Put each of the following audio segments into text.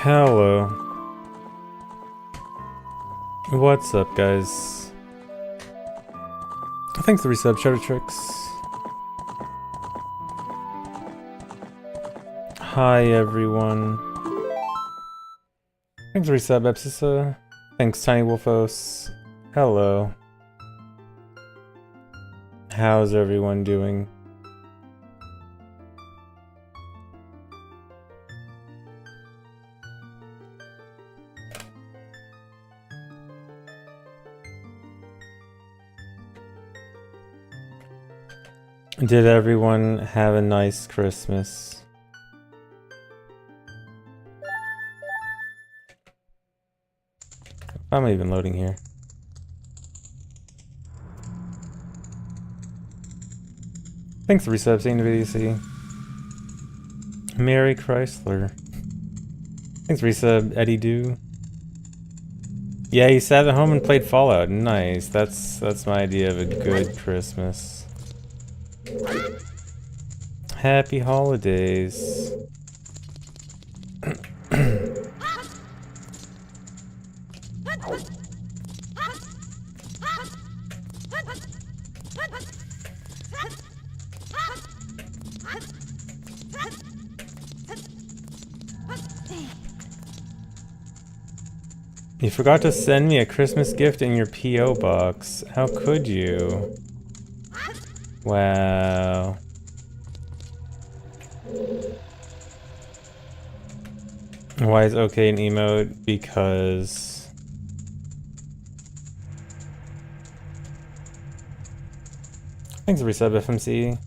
Hello. What's up, guys? Thanks for the resub, Shadow Tricks. Hi, everyone. Thanks for the resub, Epsisa. Thanks, Tiny Wolfos. Hello. How's everyone doing? Did everyone have a nice Christmas? I'm not even loading here. Thanks for resub, seeing the VDC. Mary Chrysler. Thanks for resub, Eddie Doo. Yeah, he sat at home and played Fallout. Nice. That's my idea of a good Christmas. Happy holidays. You forgot to send me a Christmas gift in your P.O. box. How could you? Wow. Why is okay an emote? Because... Thanks for resub, FMC.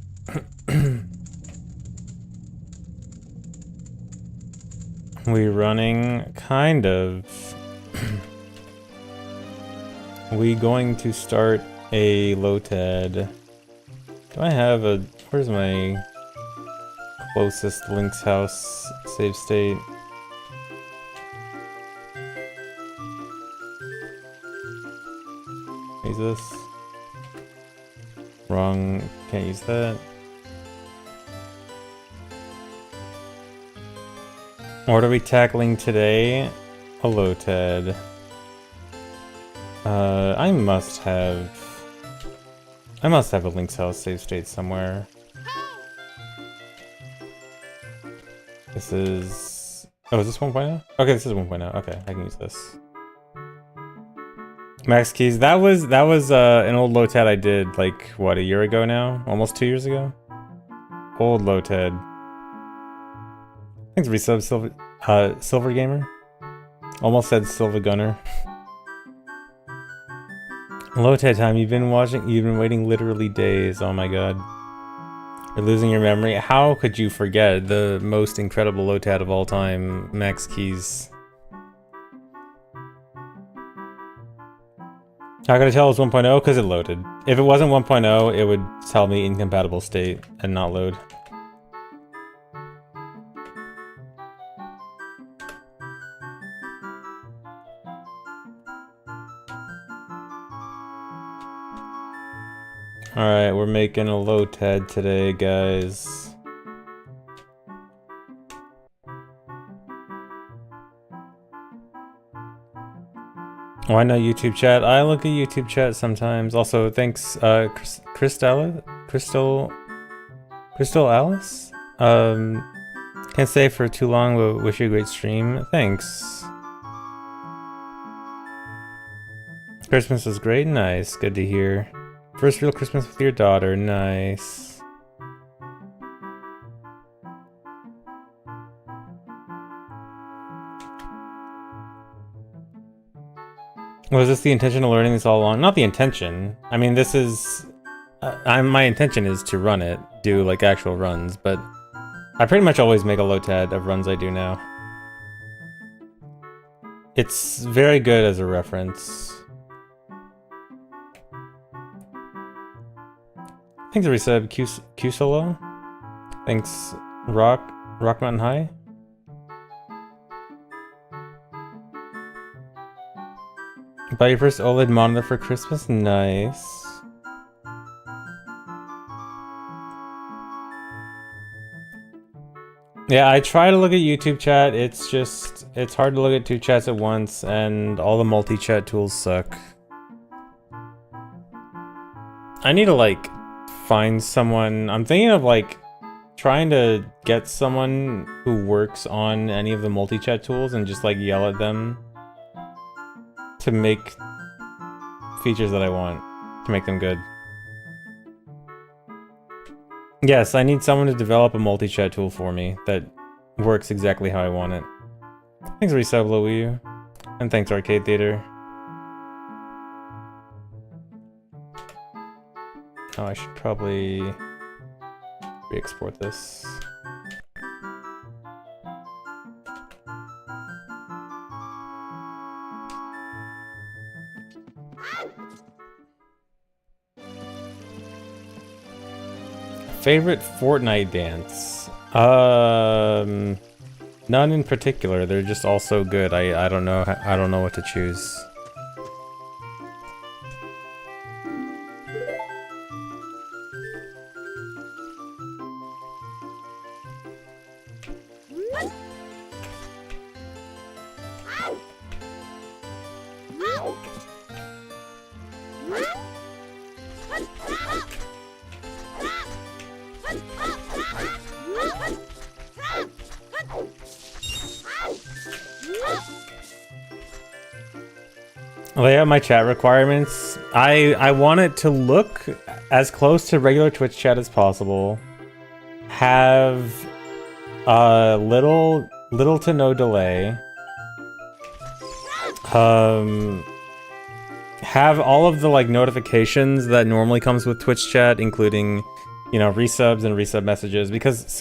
We running? Kind of. We going to start a LOTAD. Do I have a... Where's my closest Link's house save state? Use this. Wrong. Can't use that. What are we tackling today? A LOTAD. I must have a Link's house save state somewhere. This is... Oh, is this 1.0? Okay, this is 1.0. Okay, I can use this. Max keys. That was an old LOTAD I did like what, a year ago now? Almost 2 years ago? Old LOTAD. Thanks resub, Silver Gamer. Almost said Silver Gunner. LOTAD time, you've been waiting literally days. Oh my god. You're losing your memory. How could you forget the most incredible LOTAD of all time, Max Keys? How could I tell it was 1.0? Because it loaded. If it wasn't 1.0, it would tell me incompatible state and not load. Alright, we're making a LOTAD today, guys. Why no YouTube chat? I look at YouTube chat sometimes. Also, thanks, Crystal Alice? Can't stay for too long, but wish you a great stream. Thanks. Christmas was great? Nice. Good to hear. First real Christmas with your daughter. Nice. Was this the intention of learning this all along? Not the intention. I mean, this is... my intention is to run it, do like actual runs, but I pretty much always make a LOTAD of runs I do now. It's very good as a reference. Thanks for resub, Q Solo. Thanks, Rock Mountain High. Buy your first OLED monitor for Christmas? Nice. Yeah, I try to look at YouTube chat. It's just, it's hard to look at two chats at once, and all the multi-chat tools suck. I need to, like, find someone. I'm thinking of, like, trying to get someone who works on any of the multi-chat tools and just, like, yell at them to make features that I want, to make them good. Yes, I need someone to develop a multi-chat tool for me that works exactly how I want it. Thanks, Resub Louie, and thanks, Arcade Theater. Oh, I should probably re-export this. Favorite Fortnite dance? None in particular. They're just all so good. I don't know. I don't know what to choose. Lay out my chat requirements. I want it to look as close to regular Twitch chat as possible. Have little to no delay. Have all of the like notifications that normally comes with Twitch chat, including, you know, resubs and resub messages, because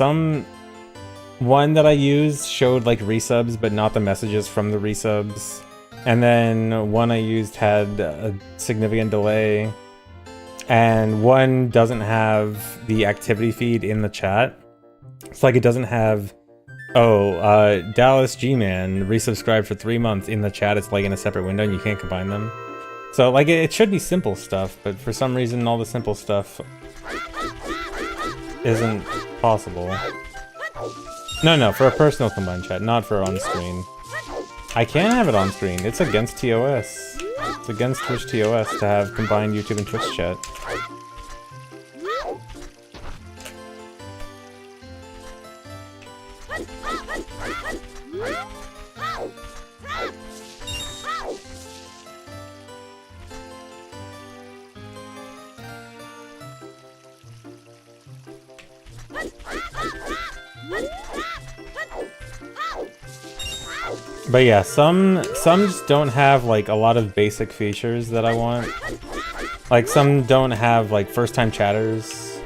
one that I used showed like resubs but not the messages from the resubs. And then one I used had a significant delay, and one doesn't have the activity feed in the chat. It's like it doesn't have, Dallas G-Man resubscribed for 3 months in the chat. It's like in a separate window and you can't combine them. So like it should be simple stuff, but for some reason all the simple stuff isn't possible. No, for a personal combined chat, not for on-screen. I can have it on screen. It's against TOS. It's against Twitch TOS to have combined YouTube and Twitch chat. But yeah, some just don't have like a lot of basic features that I want. Like some don't have like first-time chatters.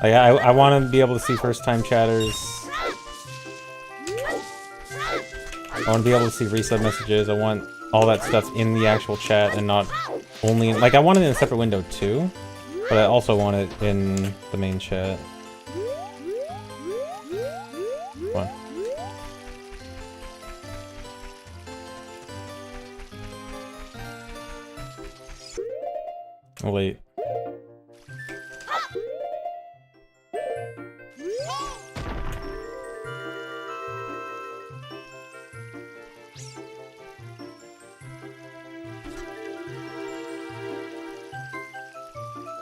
Like I want to be able to see first-time chatters. I want to be able to see resub messages. I want all that stuff in the actual chat and not only in, like I want it in a separate window too, but I also want it in the main chat. Come on. Oh, wait.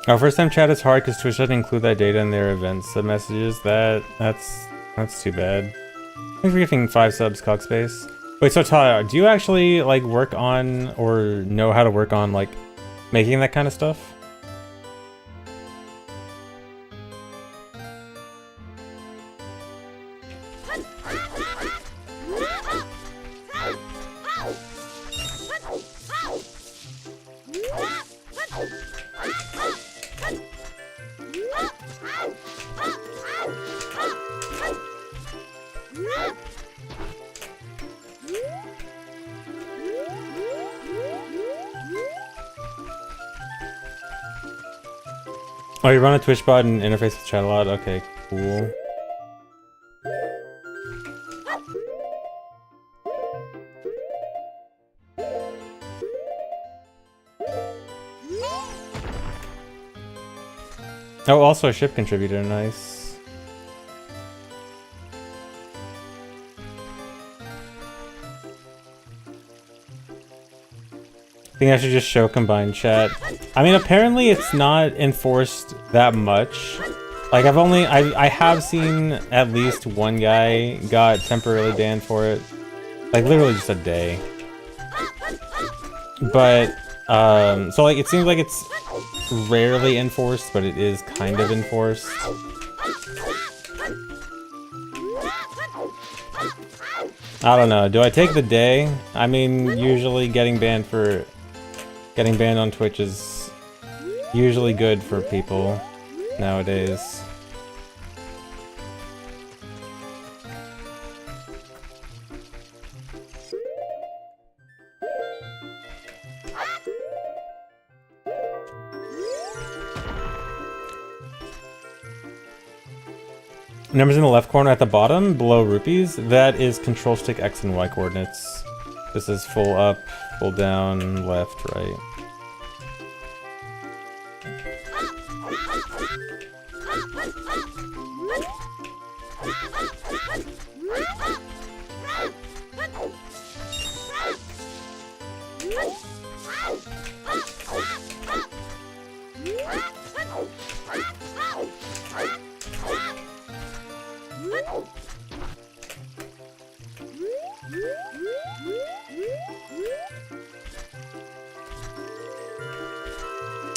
Our first time chat is hard because Twitch doesn't include that data in their events. The messages, that's too bad. Thanks for giving 5 subs, Cogspace. Wait, so Tyler, do you actually like work on or know how to work on like making that kind of stuff? Oh, you run a Twitch bot and interface with chat a lot? Okay, cool. Oh, also a ship contributor, nice. think I should just show combined chat. I mean, apparently it's not enforced that much. Like, I have seen at least one guy got temporarily banned for it. Like, literally just a day. But, so like, it seems like it's rarely enforced, but it is kind of enforced. I don't know, do I take the day? I mean, usually getting banned on Twitch is usually good for people nowadays. Numbers in the left corner at the bottom, below rupees, that is control stick X and Y coordinates. This is full up, full down, left, right.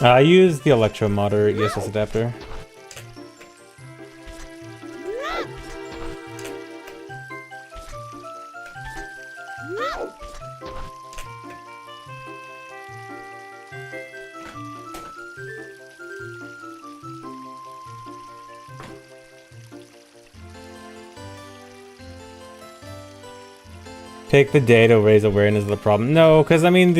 I use the Electromotor ESS adapter. Take the day to raise awareness of the problem. No, because I mean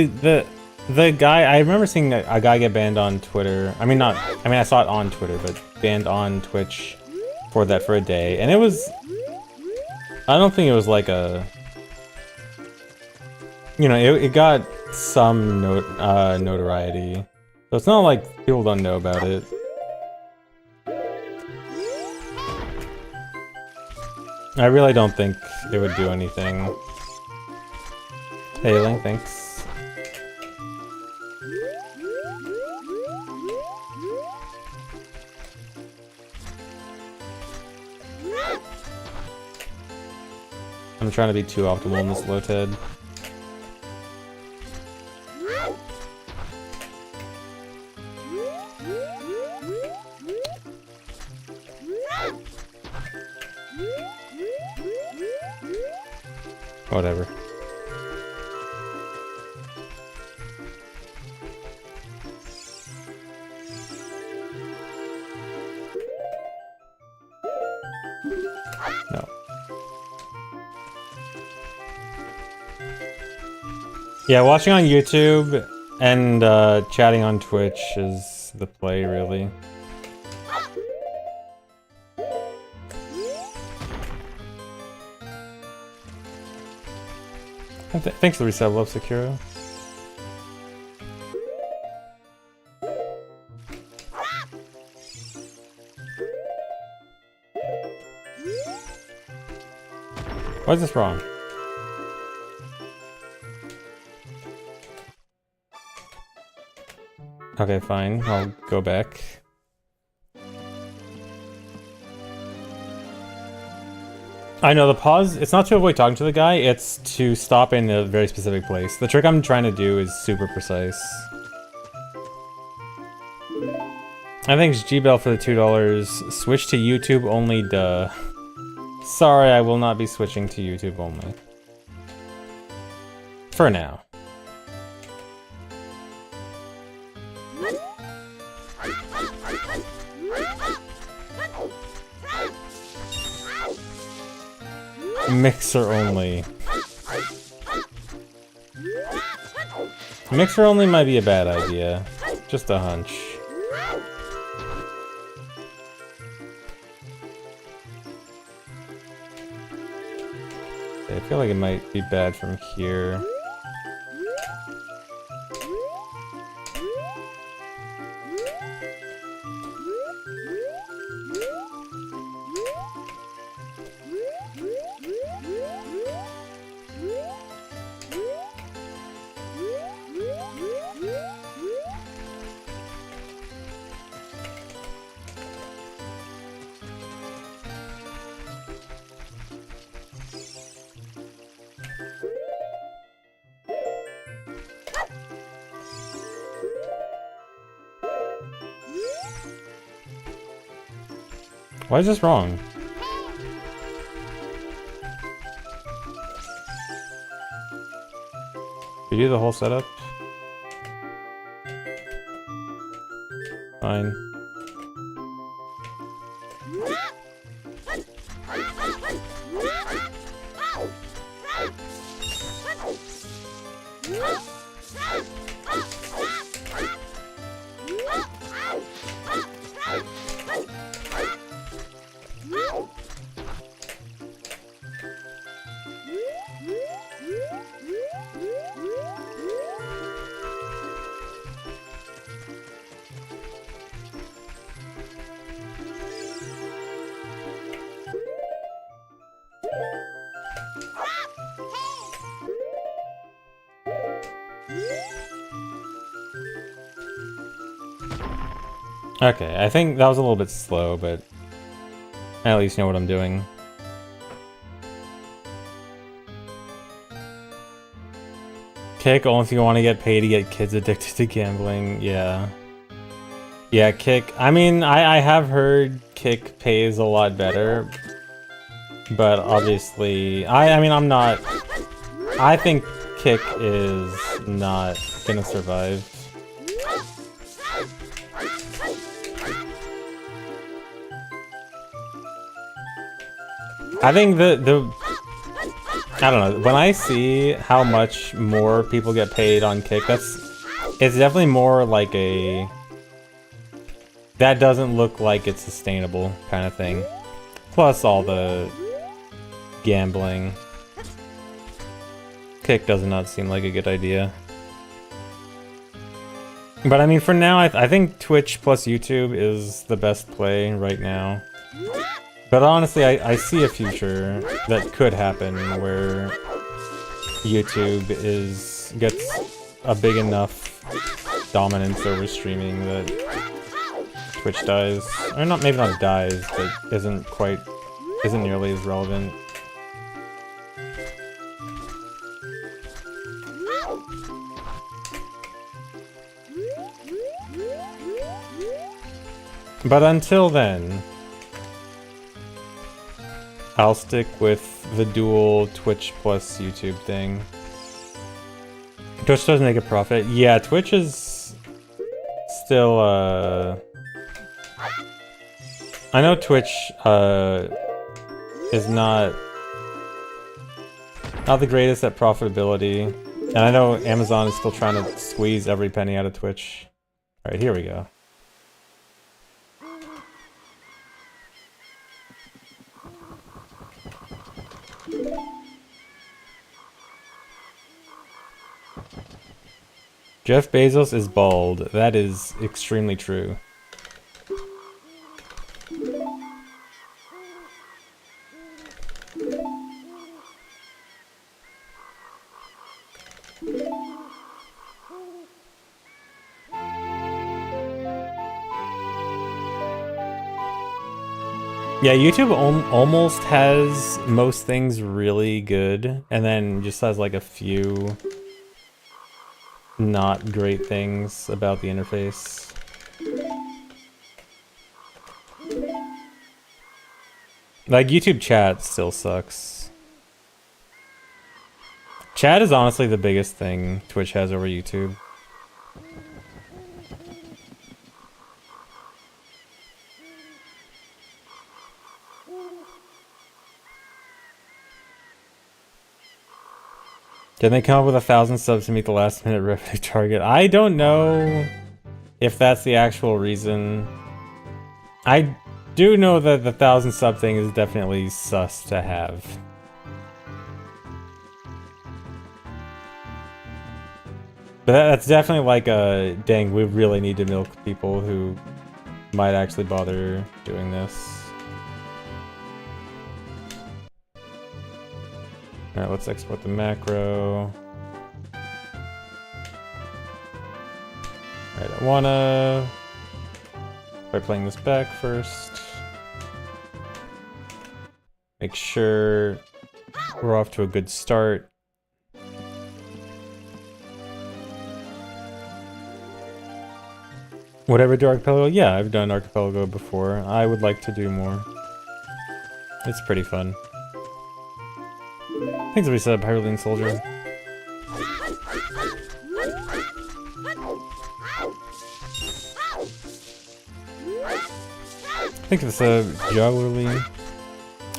the guy, I remember seeing a guy get banned on Twitter. I mean I saw it on Twitter, but banned on Twitch for that for a day. And it was, I don't think it was like a, you know, it got some notoriety. So it's not like people don't know about it. I really don't think it would do anything. Hailing, thanks. I'm trying to be too optimal in this LOTAD. Whatever. No. Yeah, watching on YouTube and chatting on Twitch is the play, really. Thanks for the resub, Love Sekiro. Why is this wrong? Okay, fine. I'll go back. I know the pause, it's not to avoid talking to the guy, it's to stop in a very specific place. The trick I'm trying to do is super precise. I think it's G-Bell for the $2. Switch to YouTube only, duh. Sorry, I will not be switching to YouTube only. For now. Mixer only. Mixer only might be a bad idea. Just a hunch. I feel like it might be bad from here. Why is this wrong? You do the whole setup? Fine. Okay, I think that was a little bit slow, but I at least know what I'm doing. Kick only if you want to get paid to get kids addicted to gambling. Yeah. Yeah, Kick. I mean, I have heard Kick pays a lot better, but obviously, I mean, I'm not. I think Kick is not gonna survive. I think I don't know, when I see how much more people get paid on Kick, it's definitely more like that doesn't look like it's sustainable kind of thing. Plus all the gambling. Kick does not seem like a good idea. But I mean, for now, I think Twitch plus YouTube is the best play right now. But honestly, I see a future that could happen where YouTube gets a big enough dominance over streaming that Twitch dies. Or not, maybe not dies, but isn't nearly as relevant. But until then, I'll stick with the dual Twitch plus YouTube thing. Twitch does make a profit. Yeah, Twitch is still, I know Twitch, is not the greatest at profitability. And I know Amazon is still trying to squeeze every penny out of Twitch. Alright, here we go. Jeff Bezos is bald. That is extremely true. Yeah, YouTube almost has most things really good, and then just has like a few not great things about the interface. Like, YouTube chat still sucks. Chat is honestly the biggest thing Twitch has over YouTube. Did they come up with 1,000 subs to meet the last minute revenue target? I don't know if that's the actual reason. I do know that the 1,000 sub thing is definitely sus to have. But that's definitely like a, dang, we really need to milk people who might actually bother doing this. Alright, let's export the macro. Alright, I wanna try playing this back first. Make sure we're off to a good start. Whatever do Archipelago? Yeah, I've done Archipelago before. I would like to do more. It's pretty fun. Thanks for reset, Pyroline Soldier. Thank you for the Jugglerly.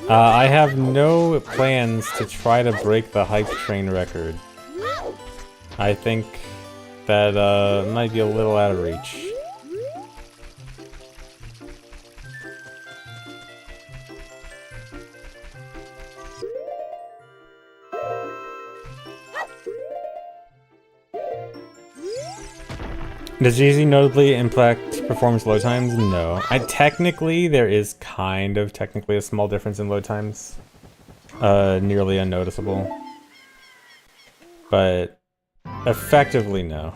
I have no plans to try to break the hype train record. I think that might be a little out of reach. Does GZ notably impact performance load times? No. Technically, there is kind of technically a small difference in load times. Nearly unnoticeable. But effectively, no.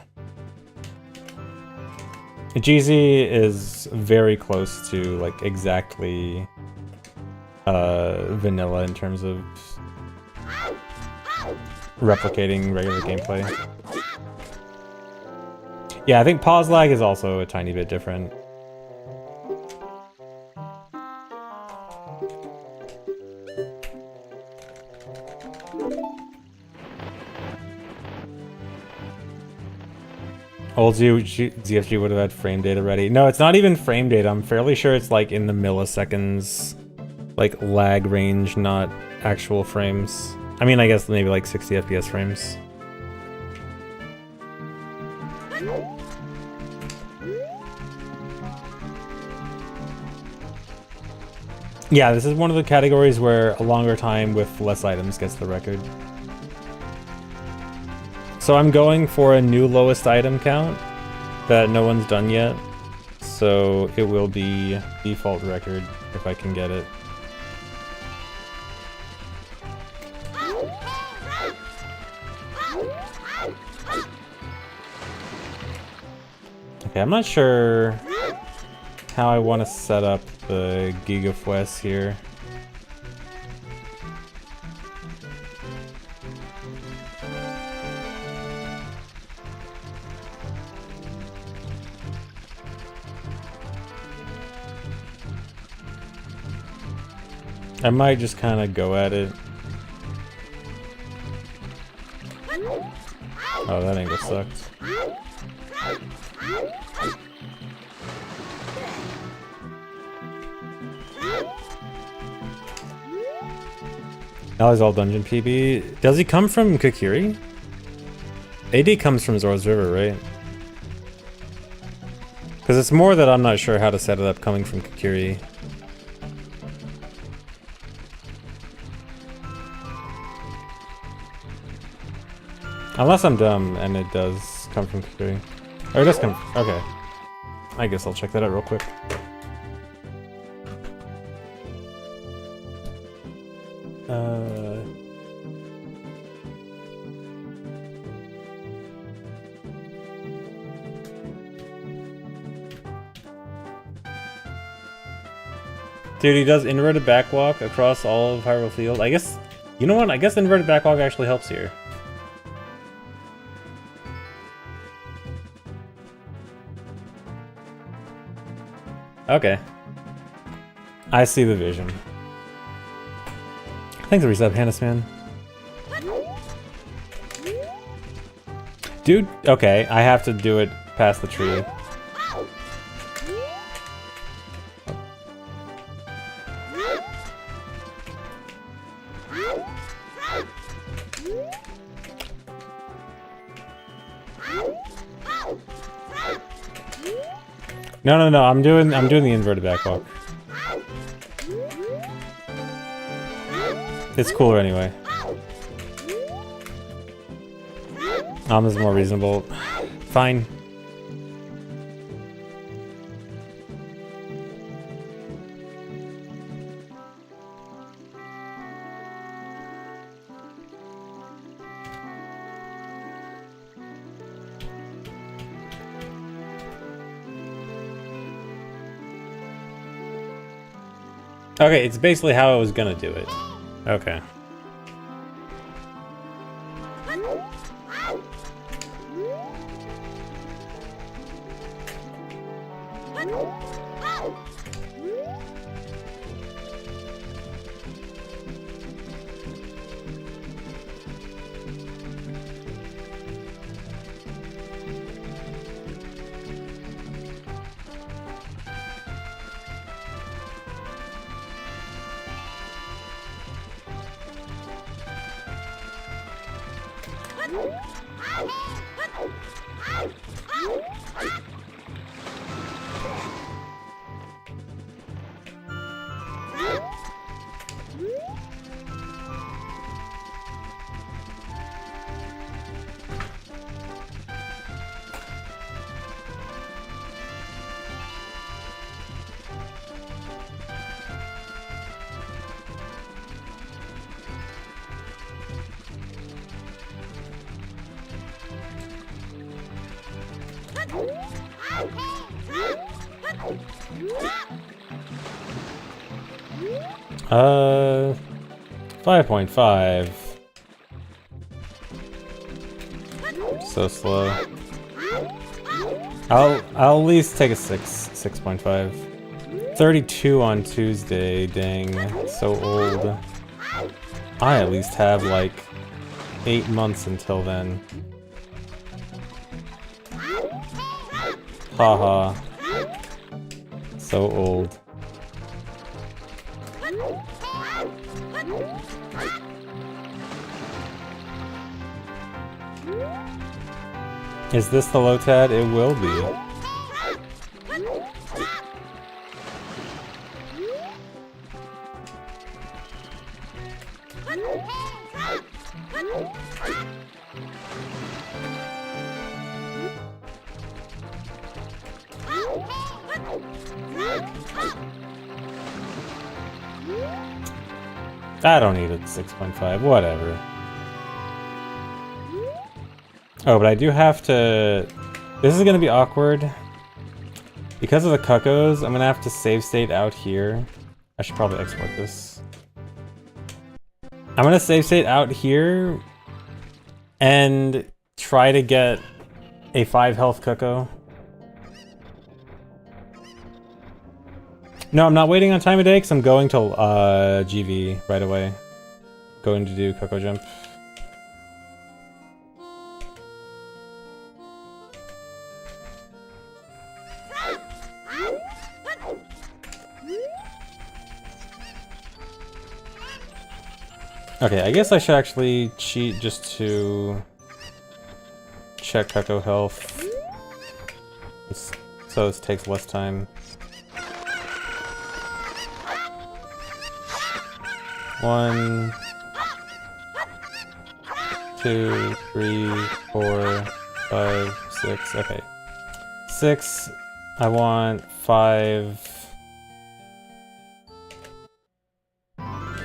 GZ is very close to, like, exactly vanilla in terms of replicating regular gameplay. Yeah, I think pause lag is also a tiny bit different. Old ZFG would have had frame data ready. No, it's not even frame data. I'm fairly sure it's like in the milliseconds, like lag range, not actual frames. I mean, I guess maybe like 60 FPS frames. Yeah, this is one of the categories where a longer time with less items gets the record. So I'm going for a new lowest item count that no one's done yet. So it will be default record if I can get it. Okay, I'm not sure how I want to set up the Gigafues here. I might just kind of go at it. Oh, that angle sucks. Now he's all dungeon PB. Does he come from Kokiri? AD comes from Zora's River, right? Because it's more that I'm not sure how to set it up coming from Kokiri. Unless I'm dumb and it does come from Kokiri. Or it does come... Okay. I guess I'll check that out real quick. Dude, he does inverted backwalk across all of Hyrule Field. I guess... You know what? I guess inverted backwalk actually helps here. Okay. I see the vision. Thanks for resub, Hannes, man. Dude, okay, I have to do it past the tree. No, I'm doing the inverted backwalk. It's cooler anyway. Is more reasonable. Fine. Okay, it's basically how I was gonna do it. Okay. 5.5. So slow. I'll at least take a 6.5. 32 on Tuesday, dang, so old. I at least have like 8 months until then. Haha. So old. Is this the LOTAD? It will be. I don't need a 6.5, whatever. Oh, but I do have to... This is gonna be awkward. Because of the cuckoos, I'm gonna have to save state out here. I should probably export this. I'm gonna save state out here and try to get a 5 health cuckoo. No, I'm not waiting on time of day because I'm going to GV right away. Going to do Coco Jump. Okay, I guess I should actually cheat just to check Coco health. So this takes less time. 1, 2, 3, 4, 5, 6. Okay. 6. I want 5.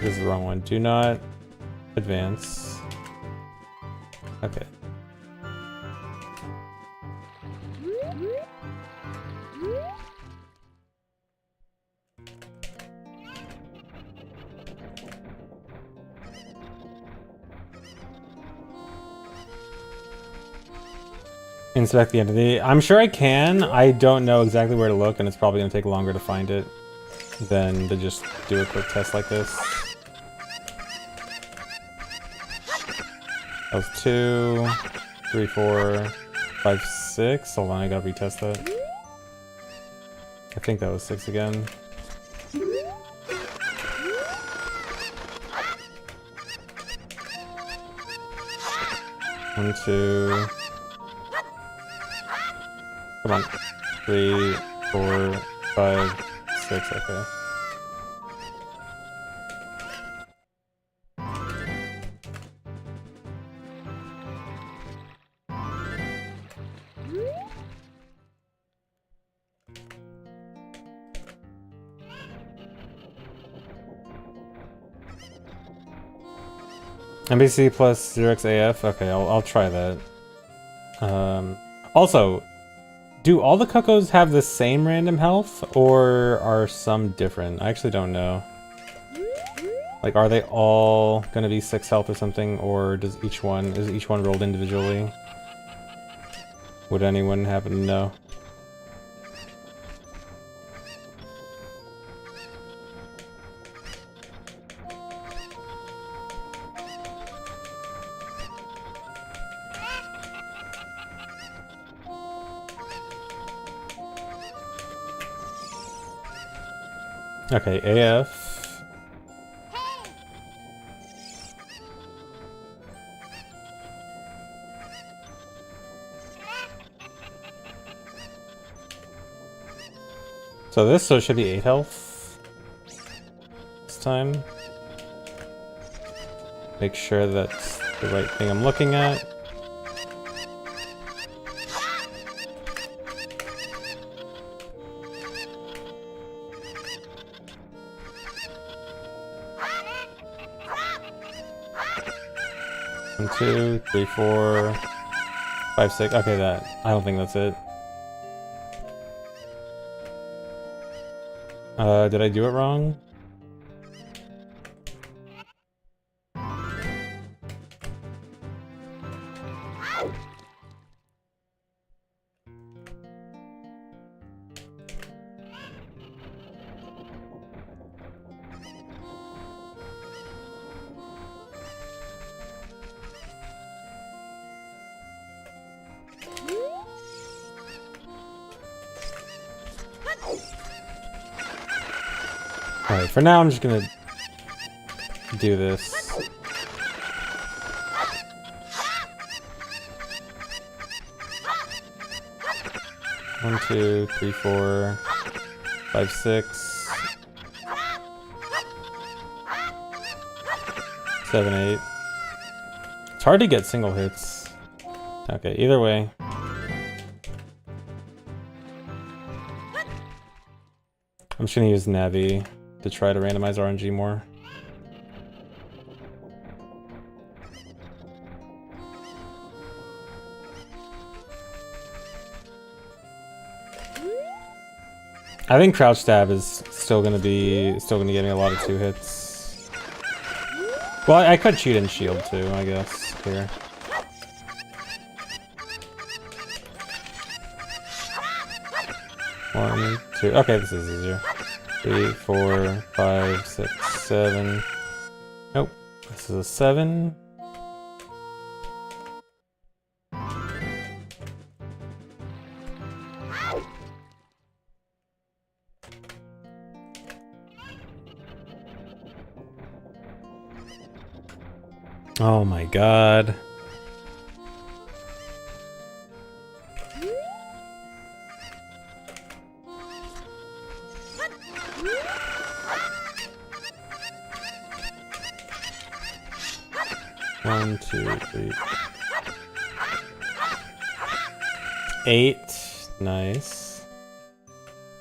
This is the wrong one. Do not advance. Okay. Inspect the entity. I'm sure I can. I don't know exactly where to look, and it's probably going to take longer to find it than to just do a quick test like this. That was 2, 3, 4, 5, 6. Hold on, I gotta retest that. I think that was 6 again. One, 2. Come on. 3, 4, 5, 6. Okay. MBC plus 0xAF? Okay, I'll try that. Also, do all the cuckoos have the same random health, or are some different? I actually don't know. Like, are they all gonna be 6 health or something, or is each one rolled individually? Would anyone happen to know? Okay, AF. So it should be 8 health this time. Make sure that's the right thing I'm looking at. One, 2, 3, 4, 5, 6. Okay, that. I don't think that's it. Did I do it wrong? Alright, for now I'm just gonna do this. One, 2, 3, 4, 5, 6, 7, 8. It's hard to get single hits. Okay, either way. I'm just gonna use Navi to try to randomize RNG more. I think crouch stab is still gonna get me a lot of 2 hits. Well, I could cheat and shield too, I guess, here. One, 2. Okay, this is easier. 3, 4, 5, 6, 7. Nope. This is a 7. Oh my god. One, 2, 3. 8. Nice.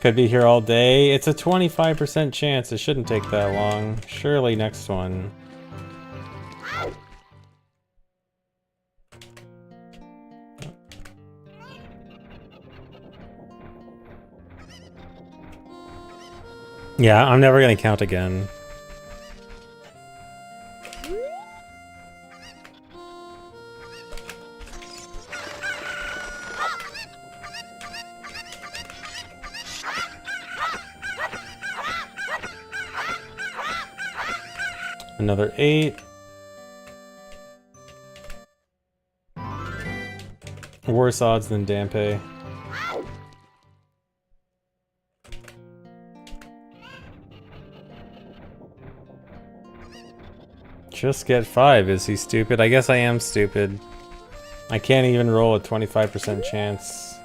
Could be here all day. It's a 25% chance. It shouldn't take that long. Surely next one. Yeah, I'm never gonna count again. Another 8. Worse odds than Dampe. Just get 5. Is he stupid? I guess I am stupid. I can't even roll a 25% chance.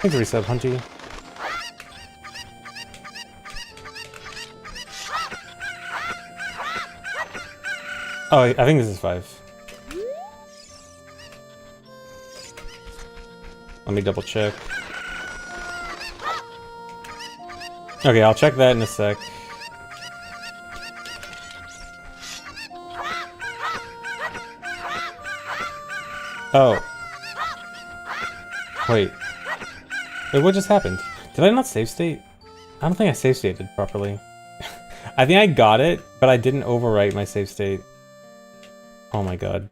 Thanks for resub, Hunty. Oh, I think this is 5. Let me double check. Okay, I'll check that in a sec. Oh. Wait, what just happened? Did I not save state? I don't think I save stated properly. I think I got it, but I didn't overwrite my save state. Oh my god.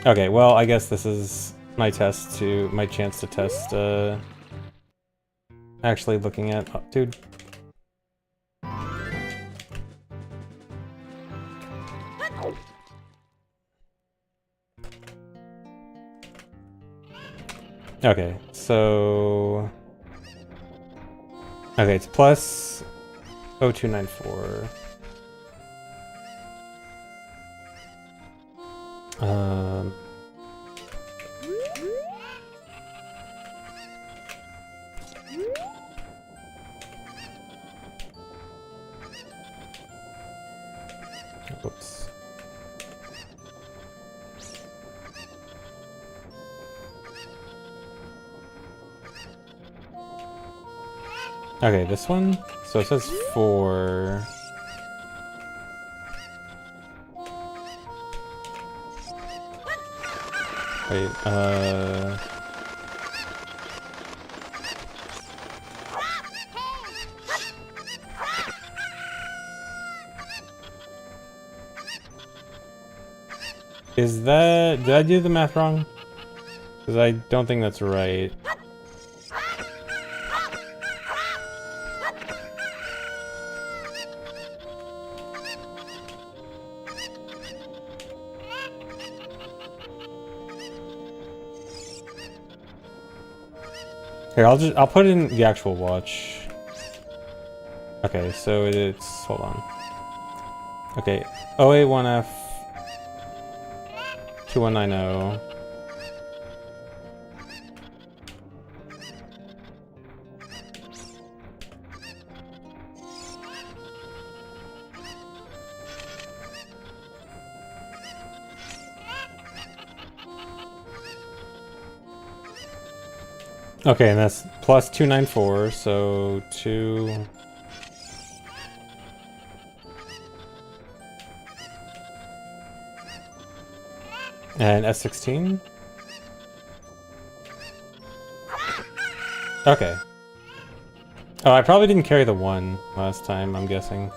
Okay, well, I guess this is my chance to test, actually looking at... Oh, dude. Okay, so... Okay, it's plus 0294. Um. Oops. Okay, this one? So it says 4. Wait, is that... Did I do the math wrong? Because I don't think that's right. Here, I'll put in the actual watch. Okay, so it's... Hold on. Okay, 081F 2190. Okay, and that's plus 294, so 2... And S16? Okay. Oh, I probably didn't carry the 1 last time, I'm guessing.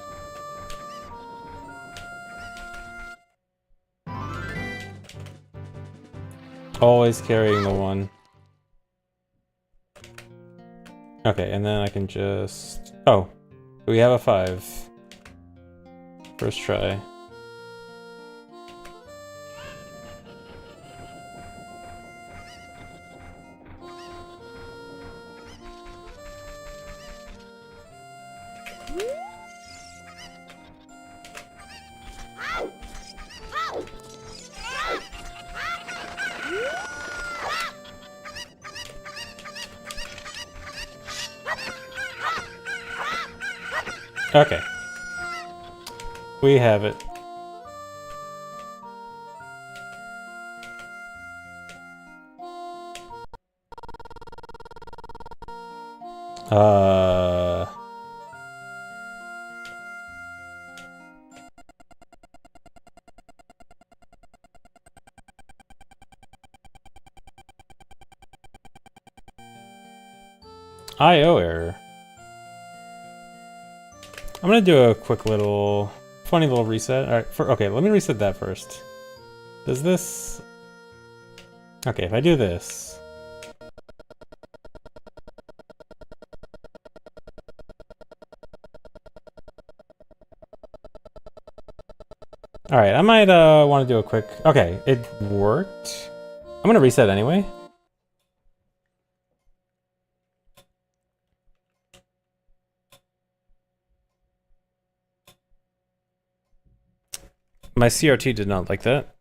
Always carrying the 1. Okay, and then I can just... Oh, we have a 5. First try. Okay. We have it. IO error. I'm gonna do a quick little, funny little reset. All right, okay, let me reset that first. Does this... Okay, if I do this... Alright, I might want to do a quick... Okay, it worked. I'm gonna reset anyway. My CRT did not like that.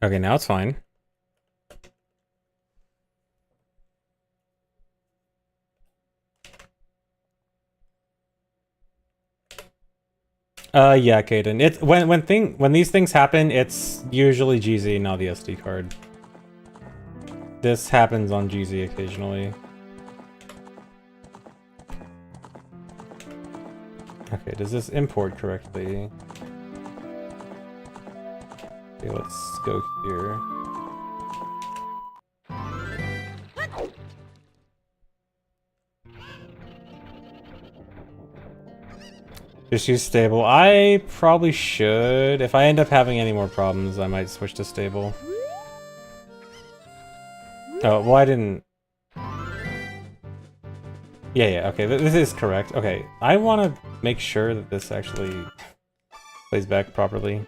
Okay, now it's fine. Yeah, Kaden. It's when these things happen, it's usually GZ, not the SD card. This happens on GZ occasionally. Okay, does this import correctly? Okay, let's go here. Just use stable. I probably should. If I end up having any more problems, I might switch to stable. Oh, well, I didn't... Yeah, okay, this is correct. Okay, I want to make sure that this actually plays back properly.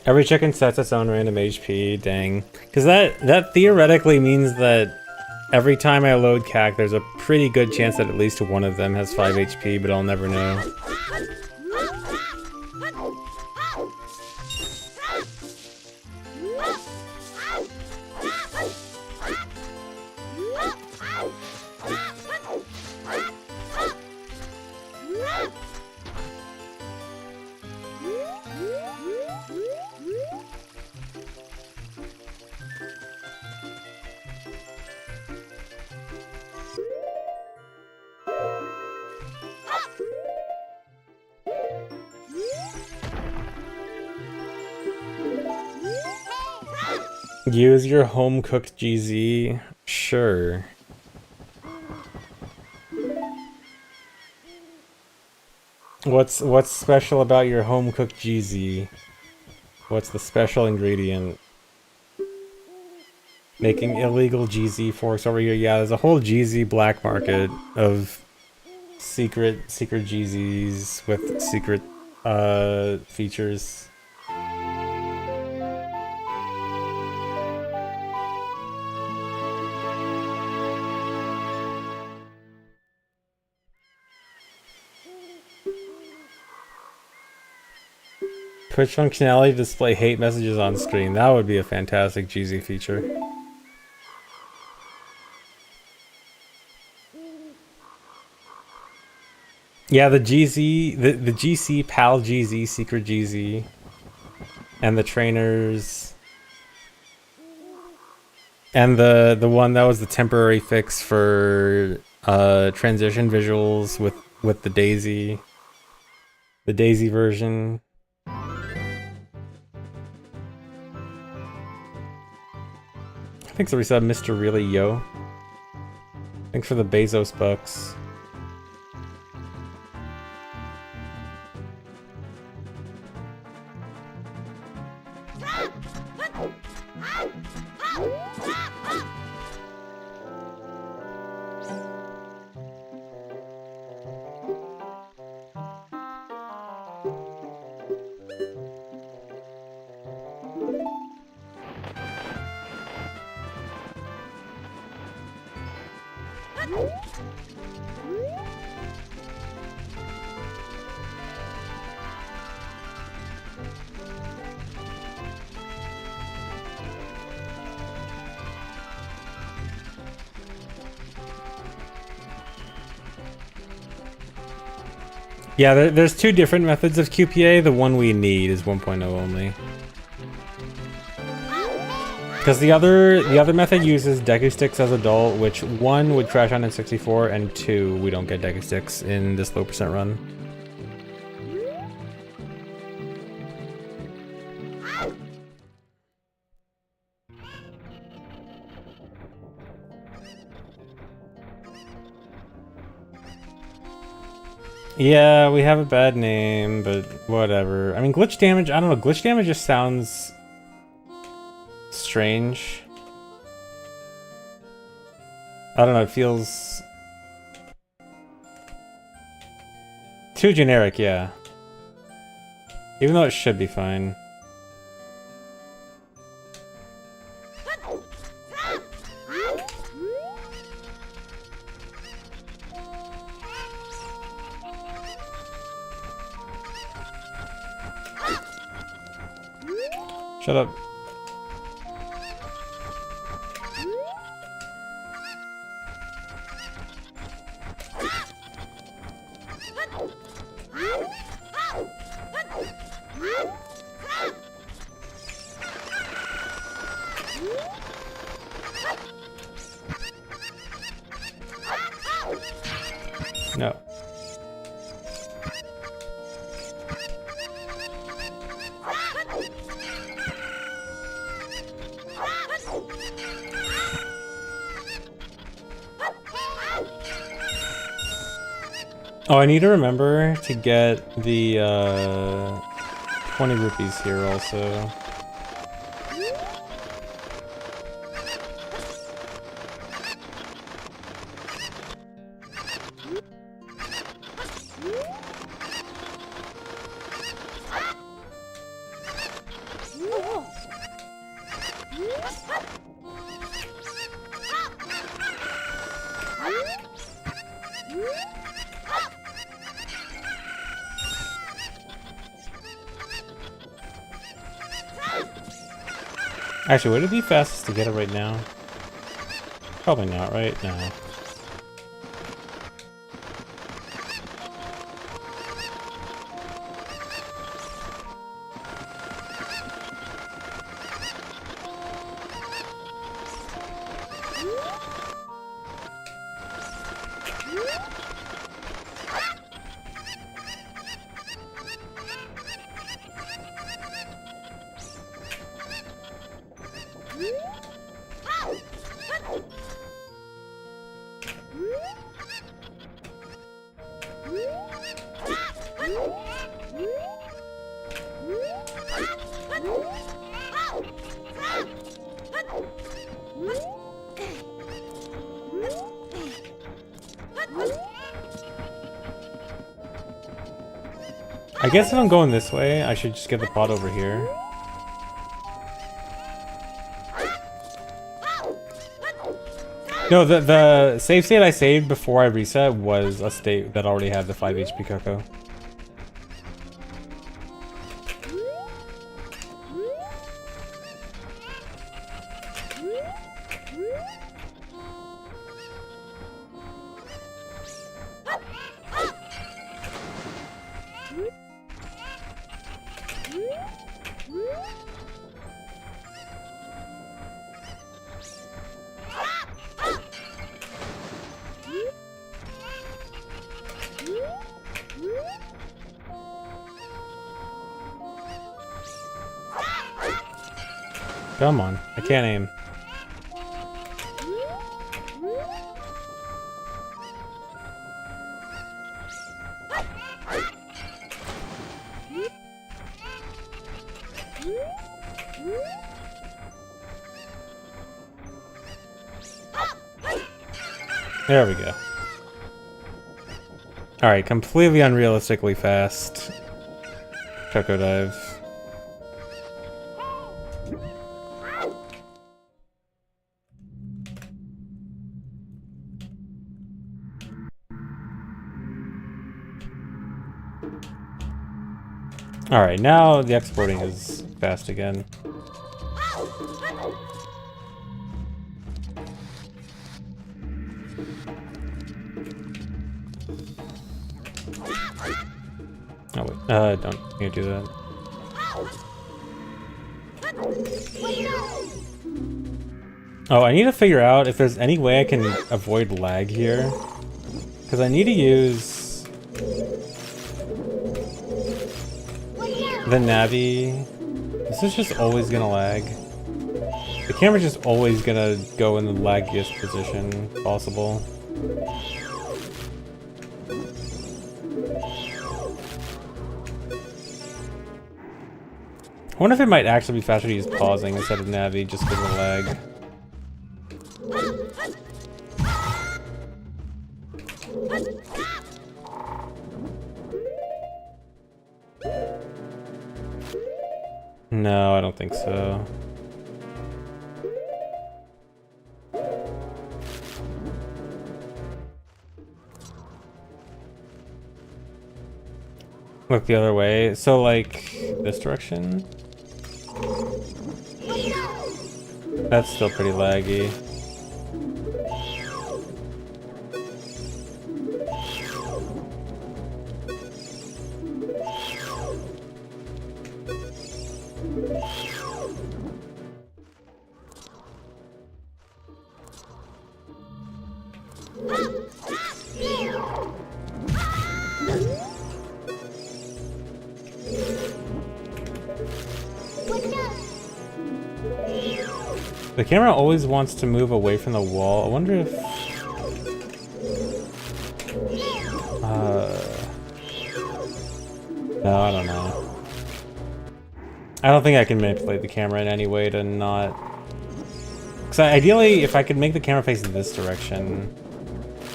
Every chicken sets its own random HP, dang. Because that theoretically means that every time I load CAC, there's a pretty good chance that at least one of them has 5 HP, but I'll never know. Use your home-cooked GZ? Sure. What's special about your home-cooked GZ? What's the special ingredient? Making illegal GZ forks over here? Yeah, there's a whole GZ black market of secret GZs with secret features. Twitch functionality to display hate messages on screen. That would be a fantastic GZ feature. Yeah, the GZ, the GC PAL GZ, secret GZ, and the trainers, and the one that was the temporary fix for transition visuals with the Daisy version. Thanks for resub, Mr. Really Yo. Thanks for the Bezos bucks. Yeah, there's two different methods of QPA. The one we need is 1.0 only. Because the other method uses Deku Sticks as adult, which 1 would crash on N64, and 2 we don't get Deku Sticks in this low percent run. Yeah, we have a bad name, but whatever. I mean, glitch damage, I don't know, glitch damage just sounds strange. I don't know, it feels too generic, yeah. Even though it should be fine. Shut up. No. Oh, I need to remember to get the 20 rupees here also. Actually, would it be fastest to get it right now? Probably not, right? No. I guess if I'm going this way, I should just get the pot over here. No, the save state I saved before I reset was a state that already had the 5 HP Cocoa. Come on, I can't aim. There we go. Alright, completely unrealistically fast Choco Dive. Alright, now the exporting is fast again. Oh wait, don't you do that. Oh, I need to figure out if there's any way I can avoid lag here. Because I need to use the Navi. This is just always gonna lag. The camera's just always gonna go in the laggiest position possible. I wonder if it might actually be faster to use pausing instead of Navi just because of the lag. No, I don't think so. Look the other way. So, like, this direction? That's still pretty laggy. The camera always wants to move away from the wall. I wonder if... no, I don't know. I don't think I can manipulate the camera in any way to not... Because ideally, if I could make the camera face in this direction,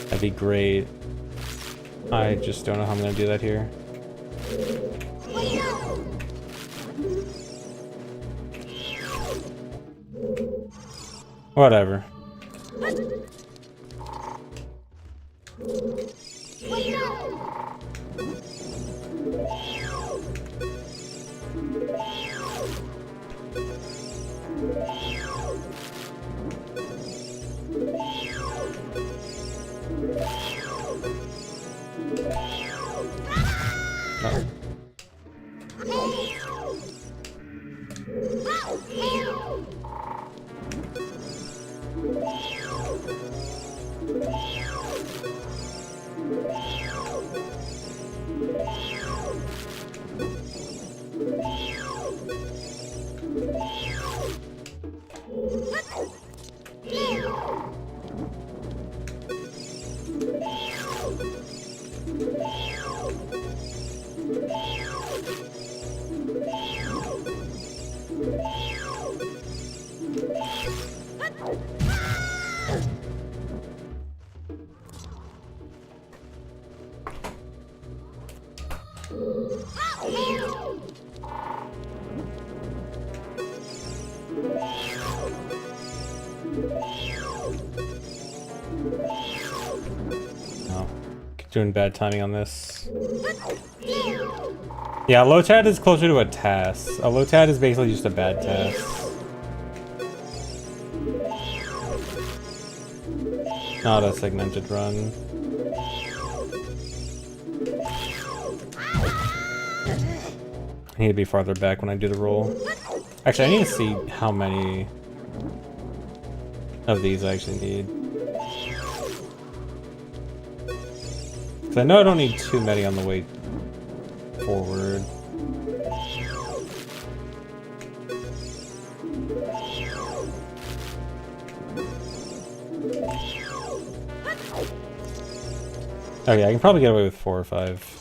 that'd be great. I just don't know how I'm going to do that here. Whatever. Oh. Doing bad timing on this. Yeah, LOTAD is closer to a task. A LOTAD is basically just a bad task. Not a segmented run. I need to be farther back when I do the roll. Actually, I need to see how many of these I actually need. Because I know I don't need too many on the way forward. Okay, I can probably get away with 4 or 5.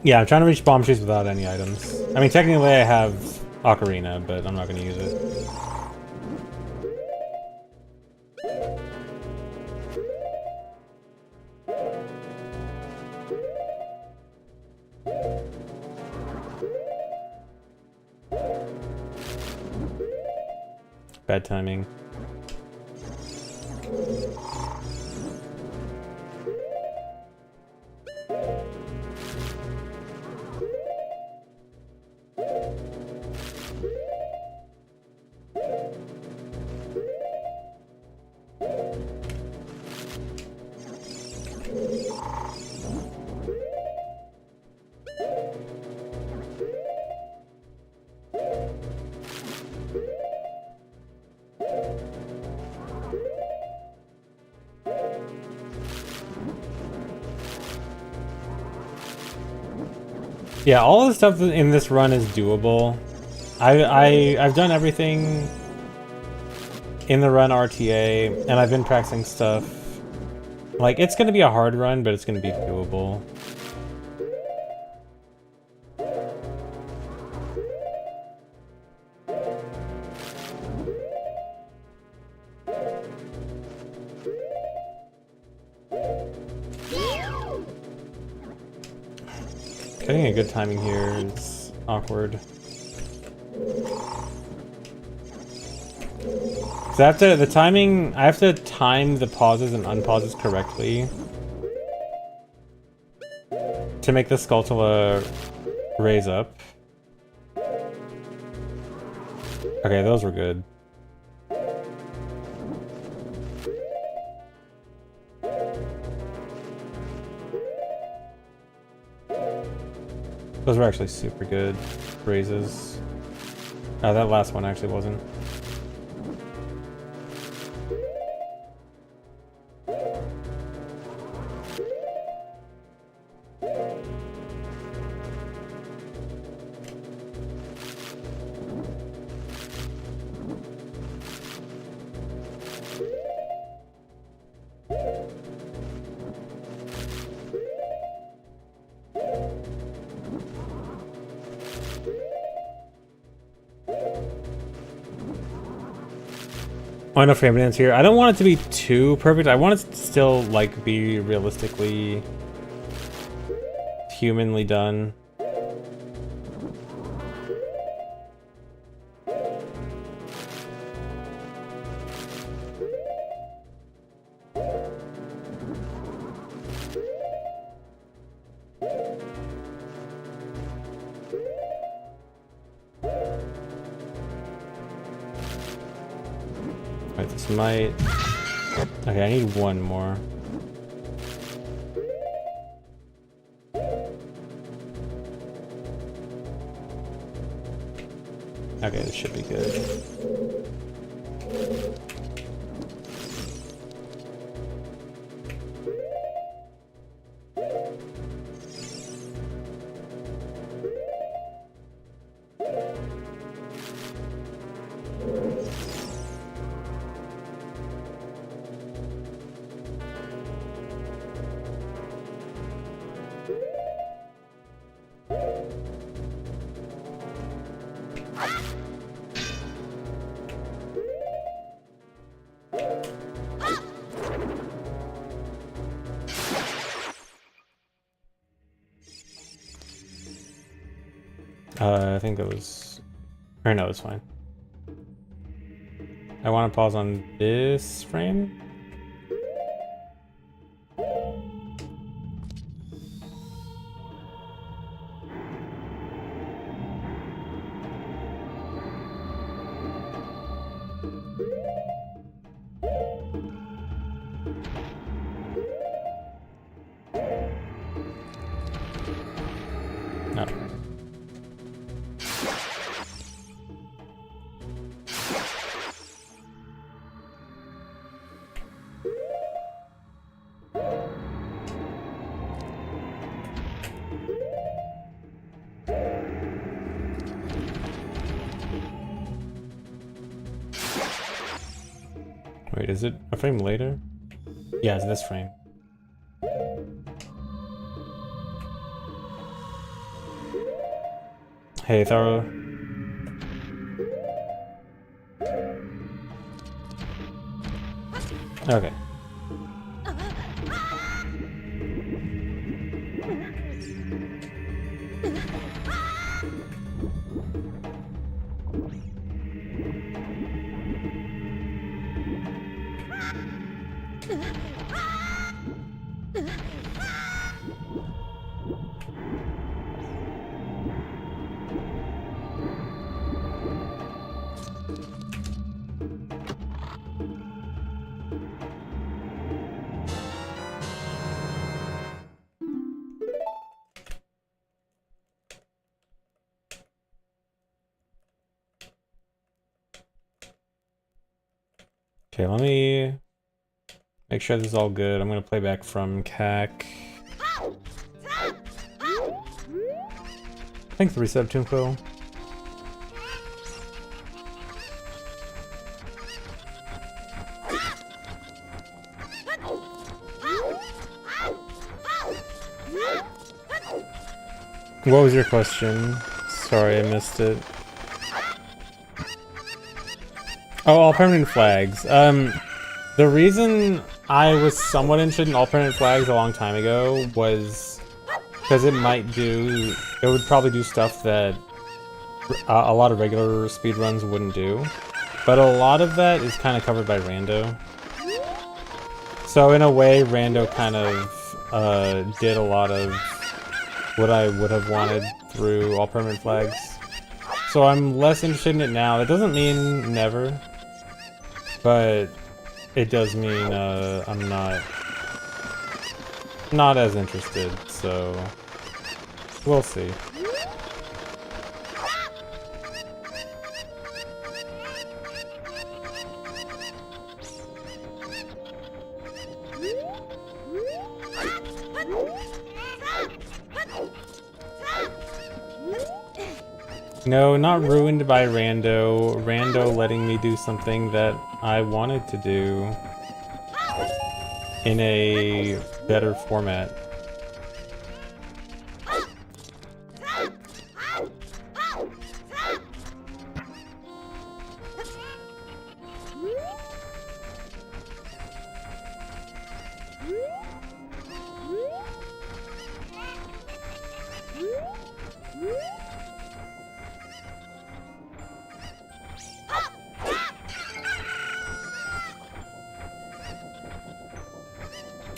Yeah, I'm trying to reach bomb trees without any items. I mean, technically I have Ocarina, but I'm not going to use it. Bad timing. Yeah, all the stuff in this run is doable. I've done everything in the run RTA, and I've been practicing stuff. Like, it's gonna be a hard run, but it's gonna be doable. Getting a good timing here is awkward. So I have to time the pauses and unpauses correctly to make the Skulltula raise up. Okay, those were good. Those were actually super good raises. That last one actually wasn't. On a frame dance here. I don't want it to be too perfect. I want it to still like be realistically humanly done. Right, this might... Okay, I need one more. Okay, this should be good. I think it was... Or no, it's fine. I want to pause on this frame. No. Wait, is it a frame later? Yeah, it's this frame. Hey, Tharo. Okay. Okay, let me make sure this is all good. I'm gonna play back from CAC. Thanks for the resub, Toonfo. What was your question? Sorry, I missed it. Oh, all permanent flags. The reason I was somewhat interested in all permanent flags a long time ago was because it would probably do stuff that a lot of regular speedruns wouldn't do. But a lot of that is kind of covered by Rando. So in a way, Rando kind of did a lot of what I would have wanted through all permanent flags. So I'm less interested in it now. It doesn't mean never, but it does mean I'm not as interested, so we'll see. No, not ruined by Rando. Rando letting me do something that I wanted to do in a better format.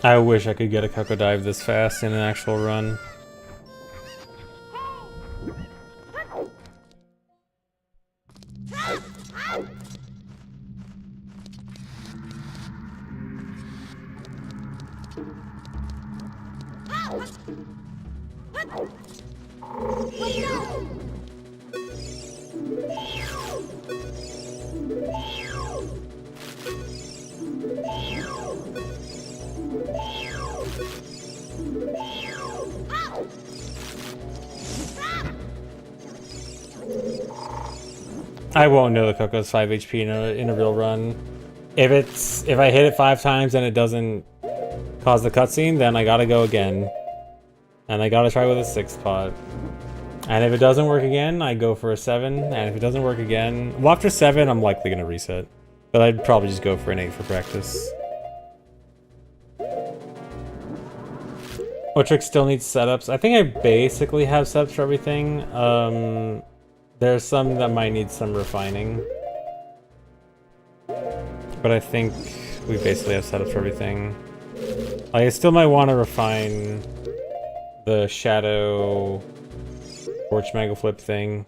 I wish I could get a Coco Dive this fast in an actual run. I won't know the Coco's 5 HP in a real run. If I hit it 5 times and it doesn't cause the cutscene, then I gotta go again. And I gotta try with a 6 pot. And if it doesn't work again, I go for a 7. And if it doesn't work again... Well, after 7, I'm likely gonna reset. But I'd probably just go for an 8 for practice. Otrix still needs setups. I think I basically have setups for everything. There's some that might need some refining. But I think we basically have setups for everything. Like, I still might want to refine the Shadow Torch Mega Flip thing.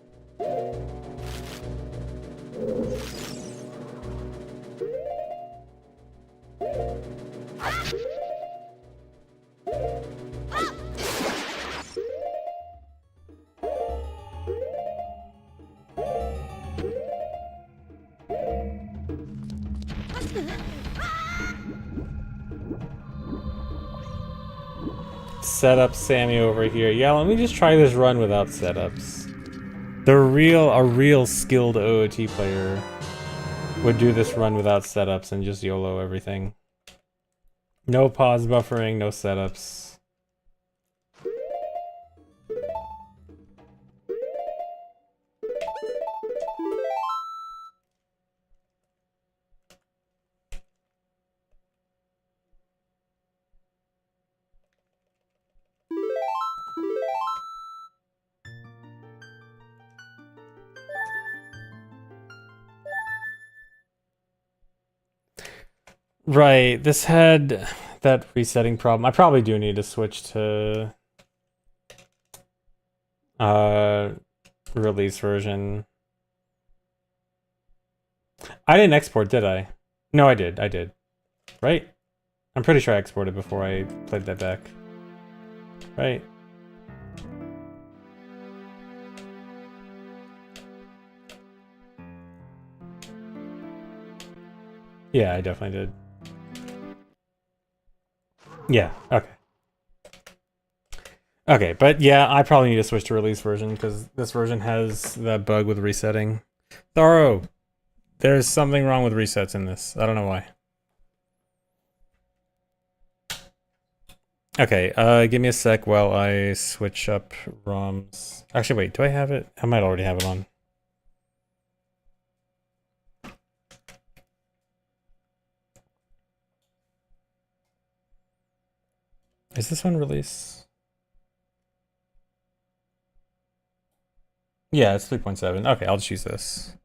Set up Sammy over here. Yeah, let me just try this run without setups. A real skilled OOT player would do this run without setups and just YOLO everything. No pause buffering, no setups. Right, this had that resetting problem. I probably do need to switch to release version. I didn't export, did I? No, I did. Right? I'm pretty sure I exported before I played that back. Right? Yeah, I definitely did. Yeah, okay. Okay, but yeah, I probably need to switch to release version because this version has that bug with resetting. Thorough, there's something wrong with resets in this. I don't know why. Okay, give me a sec while I switch up ROMs. Actually, wait, do I have it? I might already have it on. Is this one release? Yeah, it's 3.7. Okay, I'll just use this.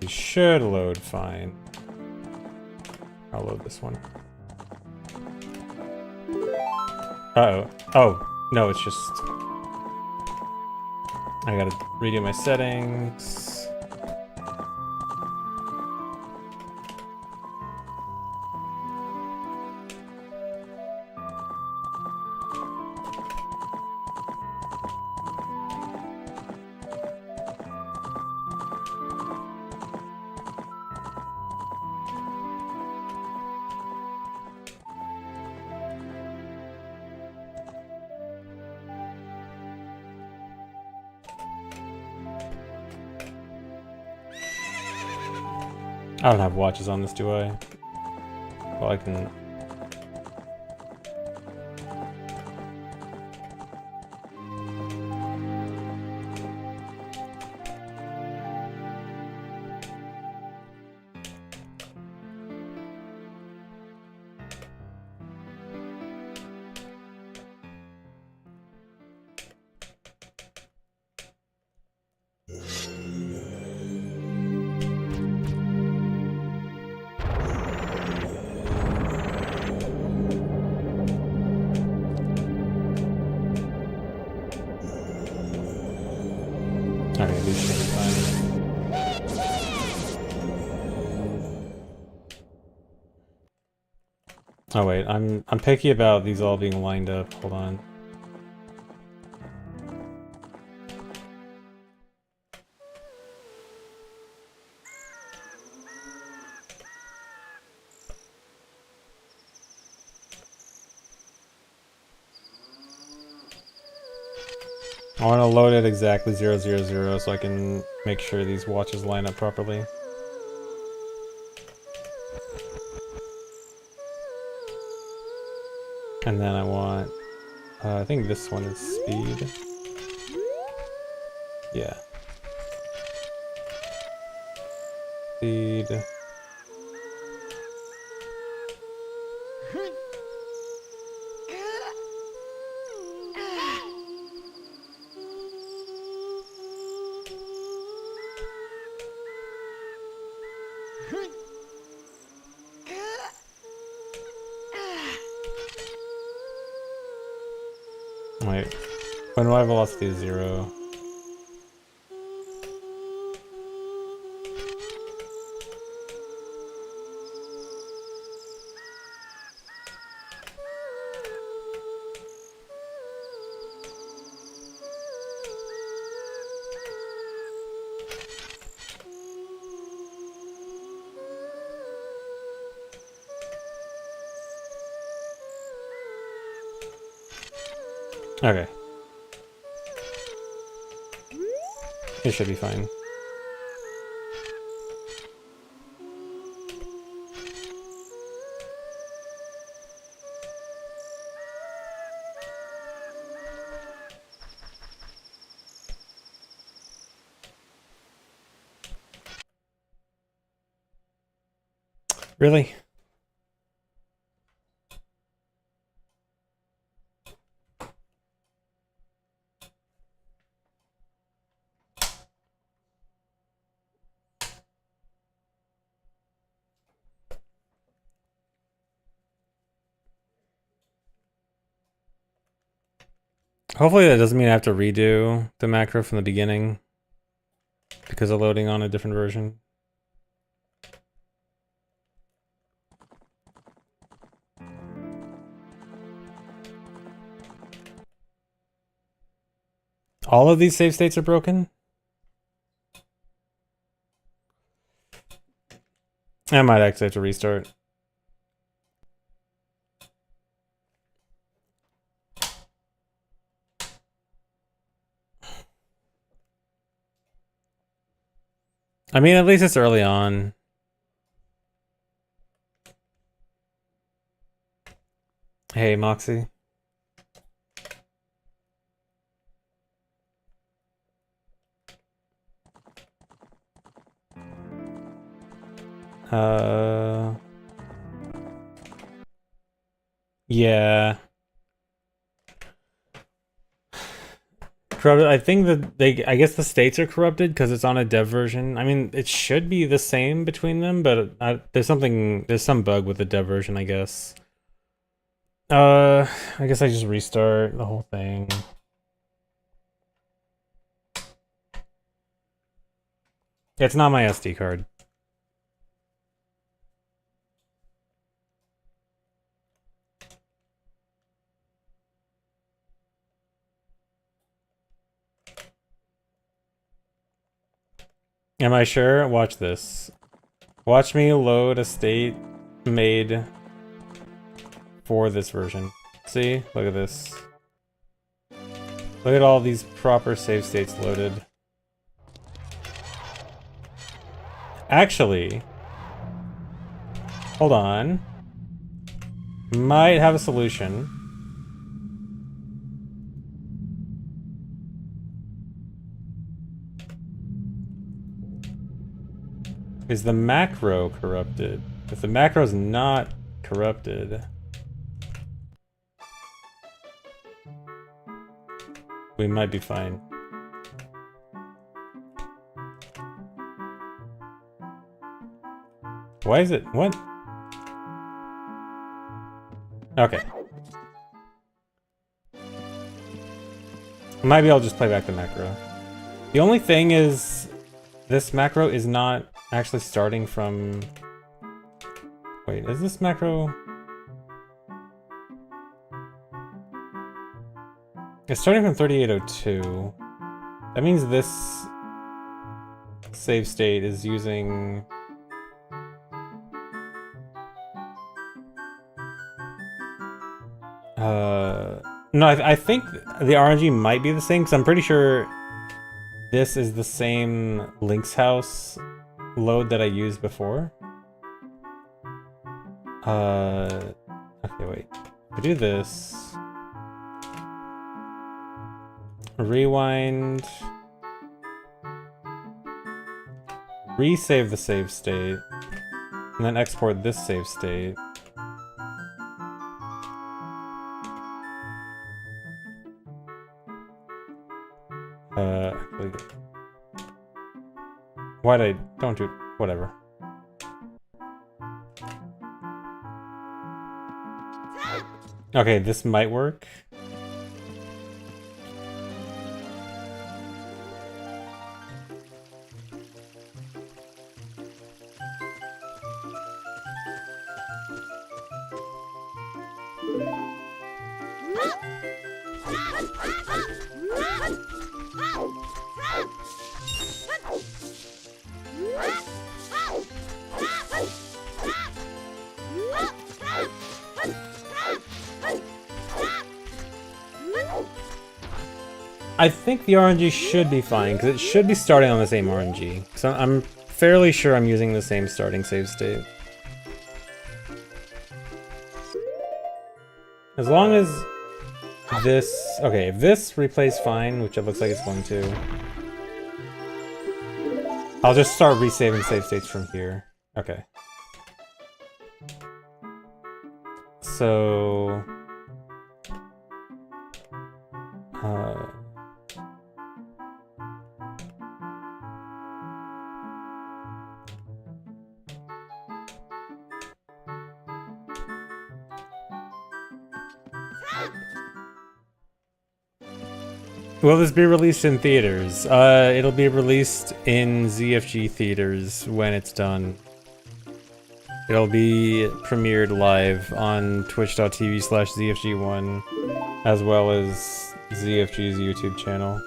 You should load fine. I'll load this one. Uh-oh. Oh, no, it's just... I gotta redo my settings. I don't have watches on this, do I? Well, I can... Oh wait, I'm picky about these all being lined up. Hold on. I want to load it exactly 000 so I can make sure these watches line up properly. And then I want, I think this one is speed. Yeah. Speed. Wait, when my velocity is 0. Okay. It should be fine. Really? Hopefully that doesn't mean I have to redo the macro from the beginning because of loading on a different version. All of these save states are broken? I might actually have to restart. I mean, at least it's early on. Hey, Moxie. Yeah. Corrupted. I think that I guess the states are corrupted because it's on a dev version. I mean, it should be the same between them, but there's some bug with the dev version, I guess. I guess I just restart the whole thing. It's not my SD card. Am I sure? Watch this. Watch me load a state made for this version. See? Look at this. Look at all these proper save states loaded. Actually, hold on. Might have a solution. Is the macro corrupted? If the macro's not corrupted, we might be fine. Why is it? What? Okay. Maybe I'll just play back the macro. The only thing is, this macro is not actually starting from... Wait, is this macro... It's starting from 3802. That means this save state is using... No, I think the RNG might be the same, because I'm pretty sure this is the same Link's House load that I used before. Okay, wait. If I do this... Rewind... Resave the save state, and then export this save state. Why'd I... Don't do... Whatever. Okay, this might work. I think the RNG should be fine, because it should be starting on the same RNG. So I'm fairly sure I'm using the same starting save state. As long as this... Okay, if this replays fine, which it looks like it's going to, I'll just start resaving save states from here. Okay. So... Will this be released in theaters? It'll be released in ZFG theaters when it's done. It'll be premiered live on twitch.tv/ZFG1, as well as ZFG's YouTube channel.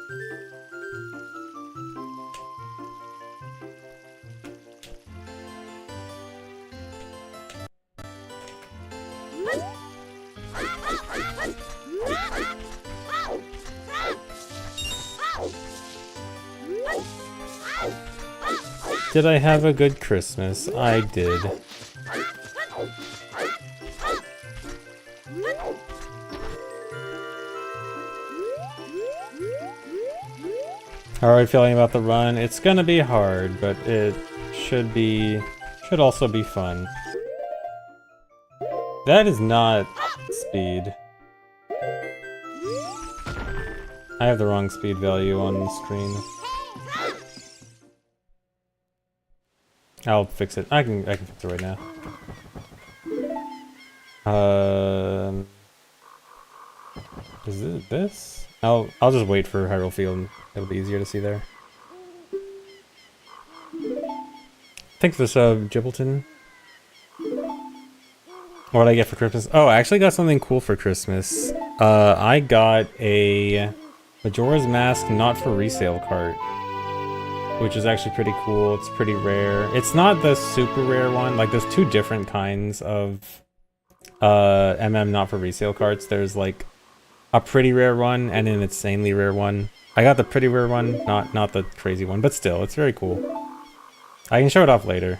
Did I have a good Christmas? I did. How are you feeling about the run? It's gonna be hard, but it should also be fun. That is not speed. I have the wrong speed value on the screen. I'll fix it. I can fix it right now. Is it this? I'll just wait for Hyrule Field. It'll be easier to see there. Thanks for the sub, Gibbleton. What did I get for Christmas? Oh, I actually got something cool for Christmas. I got a Majora's Mask not for resale cart, which is actually pretty cool. It's pretty rare. It's not the super rare one. Like, there's two different kinds of not for resale carts. There's like a pretty rare one and an insanely rare one. I got the pretty rare one, not the crazy one, but still, it's very cool. I can show it off later.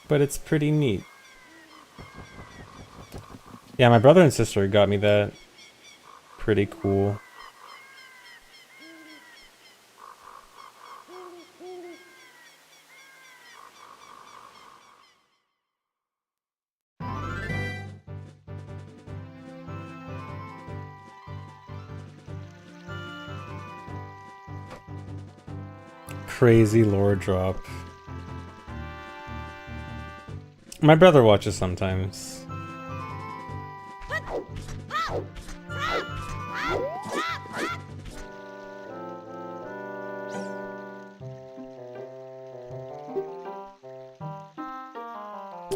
But it's pretty neat. Yeah, my brother and sister got me that. Pretty cool. Crazy lore drop. My brother watches sometimes.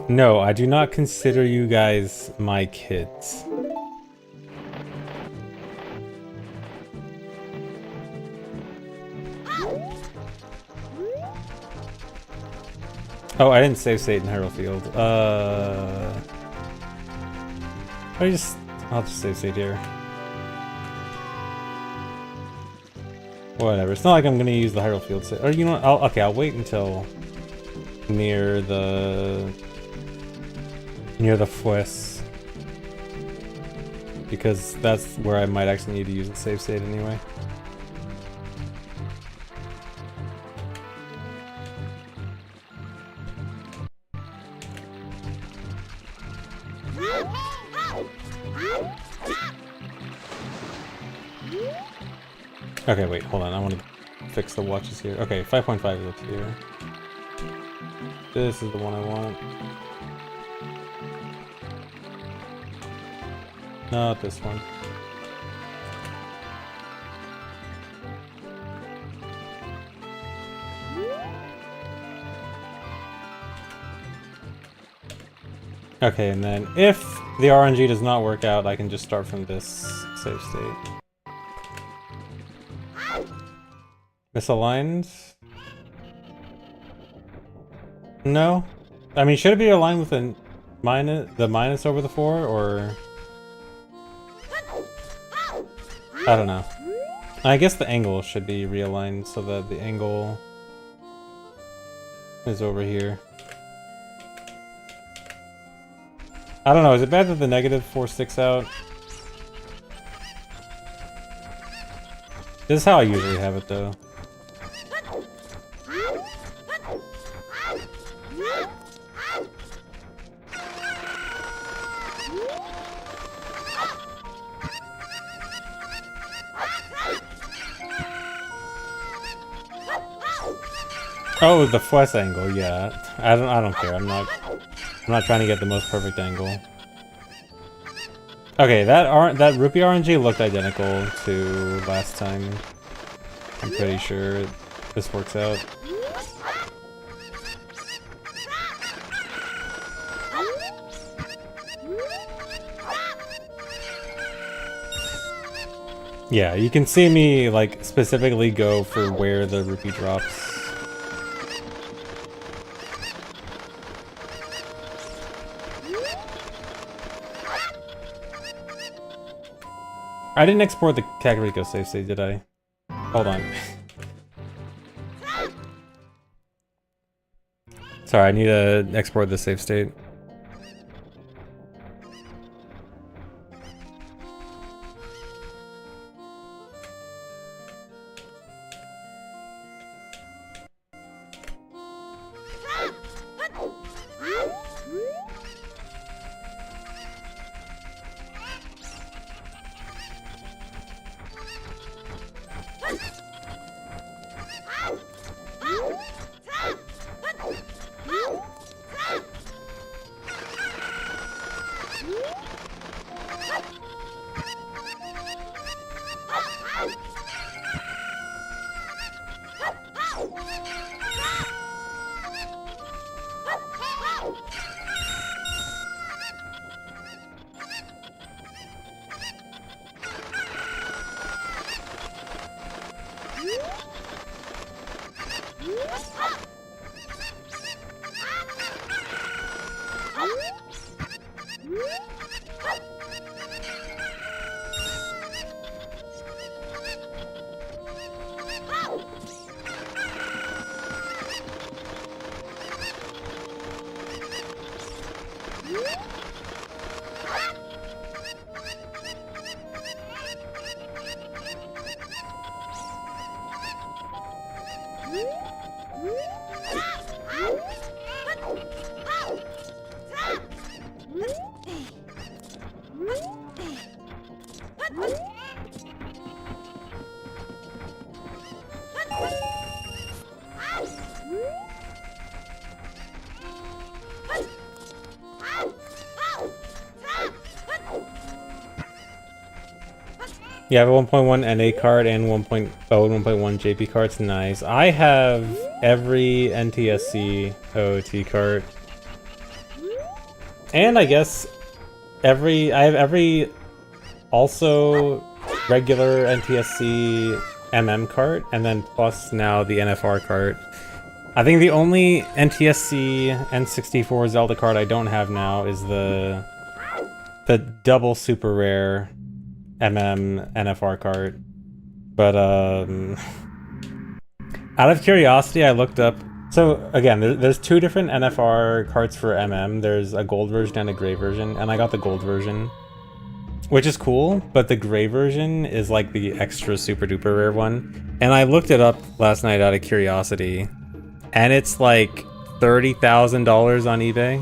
No, I do not consider you guys my kids. Oh, I didn't save state in Hyrule Field. I'll just save state here. Whatever. It's not like I'm gonna use the Hyrule Field save. Or you know what? I'll wait until near the Fues, because that's where I might actually need to use the save state anyway. Okay, wait, hold on. I want to fix the watches here. Okay, 5.5 is up here. This is the one I want. Not this one. Okay, and then if the RNG does not work out, I can just start from this save state. Misaligned? No? I mean, should it be aligned with the minus over the 4, or... I don't know. I guess the angle should be realigned so that the angle is over here. I don't know, is it bad that the -4 sticks out? This is how I usually have it, though. Oh, the Fues angle, yeah. I don't care. I'm not trying to get the most perfect angle. Okay, that rupee RNG looked identical to last time. I'm pretty sure this works out. Yeah, you can see me like specifically go for where the rupee drops. I didn't export the Kakariko save state, did I? Hold on. Sorry, I need to export the save state. You have a 1.1 NA card and 1.0 and 1.1 JP cards. Nice. I have every NTSC OOT card. And I guess I have every also regular NTSC cart, and then plus now the NFR cart. I think the only NTSC N64 Zelda card I don't have now is the double super rare NFR card. But out of curiosity, I looked up. So again, there's two different NFR carts for There's a gold version and a gray version, and I got the gold version, which is cool, but the gray version is like the extra super duper rare one. And I looked it up last night out of curiosity, and it's like $30,000 on eBay.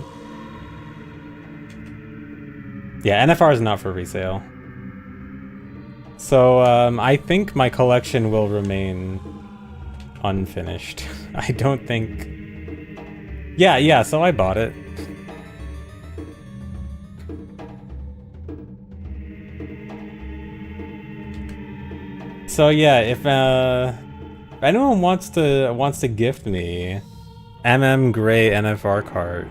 Yeah, NFR is not for resale. So I think my collection will remain unfinished. I don't think... Yeah, so I bought it. So yeah, if anyone wants to gift me Gray NFR cart,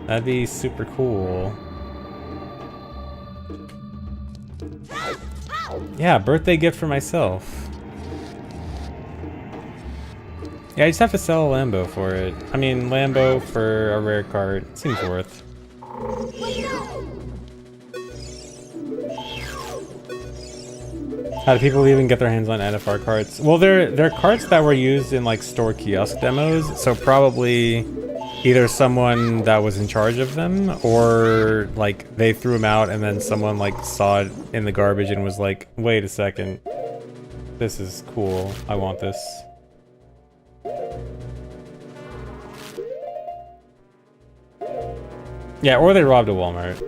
that'd be super cool. Yeah, birthday gift for myself. Yeah, I just have to sell a Lambo for it. I mean, Lambo for a rare cart seems worth. How do people even get their hands on NFR carts? Well, they're carts that were used in like store kiosk demos, so probably either someone that was in charge of them, or like they threw them out and then someone like saw it in the garbage and was like, wait a second, this is cool, I want this. Yeah, or they robbed a Walmart.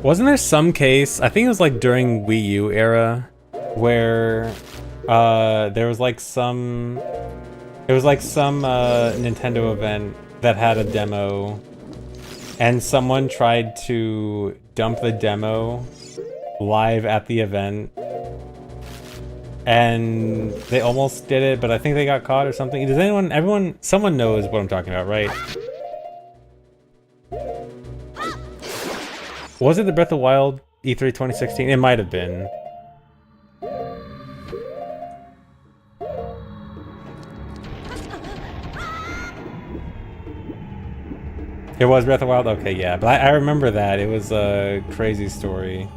Wasn't there some case, I think it was like during Wii U era, where there was like some Nintendo event that had a demo, and someone tried to dump the demo live at the event, and they almost did it, but I think they got caught or something. Does someone knows what I'm talking about, right? Was it the Breath of the Wild E3 2016? It might have been. It was Breath of the Wild? Okay, yeah. But I remember that. It was a crazy story.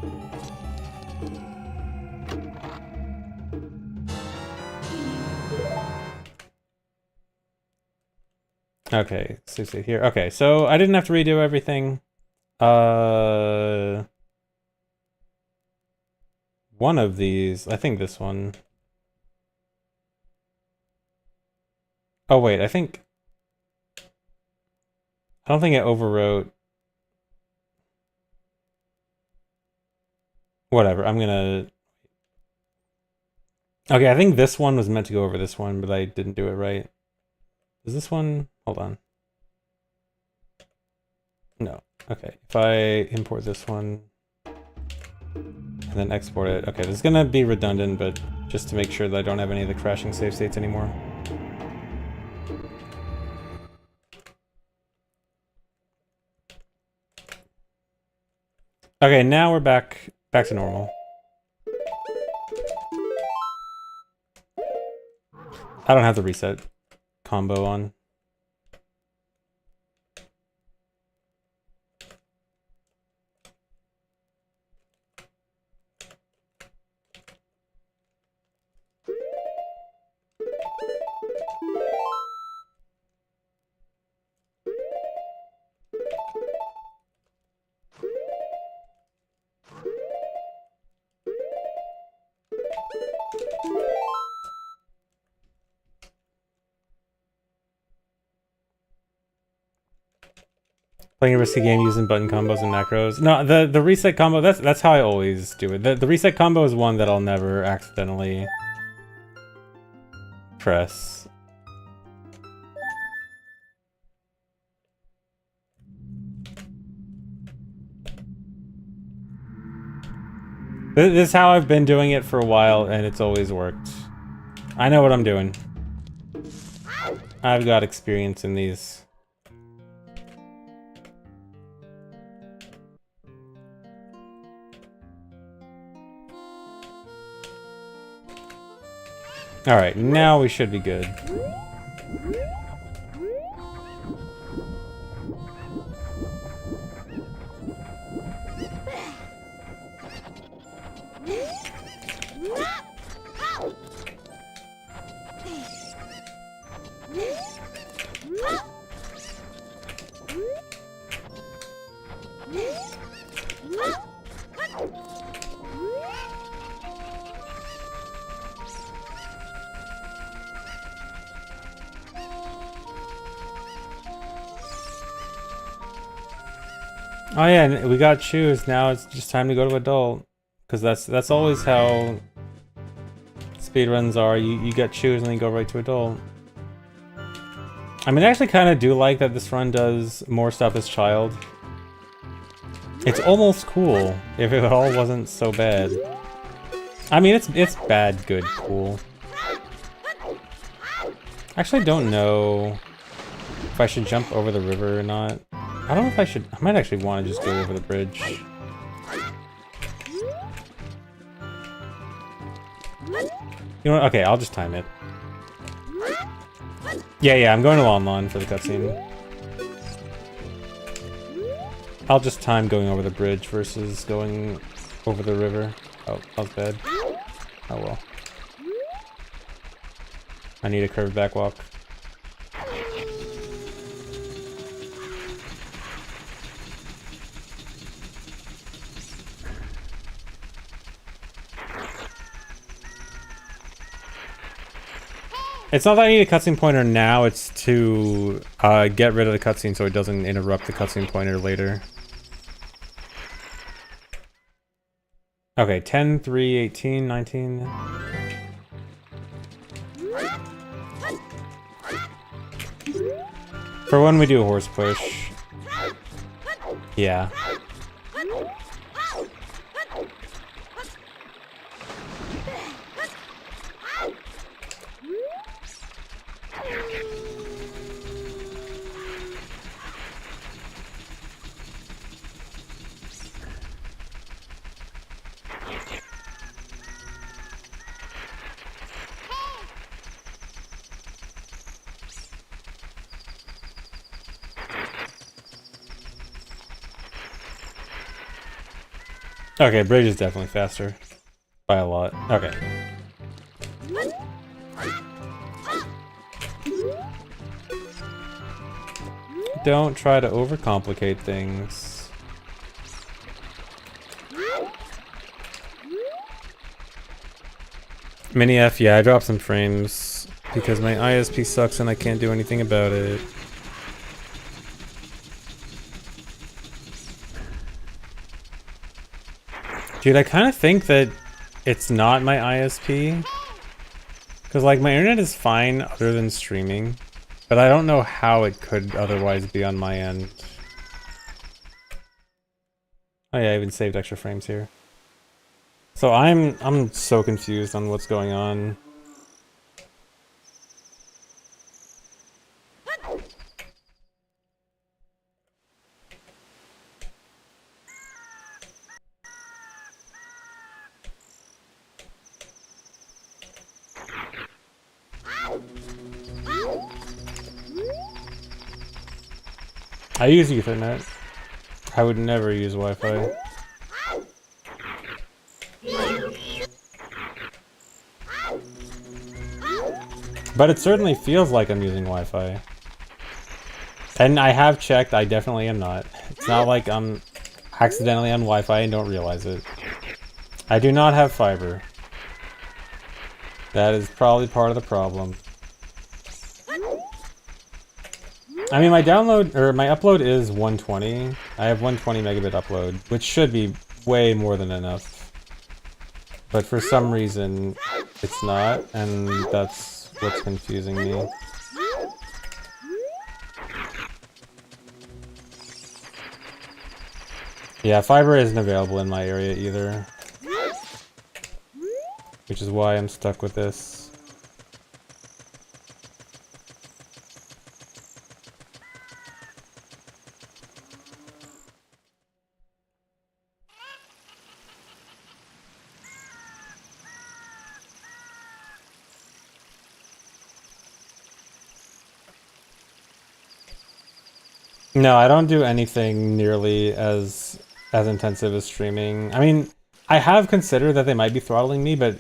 Okay, so here. Okay, so I didn't have to redo everything. One of these, I think this one. Oh wait, I don't think it overwrote. Whatever, I'm gonna... Okay, I think this one was meant to go over this one, but I didn't do it right. Is this one? Hold on. No. Okay, if I import this one and then export it. Okay, this is gonna be redundant, but just to make sure that I don't have any of the crashing save states anymore. Okay, now we're back to normal. I don't have the reset combo on. Playing a risky game using button combos and macros. No, the reset combo, that's how I always do it. The reset combo is one that I'll never accidentally press. This is how I've been doing it for a while, and it's always worked. I know what I'm doing. I've got experience in these. Alright, now we should be good. Oh yeah, and we got shoes. Now it's just time to go to adult, because that's always how speedruns are. You get shoes and then you go right to adult. I mean, I actually kind of do like that this run does more stuff as child. It's almost cool if it all wasn't so bad. I mean, it's bad, good, cool. Actually, I don't know if I should jump over the river or not. I don't know if I should. I might actually want to just go over the bridge. You know what? Okay, I'll just time it. Yeah, I'm going to Lon Lon for the cutscene. I'll just time going over the bridge versus going over the river. Oh, that was bad. Oh well. I need a curved back walk. It's not that I need a cutscene pointer now, it's to get rid of the cutscene so it doesn't interrupt the cutscene pointer later. Okay, 10, 3, 18, 19. For when we do a horse push. Yeah. Okay, bridge is definitely faster. By a lot. Okay. Don't try to overcomplicate things. Mini F, yeah, I dropped some frames because my ISP sucks and I can't do anything about it. Dude, I kind of think that it's not my ISP. Because, like, my internet is fine other than streaming. But I don't know how it could otherwise be on my end. Oh yeah, I even saved extra frames here. So I'm so confused on what's going on. I use Ethernet. I would never use Wi-Fi. But it certainly feels like I'm using Wi-Fi. And I have checked, I definitely am not. It's not like I'm accidentally on Wi-Fi and don't realize it. I do not have fiber. That is probably part of the problem. I mean, my download, or my upload is 120. I have 120 megabit upload, which should be way more than enough. But for some reason, it's not, and that's what's confusing me. Yeah, fiber isn't available in my area either. which is why I'm stuck with this. No, I don't do anything nearly as intensive as streaming. I mean, I have considered that they might be throttling me, but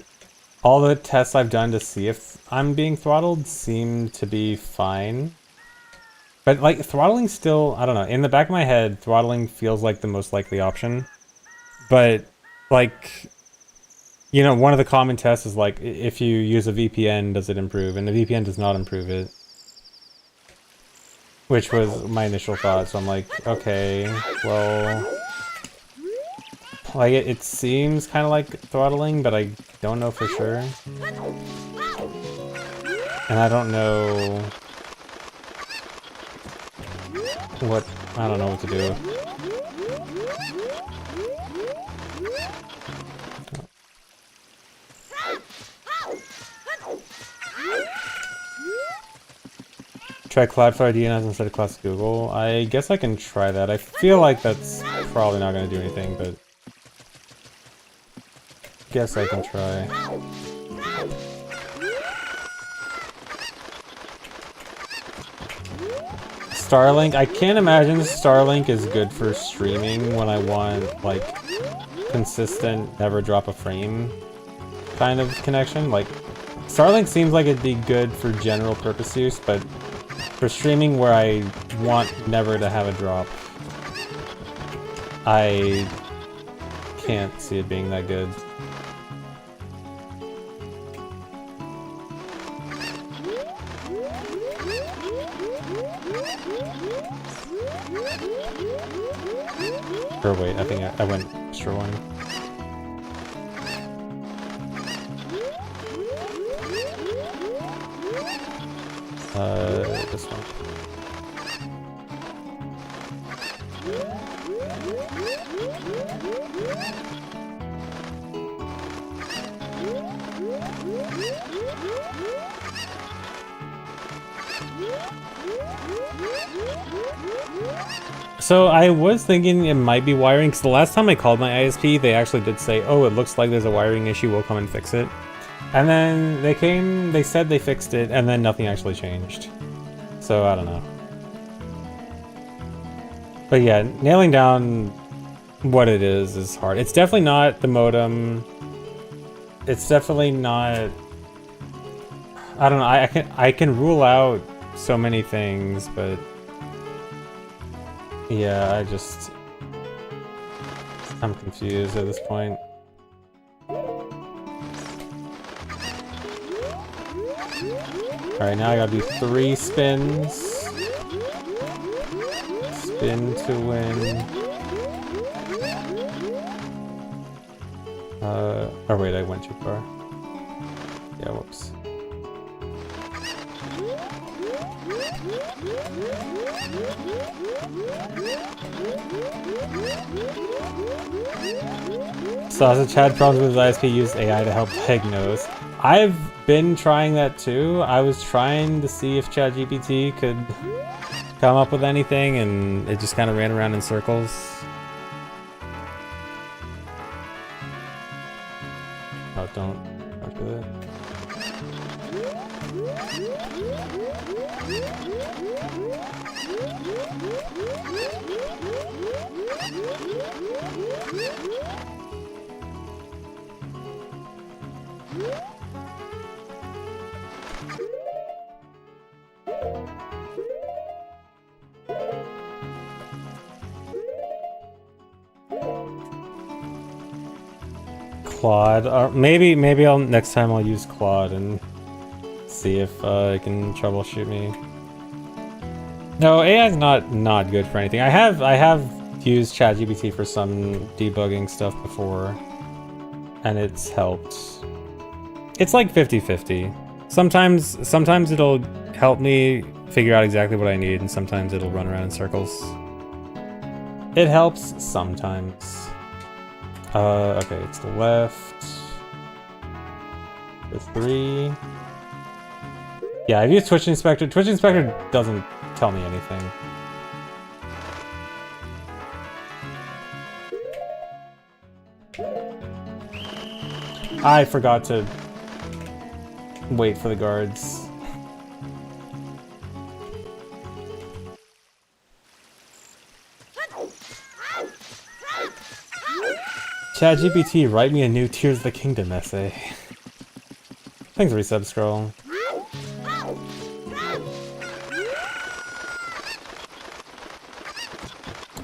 all the tests I've done to see if I'm being throttled seem to be fine. But like throttling still, I don't know, in the back of my head, throttling feels like the most likely option. But like, you know, one of the common tests is like, if you use a VPN, does it improve? And the VPN does not improve it. Which was my initial thought, so I'm like, okay, well... Like, it seems kind of like throttling, but I don't know for sure. And I don't know... I don't know what to do. Try Cloudflare DNS instead of Classic Google. I guess I can try that. I feel like that's probably not going to do anything, but... guess I can try. Starlink. I can't imagine Starlink is good for streaming when I want, like, consistent, never drop a frame kind of connection. Like, Starlink seems like it'd be good for general purpose use, but for streaming where I want never to have a drop, I can't see it being that good. Or wait, I think I went extra one. This one. So I was thinking it might be wiring, because the last time I called my ISP, they actually did say, oh, it looks like there's a wiring issue, we'll come and fix it. And then they said they fixed it, and then nothing actually changed. So I don't know. But yeah, nailing down what it is hard. It's definitely not the modem. It's definitely not... I don't know, I can rule out so many things, but... yeah, I'm confused at this point. Alright, now I gotta do 3 spins. Spin to win. Oh wait, I went too far. Yeah, whoops. Sausage had problems with his ISP, used AI to help diagnose. I've been trying that too. I was trying to see if ChatGPT could come up with anything, and it just kind of ran around in circles. Oh, don't do that. Claude, or maybe next time I'll use Claude and see if it can troubleshoot me. No, AI is not good for anything. I have used ChatGPT for some debugging stuff before, and it's helped. It's like 50-50. Sometimes it'll help me figure out exactly what I need, and sometimes it'll run around in circles. It helps sometimes. Okay, it's the left. for 3. Yeah, I've used Twitch Inspector. Twitch Inspector doesn't tell me anything. I forgot to wait for the guards. ChatGPT, write me a new Tears of the Kingdom essay. Thanks, Resub Scroll.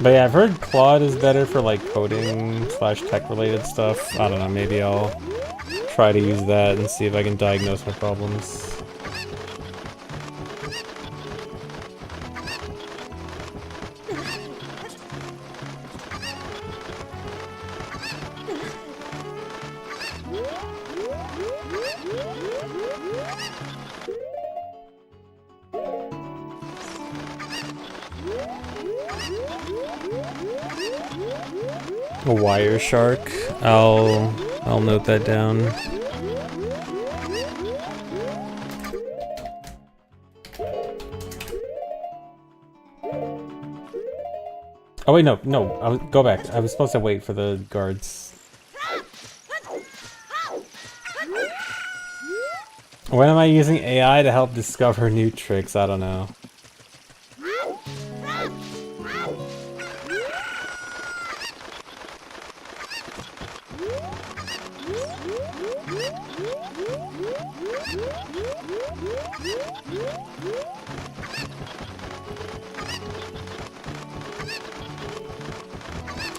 But yeah, I've heard Claude is better for like coding / tech related stuff. I don't know, maybe I'll try to use that and see if I can diagnose my problems. A wire shark. I'll note that down. Oh wait, no, go back. I was supposed to wait for the guards. When am I using AI to help discover new tricks? I don't know.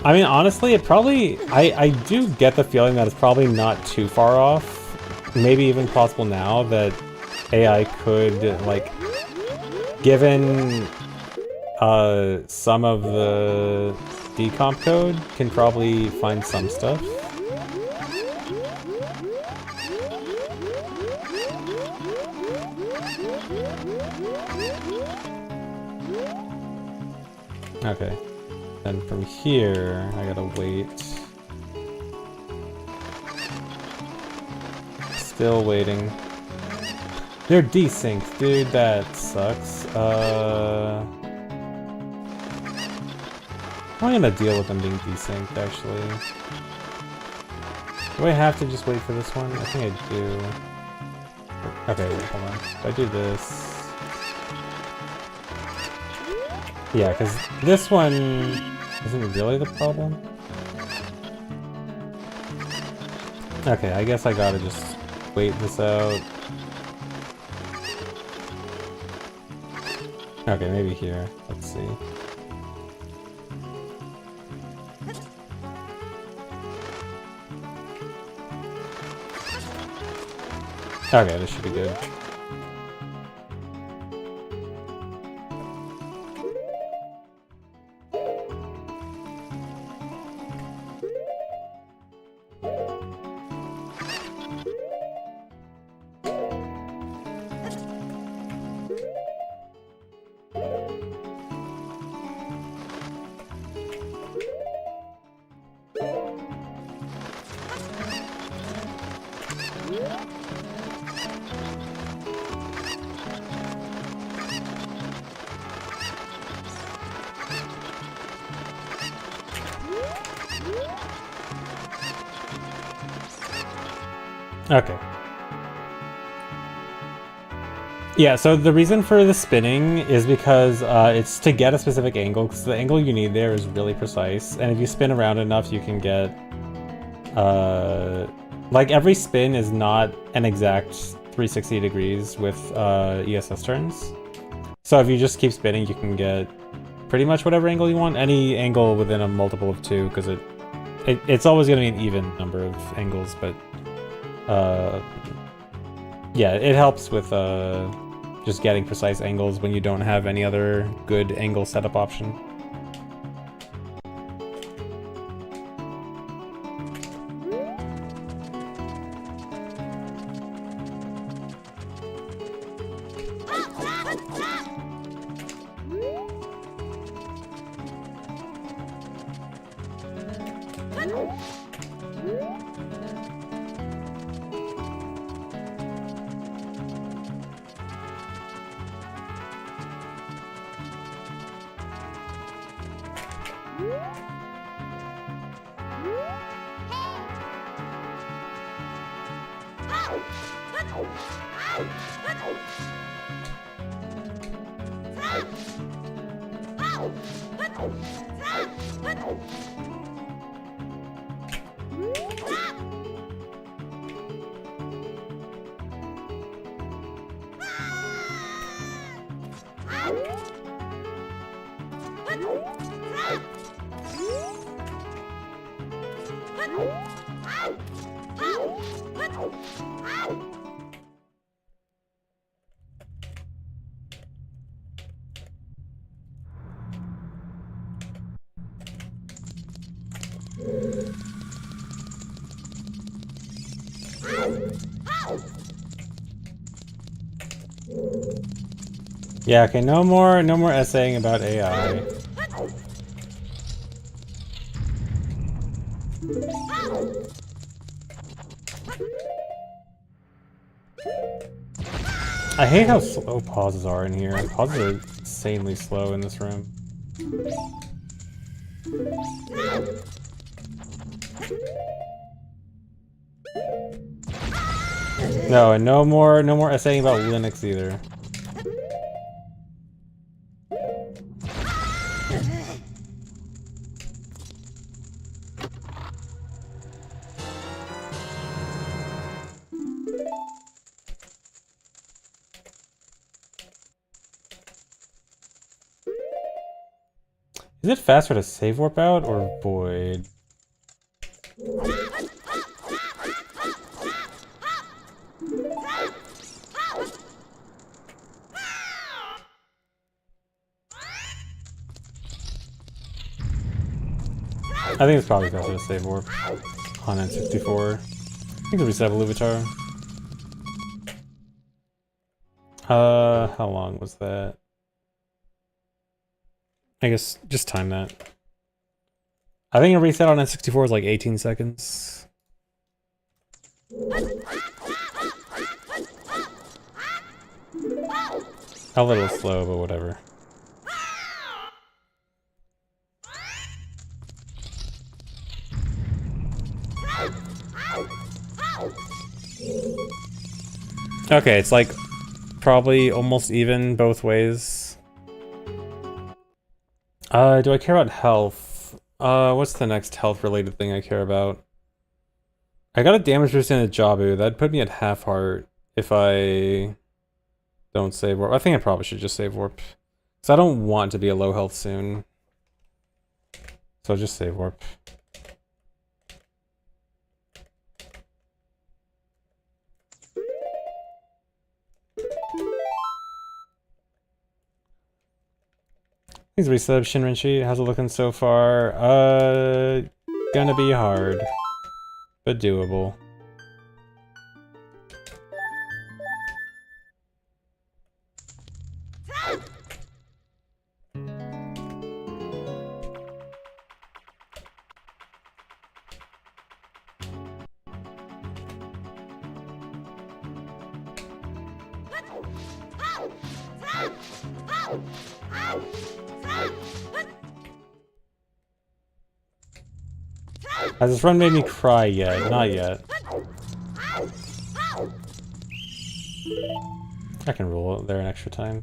I mean, honestly, it probably... I do get the feeling that it's probably not too far off. Maybe even possible now that AI could, like... Given some of the decomp code, can probably find some stuff. Okay. And from here, I gotta wait. Still waiting. They're desynced, dude. That sucks. How am I gonna deal with them being desynced, actually? Do I have to just wait for this one? I think I do. Okay, wait, hold on. If I do this... Yeah, because this one isn't really the problem. Okay, I guess I gotta just wait this out. Okay, maybe here. Let's see. Okay, this should be good. Okay. Yeah, so the reason for the spinning is because it's to get a specific angle, because the angle you need there is really precise, and if you spin around enough, you can get... like, every spin is not an exact 360 degrees with ESS turns. So if you just keep spinning, you can get pretty much whatever angle you want, any angle within a multiple of 2, because it's always going to be an even number of angles, but... yeah, it helps with just getting precise angles when you don't have any other good angle setup option. Yeah, okay, no more essaying about AI. I hate how slow pauses are in here. Pauses are insanely slow in this room. No, and no more essaying about Linux either. Is it faster to save warp out or void? I think it's probably faster to save warp on N64. I think it'll reset Luvitar. How long was that? I guess just time that. I think a reset on N64 is like 18 seconds. A little slow, but whatever. Okay, it's like probably almost even both ways. Do I care about health? What's the next health related thing I care about? I got a damage boost in a Jabu. That'd put me at half heart if I don't save warp. I think I probably should just save warp. Because I don't want to be a low health soon. So just save warp. Please resub Shinrenshi. How's it looking so far? Gonna be hard, but doable. Has this run made me cry yet? Not yet. I can roll it there an extra time.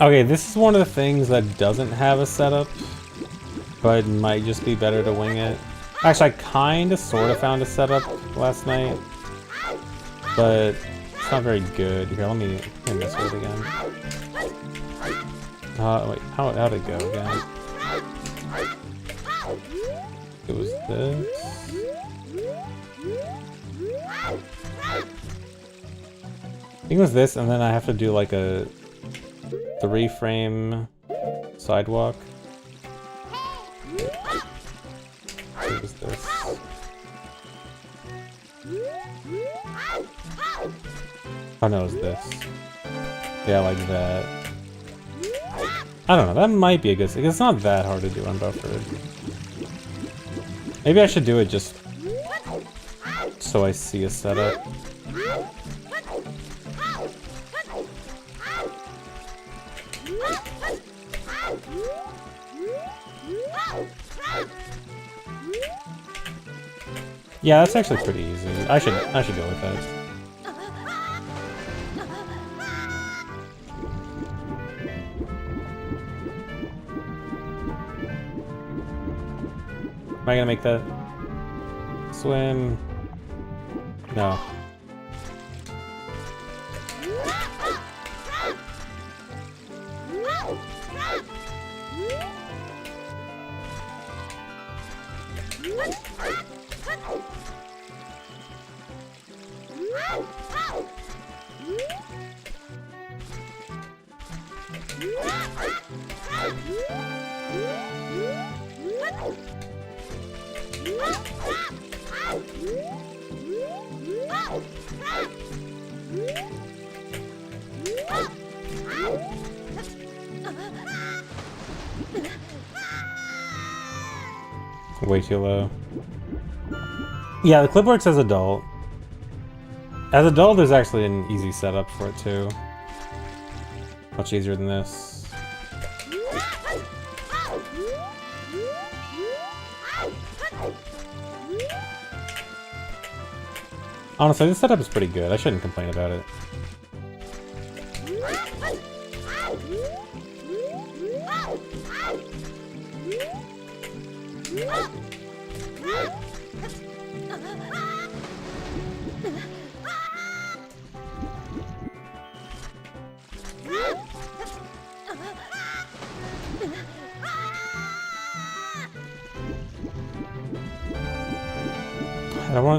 Okay, this is one of the things that doesn't have a setup, but might just be better to wing it. Actually, I kinda sorta found a setup last night, but it's not very good. Here, let me mess with it again. Wait, how'd it go again? It was this. I think it was this, and then I have to do like a 3-frame sidewalk. What is this? Oh no, it's this. Yeah, like that. I don't know, that might be a good thing. It's not that hard to do unbuffered. Maybe I should do it just so I see a setup. Yeah, that's actually pretty easy. I should go with that. Am I gonna make that swim? No. Way too low. Yeah, the clip works as adult. As adult, there's actually an easy setup for it too. Much easier than this. Honestly, this setup is pretty good. I shouldn't complain about it.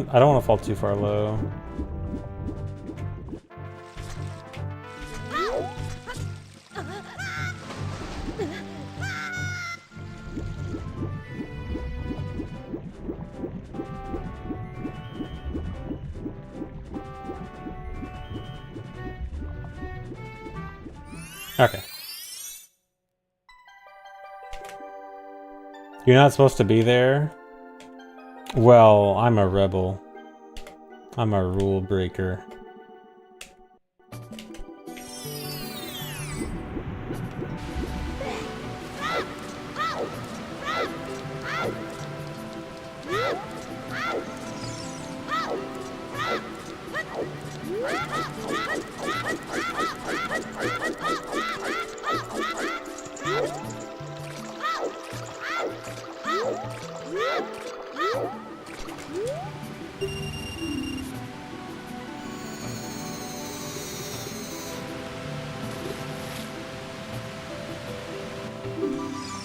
I don't want to fall too far low. Okay. You're not supposed to be there? Well, I'm a rebel. I'm a rule breaker.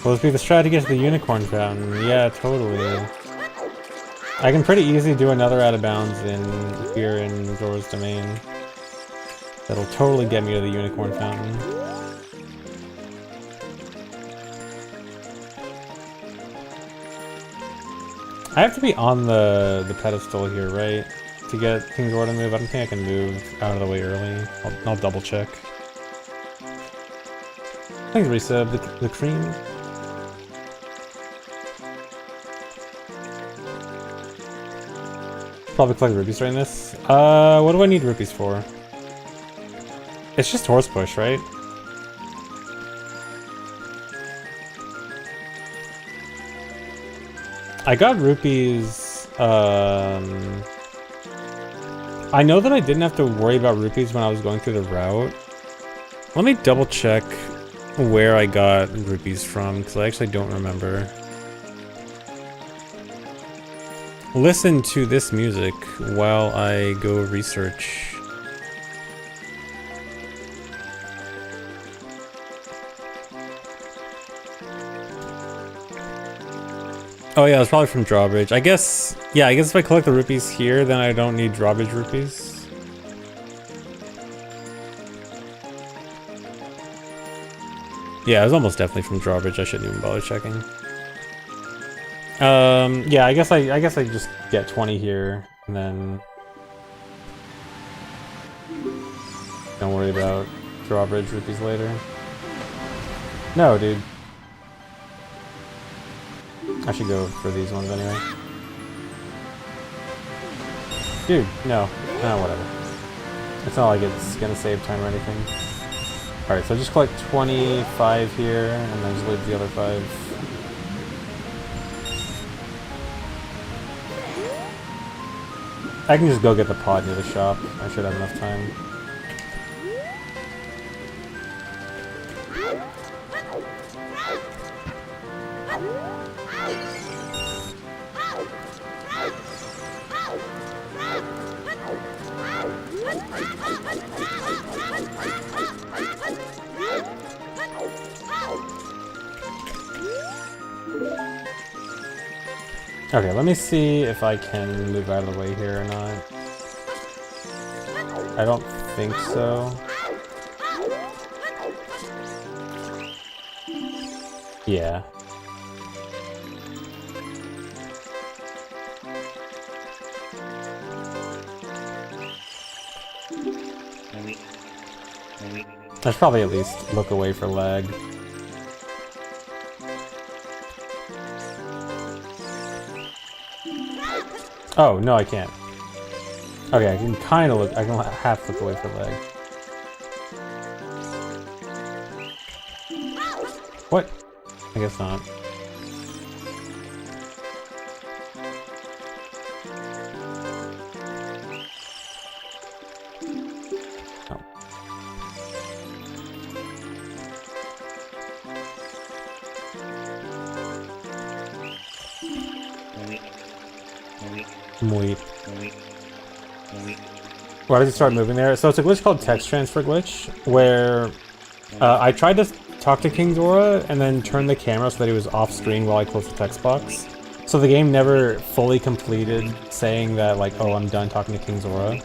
Will this be the strat to get to the unicorn fountain? Yeah, totally. I can pretty easily do another out of bounds in here in Zora's Domain. That'll totally get me to the unicorn fountain. I have to be on the pedestal here, right? To get King Zora to move. I don't think I can move out of the way early. I'll double check. Thanks, resub. The cream. Probably collect rupees right in this. What do I need rupees for? It's just horse push, right? I got rupees, I know that I didn't have to worry about rupees when I was going through the route. Let me double check where I got rupees from, because I actually don't remember. Listen to this music while I go research. Oh yeah, it's probably from drawbridge. I guess, yeah, I guess if I collect the rupees here, then I don't need drawbridge rupees. Yeah, it was almost definitely from drawbridge. I shouldn't even bother checking. Yeah, I guess I just get 20 here, and then Don't worry about drawbridge rupees later. No, dude. I should go for these ones anyway. Dude, no. Whatever. It's not like it's gonna save time or anything. Alright, so just collect 25 here, and then just leave the other 5. I can just go get the pod near the shop. I should have enough time. Okay, let me see if I can move out of the way here or not. I don't think so. Yeah. I should probably at least look away for lag. Oh, no, I can't. Okay, I can kind of look. I can half look away for lag. What? I guess not. Wait. Why does it start moving there? So it's a glitch called text transfer glitch, where I tried to talk to King Zora and then turn the camera so that he was off screen while I closed the text box. So the game never fully completed saying that, like, oh, I'm done talking to King Zora.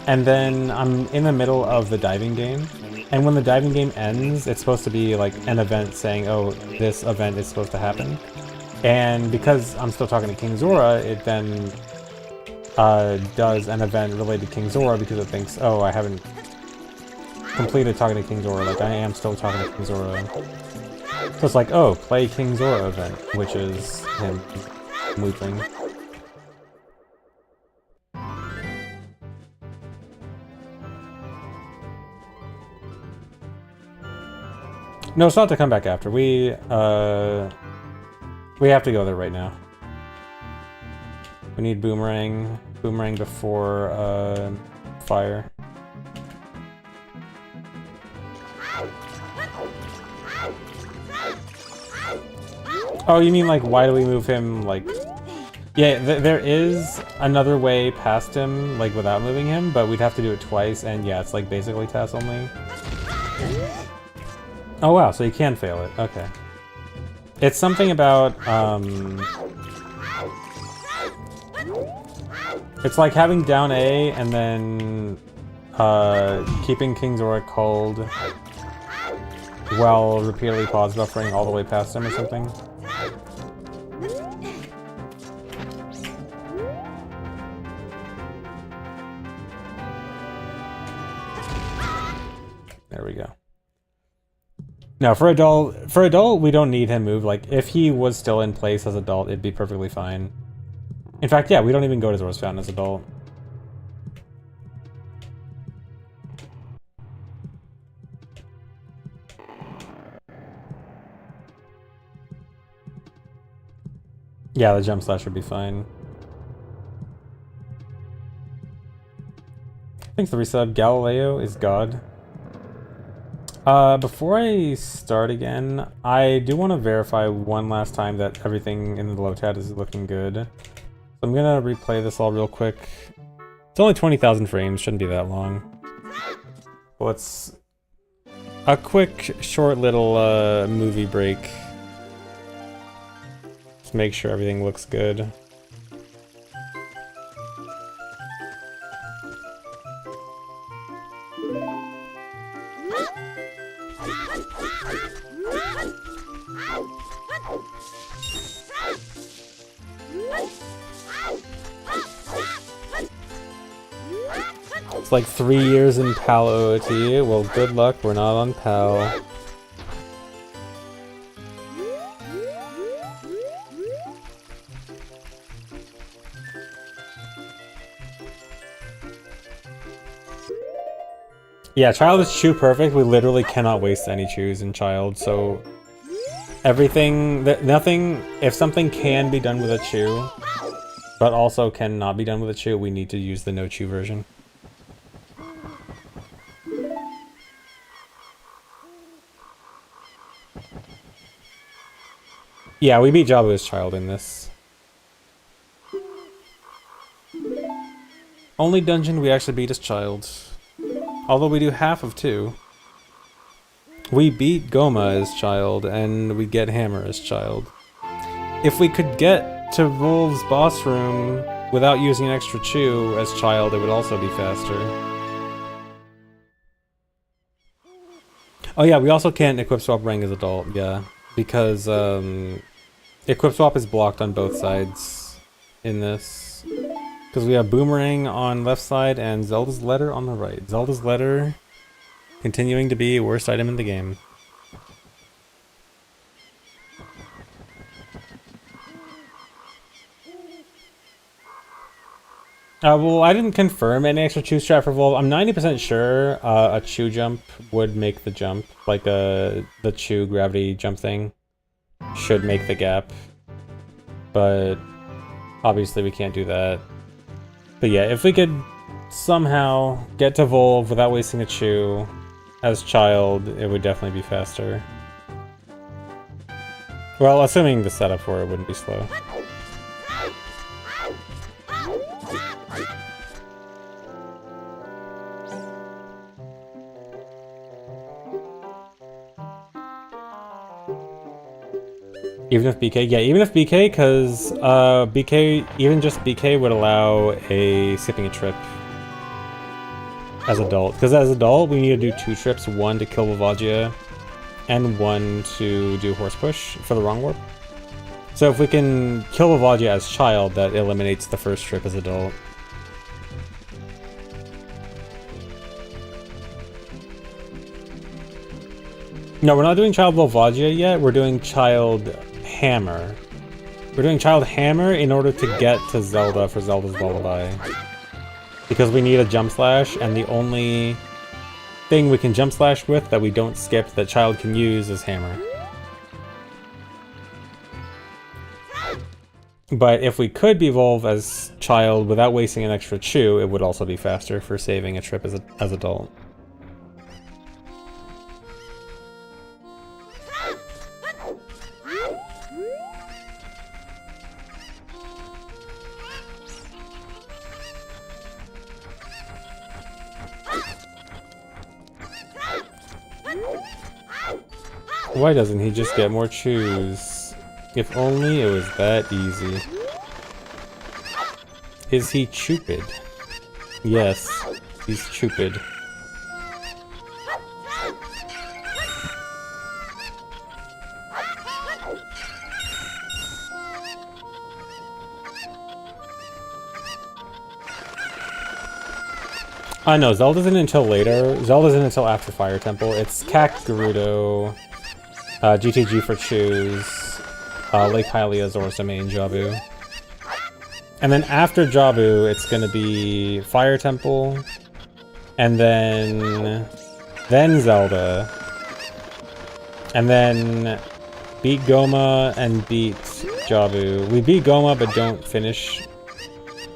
And then I'm in the middle of the diving game, and when the diving game ends, it's supposed to be like an event saying, oh, this event is supposed to happen. And because I'm still talking to King Zora, it then does an event related to King Zora because it thinks, oh, I haven't completed talking to King Zora, like I am still talking to King Zora. So it's like, oh, play King Zora event, which is him looping. No, it's not to come back after. We have to go there right now. We need Boomerang. Boomerang before, fire. Oh, you mean, like, why do we move him, like... Yeah, there is another way past him, like, without moving him, but we'd have to do it twice, and yeah, it's, like, basically task only. Oh, wow, so you can fail it. Okay. It's something about, it's like having down A and then keeping King Zora cold while repeatedly pause buffering all the way past him or something. There we go. Now for adult, we don't need him moved. Like, if he was still in place as adult, it'd be perfectly fine. In fact, yeah, we don't even go to Zora's Fountain as adult. Yeah, the jump slash would be fine. Thanks for the resub. Galileo is God. Before I start again, I do want to verify one last time that everything in the LOTAD is looking good. So I'm gonna replay this all real quick. It's only 20,000 frames, shouldn't be that long. Well, it's a quick, short little movie break. Just make sure everything looks good. It's like 3 years in PAL OOT. Well, good luck, we're not on PAL. Yeah, Child is chew perfect. We literally cannot waste any chews in Child, so everything, nothing, if something can be done with a chew, but also cannot be done with a chew, we need to use the no chew version. Yeah, we beat Jabu as Child in this. Only dungeon we actually beat as Child. Although we do half of 2. We beat Goma as Child, and we get Hammer as Child. If we could get to Wolf's boss room without using an extra chew as Child, it would also be faster. Oh yeah, we also can't equip swap Rang as adult, yeah. Because, equip swap is blocked on both sides in this. Because we have Boomerang on left side and Zelda's Letter on the right. Zelda's Letter continuing to be worst item in the game. Well, I didn't confirm any extra chew strat for Volv. I'm 90% sure a chew jump would make the jump. Like the chew gravity jump thing should make the gap. But obviously we can't do that. But yeah, if we could somehow get to Volv without wasting a chew as Child, it would definitely be faster. Well, assuming the setup for it wouldn't be slow. Even if BK? Yeah, even if BK, because BK, even just BK would allow skipping a trip as adult. Because as adult, we need to do 2 trips, 1 to kill Vivagia, and 1 to do Horse Push for the wrong warp. So if we can kill Vivagia as Child, that eliminates the first trip as adult. No, we're not doing Child Vivagia yet, we're doing Child Hammer. We're doing Child Hammer in order to get to Zelda for Zelda's Lullaby. Because we need a jump slash, and the only thing we can jump slash with that we don't skip that Child can use is Hammer. But if we could evolve as Child without wasting an extra chew, it would also be faster for saving a trip as adult. Why doesn't he just get more chews? If only it was that easy. Is he stupid? Yes, he's stupid. I know, Zelda's in until later. Zelda's in until after Fire Temple. It's Cac Gerudo, GTG for Chews, Lake Hylia, Zorza main, Jabu. And then after Jabu, it's gonna be Fire Temple, and then Zelda, and then beat Goma and beat Jabu. We beat Goma but don't finish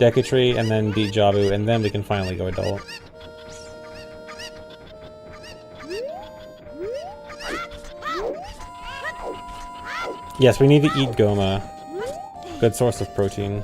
Deku Tree, and then beat Jabu, and then we can finally go adult. Yes, we need to eat Goma. Good source of protein.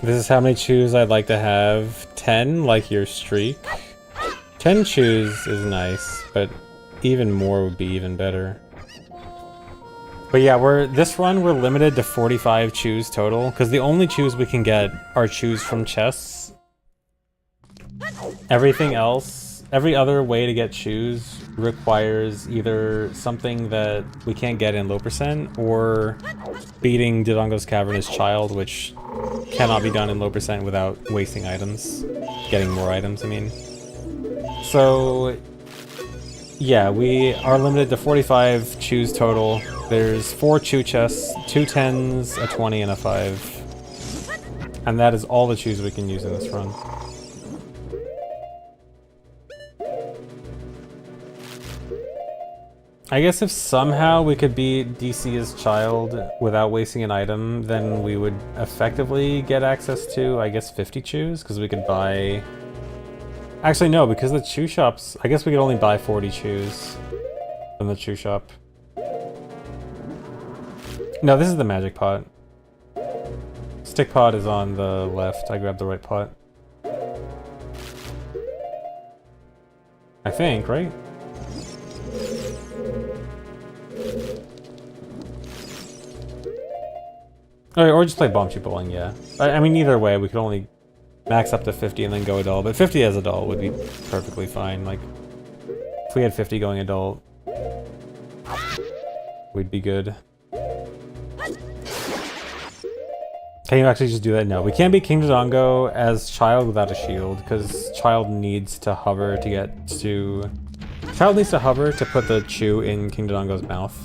This is how many chews I'd like to have. 10, like your streak. 10 chews is nice, but even more would be even better. But yeah, this run we're limited to 45 chews total, because the only chews we can get are chews from chests. Everything else, every other way to get chews requires either something that we can't get in low percent, or beating Dodongo's Cavernous Child, which cannot be done in low percent without wasting items. Getting more items, I mean. So yeah, we are limited to 45 chews total. There's 4 chew chests, 2 10s, a 20, and a 5. And that is all the chews we can use in this run. I guess if somehow we could beat DC's Child without wasting an item, then we would effectively get access to, I guess, 50 chews, because we could buy... Actually, no, because the chew shops... I guess we could only buy 40 chews from the chew shop. No, this is the magic pot. Stick pot is on the left. I grabbed the right pot. I think, right? Or just play Bomb Chute Bowling, yeah. I mean, either way, we could only max up to 50 and then go adult, but 50 as adult would be perfectly fine. Like, if we had 50 going adult, we'd be good. Can you actually just do that? No, we can't beat King Dodongo as Child without a shield, because Child needs to hover to get to... Child needs to hover to put the chew in King Dodongo's mouth.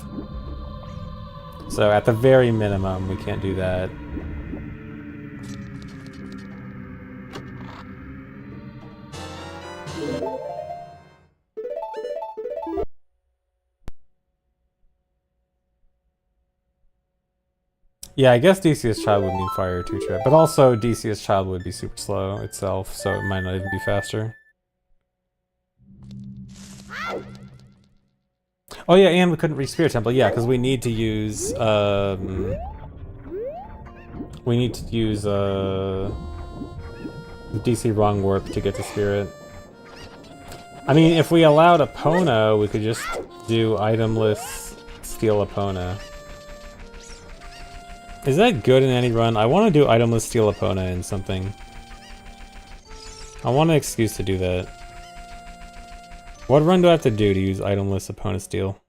So at the very minimum, we can't do that. Yeah, I guess DC's Child would mean Fire 2 Trip, but also DC's Child would be super slow itself, so it might not even be faster. Oh yeah, and we couldn't reach Spirit Temple, yeah, because we need to use, DC Wrong Warp to get to Spirit. I mean, if we allowed Epona, we could just do itemless Steal Epona. Is that good in any run? I want to do itemless Steal Epona in something. I want an excuse to do that. What run do I have to do to use itemless Epona Steal?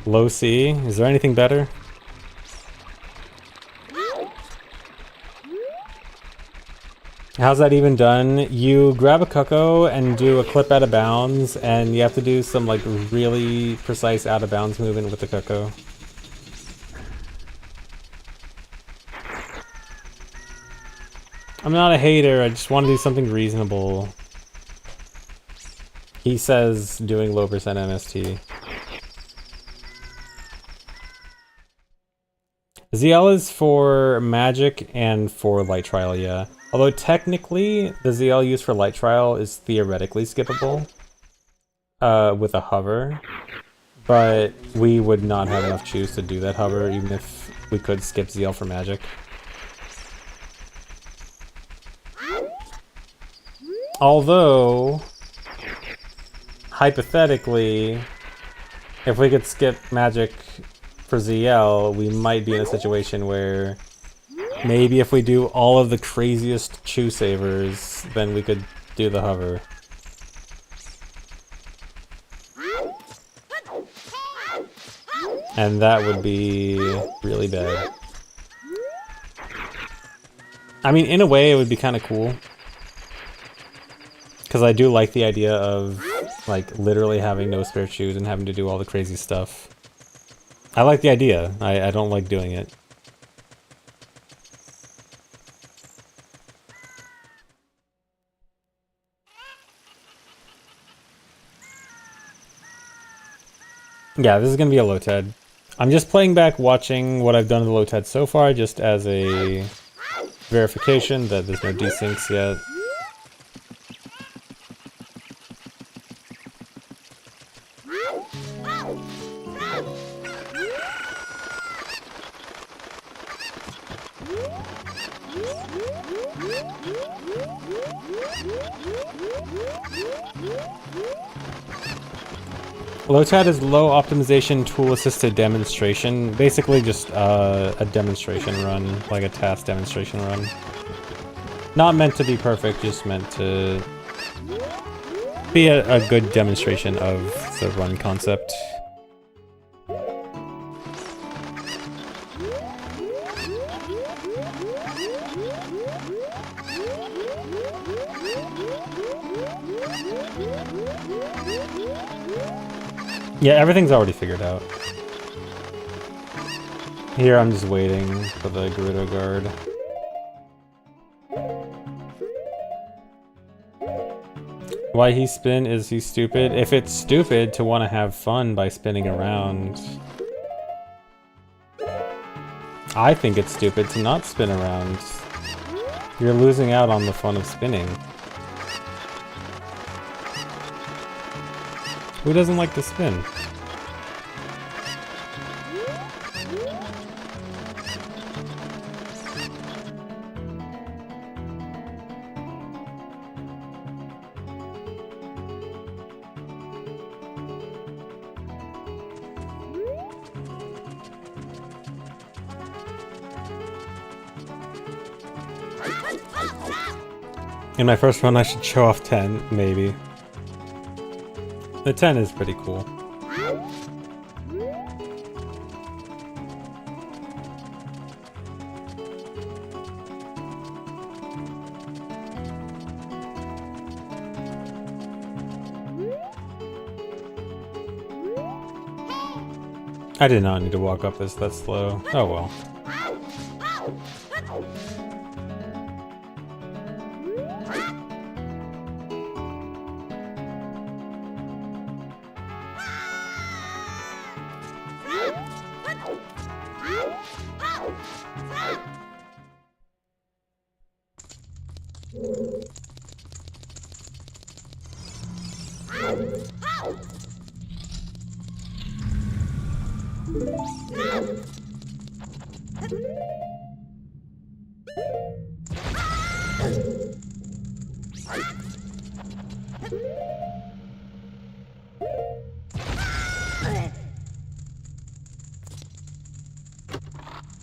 Low C? Is there anything better? How's that even done? You grab a Cuckoo and do a clip out of bounds, and you have to do some like really precise out of bounds movement with the Cuckoo. I'm not a hater, I just want to do something reasonable. He says doing low percent MST. ZL is for magic and for light trial, yeah. Although technically, the ZL used for light trial is theoretically skippable with a hover, but we would not have enough chews to do that hover even if we could skip ZL for magic. Although, hypothetically, if we could skip magic for ZL, we might be in a situation where maybe if we do all of the craziest chew savers, then we could do the hover. And that would be really bad. I mean, in a way, it would be kind of cool. Because I do like the idea of, like, literally having no spare chews and having to do all the crazy stuff. I like the idea. I don't like doing it. Yeah, this is gonna be a LOTAD. I'm just playing back, watching what I've done in the LOTAD so far, just as a verification that there's no desyncs yet. LOTAD is low optimization tool assisted demonstration. Basically just a demonstration run, like a task demonstration run. Not meant to be perfect, just meant to be a good demonstration of the run concept. Yeah, everything's already figured out. Here, I'm just waiting for the Gerudo guard. Why he spin? Is he stupid? If it's stupid to want to have fun by spinning around, I think it's stupid to not spin around. You're losing out on the fun of spinning. Who doesn't like to spin? In my first run, I should show off 10, maybe. The 10 is pretty cool. I did not need to walk up this that slow. Oh well.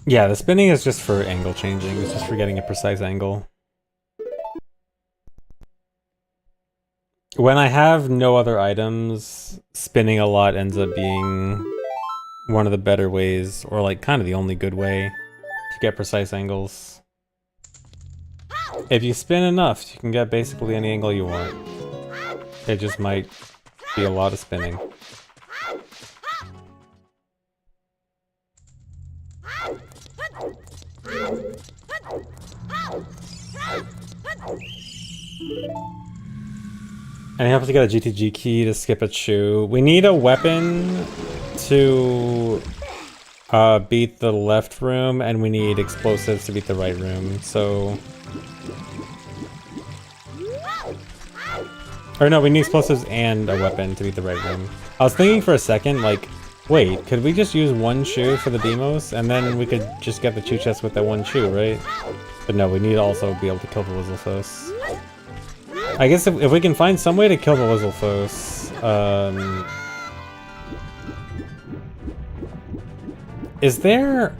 Yeah, the spinning is just for angle changing. It's just for getting a precise angle. When I have no other items, spinning a lot ends up being one of the better ways, or like kind of the only good way to get precise angles. If you spin enough, you can get basically any angle you want. It just might be a lot of spinning. And you have to get a GTG key to skip a chew. We need a weapon to beat the left room, and we need explosives to beat the right room, so... Or no, we need explosives and a weapon to beat the right room. I was thinking for a second, like, wait, could we just use one chew for the Demos, and then we could just get the chew chest with that one chew, right? But no, we need to also be able to kill the Lizalfos. I guess if we can find some way to kill the Lizalfos, is there...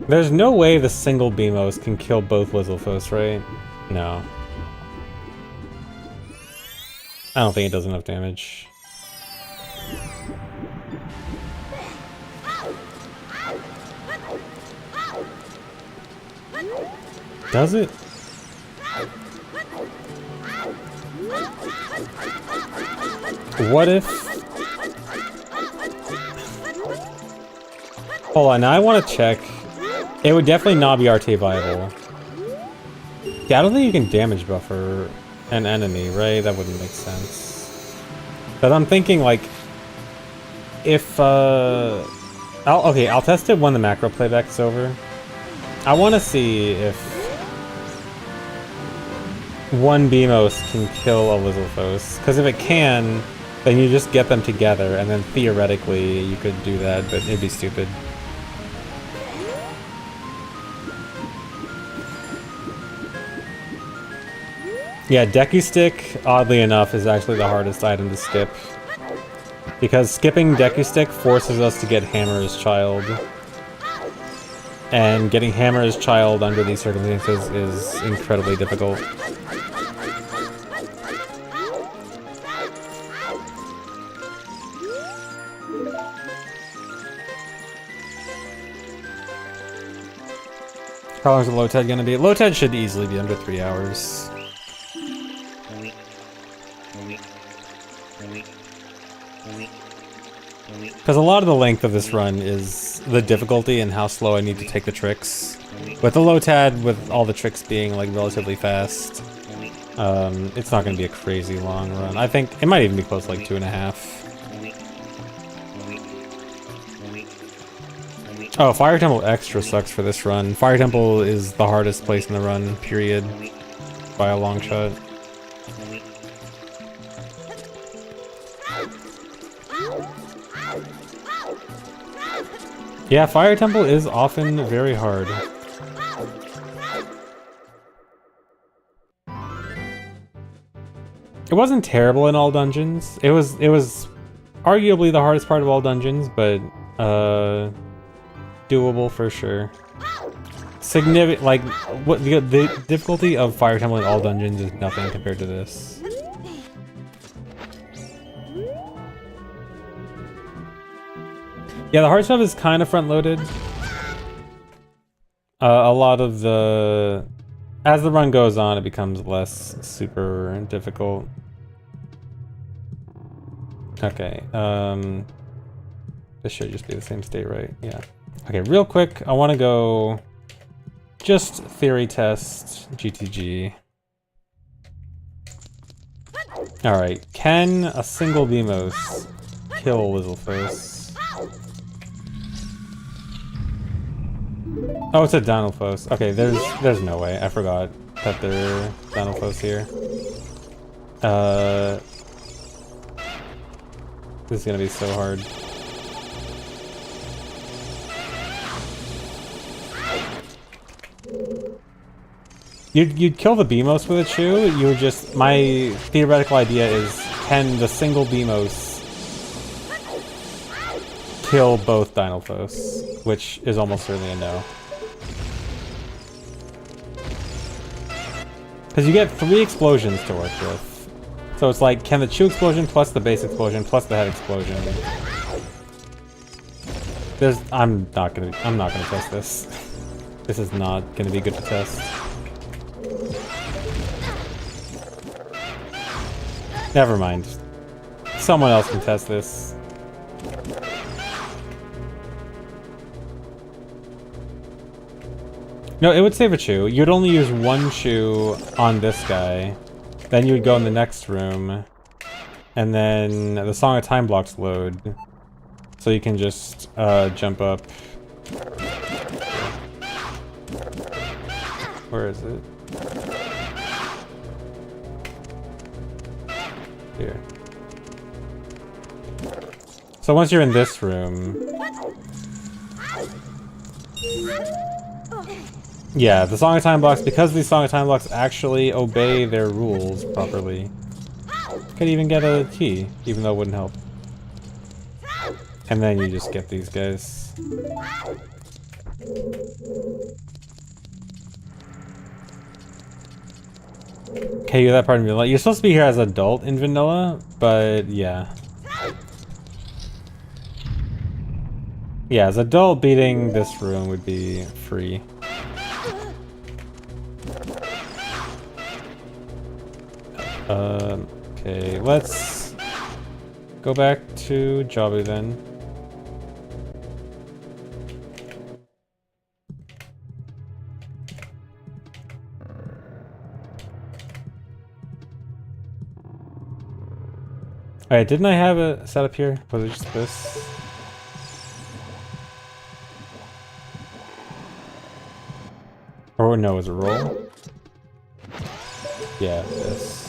There's no way the single Beamos can kill both Lizalfos, right? No. I don't think it does enough damage. Does it? What if... Hold on, now I want to check. It would definitely not be RT viable. Yeah, I don't think you can damage buffer an enemy, right? That wouldn't make sense. But I'm thinking, like, if, I'll test it when the macro playback is over. I want to see if one Beamos can kill a Lizalfos. Because if it can, then you just get them together, and then theoretically you could do that, but it'd be stupid. Yeah, Deku Stick, oddly enough, is actually the hardest item to skip. Because skipping Deku Stick forces us to get Hammer's Child. And getting Hammer's Child under these circumstances is incredibly difficult. How long is the LOTAD gonna be? LOTAD should easily be under 3 hours. Because a lot of the length of this run is the difficulty and how slow I need to take the tricks. With the LOTAD, with all the tricks being like relatively fast, it's not going to be a crazy long run. I think it might even be close to like 2.5. Oh, Fire Temple extra sucks for this run. Fire Temple is the hardest place in the run, period, by a long shot. Yeah, Fire Temple is often very hard. It wasn't terrible in all dungeons. It was arguably the hardest part of all dungeons, but doable for sure. Significant, like what the difficulty of Fire Temple in all dungeons is nothing compared to this. Yeah, the hard stuff is kind of front-loaded. A lot of the... As the run goes on, it becomes less super difficult. Okay, this should just be the same state, right? Yeah. Okay, real quick, I want to go... Just theory test GTG. Alright, can a single Beamos kill Wizzlefoss? Oh, it's a Dinalfos. Okay, there's no way. I forgot that there are Dinalfos here. This is gonna be so hard. You'd kill the Beamos with a Chew. You would just... My theoretical idea is, can the single Beamos kill both Dinalfos? Which is almost certainly a no. Because you get 3 explosions to work with. So it's like, can the Chew explosion plus the base explosion plus the head explosion? I'm not gonna test this. This is not gonna be good to test. Never mind. Someone else can test this. No, it would save a Chew. You'd only use 1 Chew on this guy. Then you would go in the next room. And then the Song of Time blocks load. So you can just jump up. Where is it? Here. So once you're in this room... Yeah, the Song of Time blocks, because these Song of Time blocks actually obey their rules properly. Could even get a key, even though it wouldn't help. And then you just get these guys. Okay, you're that part of vanilla. You're supposed to be here as adult in vanilla, but yeah. Yeah, as adult, beating this room would be free. Okay, let's go back to Jabu then. Alright, didn't I have a setup here? Was it just this? Or no, was it roll? Yeah, this.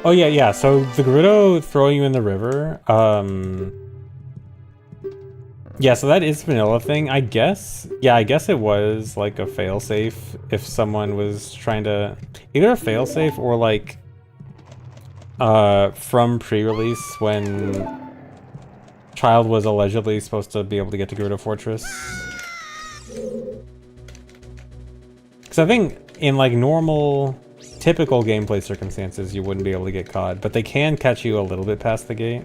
Oh yeah, yeah. So the Gerudo throwing you in the river. Yeah, so that is vanilla thing, I guess. Yeah, I guess it was like a failsafe if someone was trying to either a failsafe or like from pre-release when Child was allegedly supposed to be able to get to Gerudo Fortress. Because I think in like normal, typical gameplay circumstances, you wouldn't be able to get caught, but they can catch you a little bit past the gate.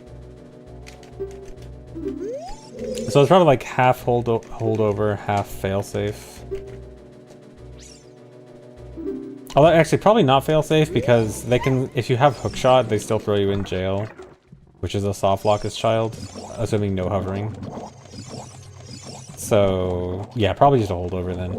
So it's probably like half holdover, half failsafe. Although actually probably not failsafe because they can, if you have hookshot, they still throw you in jail, which is a soft lock as Child, assuming no hovering. So yeah, probably just a holdover then.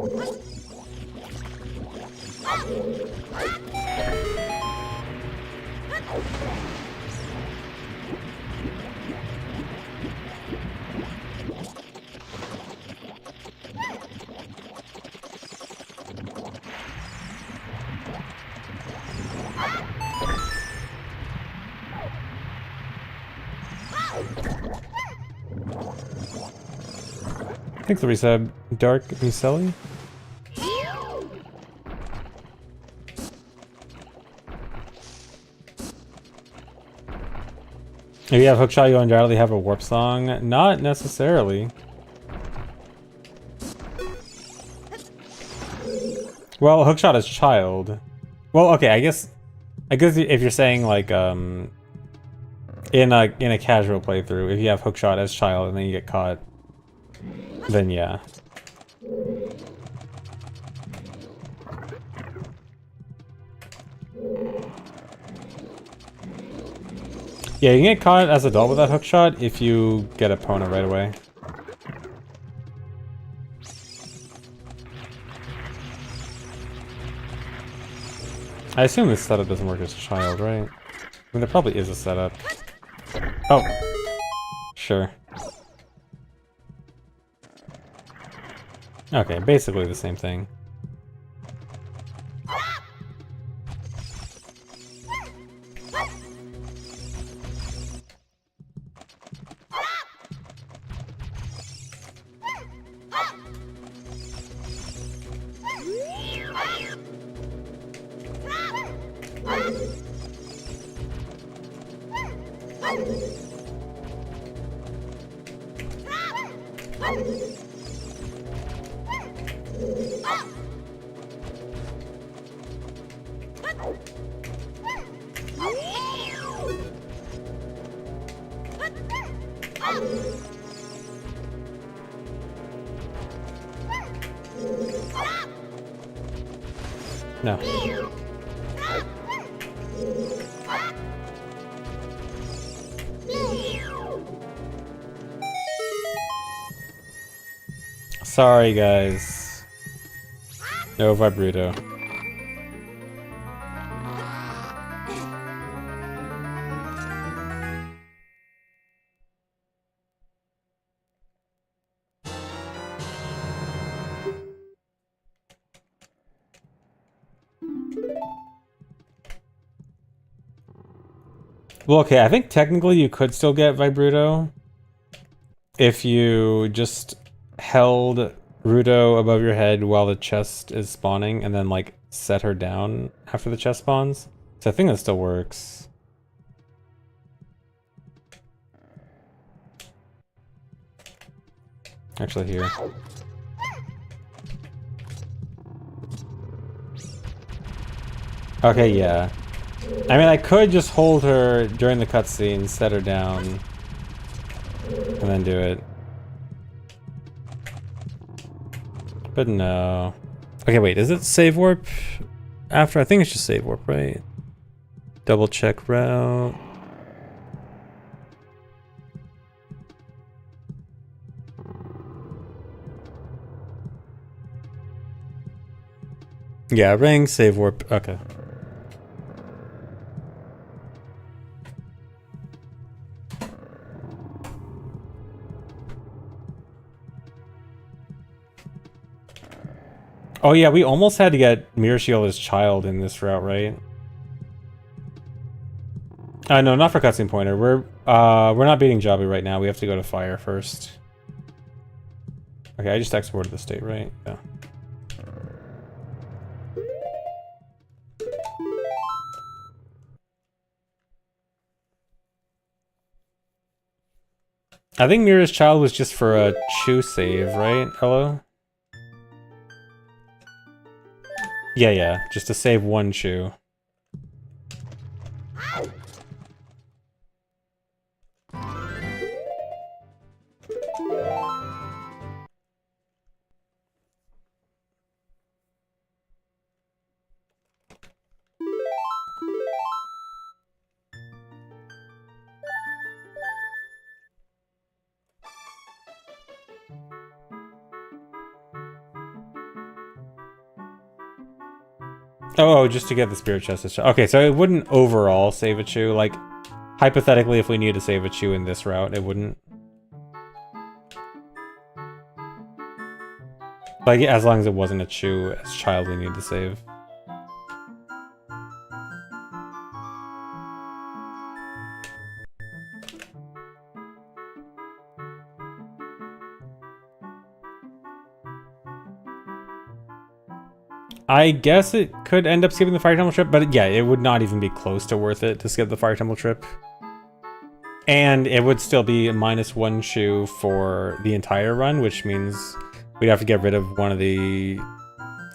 Thanks for the resub, Dark Muselli. If you have hookshot, you undoubtedly have a warp song. Not necessarily. Well, hookshot is Child. Well, okay, I guess if you're saying like in a casual playthrough, if you have hookshot as Child and then you get caught, then yeah. Yeah, you can get caught as adult with that hookshot if you get a Pona right away. I assume this setup doesn't work as Child, right? I mean, there probably is a setup. Oh. Sure. Okay, basically the same thing. No. Sorry, guys. No vibruto. Well, okay, I think technically you could still get vibruto if you just held Rudo above your head while the chest is spawning and then like set her down after the chest spawns. So I think that still works. Actually here. Okay, yeah. I mean, I could just hold her during the cutscene, set her down, and then do it. But no. Okay, wait, is it save warp after? I think it's just save warp, right? Double check route. Yeah, ring, save warp, okay. Oh yeah, we almost had to get Mirror Shield as Child in this route, right? No, not for cutscene pointer. We're not beating Jobby right now. We have to go to fire first. Okay, I just exported the state, right? Yeah. I think Mira's Child was just for a Chew save, right? Hello? Yeah, just to save one Chew. Oh, just to get the Spirit Chest. Okay, so it wouldn't overall save a Chew. Like, hypothetically, if we needed to save a Chew in this route, it wouldn't. Like, as long as it wasn't a Chew as child we need to save. I guess it could end up skipping the Fire Temple trip, but yeah, it would not even be close to worth it to skip the Fire Temple trip. And it would still be -1 Chew for the entire run, which means we'd have to get rid of one of the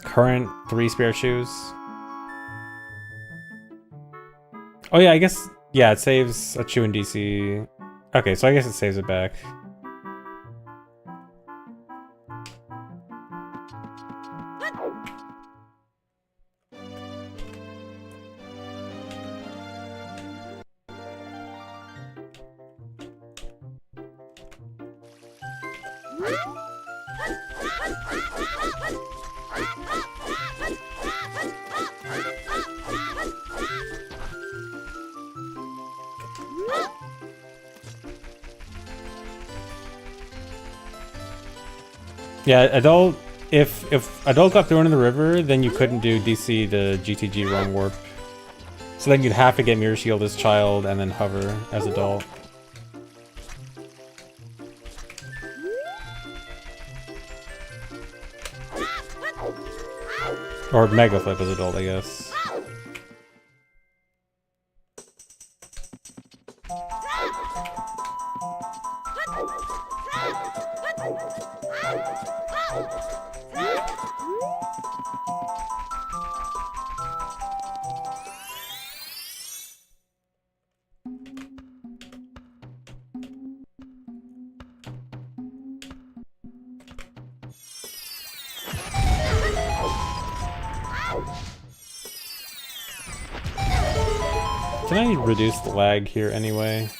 current 3 spare Chews. Oh yeah, I guess, yeah, it saves a Chew in DC. Okay, so I guess it saves it back. Yeah, Adult, if Adult got thrown in the river, then you couldn't do DC to GTG run warp. So then you'd have to get Mirror Shield as child and then hover as Adult. Or Mega Flip as Adult, I guess. Can I reduce the lag here anyway?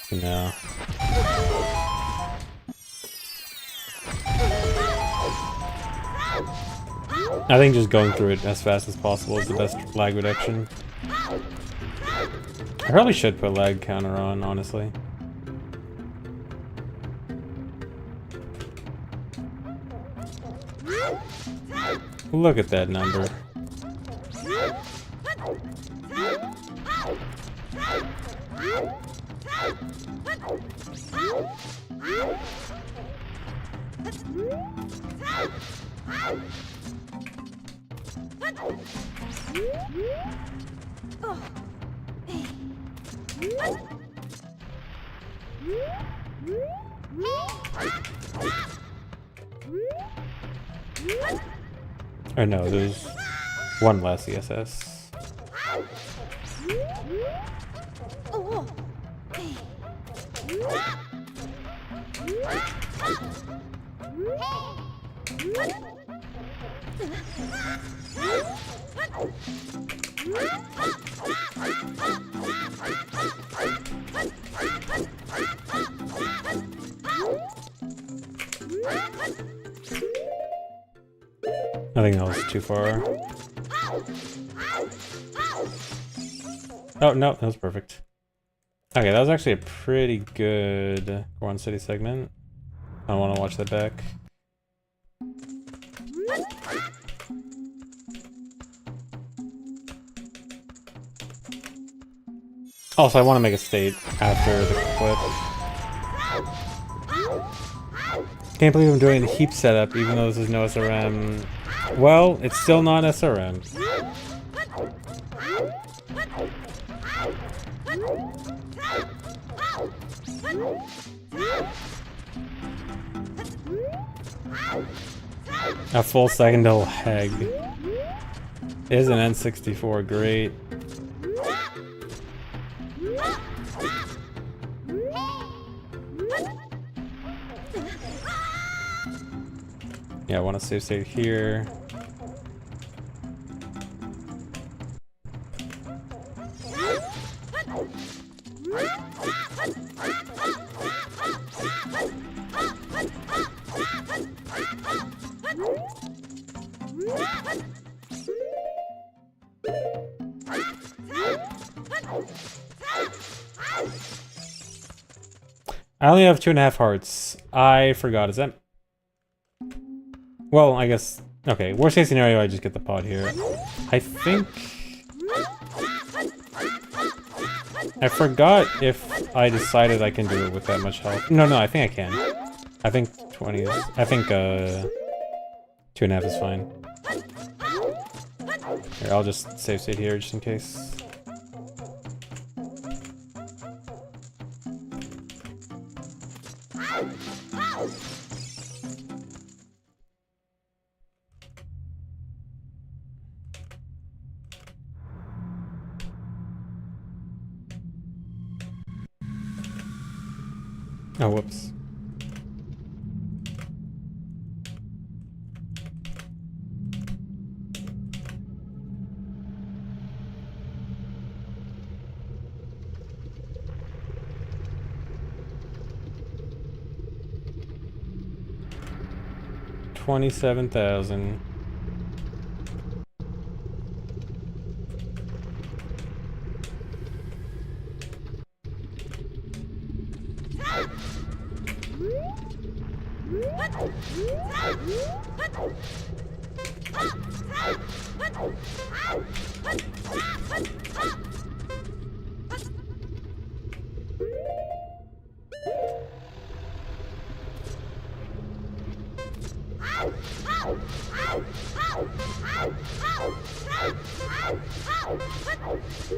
No. I think just going through it as fast as possible is the best lag reduction. I probably should put lag counter on, honestly. Look at that number. Or no, there's one less ESS. I think that was too far. Oh, no, that was perfect. Okay, that was actually a pretty good Goron City segment. I want to watch that back. Also, I want to make a state after the clip. Can't believe I'm doing a heap setup even though this is no SRM. Well, it's still not SRM. A full second to lag. Is an N64, great. Yeah, I want to save state here. I only have 2.5 hearts. I forgot. Is that... Well, I guess... Okay, worst case scenario, I just get the pod here. I think... I forgot if I decided I can do it with that much health. No, I think I can. I think 20 is... I think, 2.5 is fine. Here, I'll just save state here just in case. Oh, whoops. $27,000.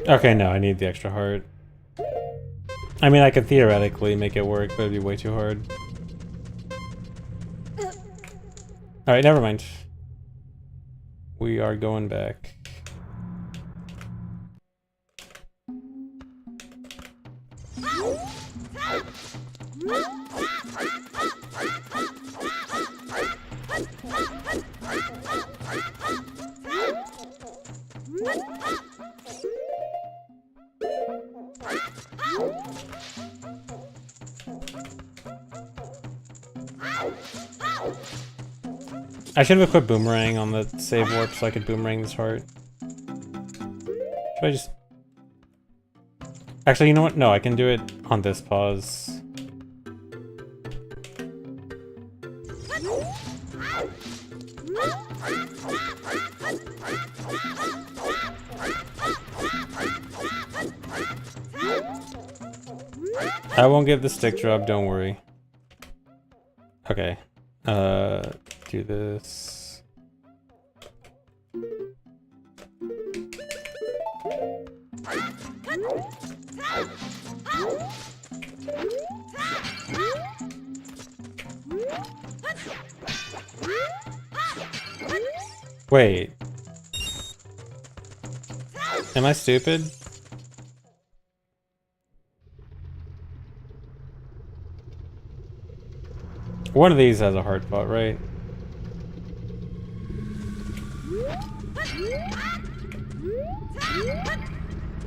Okay, no, I need the extra heart. I mean, I could theoretically make it work, but it'd be way too hard. Alright, never mind. We are going back. I should have equipped Boomerang on the save warp so I could Boomerang this heart. Should I just... Actually, you know what? No, I can do it on this pause. I won't give the stick drop, don't worry. Okay. Do this. Wait. Am I stupid? One of these has a hard pot, right?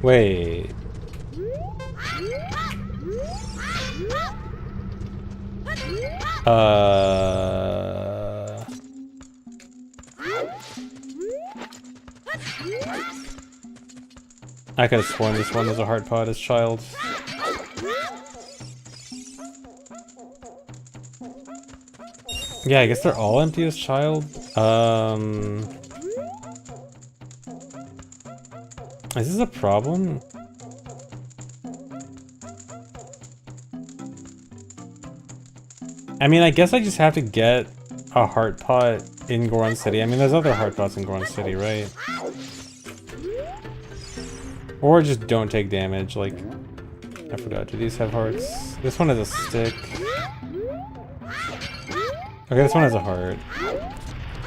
Wait. I could have sworn this one was a hard pot as child. Yeah, I guess they're all empty as child. Is this a problem? I mean, I guess I just have to get a heart pot in Goron City. I mean, there's other heart pots in Goron City, right? Or just don't take damage, like... I forgot, do these have hearts? This one has a stick. Okay, this one has a heart.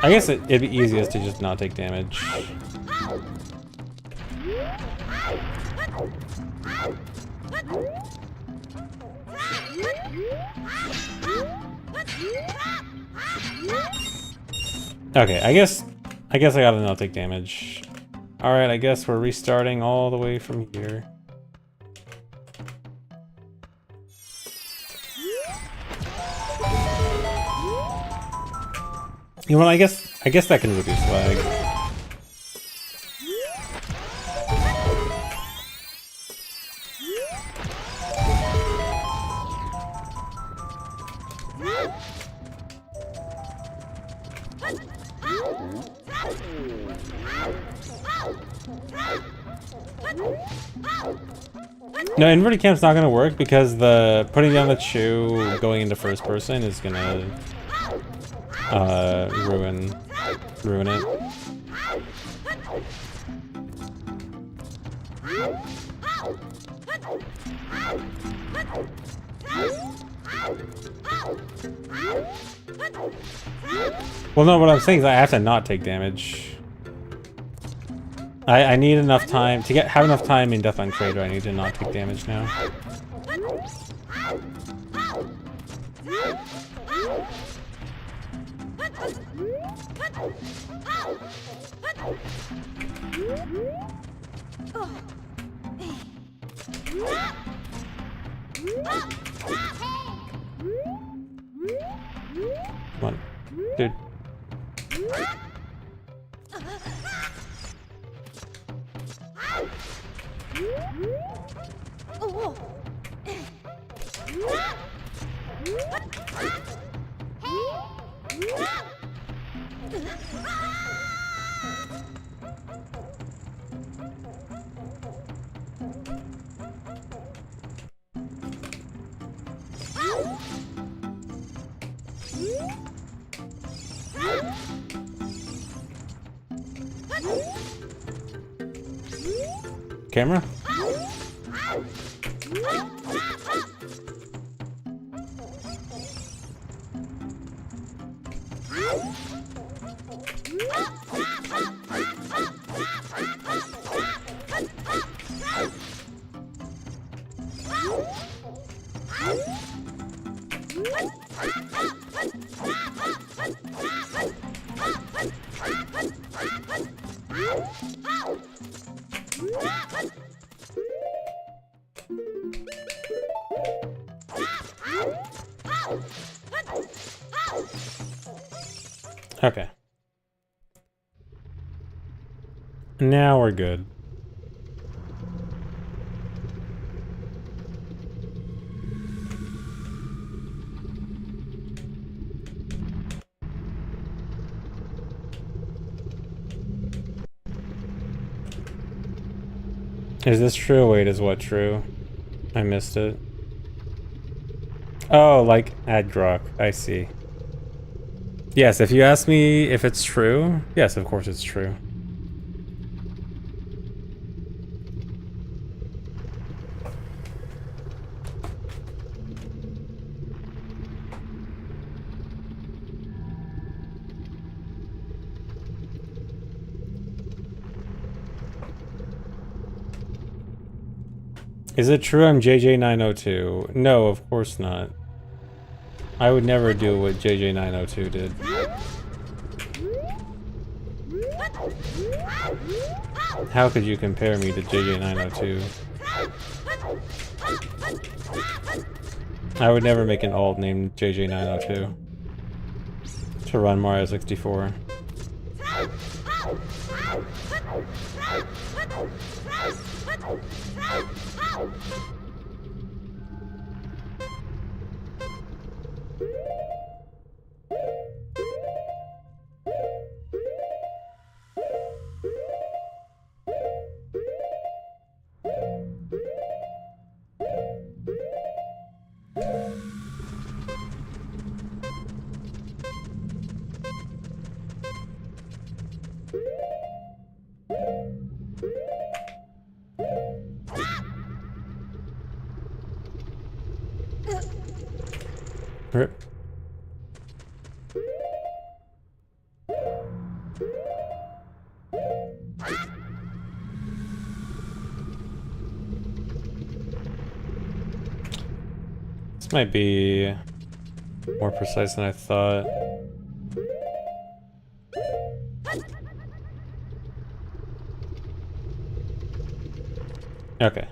I guess it'd be easiest to just not take damage. Okay, I guess I gotta not take damage. Alright, I guess we're restarting all the way from here. You know what, I guess that can reduce lag. No, inverted camp's not gonna work because the putting down the chew going into first person is gonna ruin it. Well, no, what I'm saying is I have to not take damage. I need enough time to have enough time in Deathline Crater. I need to not take damage now. Come on, dude. Camera? Okay. Now we're good. Is this true? Wait, is what true? I missed it. Oh, like add grok. I see. Yes, if you ask me if it's true, yes, of course it's true. Is it true I'm JJ902? No, of course not. I would never do what JJ902 did. How could you compare me to JJ902? I would never make an alt named JJ902 to run Mario 64. Rip. This might be more precise than I thought. Okay.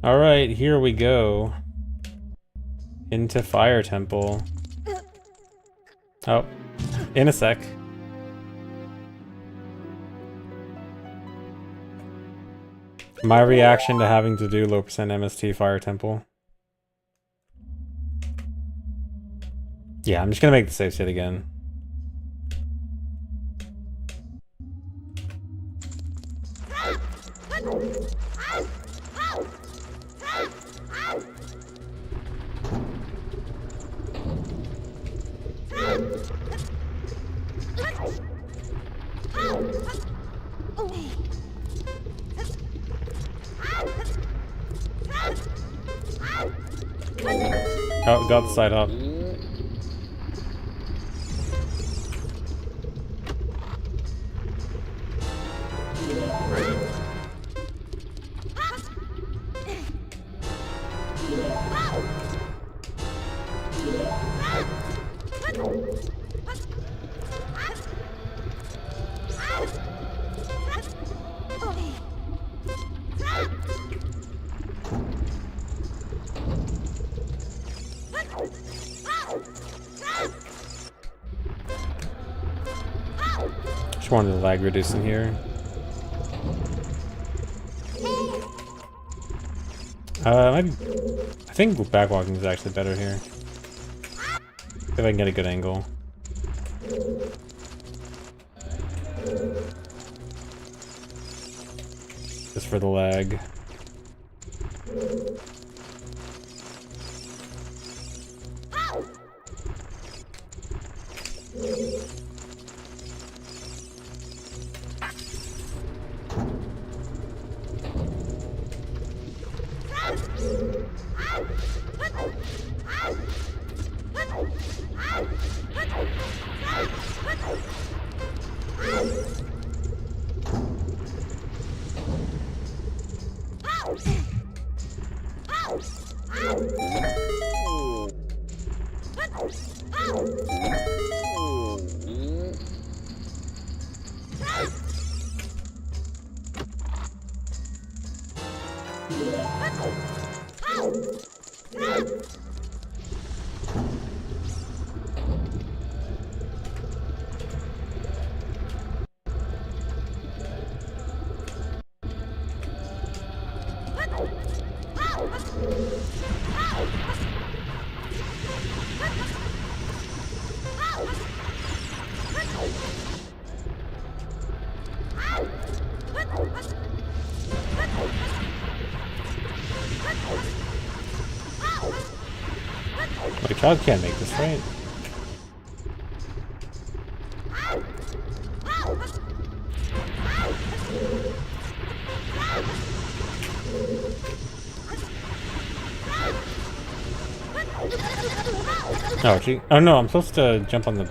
Alright, here we go. Into Fire Temple. Oh, in a sec. My reaction to having to do low percent MST Fire Temple. Yeah, I'm just gonna make the save state again. Oh, got the side hop. Just wanted the lag reducing here. I think backwalking is actually better here. If I can get a good angle. Just for the lag. My child can't make this, right? Oh, gee. Oh no, I'm supposed to jump on the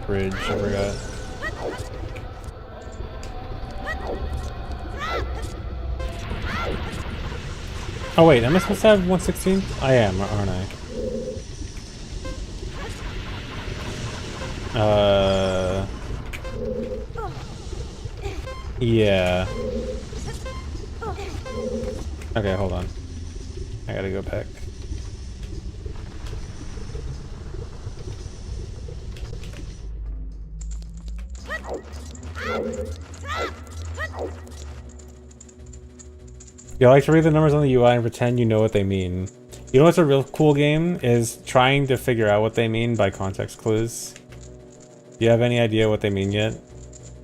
bridge. I forgot. Oh wait, am I supposed to have 1/16? I am, aren't I? Yeah. Okay, hold on. I gotta go back. You like to read the numbers on the UI and pretend you know what they mean. You know what's a real cool game? Is trying to figure out what they mean by context clues. Do you have any idea what they mean yet?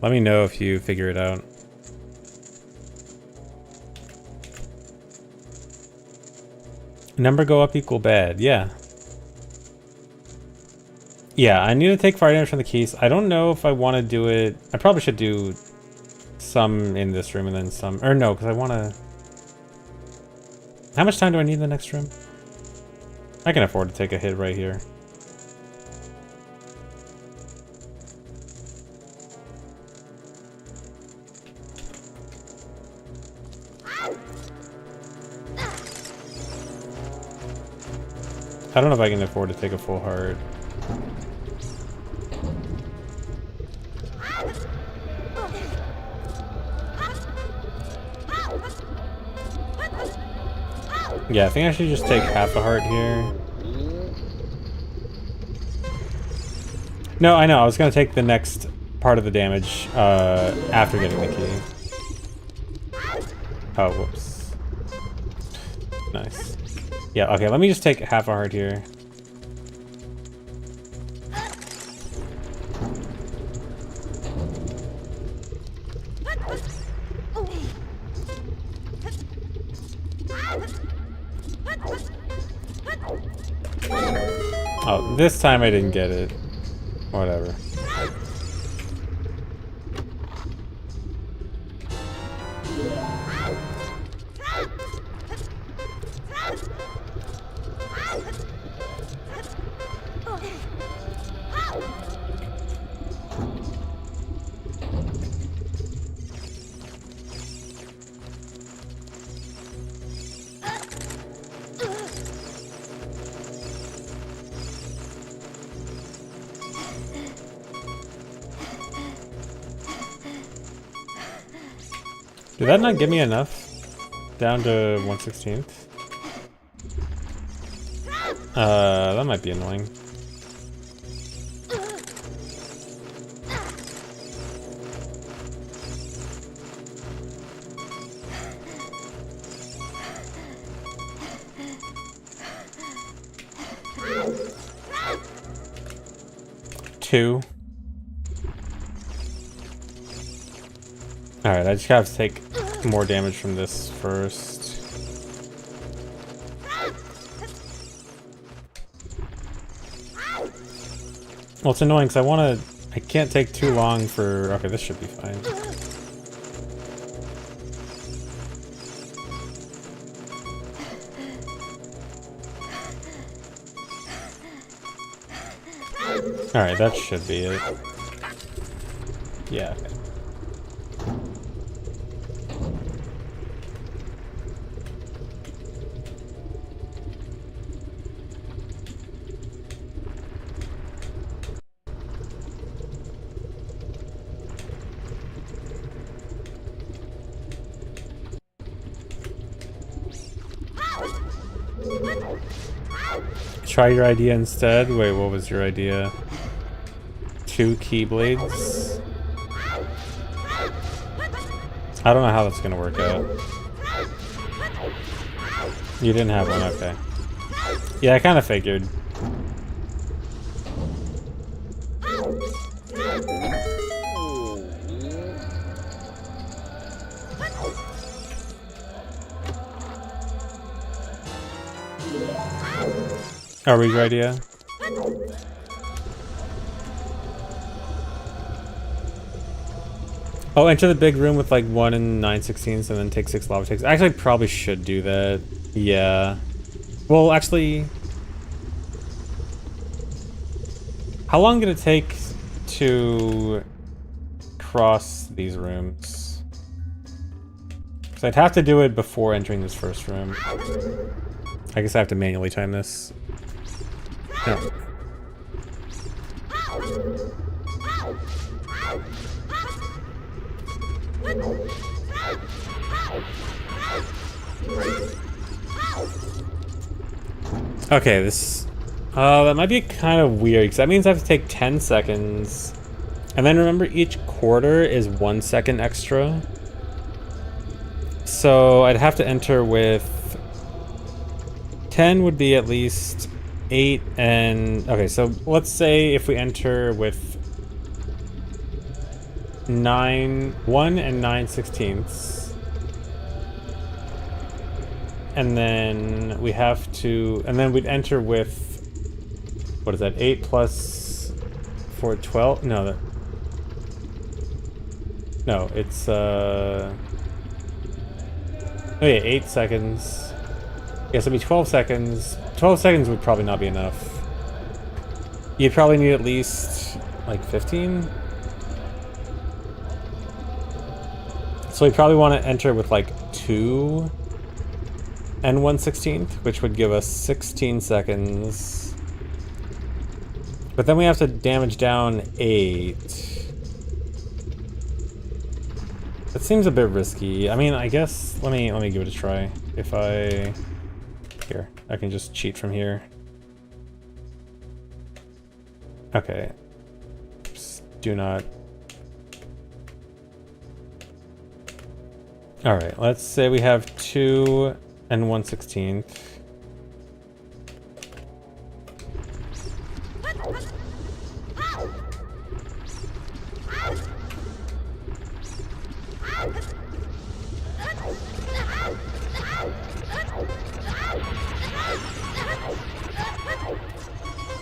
Let me know if you figure it out. Number go up equal bad, yeah. Yeah, I need to take fire damage from the keys. I don't know if I want to do it. I probably should do some in this room and then some. Or no, because I want to. How much time do I need in the next room? I can afford to take a hit right here. I don't know if I can afford to take a full heart. Yeah, I think I should just take half a heart here. No, I know. I was going to take the next part of the damage after getting the key. Oh, whoops. Nice. Yeah, okay, let me just take half a heart here. Oh, this time I didn't get it. Whatever. Did that not give me enough? Down to 1/16th? That might be annoying. Two. Alright, I just have to take more damage from this first. Well, it's annoying because I can't take too long for... Okay, this should be fine. Alright, that should be it. Yeah. Try your idea instead? Wait, what was your idea? 2 keyblades? I don't know how that's gonna work out. You didn't have one, okay. Yeah, I kinda figured. Oh, read your idea? Oh, enter the big room with like 1 and 9/16 and then take 6 lava takes. Actually, I probably should do that. Yeah. Well, actually... How long did it take to cross these rooms? Because I'd have to do it before entering this first room. I guess I have to manually time this. No. Okay, this... that might be kind of weird, because that means I have to take 10 seconds. And then remember, each quarter is 1 second extra. So I'd have to enter with... 10 would be at least 8 and... Okay, so let's say if we enter with 1 and 9/16. And then we have to... And then we'd enter with... What is that? 8 plus 4, 12? No, that... No, it's... Oh yeah, 8 seconds. Yeah, so it'd be 12 seconds. 12 seconds would probably not be enough. You'd probably need at least, like, 15? So we probably want to enter with, like, 2 and 1/16th, which would give us 16 seconds. But then we have to damage down 8. That seems a bit risky. I mean, I guess let me give it a try. If I I can just cheat from here. Okay. Just do not. All right. Let's say we have 2 and 1/16th.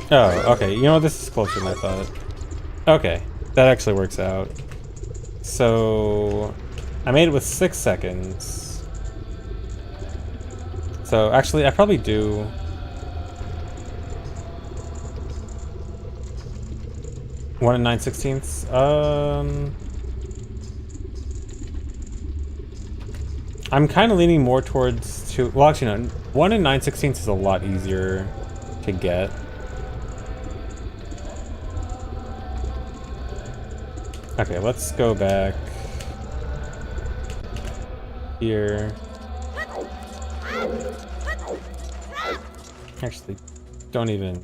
Oh, okay. You know, this is closer than I thought. Okay, that actually works out. So, I made it with 6 seconds. So, actually, I probably do... One and 9/16. I'm kind of leaning more towards 2... Well, actually, no. 1 and 9/16 is a lot easier to get. Okay, let's go back here. Actually, don't even...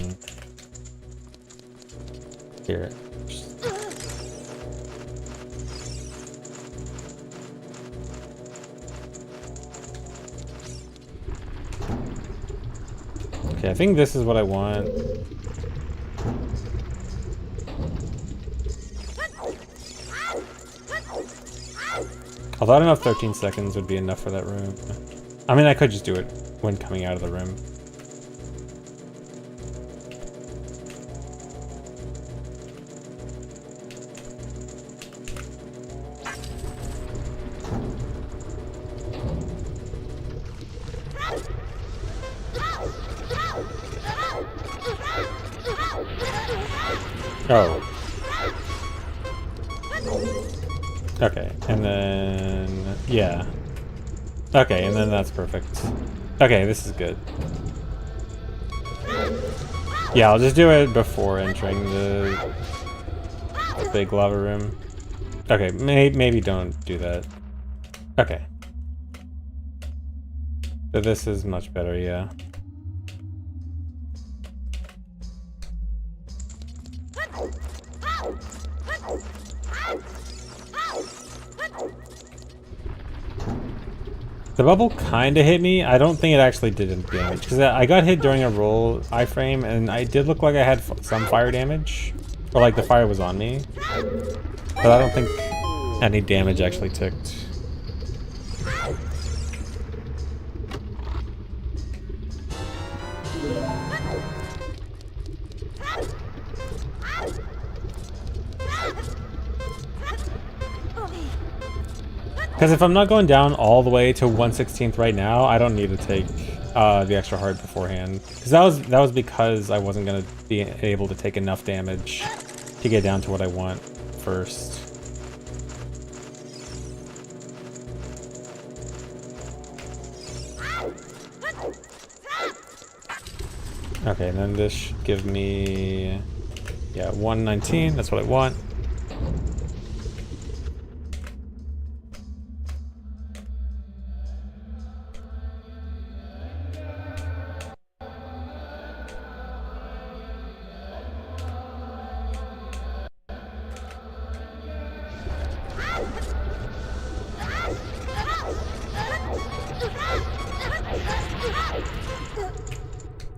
Here. Okay, I think this is what I want. Although I don't know if 13 seconds would be enough for that room. I mean, I could just do it when coming out of the room. Oh. Okay, and then... yeah. Okay, and then that's perfect. Okay, this is good. Yeah, I'll just do it before entering the big lava room. Okay, maybe don't do that. Okay. So this is much better, yeah. The bubble kind of hit me. I don't think it actually did any damage, because I got hit during a roll iframe, and I did look like I had some fire damage. Or like the fire was on me. But I don't think any damage actually ticked. Because if I'm not going down all the way to 1/16th right now, I don't need to take the extra hard beforehand. Because that was because I wasn't going to be able to take enough damage to get down to what I want first. Okay, and then this should give me, yeah, 119. That's what I want.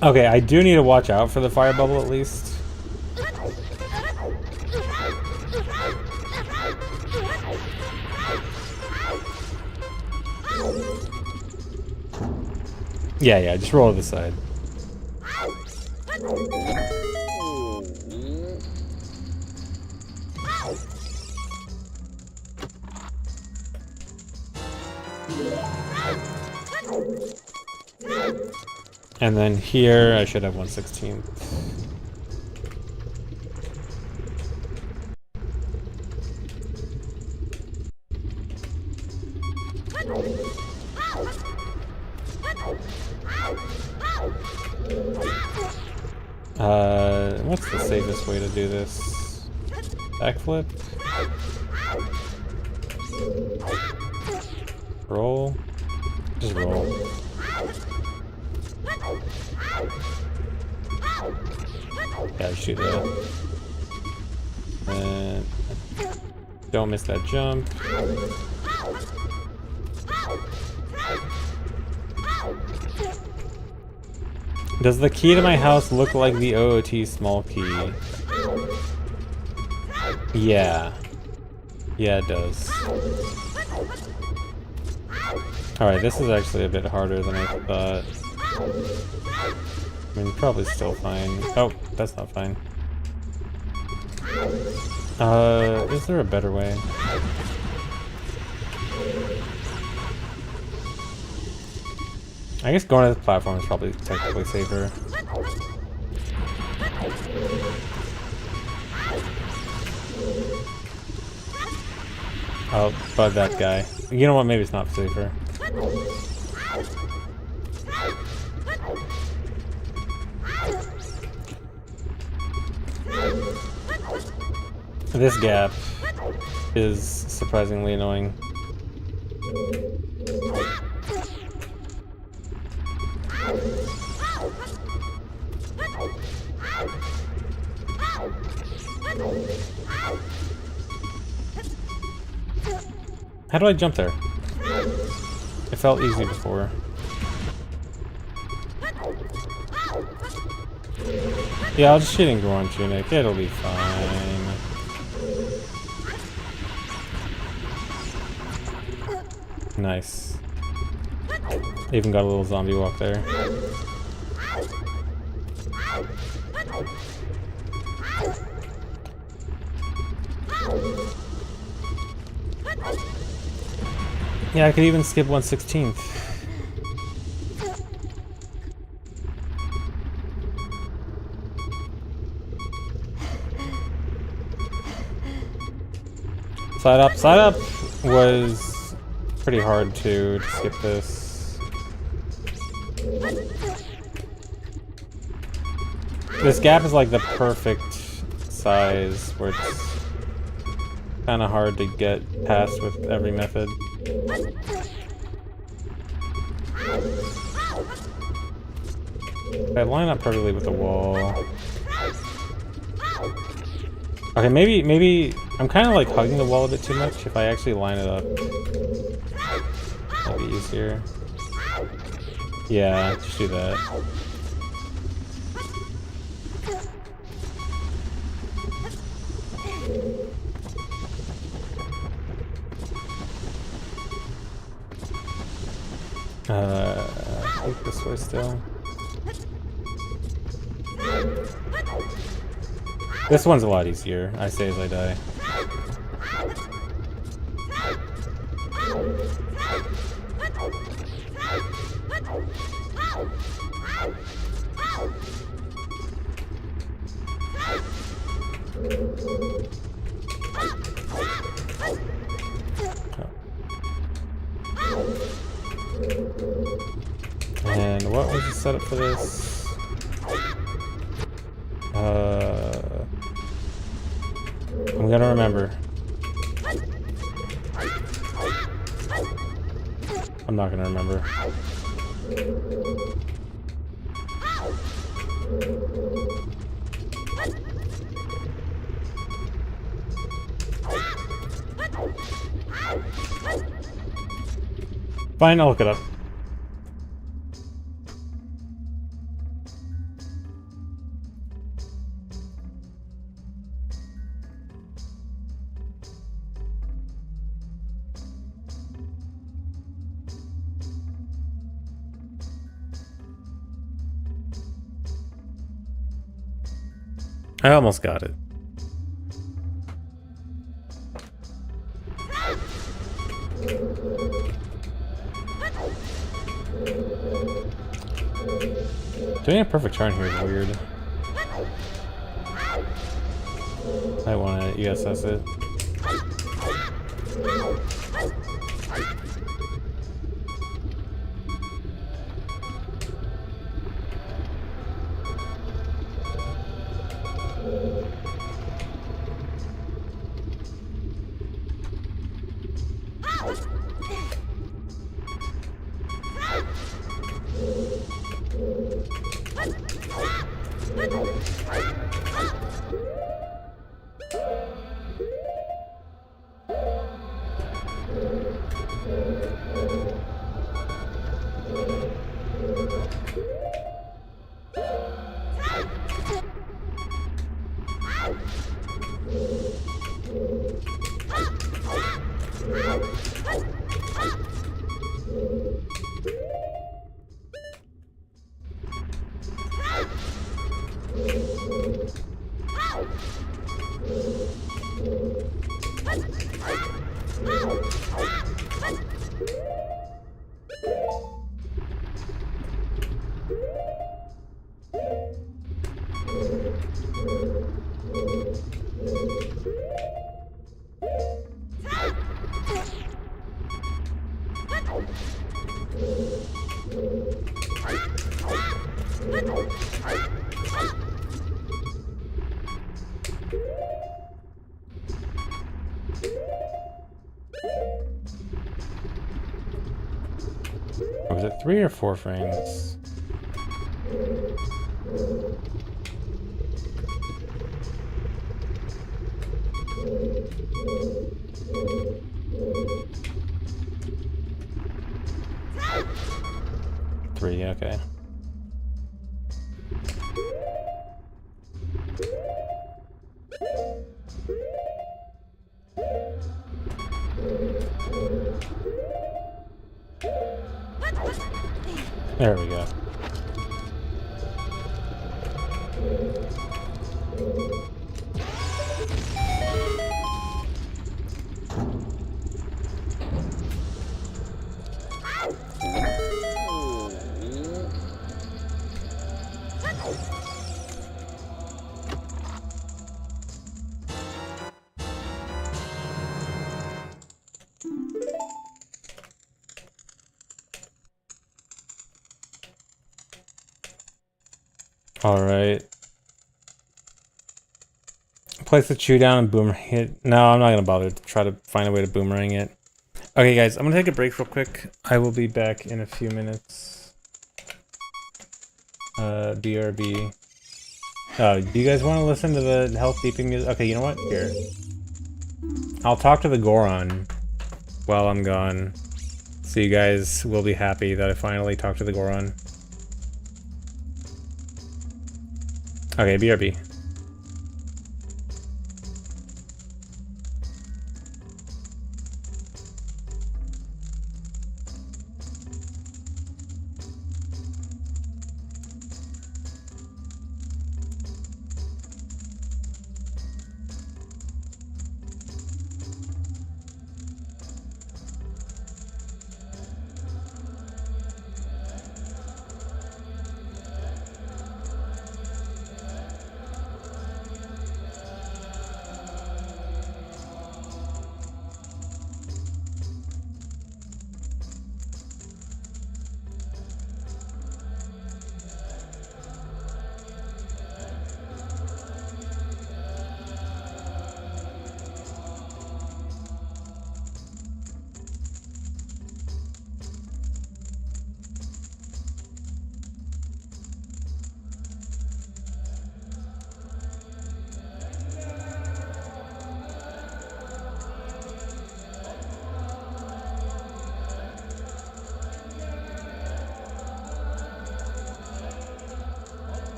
Okay, I do need to watch out for the fire bubble at least. Yeah, just roll to the side. And then here, I should have 1/16. What's the safest way to do this? Backflip? Roll? Just roll. Yeah, shoot that. And don't miss that jump. Does the key to my house look like the OOT small key? Yeah. Yeah, it does. Alright, this is actually a bit harder than I thought. I mean, probably still fine. Oh, that's not fine. Is there a better way? I guess going to this platform is probably technically safer. Oh, but that guy. You know what? Maybe it's not safer. This gap is surprisingly annoying. How do I jump there? It felt easy before. Yeah, I'll just shoot in Goron Tunic. It'll be fine. Nice. Even got a little zombie walk there. Yeah, I could even skip 1/16. Side up was pretty hard to skip this. This gap is like the perfect size where it's kind of hard to get past with every method. If I line up perfectly with the wall. Okay, maybe I'm kind of like hugging the wall a bit too much. If I actually line it up, that'd be easier. Yeah, just do that. I think this way still. This one's a lot easier, I say as I die. And what was the setup for this? I'm gonna remember. I'm not gonna remember. Fine, I'll look it up. I almost got it. Doing a perfect turn here is weird. I want to ESS it. Or was it 3 or 4 frames? Three, okay. There we go. All right. Place the chew down and boomerang it. No, I'm not gonna bother to try to find a way to boomerang it. Okay, guys, I'm gonna take a break real quick. I will be back in a few minutes. BRB. Oh, do you guys want to listen to the health beeping music? Okay, you know what? Here. I'll talk to the Goron while I'm gone. So you guys will be happy that I finally talked to the Goron. Okay, BRB.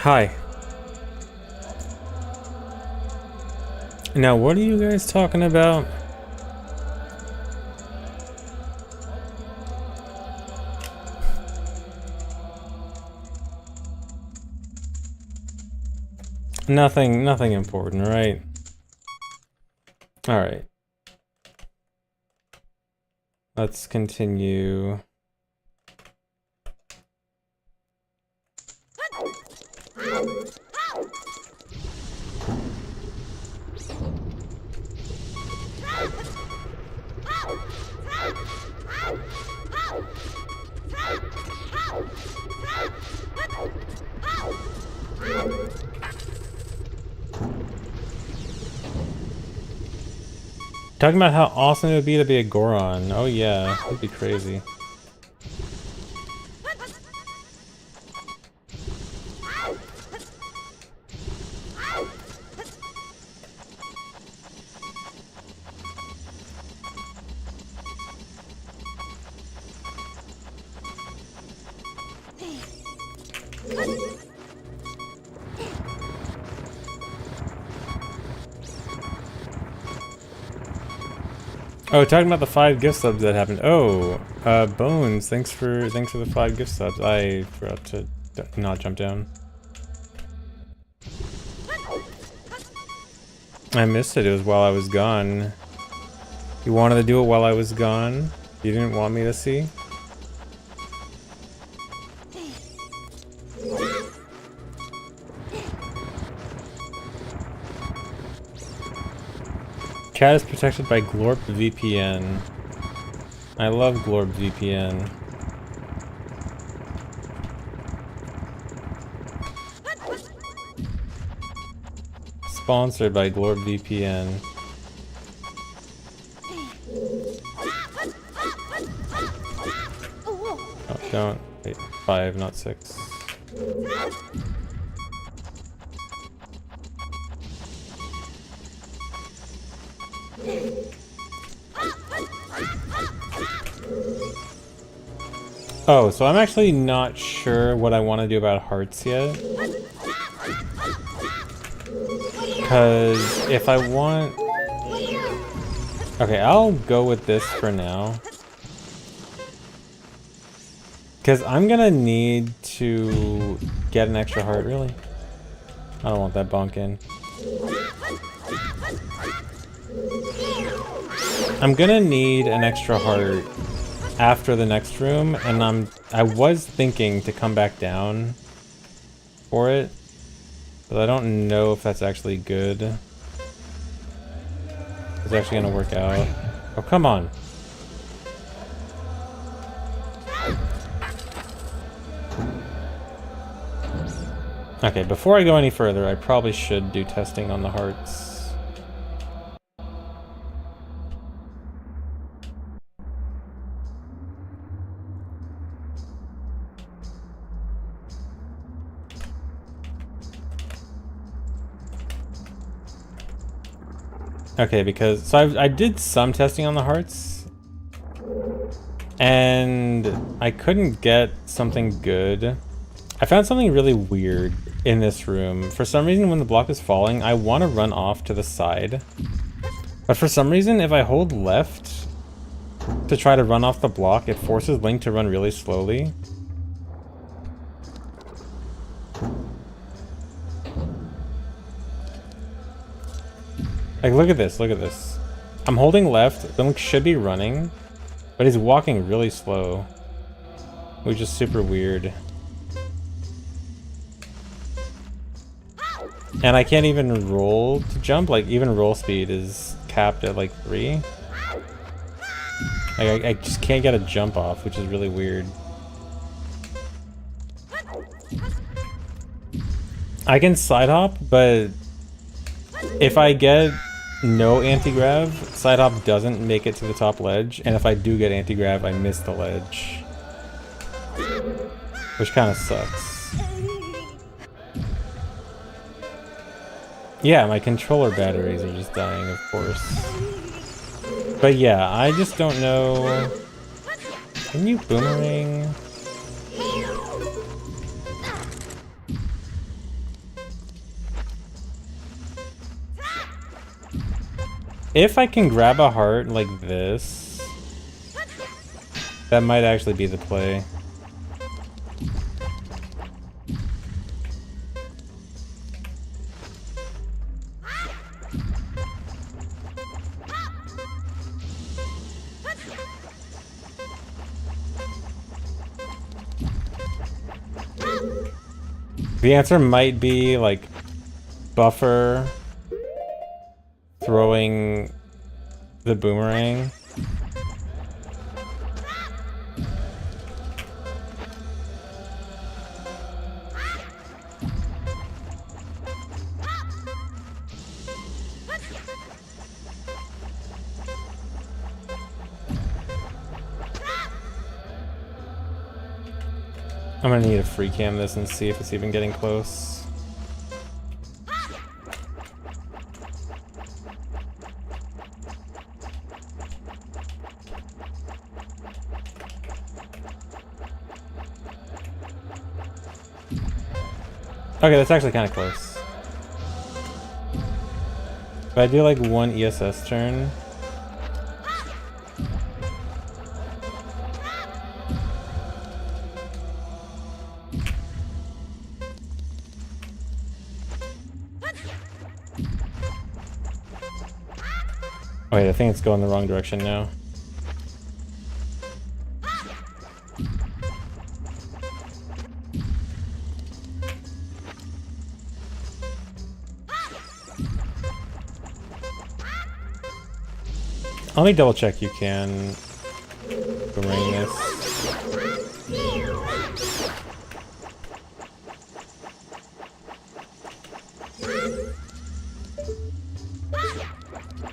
Hi. Now, what are you guys talking about? Nothing important, right? All right. Let's continue. Talking about how awesome it would be to be a Goron. Oh yeah, that'd be crazy. Oh, talking about the 5 gift subs that happened. Oh, Bones, thanks for the 5 gift subs. I forgot to not jump down. I missed it. It was while I was gone. You wanted to do it while I was gone? You didn't want me to see? Chat is protected by Glorp VPN. I love Glorp VPN. Sponsored by Glorp VPN. Oh, don't. Wait, 5, not 6. Oh, so I'm actually not sure what I want to do about hearts yet. Because if I want... Okay, I'll go with this for now. Because I'm gonna need to get an extra heart, really. I don't want that bonk-in. I'm gonna need an extra heart after the next room, and I was thinking to come back down for it, but I don't know if that's actually good. It's actually gonna work out. Oh, come on. Okay, before I go any further, I probably should do testing on the hearts. Okay, because so I did some testing on the hearts, and I couldn't get something good. I found something really weird in this room. For some reason, when the block is falling, I want to run off to the side, but for some reason, if I hold left to try to run off the block, it forces Link to run really slowly. Like, look at this, look at this. I'm holding left, Link should be running, but he's walking really slow, which is super weird. And I can't even roll to jump, like, even roll speed is capped at, like, 3. Like, I just can't get a jump off, which is really weird. I can side hop, but if I get no anti-grav, side hop doesn't make it to the top ledge, and if I do get anti-grav, I miss the ledge. Which kind of sucks. Yeah, my controller batteries are just dying, of course. But yeah, I just don't know... Can you boomerang? If I can grab a heart like this, that might actually be the play. The answer might be like buffer throwing the boomerang. I'm gonna need to free cam this and see if it's even getting close. Okay, that's actually kind of close. But I do like one ESS turn. Wait, I think it's going the wrong direction now. Let me double check you can boomerang this.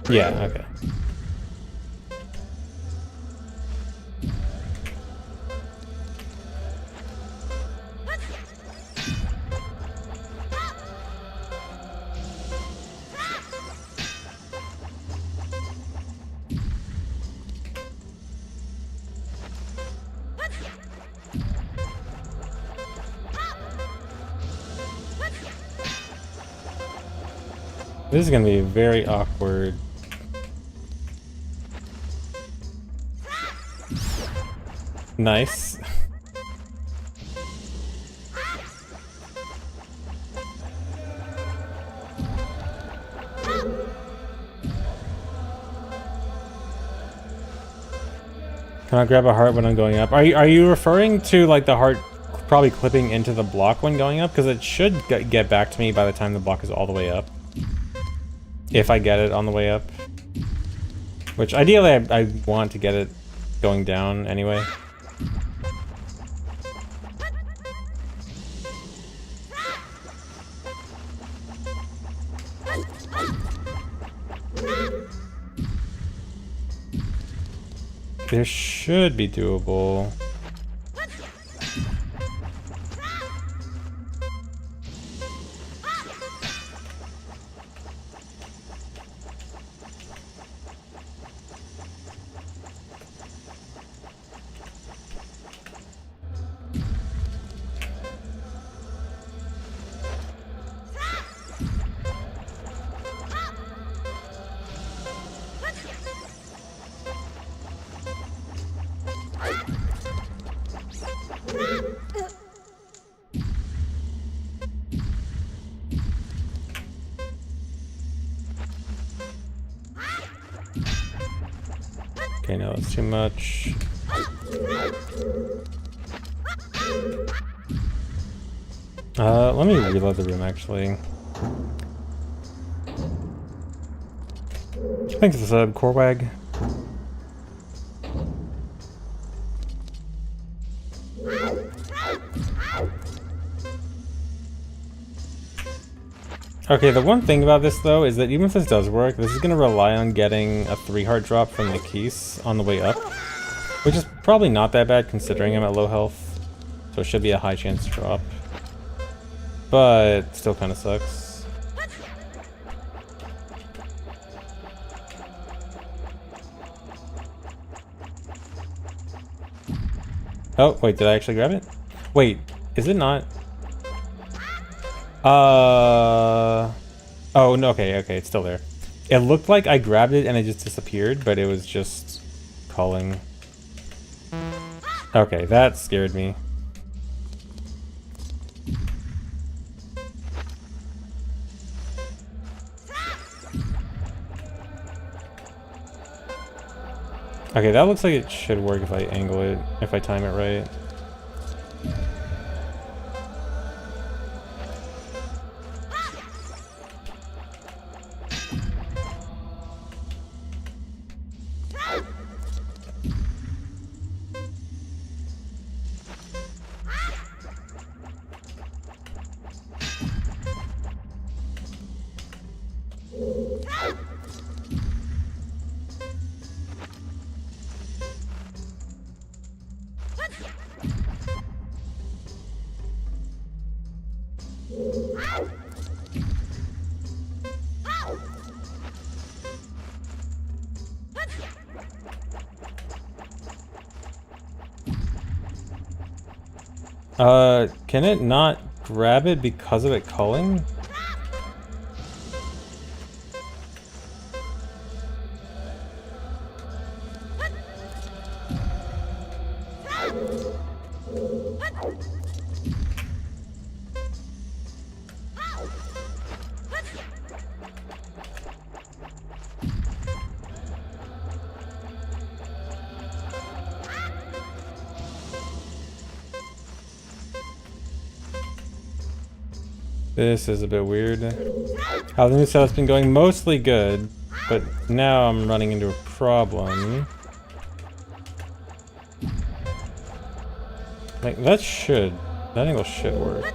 Yeah, okay. This is gonna be very awkward. Nice. Can I grab a heart when I'm going up? Are you referring to like the heart probably clipping into the block when going up? Because it should get back to me by the time the block is all the way up. If I get it on the way up. Which ideally I want to get it going down anyway. This should be doable. Okay, no, that's too much. Let me reload the room actually. Thanks for the sub, Corwag. Okay, the one thing about this though is that even if this does work, this is going to rely on getting a 3-heart drop from the keys on the way up, which is probably not that bad considering I'm at low health, so it should be a high chance drop, but still kind of sucks. Oh, wait, did I actually grab it? Wait, is it not? Oh, no, okay, it's still there. It looked like I grabbed it and it just disappeared, but it was just calling. Okay, that scared me. Okay, that looks like it should work if I angle it, if I time it right. Can it not grab it because of it culling? This is a bit weird. How the new setup's been going mostly good, but now I'm running into a problem. Like, that angle should work.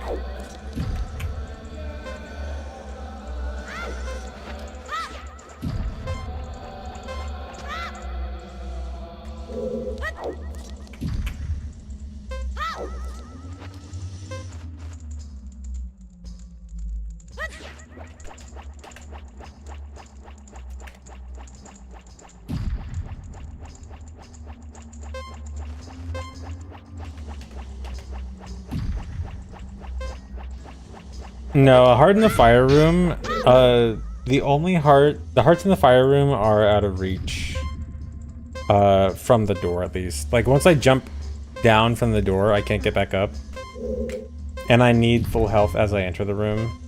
No, a heart in the fire room, the hearts in the fire room are out of reach. From the door at least. Like, once I jump down from the door, I can't get back up. And I need full health as I enter the room.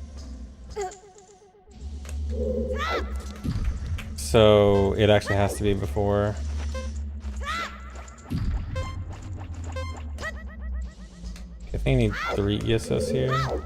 So, it actually has to be before. I think I need 3 ESS here.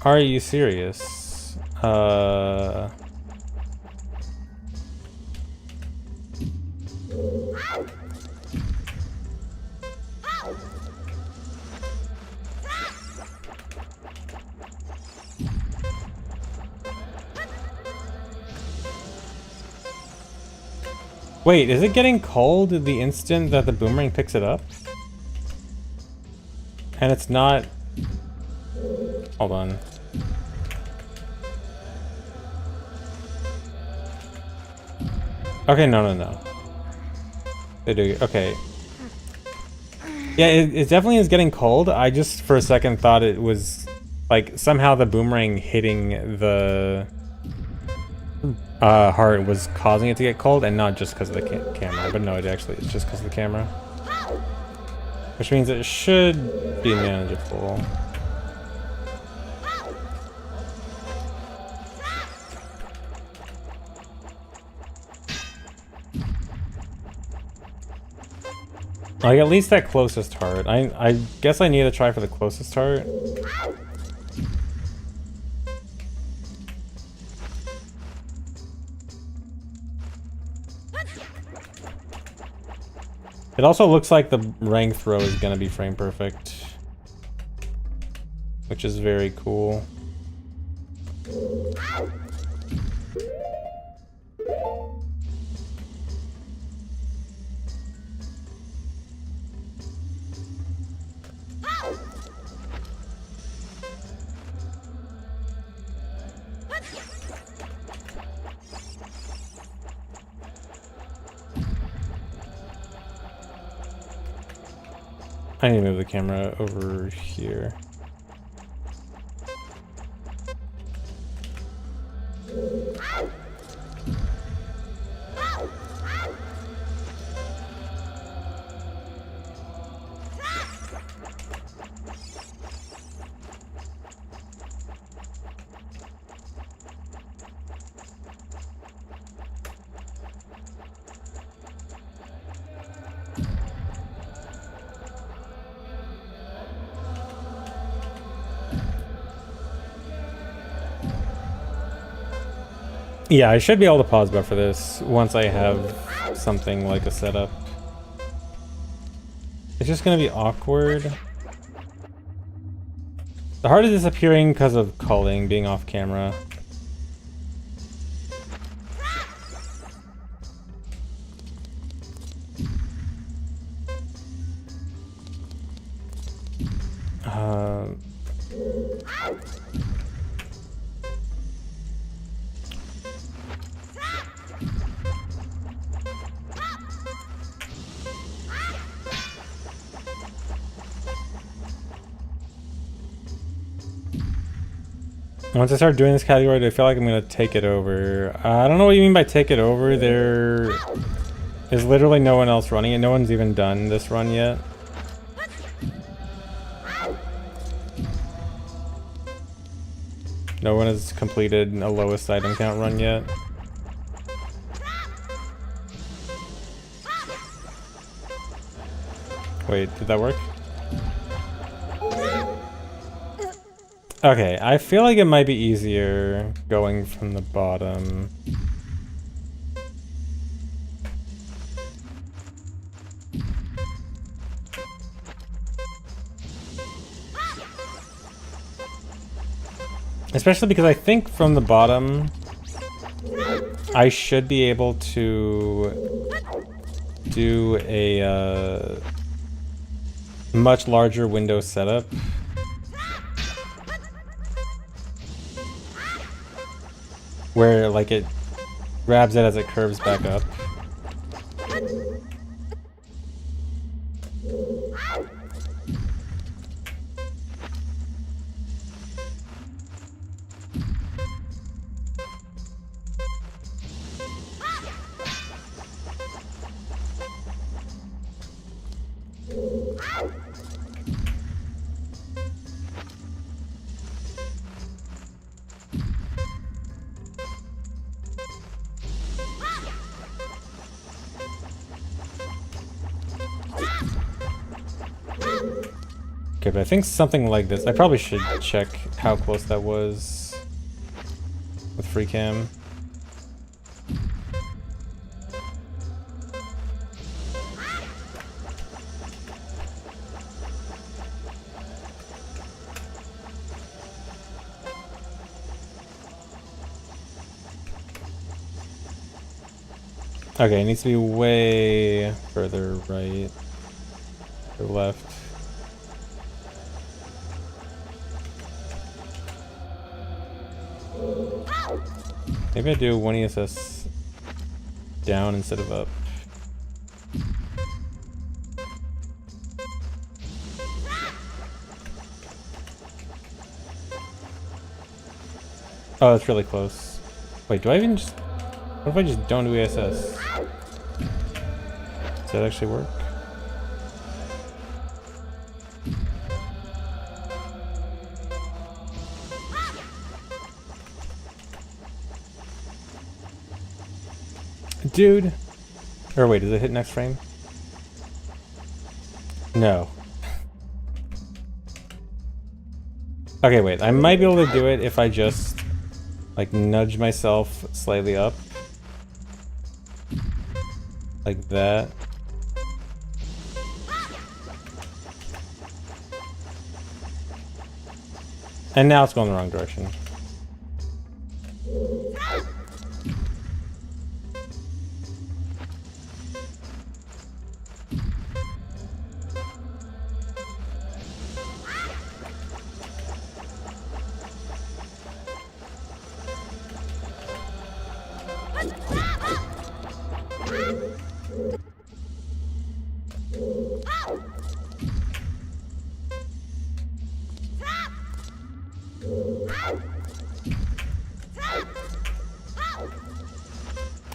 Are you serious? Wait, is it getting cold the instant that the boomerang picks it up? And it's not... Hold on. Okay, no. They do, okay. Yeah, it definitely is getting cold. I just, for a second, thought it was, like, somehow the boomerang hitting the heart was causing it to get cold, and not just because of the camera. But no, it actually is just because of the camera. Which means it should be manageable. Like, at least that closest heart. I guess I need to try for the closest heart. It also looks like the rank throw is gonna be frame perfect, which is very cool. I need to move the camera over here. Yeah, I should be able to pause buffer this once I have something like a setup. It's just gonna be awkward. The heart is disappearing because of calling being off camera. Once I start doing this category, I feel like I'm gonna take it over. I don't know what you mean by take it over. There is literally no one else running it. No one's even done this run yet. No one has completed a lowest item count run yet. Wait, did that work? Okay, I feel like it might be easier going from the bottom. Especially because I think from the bottom, I should be able to do a much larger window setup. Where, like, it grabs it as it curves back up. Okay, but I think something like this. I probably should check how close that was with free cam. Okay, it needs to be way further right or left. Maybe I do one ESS down instead of up. Oh, that's really close. Wait, do I even just... What if I just don't do ESS? Does that actually work? Dude! Or wait, does it hit next frame? No. Okay, wait. I might be able to do it if I just, like, nudge myself slightly up. Like that. And now it's going the wrong direction.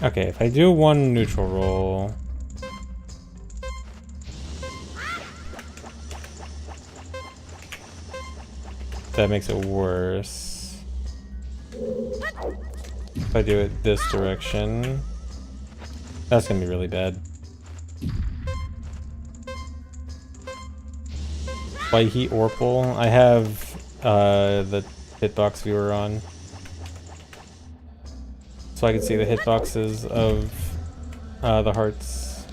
Okay, if I do one neutral roll... that makes it worse. If I do it this direction... that's gonna be really bad. White Heat Orpal. I have the hitbox viewer on. So I can see the hitboxes of the hearts.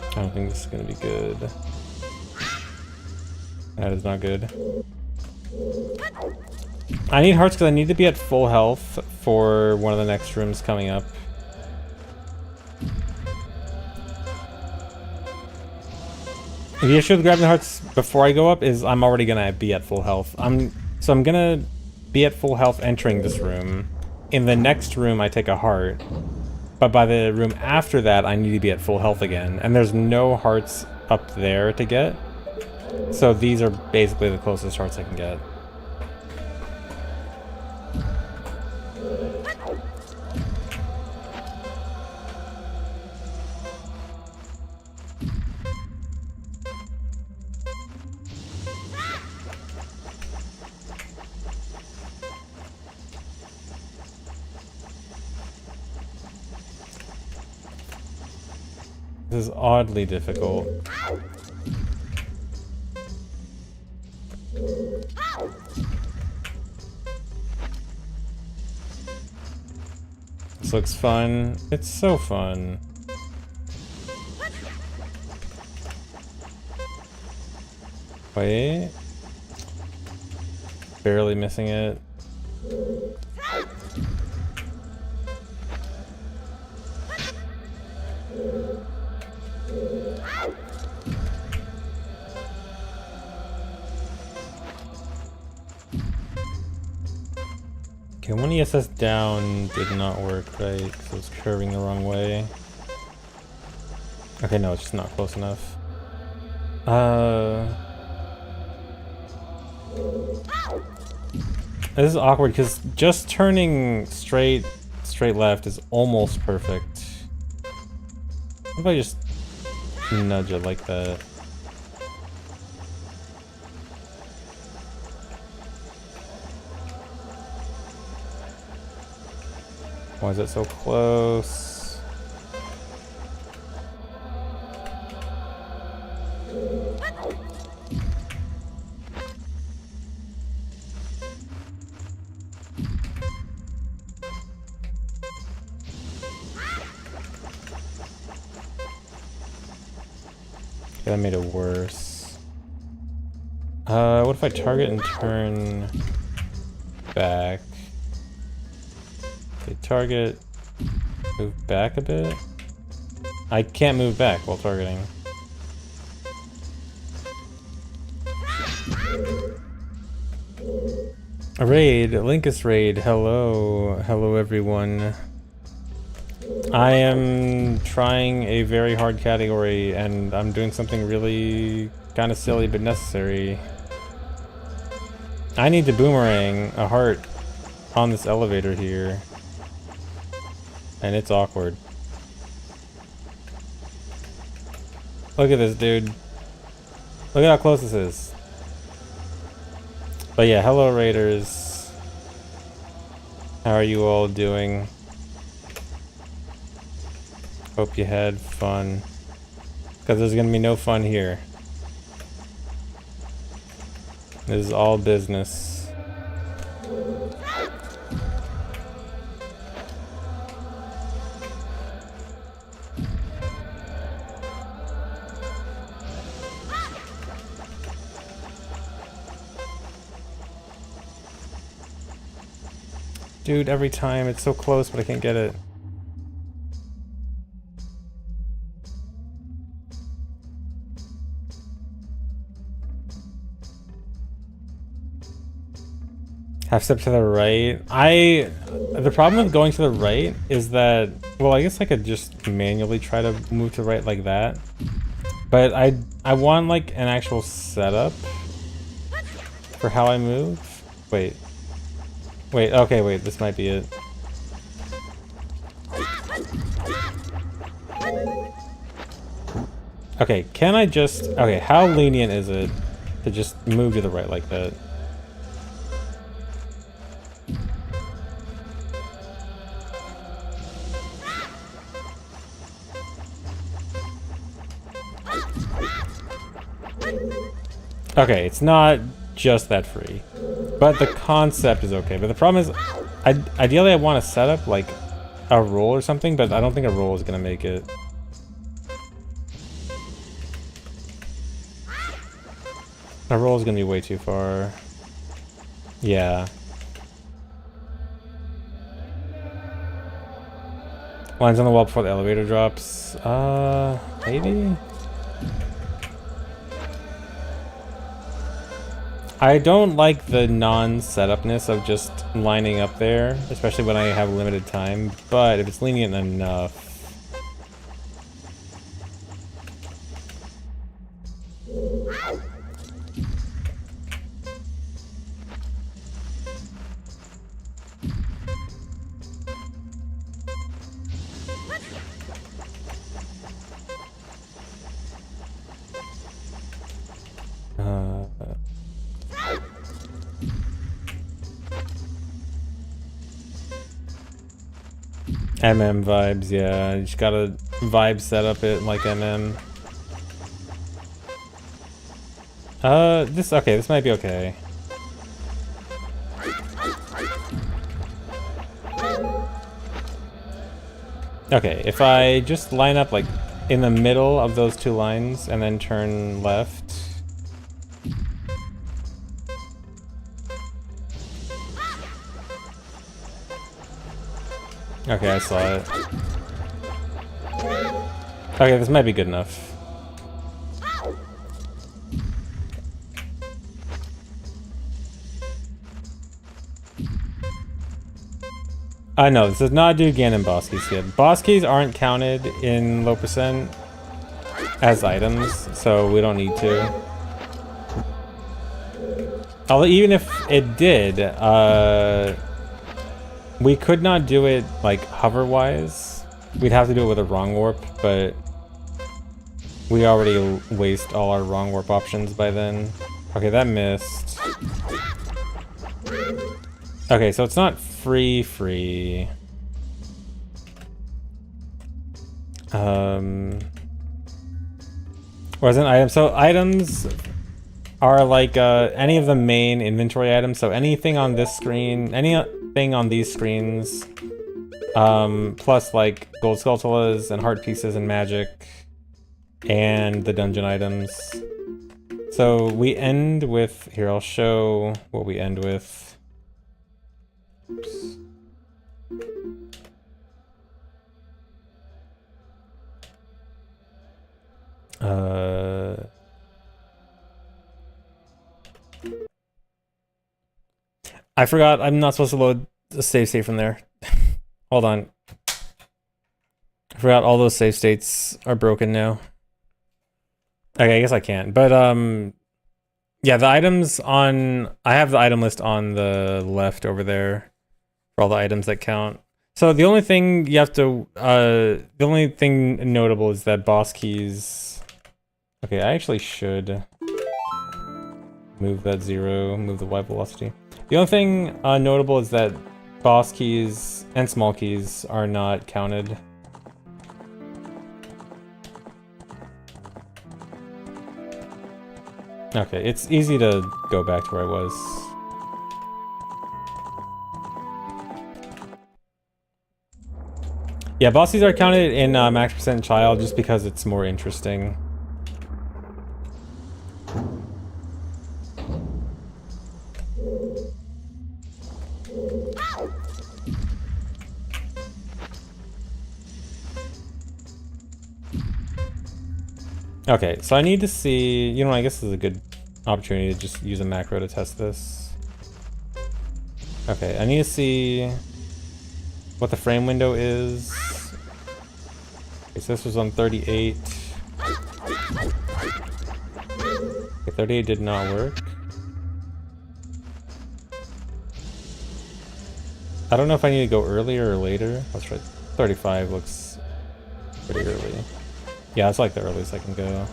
I don't think this is gonna be good. That is not good. I need hearts because I need to be at full health for one of the next rooms coming up. The issue with grabbing the hearts before I go up is I'm already gonna be at full health. So I'm gonna be at full health entering this room. In the next room I take a heart, but by the room after that I need to be at full health again, and there's no hearts up there to get. So these are basically the closest hearts I can get. This is oddly difficult. This looks fun. It's so fun. Wait. Barely missing it. Okay, one ESS down did not work right, because it was curving the wrong way. Okay, no, it's just not close enough. This is awkward, because just turning straight left is almost perfect. What if I just nudge it like that? Why is it so close? Okay, that made it worse. What if I target and turn back? Okay, target, move back a bit. I can't move back while targeting. A raid, Linkus raid, hello everyone. I am trying a very hard category and I'm doing something really kind of silly but necessary. I need to boomerang a heart on this elevator here. And it's awkward. Look at this, dude. Look at how close this is. But yeah, hello raiders. How are you all doing? Hope you had fun. Because there's gonna be no fun here. This is all business. Dude, every time it's so close, but I can't get it. Half step to the right. The problem with going to the right is that, well, I guess I could just manually try to move to the right like that. But I want like an actual setup. for how I move? Wait. Wait, okay, wait, this might be it. Okay, can I just... Okay, how lenient is it to just move to the right like that? Okay, it's not just that free, but the concept is okay. But the problem is, ideally I want to set up like a roll or something, but I don't think a roll is gonna make it. A roll is gonna be way too far. Yeah. Lines on the wall before the elevator drops. Maybe? I don't like the non-setupness of just lining up there, especially when I have limited time, but if it's lenient enough... MM vibes, yeah. You just gotta vibe set up it like MM. This might be okay. Okay, if I just line up like in the middle of those two lines and then turn left. Okay, I saw it. Okay, this might be good enough. No, this does not do Ganon boss keys yet. Boss keys aren't counted in low percent as items, so we don't need to. Although even if it did, we could not do it like hover-wise. We'd have to do it with a wrong warp, but we already waste all our wrong warp options by then. Okay, that missed. Okay, so it's not free. Whereas an item, so items are like any of the main inventory items. So anything on this screen, anything on these screens, plus like gold skulltulas and heart pieces and magic, and the dungeon items. So we end with, here I'll show what we end with. Oops. I forgot, I'm not supposed to load the save state from there. Hold on. I forgot all those save states are broken now. Okay, I guess I can't. But yeah, the items on, I have the item list on the left over there for all the items that count. So the only thing you have to, the only thing notable is that boss keys. Okay, I actually should move that 0, move the Y velocity. The only thing notable is that boss keys and small keys are not counted. Okay, it's easy to go back to where I was. Yeah, boss keys are counted in max percent child just because it's more interesting. Okay, so I need to see, you know, I guess this is a good opportunity to just use a macro to test this. Okay, I need to see what the frame window is. Okay, so this was on 38. Okay, 38 did not work. I don't know if I need to go earlier or later. Let's try 35 looks pretty early. Yeah, it's like the earliest I can go.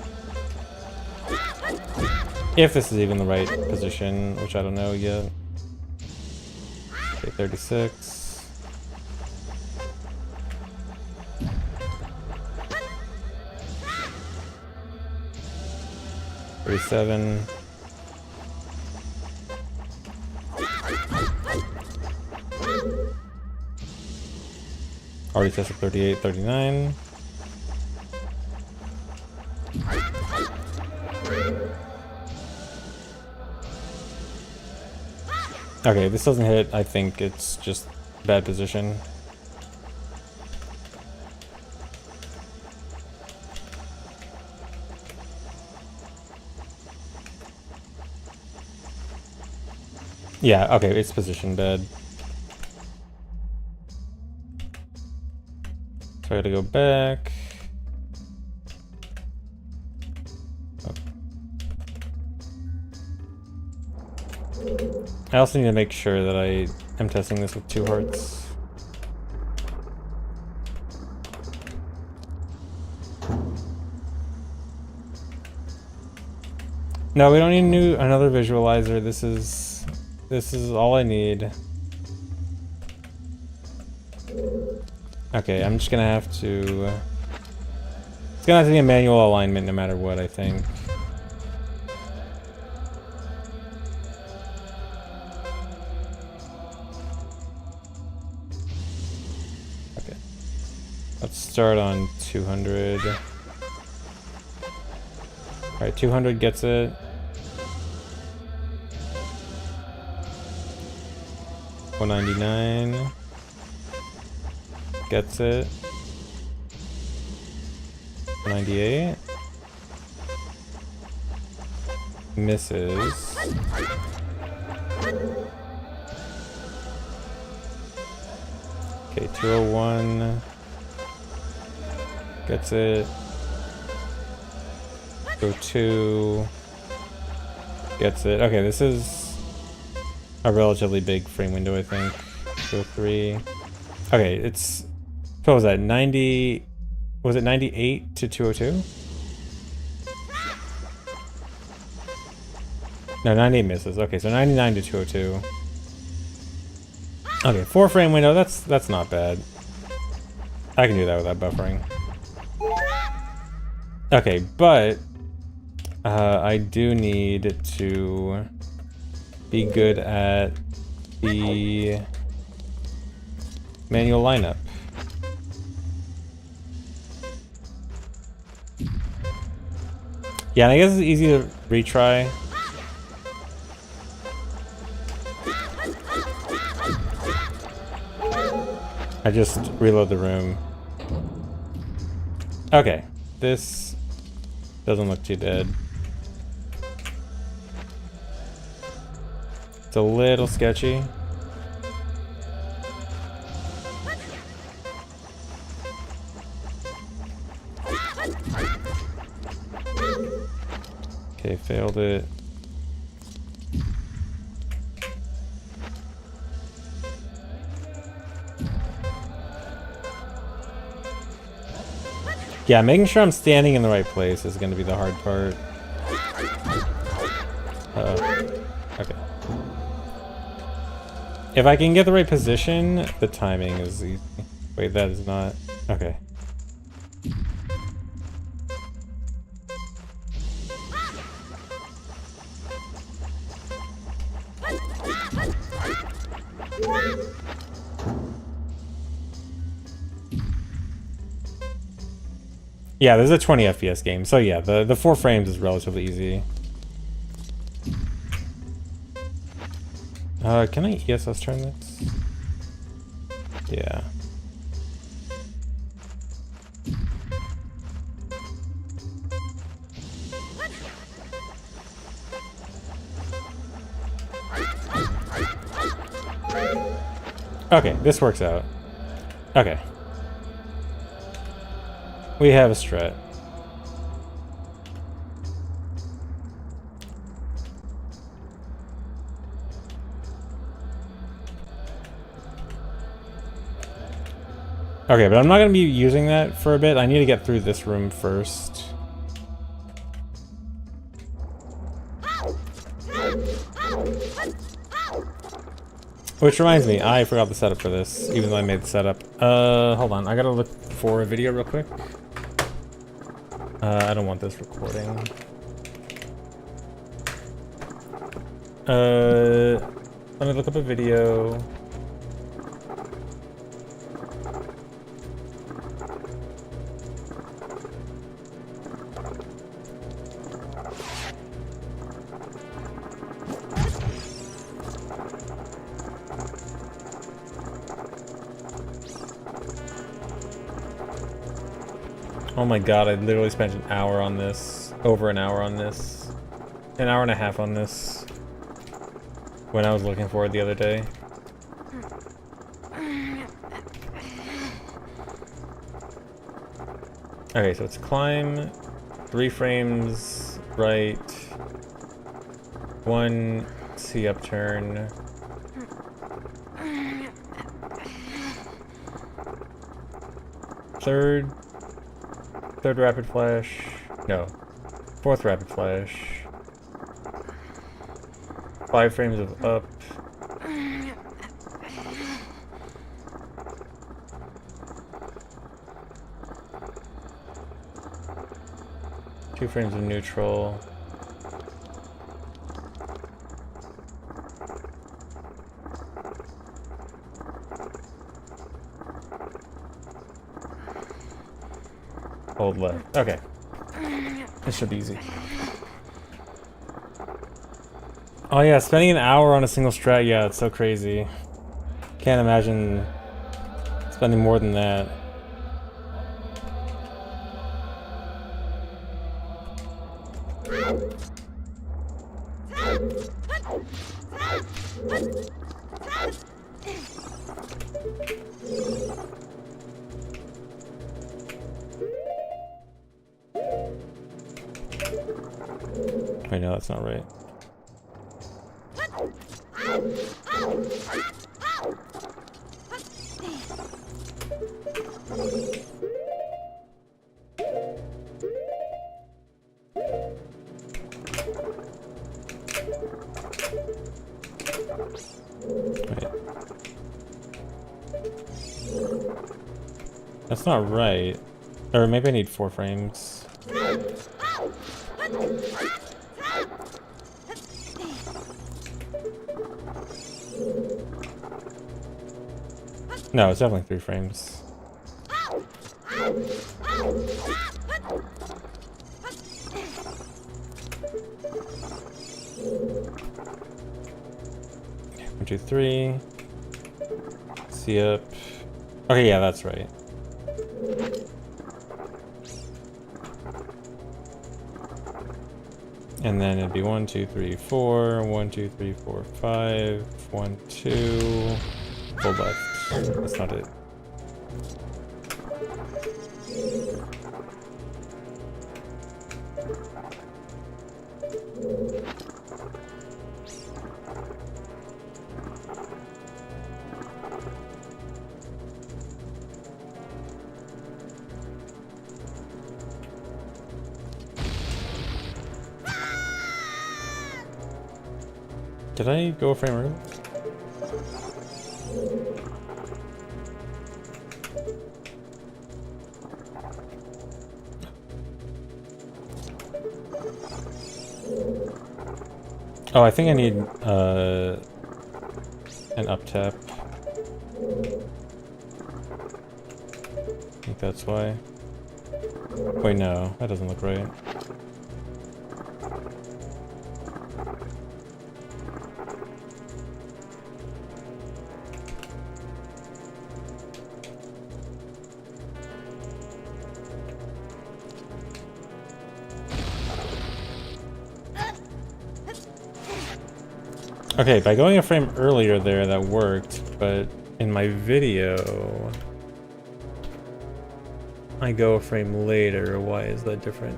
If this is even the right position, which I don't know yet. Okay, 36. $37. Already tested 38, 39. Okay, this doesn't hit. I think it's just bad position. Yeah, okay, it's position bad. So I gotta go back. I also need to make sure that I am testing this with 2 hearts. No, we don't need another visualizer. This is all I need. Okay, I'm just gonna have to... It's gonna have to be a manual alignment no matter what, I think. Okay. Let's start on 200. Alright, 200 gets it. $199 gets it. 98 misses. Okay, 201 gets it. 202 gets it. Okay, this is a relatively big frame window, I think. 203. Okay, it's... What was that? 90... Was it 98 to 202? No, 98 misses. Okay, so 99 to 202. Okay, 4 frame window. That's not bad. I can do that without buffering. Okay, but I do need to be good at the manual lineup. Yeah, and I guess it's easy to retry. I just reload the room. Okay, this doesn't look too dead. It's a little sketchy. Okay, failed it. Yeah, making sure I'm standing in the right place is going to be the hard part. Okay. If I can get the right position, the timing is easy. Wait, that is not... Okay. Yeah, this is a 20 FPS game, so yeah, the 4 frames is relatively easy. Can I ESS turn this? Yeah. Okay, this works out. Okay. We have a strat. Okay, but I'm not gonna be using that for a bit. I need to get through this room first. Which reminds me, I forgot the setup for this, even though I made the setup. Hold on, I gotta look for a video real quick. I don't want this recording. Let me look up a video. Oh my god, I literally spent an hour on this. Over an hour on this. An hour and a half on this. When I was looking for it the other day. Okay, so it's climb, 3 frames right, 1 C upturn. Third rapid flash. No. 4th rapid flash. 5 frames of up. Two frames of neutral. Hold left. Okay. This should be easy. Oh yeah, spending an hour on a single strat, yeah, it's so crazy. Can't imagine spending more than that. Wait, no, that's not right. That's not right. Or maybe I need 4 frames. No, it's definitely 3 frames. One, two, three. See up. Okay, yeah, that's right. And then it'd be 1, 2, 3, 4. 1, 2, 3, 4, 5. 1, 2. Full left. That's not it. Did I go a frame early? Oh, I think I need an up tap. I think that's why. Wait, no, that doesn't look right. Okay, by going a frame earlier there, that worked, but in my video, I go a frame later. Why is that different?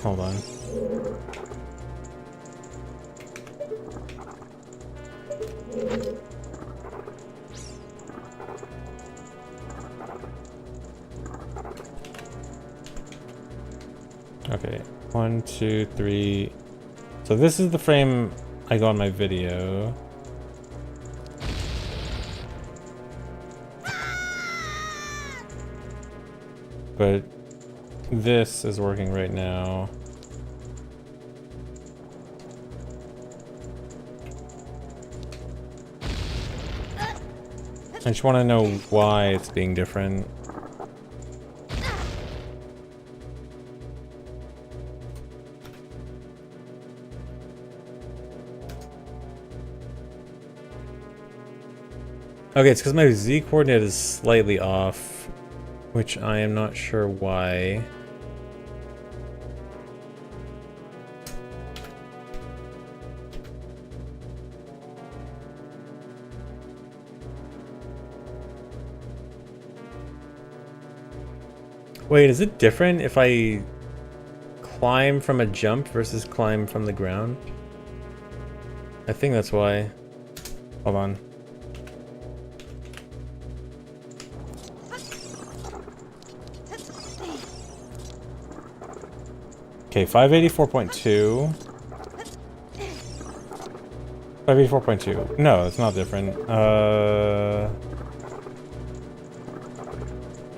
Hold on. Okay, 1, 2, 3. So this is the frame I go on my video. But this is working right now. I just want to know why it's being different. Okay, it's because my Z coordinate is slightly off, which I am not sure why. Wait, is it different if I climb from a jump versus climb from the ground? I think that's why. Hold on. Okay, 584.2. 584.2. No, it's not different.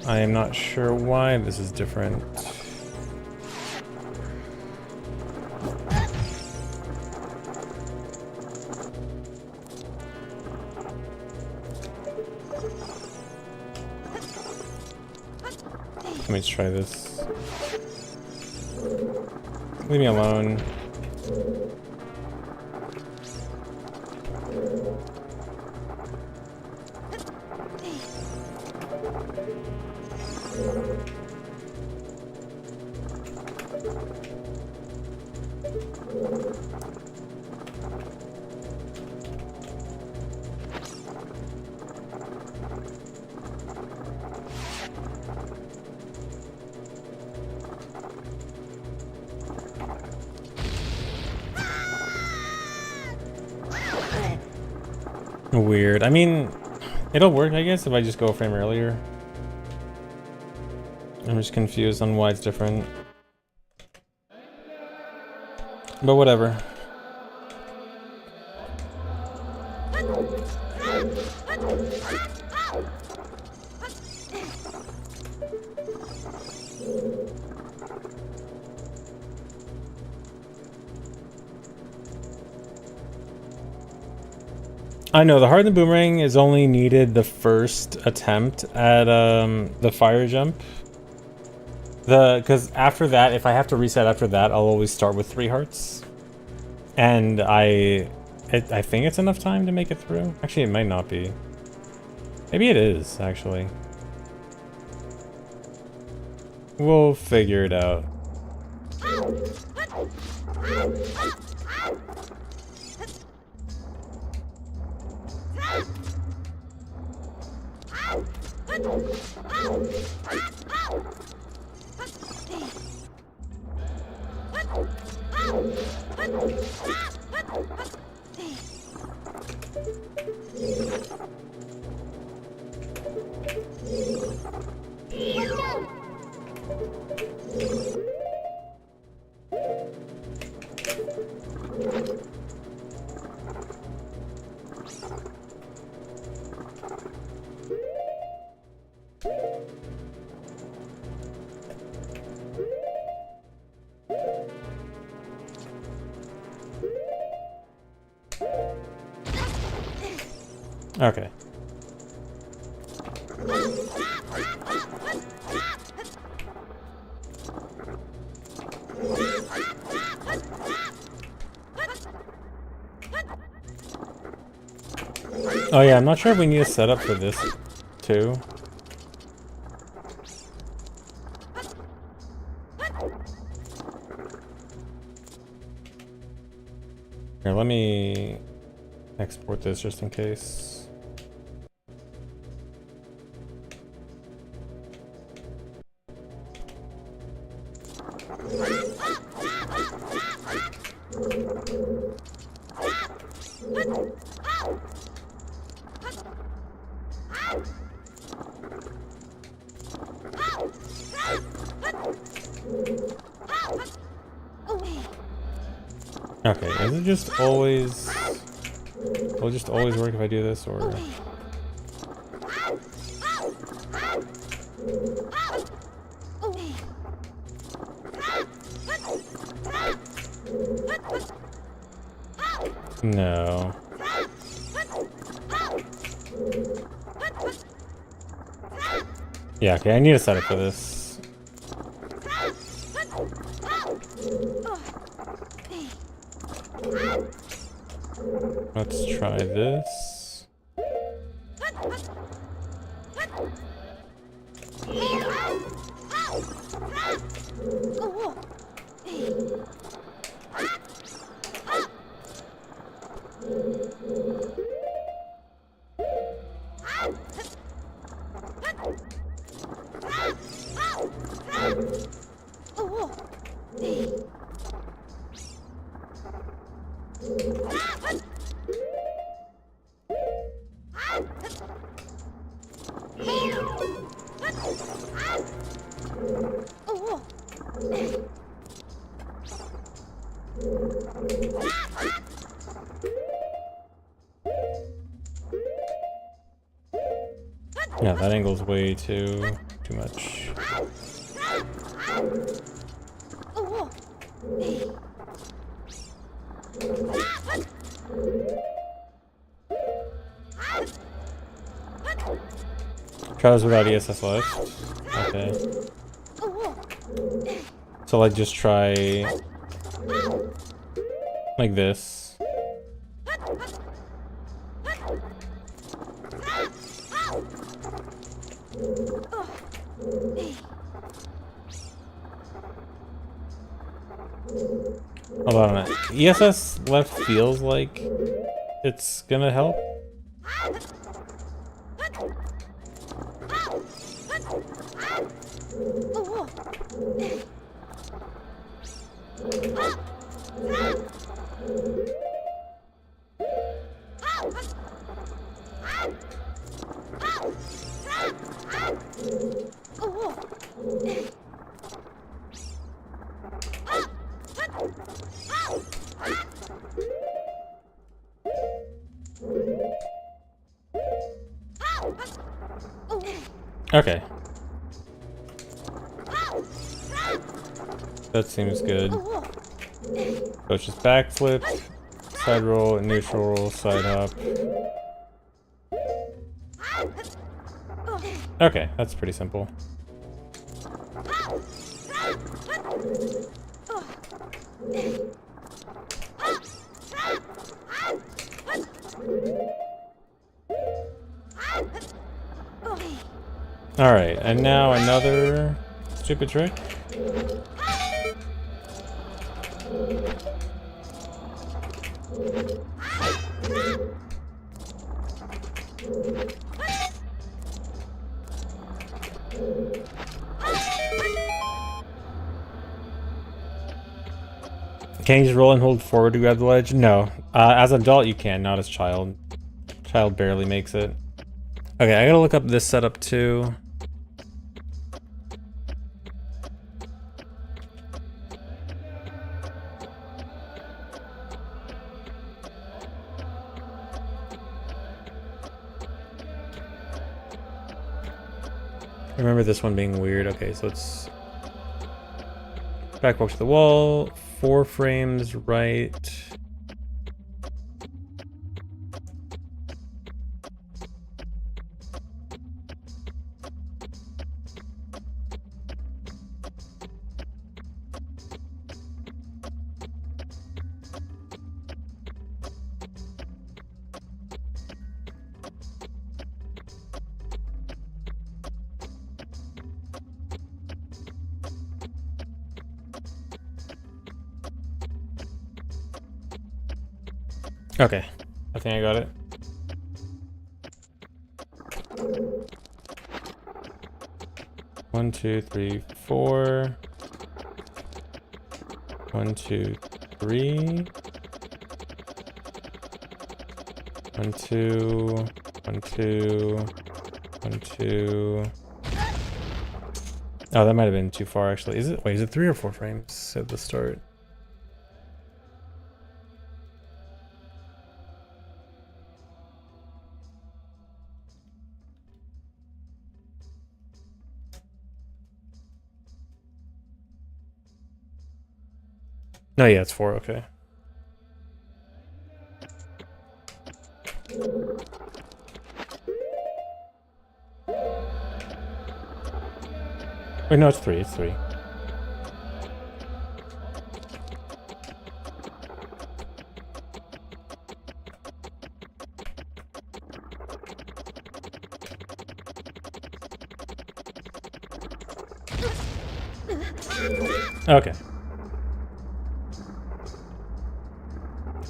I am not sure why this is different. Let me just try this. Leave me alone. Weird. I mean, it'll work, I guess, if I just go a frame earlier. I'm just confused on why it's different. But whatever. I know the hardened boomerang is only needed the first attempt at the fire jump. Because after that, if I have to reset after that, I'll always start with 3 hearts. And I think it's enough time to make it through. Actually, it might not be. Maybe it is, actually. We'll figure it out. Okay. Oh yeah, I'm not sure if we need a setup for this too. Here, let me export this just in case. Okay, is it just always... Will it just always work if I do this, or... No. Yeah, okay, I need a setup for this. Let's try this. Yeah, that angle's way too much. Try this without ESS left. Okay. So like just try like this. Hold on a minute. ESS left feels like it's gonna help. Okay. That seems good. So it's just backflip, side roll, neutral roll, side hop. Okay, that's pretty simple. Alright, and now another stupid trick. Can you just roll and hold forward to grab the ledge? No. As an adult you can, not as child. Child barely makes it. Okay, I gotta look up this setup too. I remember this one being weird. Okay, so let's back walk to the wall, 4 frames right. Okay, I think I got it. One, two, three, 4. 1, 2, 3. 1, 2, 1, 2, 1, 2. Oh, that might have been too far actually. Is it? Wait, is it 3 or 4 frames at the start? No, yeah, it's 4, okay. Wait, no, it's 3, it's 3. Okay.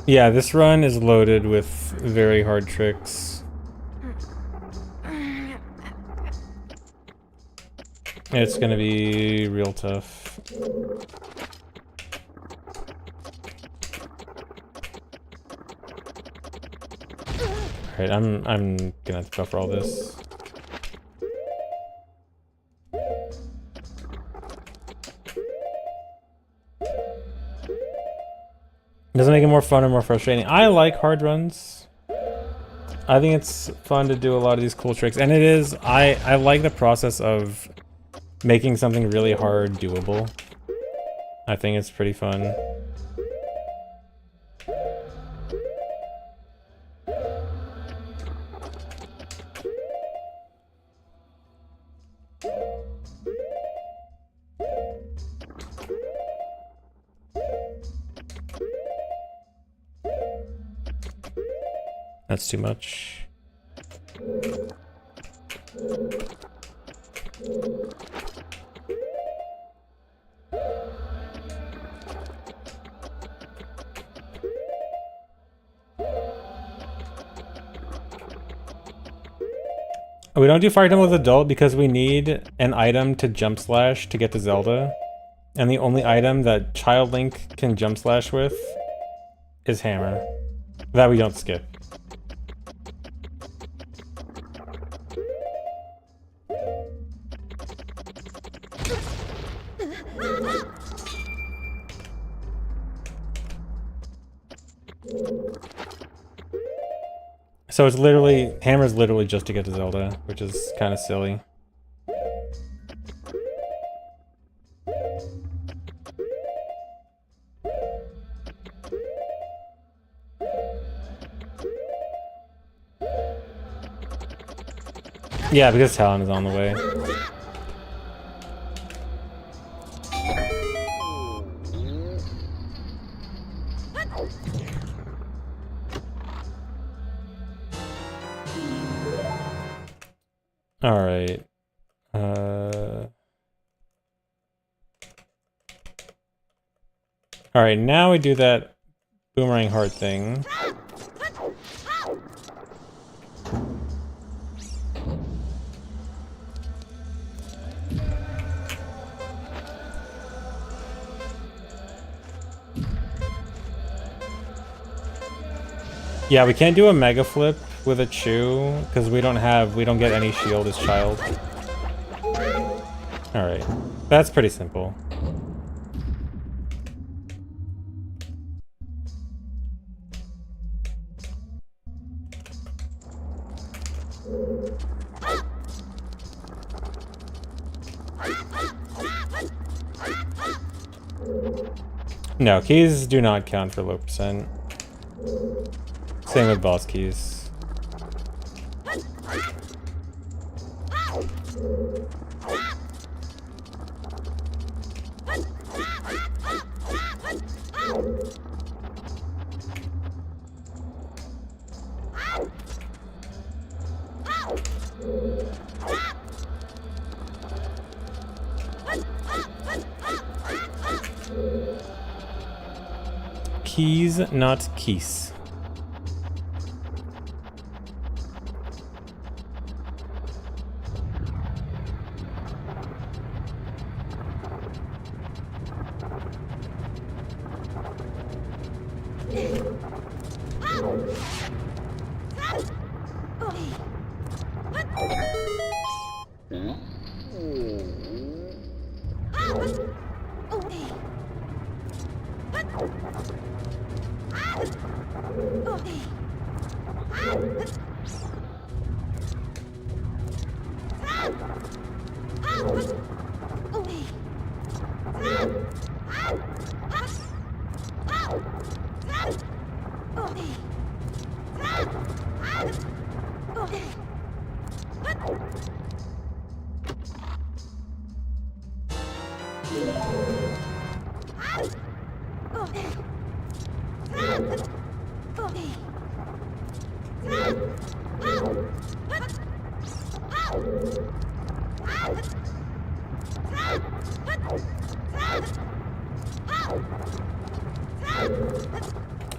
Yeah, this run is loaded with very hard tricks. It's gonna be real tough. Alright, I'm gonna have to go for all this. Doesn't make it more fun or more frustrating. I like hard runs. I think it's fun to do a lot of these cool tricks, and it is. I like the process of making something really hard doable. I think it's pretty fun. That's too much. We don't do Fire Temple with Adult because we need an item to jump slash to get to Zelda. And the only item that Child Link can jump slash with is Hammer. That we don't skip. So it's literally, Hammer's literally just to get to Zelda, which is kind of silly. Yeah, because Talon is on the way. All right. All right, now we do that boomerang heart thing. Yeah, we can't do a mega flip with a chew because we don't get any shield as Child. All right, that's pretty simple. No, keys do not count for low percent. Same with boss keys. Keys, not keys.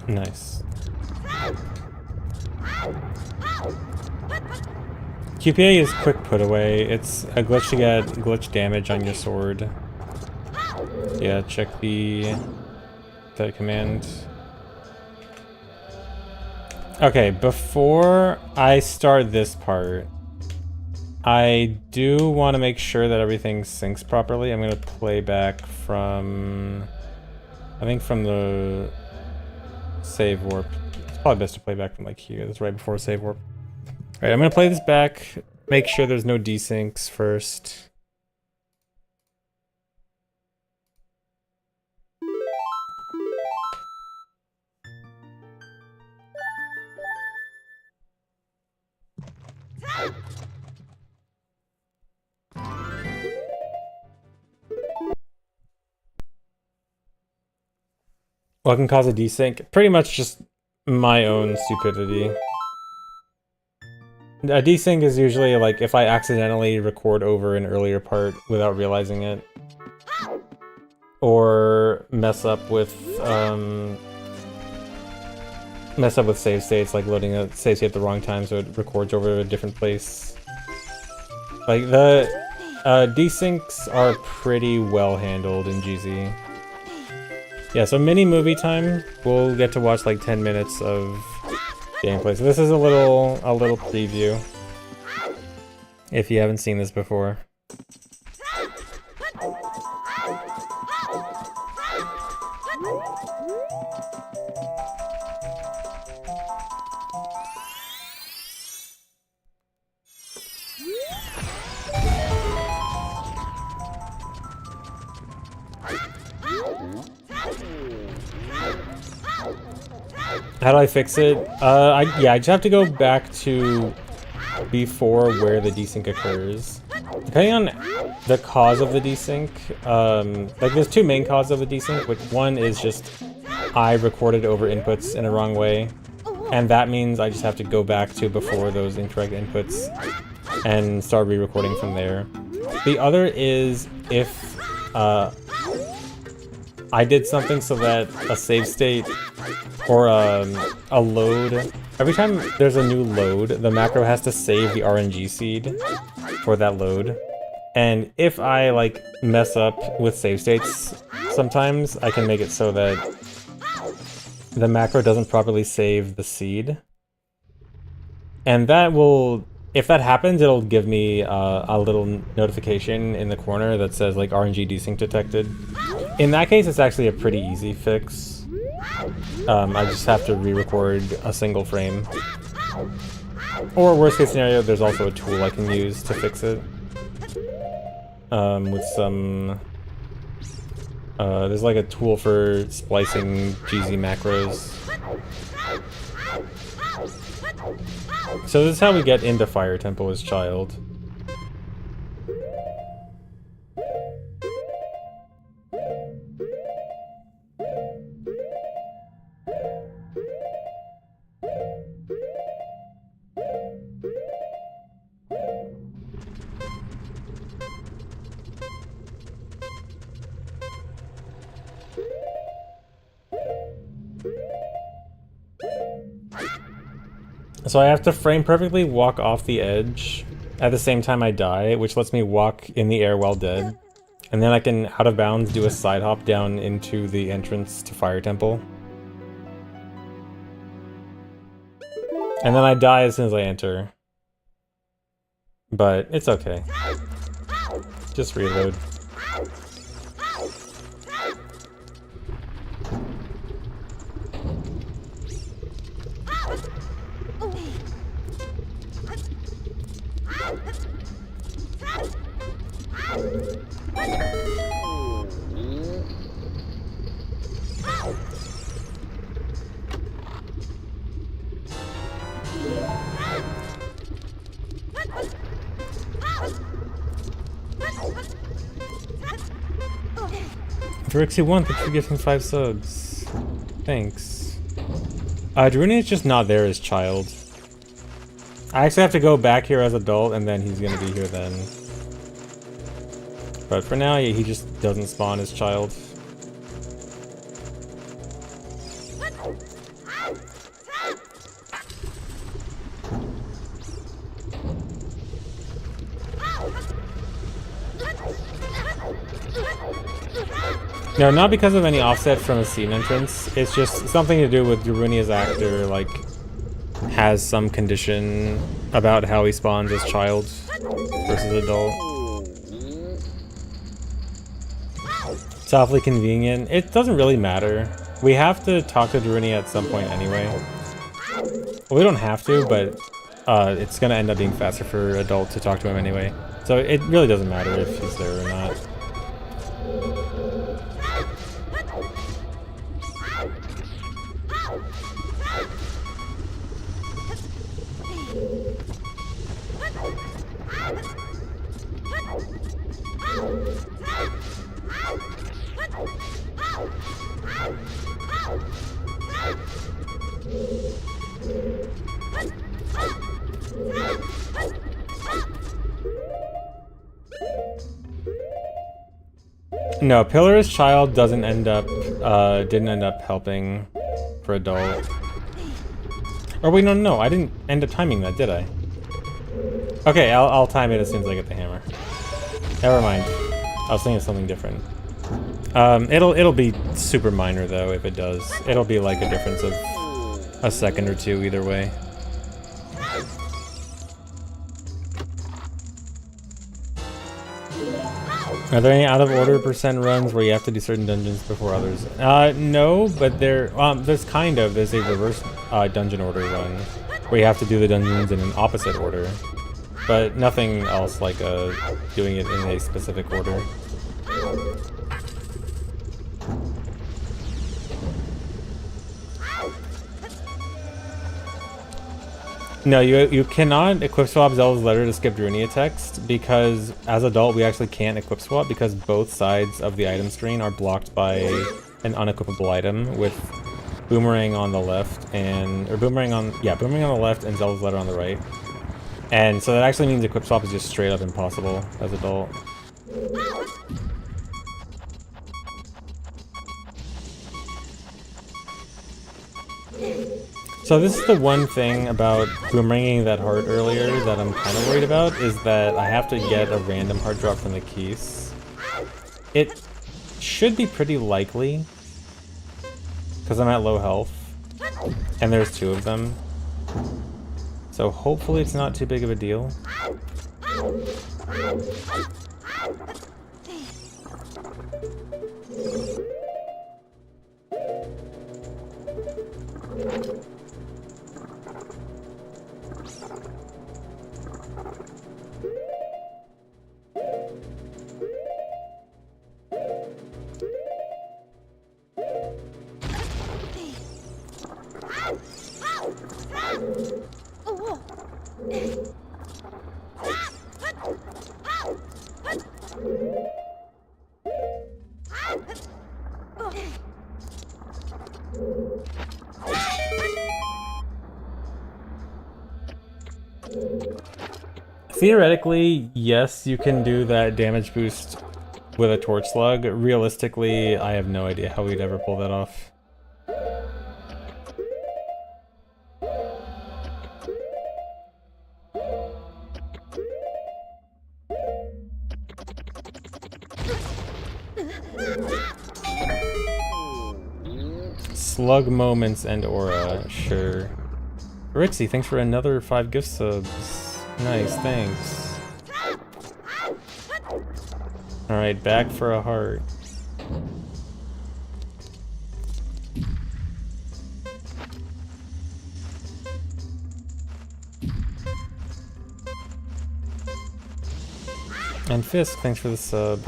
Nice. QPA is quick put away. It's a glitch to get glitch damage on your sword. Yeah, check that command. Okay, before I start this part, I do want to make sure that everything syncs properly. I'm going to play back from, I think from the save warp. It's probably best to play back from like here. That's right before save warp. Alright, I'm going to play this back, make sure there's no desyncs first. What can cause a desync? Pretty much just my own stupidity. A desync is usually like if I accidentally record over an earlier part without realizing it. Or mess up with save states, like loading a save state at the wrong time so it records over a different place. Like the desyncs are pretty well handled in GZ. Yeah, so mini movie time. We'll get to watch like 10 minutes of gameplay. So this is a little preview. If you haven't seen this before. How do I fix it? Yeah, I just have to go back to before where the desync occurs. Depending on the cause of the desync, like there's two main causes of the desync, which one is just I recorded over inputs in a wrong way, and that means I just have to go back to before those incorrect inputs and start re-recording from there. The other is if I did something so that a save state or a load, every time there's a new load, the macro has to save the RNG seed for that load. And if I like mess up with save states, sometimes I can make it so that the macro doesn't properly save the seed. And that will, if that happens, it'll give me a little notification in the corner that says like RNG desync detected. In that case, it's actually a pretty easy fix. I just have to re-record a single frame. Or worst case scenario, there's also a tool I can use to fix it. With some... there's like a tool for splicing GZ macros. So this is how we get into Fire Temple as Child. So I have to frame perfectly walk off the edge at the same time I die, which lets me walk in the air while dead. And then I can, out of bounds, do a side hop down into the entrance to Fire Temple. And then I die as soon as I enter. But it's okay. Just reload. Drixie1, thanks for gifting 5 subs. Thanks. Daruni is just not there as child. I actually have to go back here as adult, and then he's gonna be here then. But for now, yeah, he just doesn't spawn as child. No, not because of any offset from a scene entrance. It's just something to do with Daruni as actor, like, has some condition about how he spawns as child versus adult. It's awfully convenient. It doesn't really matter. We have to talk to Daruni at some point anyway. Well, we don't have to, but it's gonna end up being faster for adult to talk to him anyway. So it really doesn't matter if he's there or not. No, Pillar's child didn't end up helping for adult. Or wait, no, I didn't end up timing that, did I? Okay, I'll time it as soon as I get the hammer. Never mind. I was thinking of something different. It'll be super minor though if it does. It'll be like a difference of a second or two either way. Are there any out of order % runs where you have to do certain dungeons before others? No, but there's a reverse dungeon order run where you have to do the dungeons in an opposite order, but nothing else like doing it in a specific order. No, you cannot equip swap Zelda's letter to skip Darunia text, because as adult we actually can't equip swap because both sides of the item screen are blocked by an unequipable item with Boomerang on the left Boomerang on the left and Zelda's letter on the right. And so that actually means equip swap is just straight up impossible as adult. So this is the one thing about boomeranging that heart earlier that I'm kind of worried about, is that I have to get a random heart drop from the keys. It should be pretty likely, because I'm at low health, and there's 2 of them. So hopefully it's not too big of a deal. Theoretically, yes, you can do that damage boost with a torch slug. Realistically, I have no idea how we'd ever pull that off. Slug moments and aura, sure. Rixie, thanks for another 5 gift subs. Nice, thanks. Alright, back for a heart. And Fisk, thanks for the sub.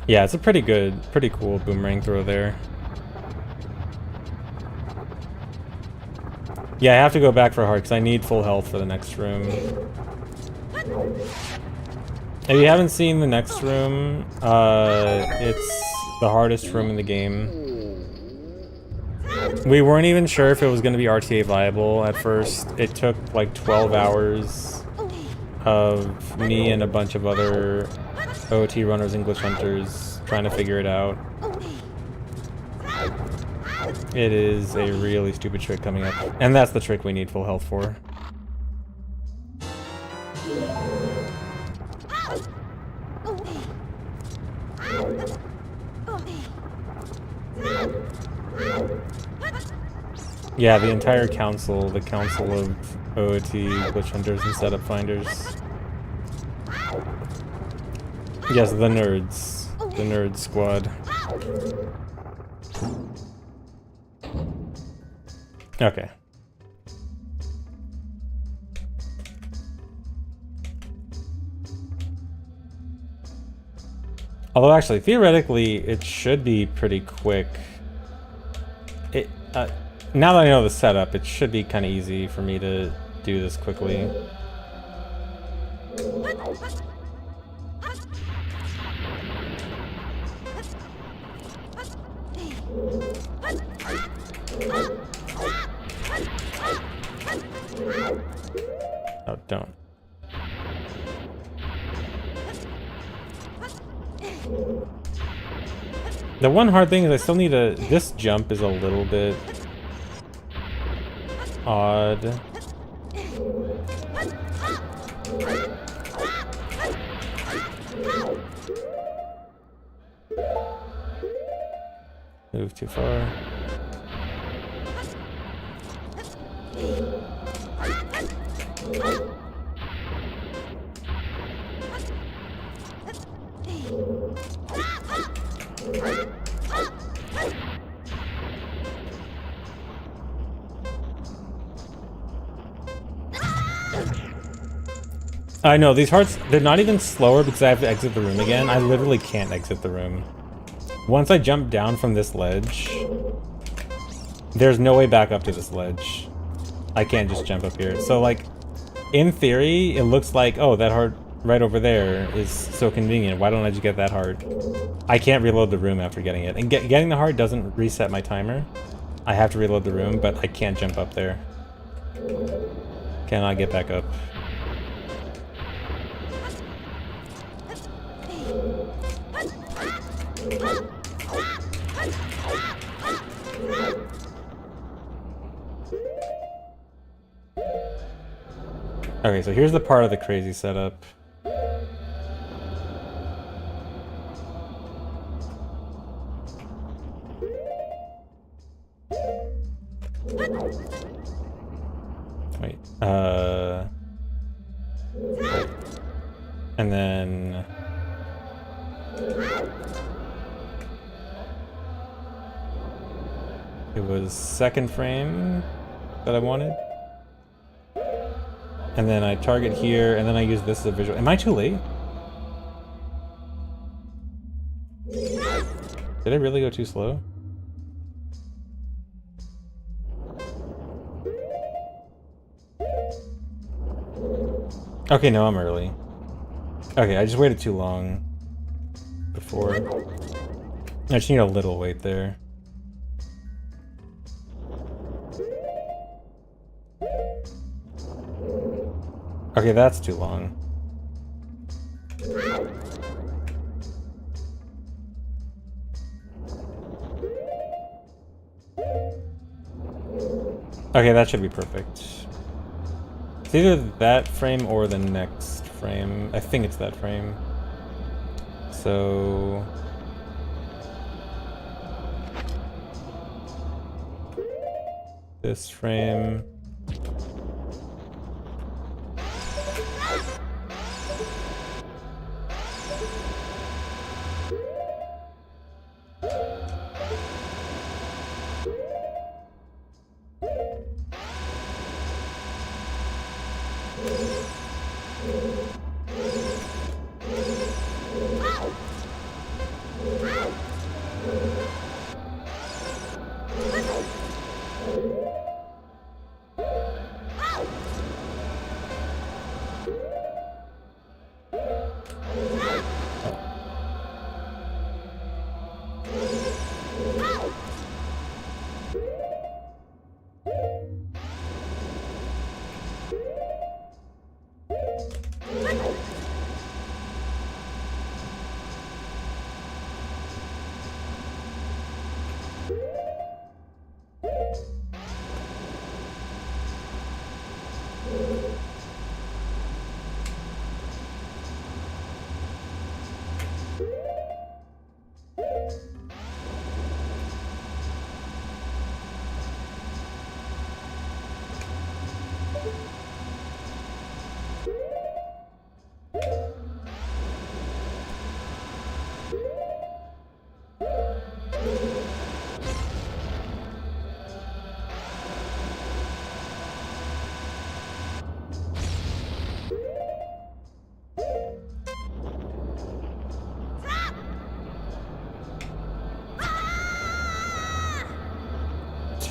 Yeah, it's a pretty cool boomerang throw there. Yeah, I have to go back for heart because I need full health for the next room. If you haven't seen the next room, it's the hardest room in the game. We weren't even sure if it was going to be RTA viable at first. It took like 12 hours of me and a bunch of other OT runners and glitch hunters trying to figure it out. It is a really stupid trick coming up, and that's the trick we need full health for. Yeah, the entire council, the council of OOT, glitch hunters, and setup finders. Yes, the nerds. The nerd squad. Okay. Although actually, theoretically, it should be pretty quick. Now that I know the setup, it should be kind of easy for me to do this quickly. Oh, don't. The one hard thing is I still need a... This jump is a little bit odd. Move too far. I know, these hearts, they're not even slower because I have to exit the room again. I literally can't exit the room. Once I jump down from this ledge, there's no way back up to this ledge. I can't just jump up here. So, like, in theory, it looks like, oh, that heart right over there is so convenient. Why don't I just get that heart? I can't reload the room after getting it. And getting the heart doesn't reset my timer. I have to reload the room, but I can't jump up there. Cannot get back up. Okay, so here's the part of the crazy setup. Wait, and then... It was second frame that I wanted. And then I target here, and then I use this as a visual. Am I too late? Did I really go too slow? Okay, no, I'm early. Okay, I just waited too long before. I just need a little wait there. Okay, that's too long. Okay, that should be perfect. It's either that frame or the next frame. I think it's that frame. So... this frame...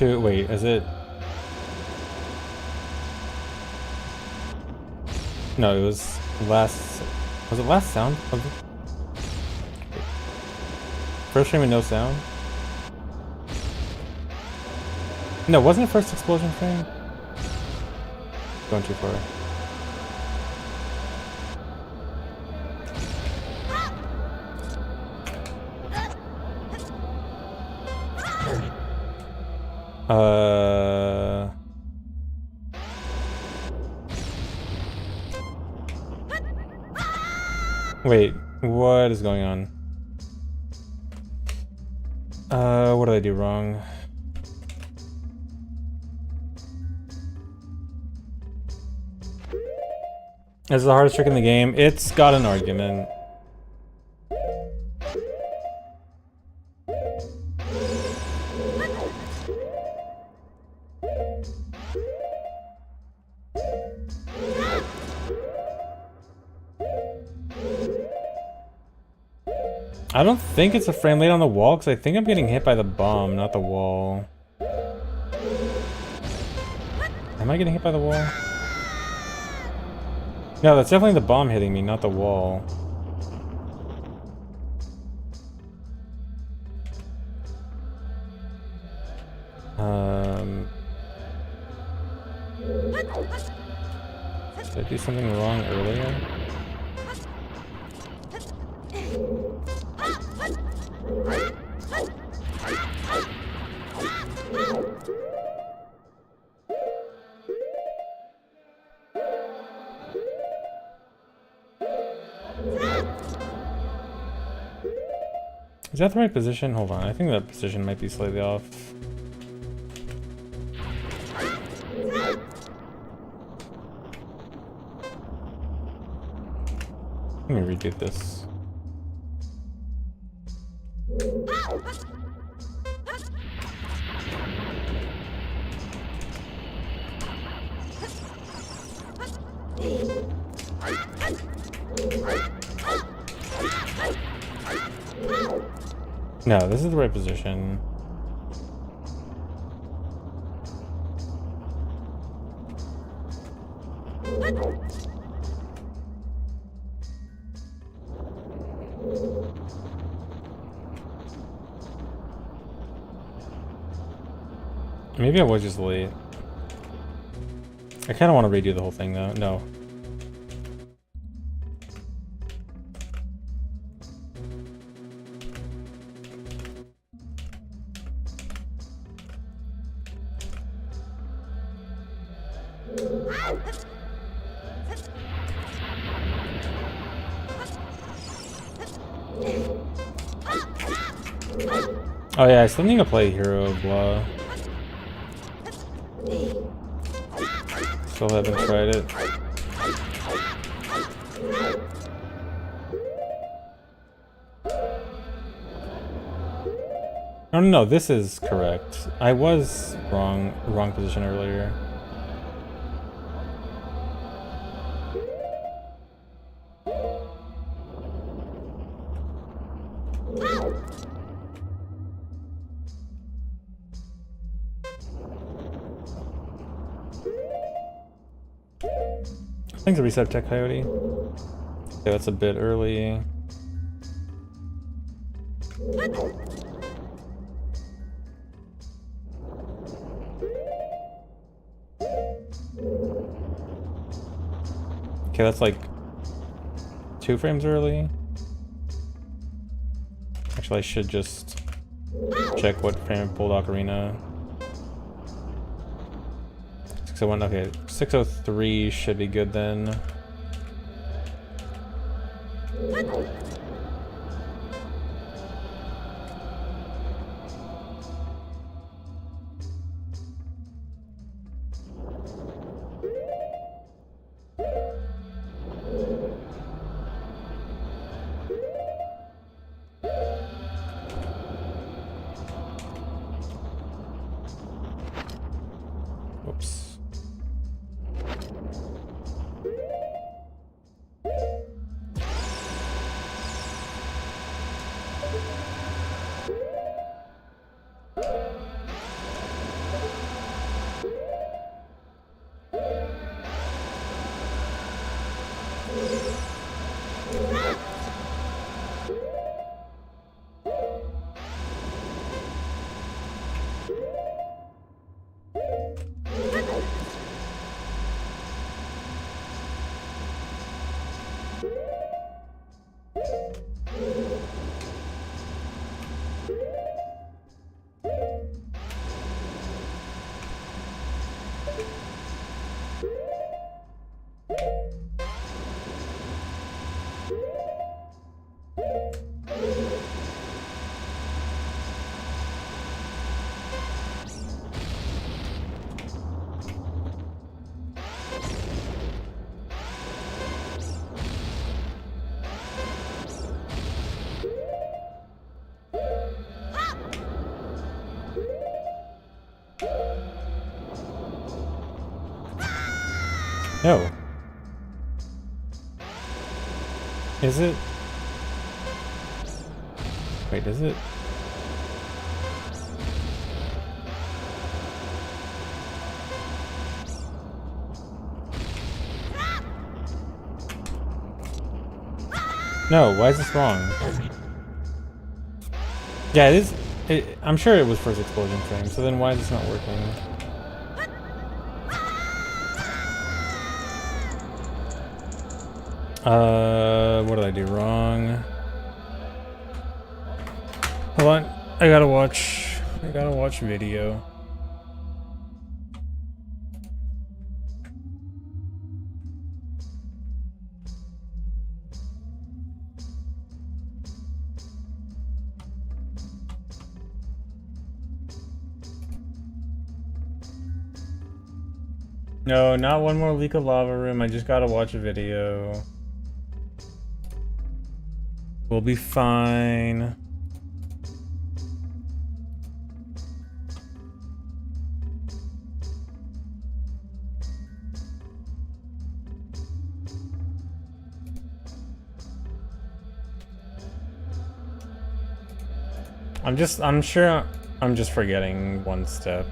Wait, is it? No, it was last. Was it last sound? First frame with no sound? No, wasn't it first explosion frame? Going too far. Wait, what is going on? What did I do wrong? This is the hardest trick in the game. It's got an argument. I don't think it's a frame late on the wall, because I think I'm getting hit by the bomb, not the wall. Am I getting hit by the wall? No, that's definitely the bomb hitting me, not the wall. Did I do something wrong earlier? Is that the right position? Hold on, I think that position might be slightly off. Let me redo this. No, this is the right position. Maybe I was just late. I kind of want to redo the whole thing though. No. Oh yeah, I still need to play Hero Blah. Still haven't tried it. Oh no, this is correct. I was wrong position earlier. Thanks for reset, Tech Coyote. Okay, that's a bit early. Okay, that's like 2 frames early. Actually, I should just check what frame it pulled Ocarina. 601, okay. 603 should be good then. Whoops. No. Is it? Wait, is it? No, why is this wrong? Yeah, it is. I'm sure it was first explosion frame, so then why is this not working? What did I do wrong? Hold on, I gotta watch video. No, not one more leak of lava room. I just gotta watch a video. We'll be fine. I'm sure I'm just forgetting one step.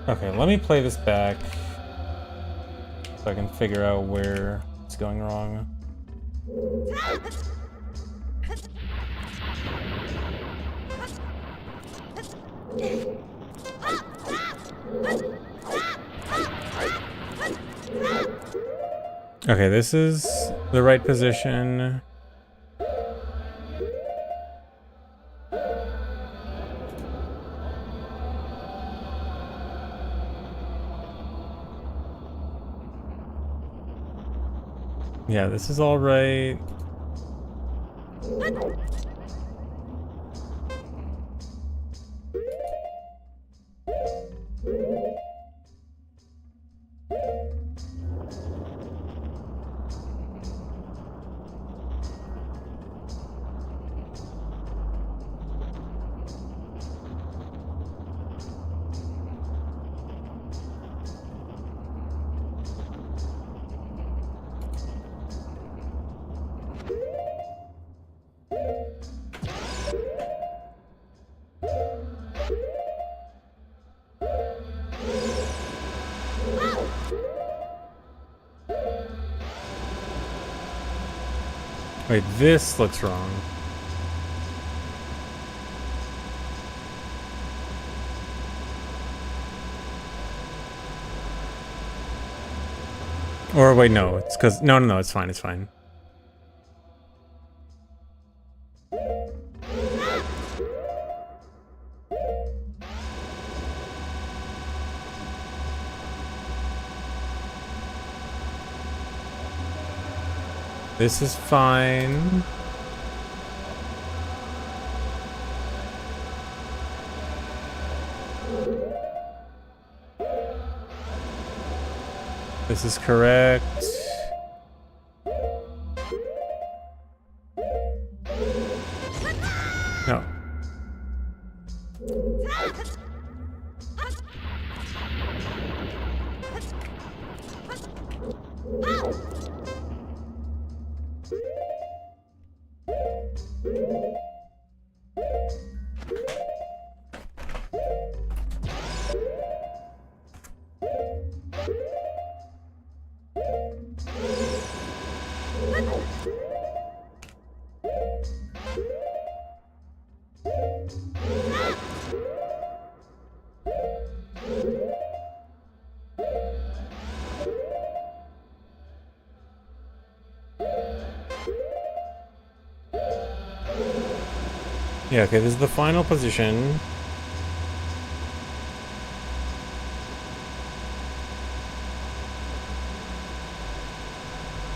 Okay, let me play this back so I can figure out where it's going wrong. Okay, this is the right position. Yeah, this is all right. Wait, this looks wrong. Or wait, no, it's because no, it's fine, it's fine. This is fine. This is correct. No. Yeah, okay, this is the final position.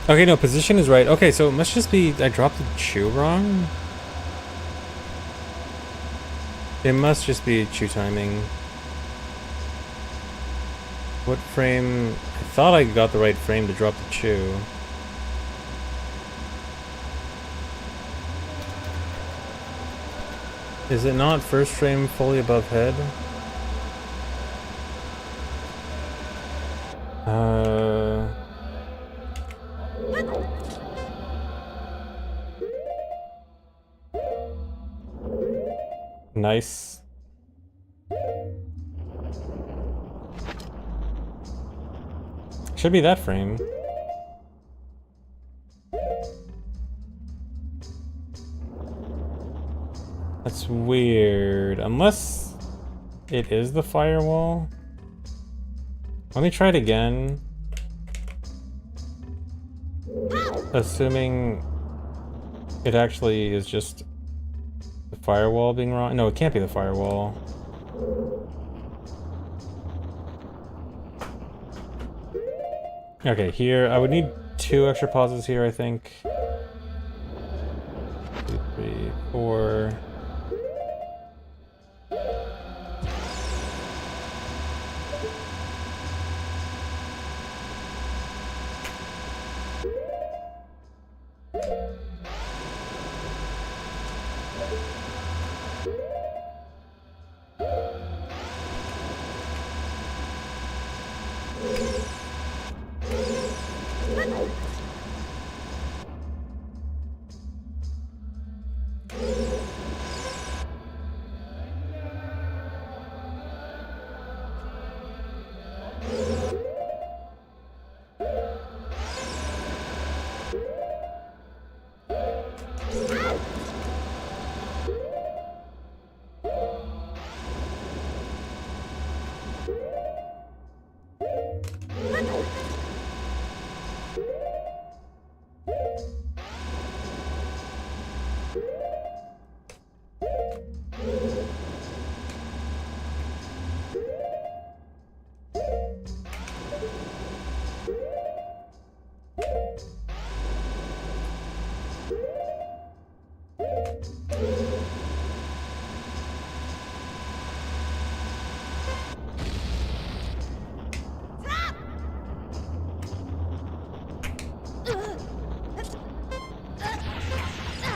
Okay, no, position is right. Okay, so it must just be I dropped the chew wrong. It must just be chew timing. What frame? I thought I got the right frame to drop the chew. Is it not first frame fully above head? Nice. Should be that frame. That's weird. Unless it is the firewall. Let me try it again. Assuming it actually is just the firewall being wrong. No, it can't be the firewall. Okay, here, I would need 2 extra pauses here, I think. 2, 3, 4.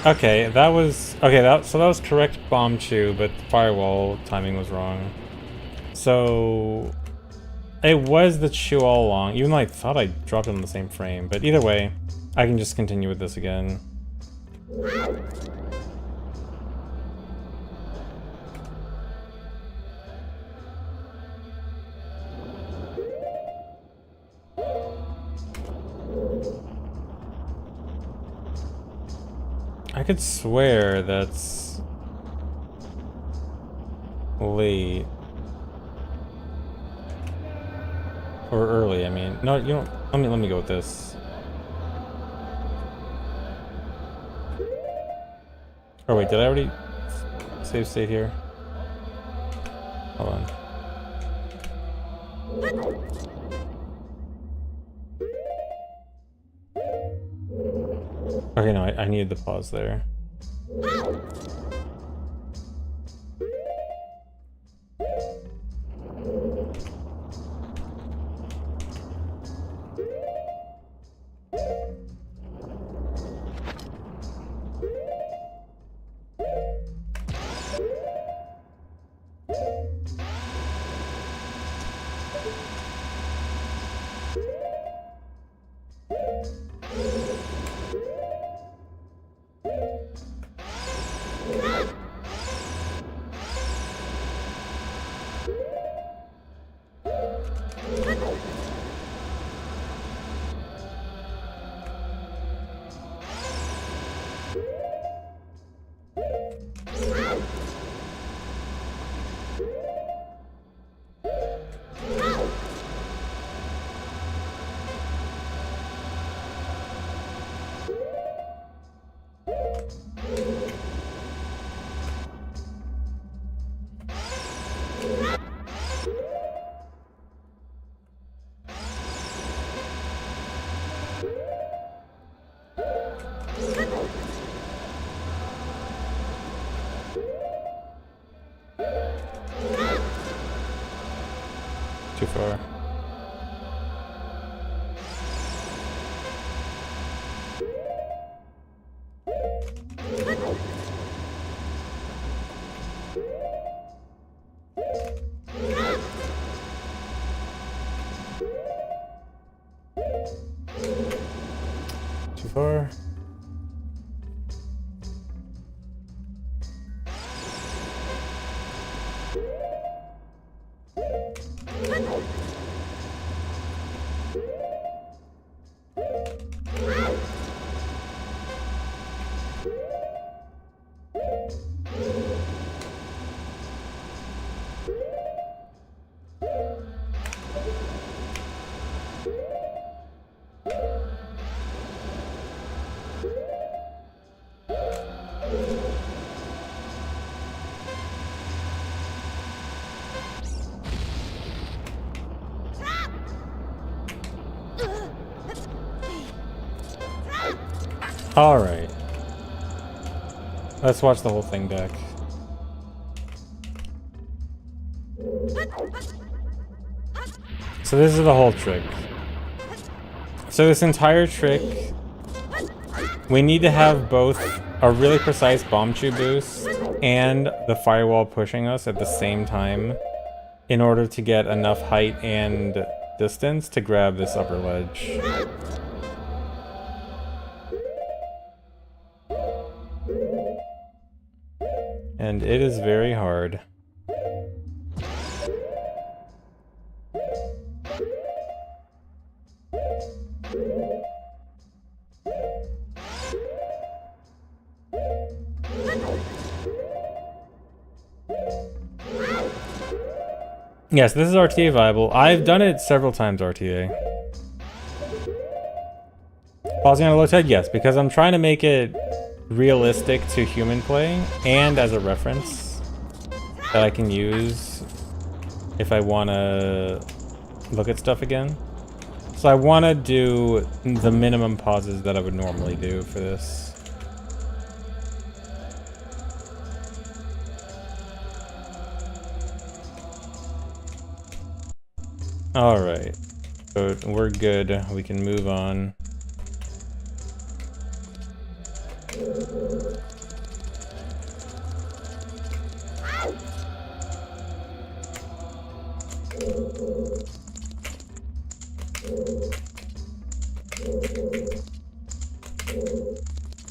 Okay, that was... Okay, so that was correct bomb chew, but the firewall timing was wrong. So... It was the chew all along, even though I thought I dropped it on the same frame. But either way, I can just continue with this again. could swear that's late. Or early, I mean. No, you don't. Let me go with this. Oh wait, did I already save state here? Hold on. Okay, no, I needed the pause there. Too far. Too far. All right. Let's watch the whole thing back. So this is the whole trick. So this entire trick, we need to have both a really precise bomb chew boost and the firewall pushing us at the same time in order to get enough height and distance to grab this upper ledge. And it is very hard. Yes, this is RTA viable. I've done it several times RTA. Pausing on a LOTAD? Yes, because I'm trying to make it realistic to human play and as a reference that I can use if I want to look at stuff again. So I want to do the minimum pauses that I would normally do for this. All right, so we're good. We can move on.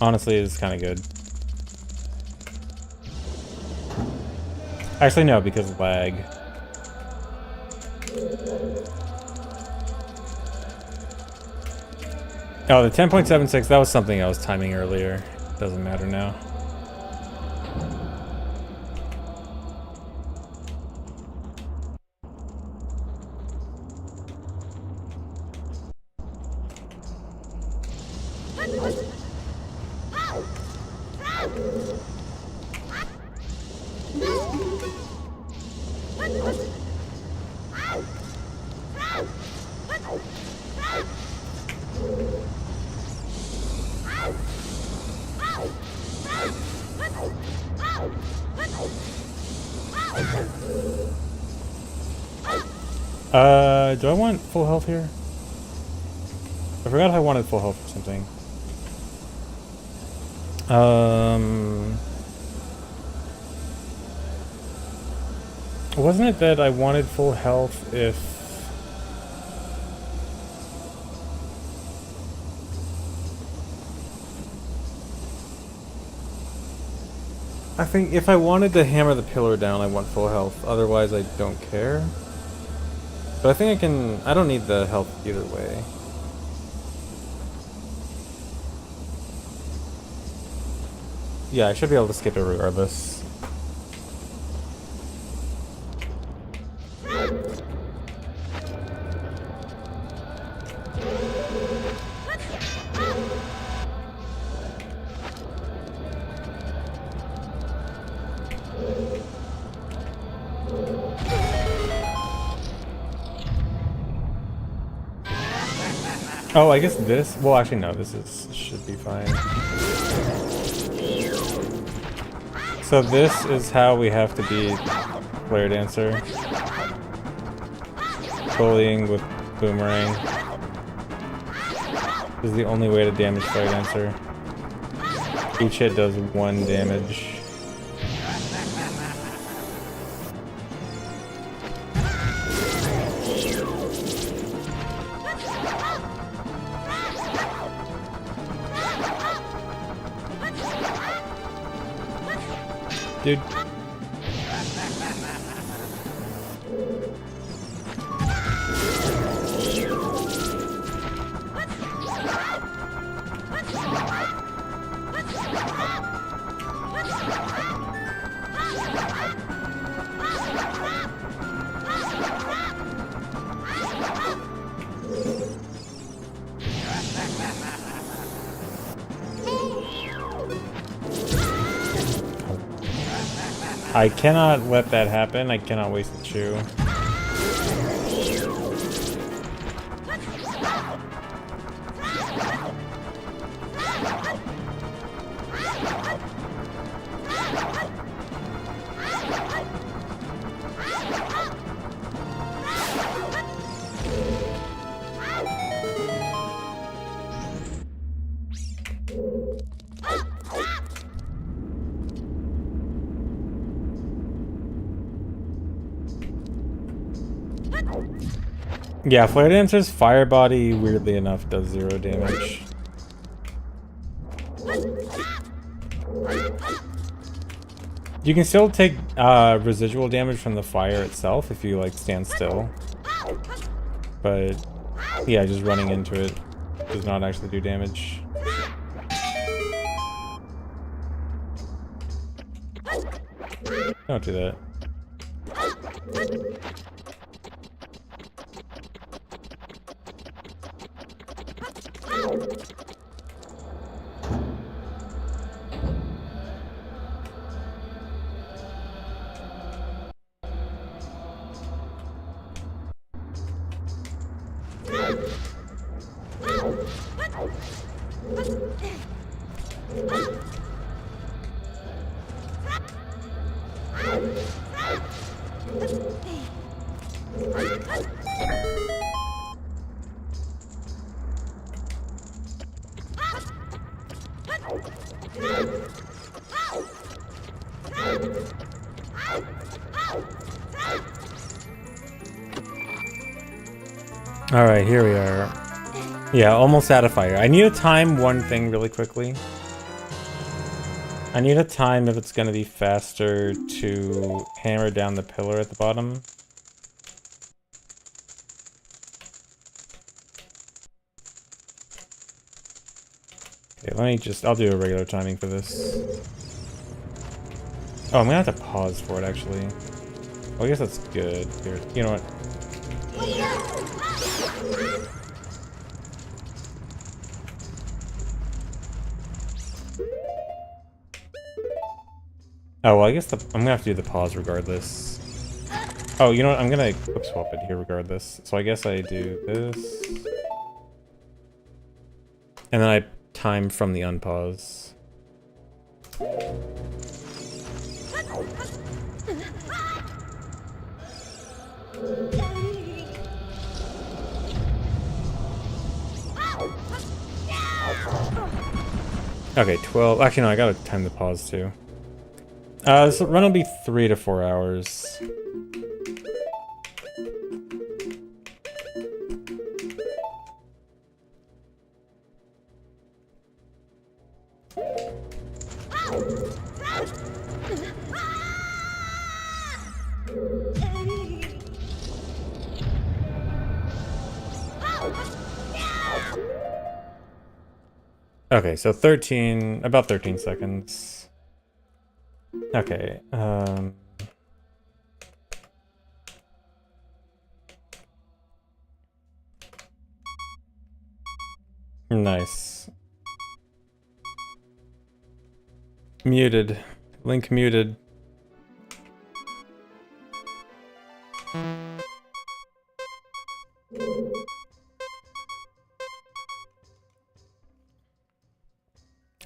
Honestly, it's kind of good. Actually, no, because of lag. Oh, the 10.76, that was something I was timing earlier. Doesn't matter now. Do I want full health here? I forgot if I wanted full health for something. Wasn't it that I wanted full health if... I think if I wanted to hammer the pillar down, I want full health. Otherwise, I don't care. But I think I can... I don't need the health either way. Yeah, I should be able to skip it regardless. Oh, I guess this... Well, actually, no. This should be fine. So this is how we have to beat Flare Dancer. Bullying with Boomerang. This is the only way to damage Flare Dancer. Each hit does 1 damage. Dude. I cannot let that happen. I cannot waste the chew. Yeah, Flare Dancer's Fire Body, weirdly enough, does 0 damage. You can still take residual damage from the fire itself if you, like, stand still. But, yeah, just running into it does not actually do damage. Don't do that. Alright, here we are. Yeah, almost out of fire. I need to time one thing really quickly. I need to time if it's going to be faster to hammer down the pillar at the bottom. Okay, I'll do a regular timing for this. Oh, I'm gonna have to pause for it, actually. Well, I guess that's good. Here, you know what? Oh, well, I guess I'm gonna have to do the pause regardless. Oh, you know what? I'm gonna swap it here regardless. So I guess I do this. And then I time from the unpause. Okay, 12. Actually, no, I gotta time the pause too. This run will be 3 to 4 hours. Okay, so about 13 seconds. Okay, nice. Muted. Link muted.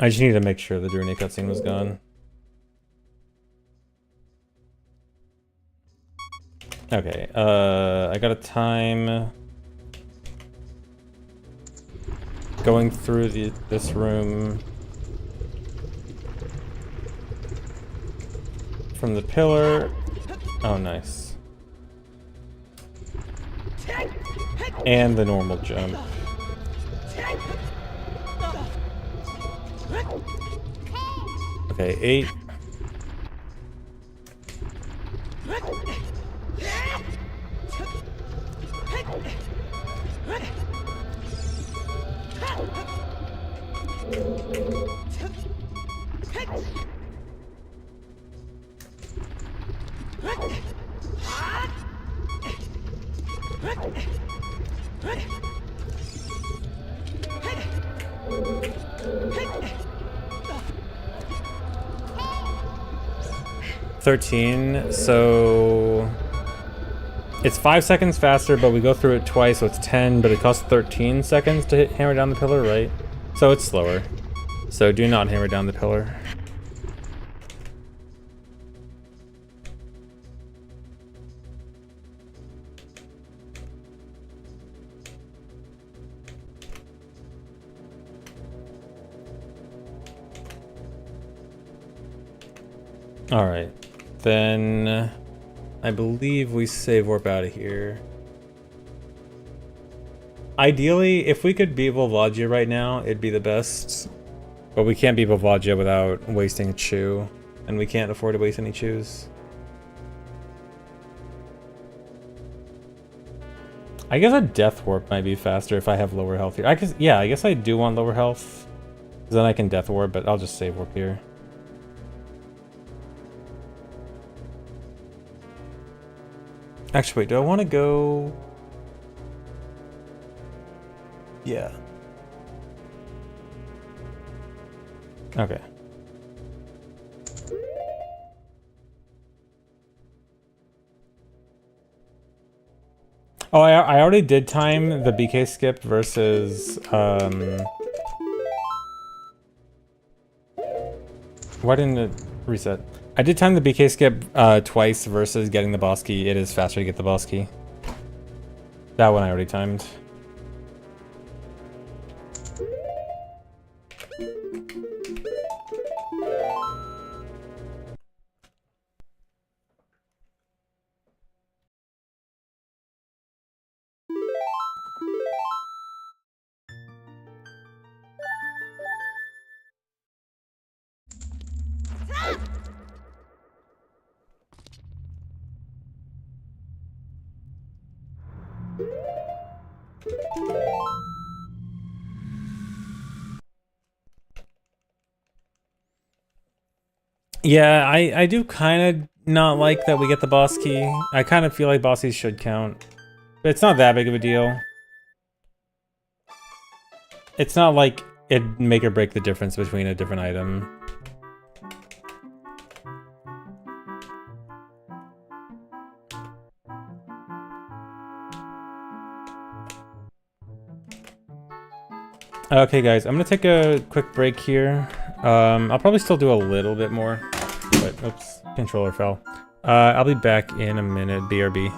I just need to make sure the Drune cutscene was gone. Okay, I got a time going through this room from the pillar. Oh, nice. And the normal jump. Okay, 8. So it's 5 seconds faster, but we go through it twice, so it's 10, but it costs 13 seconds to hammer down the pillar, right? So it's slower. So do not hammer down the pillar. Alright. Then I believe we save warp out of here. Ideally, if we could beat Volvagia right now, it'd be the best. But we can't beat Volvagia without wasting a chew. And we can't afford to waste any chews. I guess a death warp might be faster if I have lower health here. I guess I do want lower health. Then I can death warp, but I'll just save warp here. Actually, wait, do I want to go? Yeah. Okay. Oh, I already did time the BK skip versus, why didn't it reset? I did time the BK skip twice versus getting the boss key. It is faster to get the boss key. That one I already timed. Yeah, I do kind of not like that we get the boss key. I kind of feel like boss keys should count. But it's not that big of a deal. It's not like it'd make or break the difference between a different item. Okay, guys, I'm gonna take a quick break here. I'll probably still do a little bit more, but oops, controller fell. I'll be back in a minute. BRB.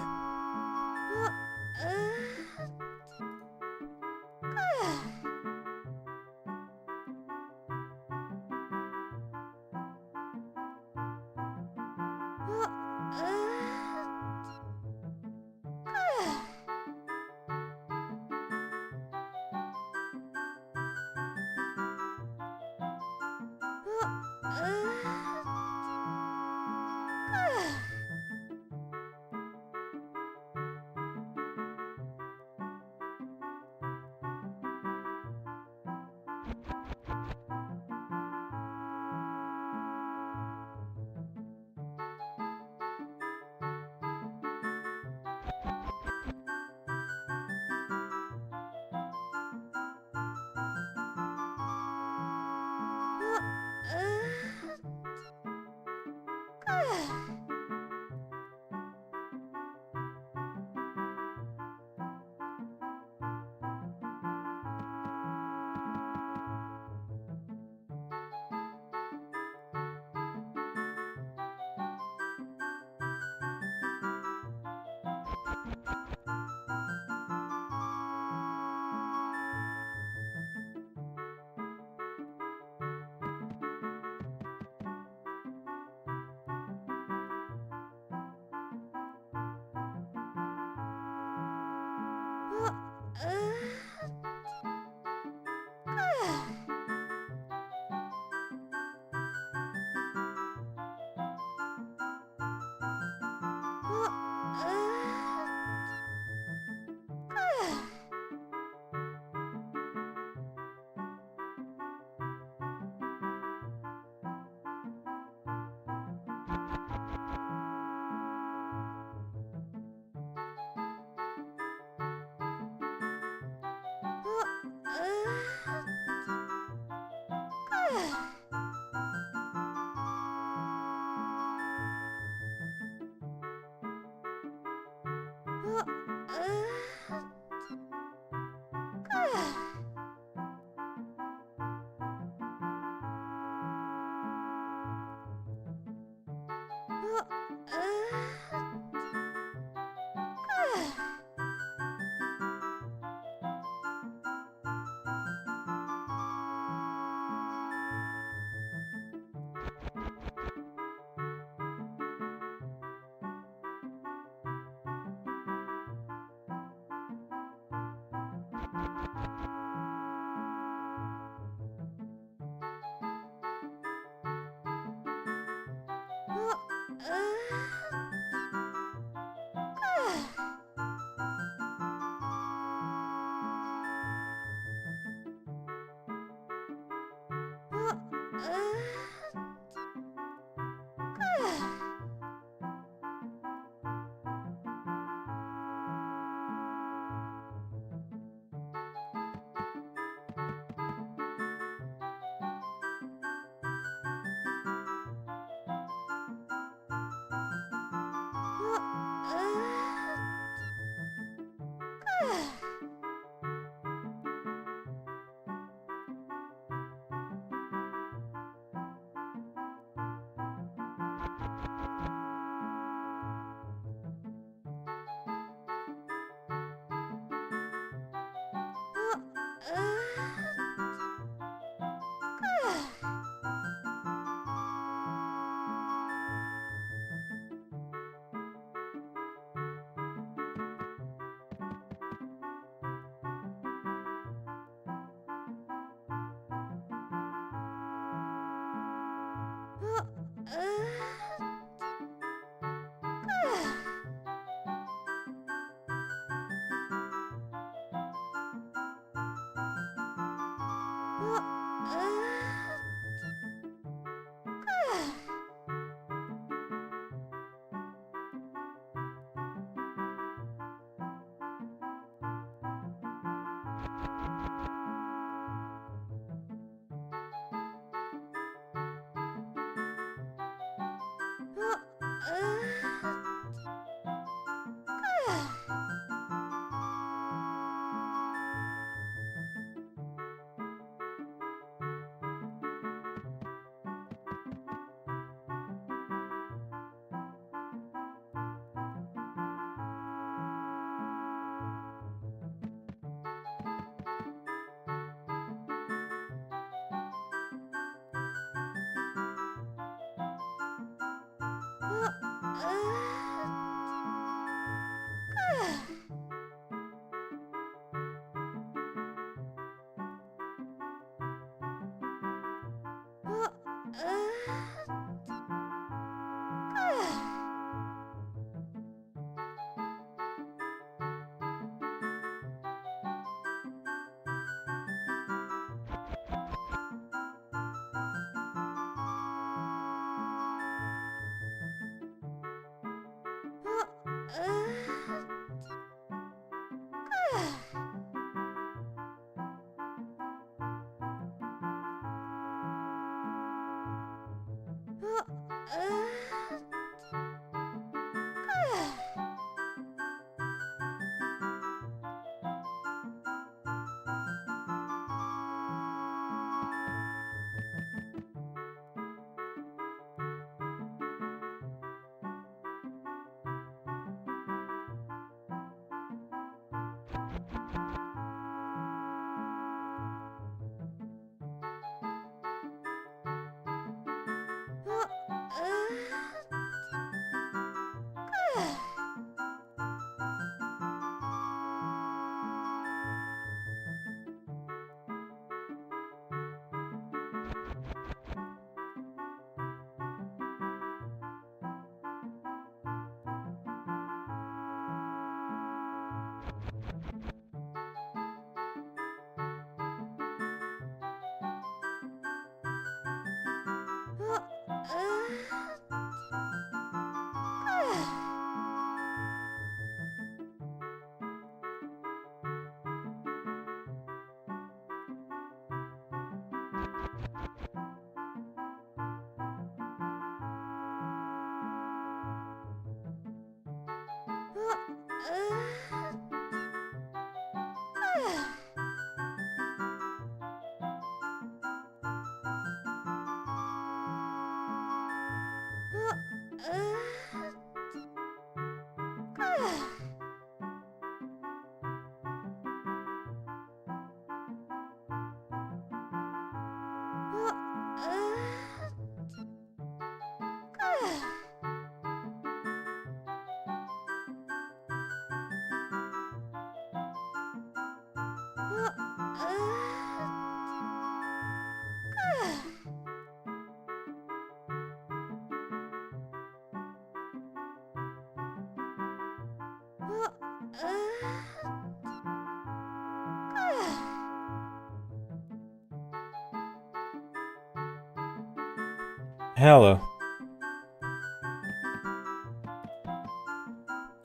Hello.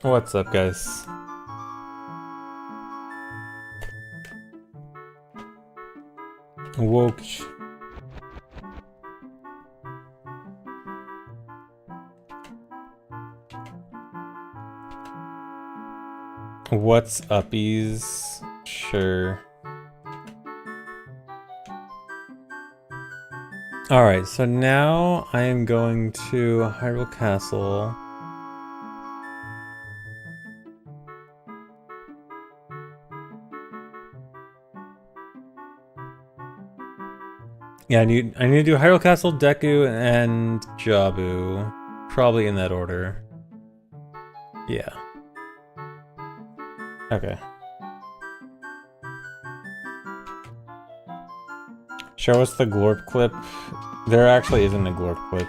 What's up, guys? Woke. What's uppies? Sure. Alright, so now I am going to Hyrule Castle. Yeah, I need to do Hyrule Castle, Deku, and Jabu. Probably in that order. Yeah. Okay. Show us the Glorp clip. There actually isn't a Glorp clip.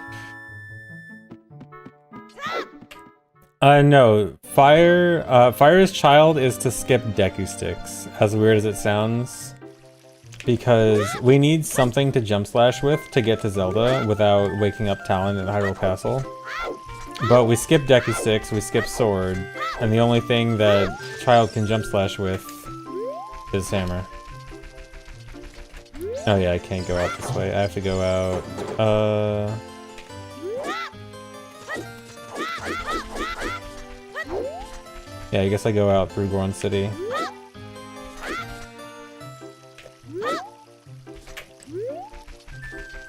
No. Fire's child is to skip Deku sticks, as weird as it sounds. Because we need something to jump slash with to get to Zelda without waking up Talon at Hyrule Castle. But we skip Deku sticks, we skip sword, and the only thing that child can jump slash with is hammer. Oh yeah, I can't go out this way. I have to go out. Yeah, I guess I go out through Goron City.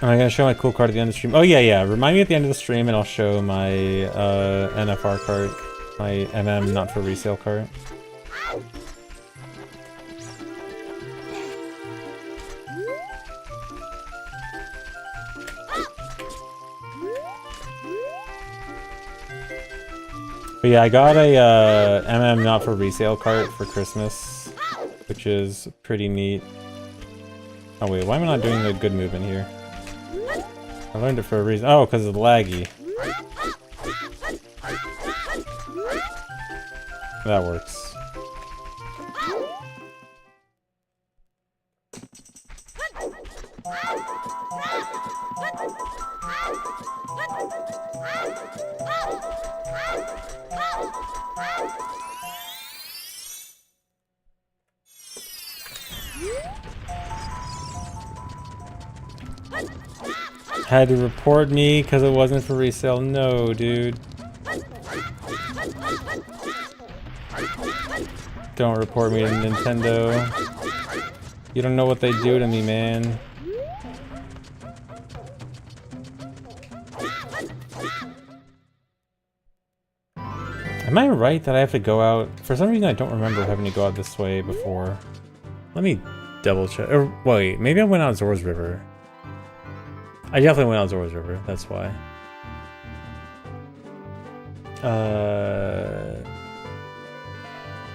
Am I gonna show my cool card at the end of the stream? Oh yeah, yeah. Remind me at the end of the stream and I'll show my NFR card. My MM not for resale card. But yeah, I got a MM not for resale cart for Christmas, which is pretty neat. Oh wait, why am I not doing the good movement here? I learned it for a reason. Oh, because of the laggy. That works. Had to report me because it wasn't for resale. No, dude. Don't report me to Nintendo. You don't know what they do to me, man. Am I right that I have to go out? For some reason I don't remember having to go out this way before. Let me double check. Or wait, maybe I went out Zora's River. I definitely went out Zora's River, that's why.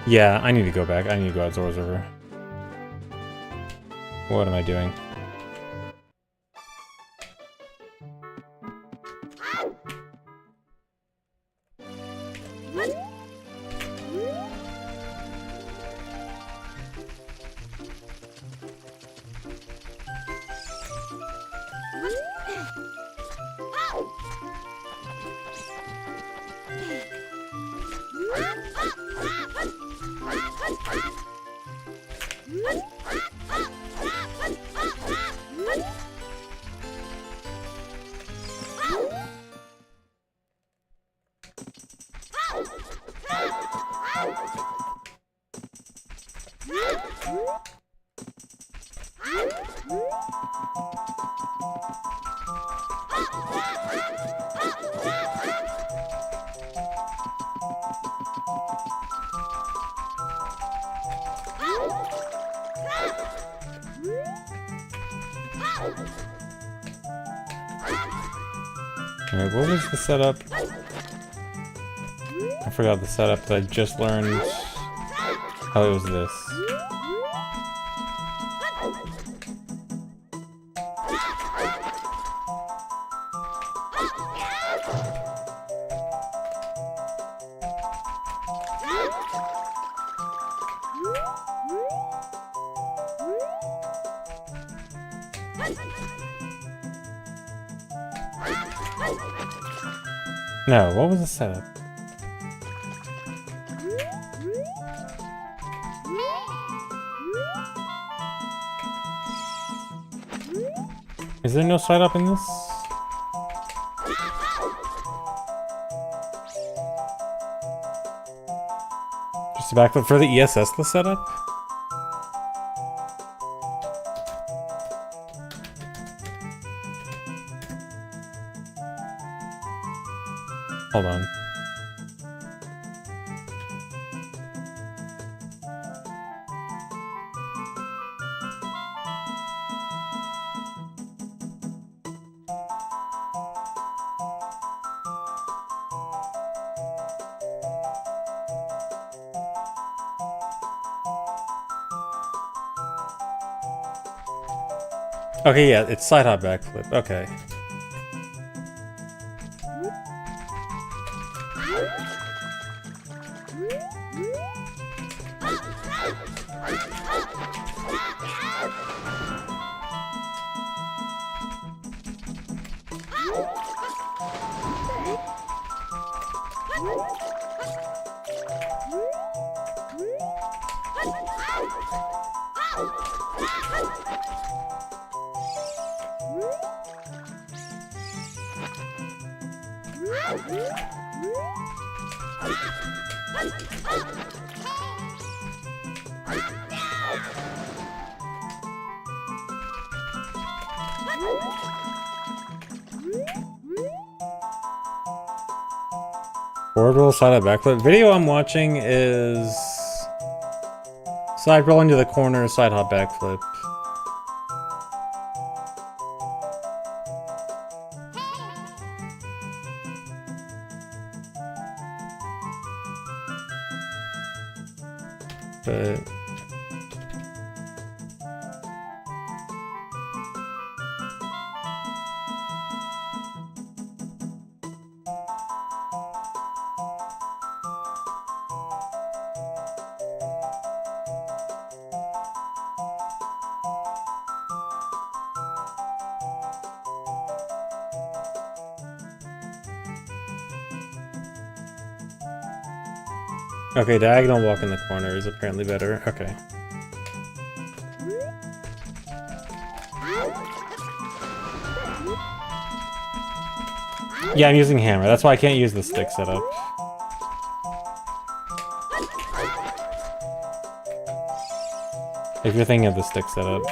Yeah, I need to go back. I need to go out Zora's River. What am I doing? Alright, what was the setup? I forgot the setup, but I just learned how it was this. No, what was the setup? Is there no side up in this? Just a backflip for the ESS, the setup? Hold on. Okay, yeah, it's side hop backflip. Okay. Forward roll, side up, backflip. Video I'm watching is side roll into the corner, side hop, backflip. But okay, diagonal walk in the corner is apparently better. Okay. Yeah, I'm using hammer. That's why I can't use the stick setup. If you're thinking of the stick setup.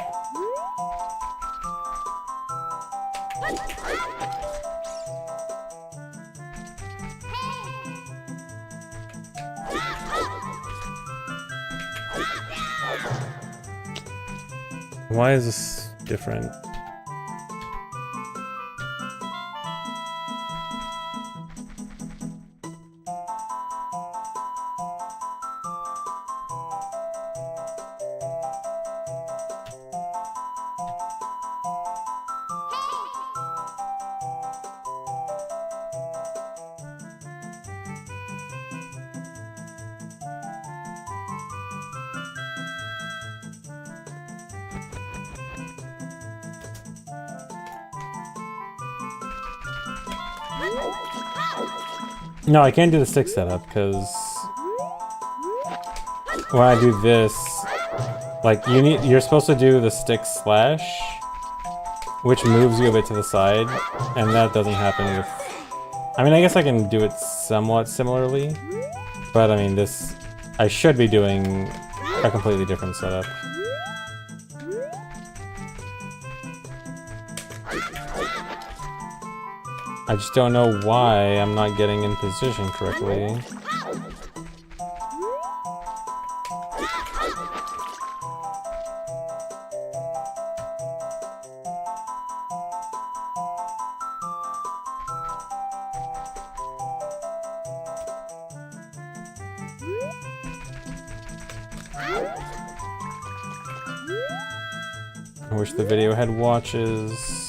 Why is this different? No, I can't do the stick setup because when I do this, like you're supposed to do the stick slash, which moves you a bit to the side, and that doesn't happen with. I mean, I guess I can do it somewhat similarly, but I mean I should be doing a completely different setup. I just don't know why I'm not getting in position correctly. I wish the video had watches.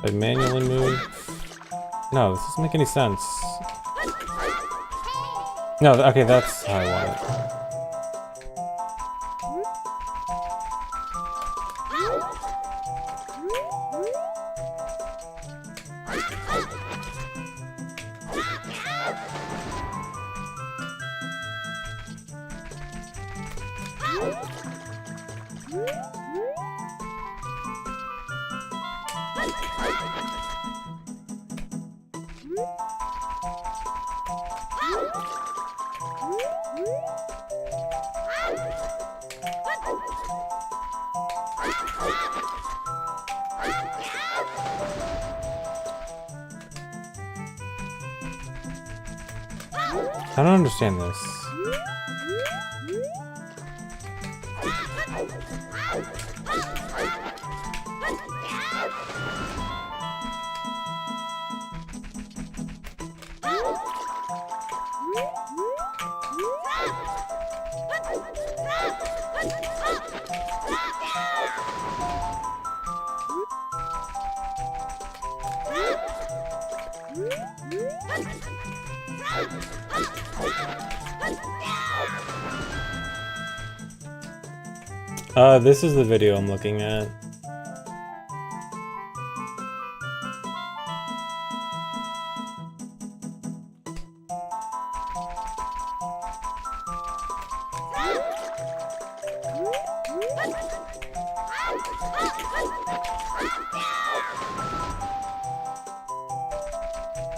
I manually move? No, this doesn't make any sense. No, okay, that's how I want it. I don't understand this. This is the video I'm looking at.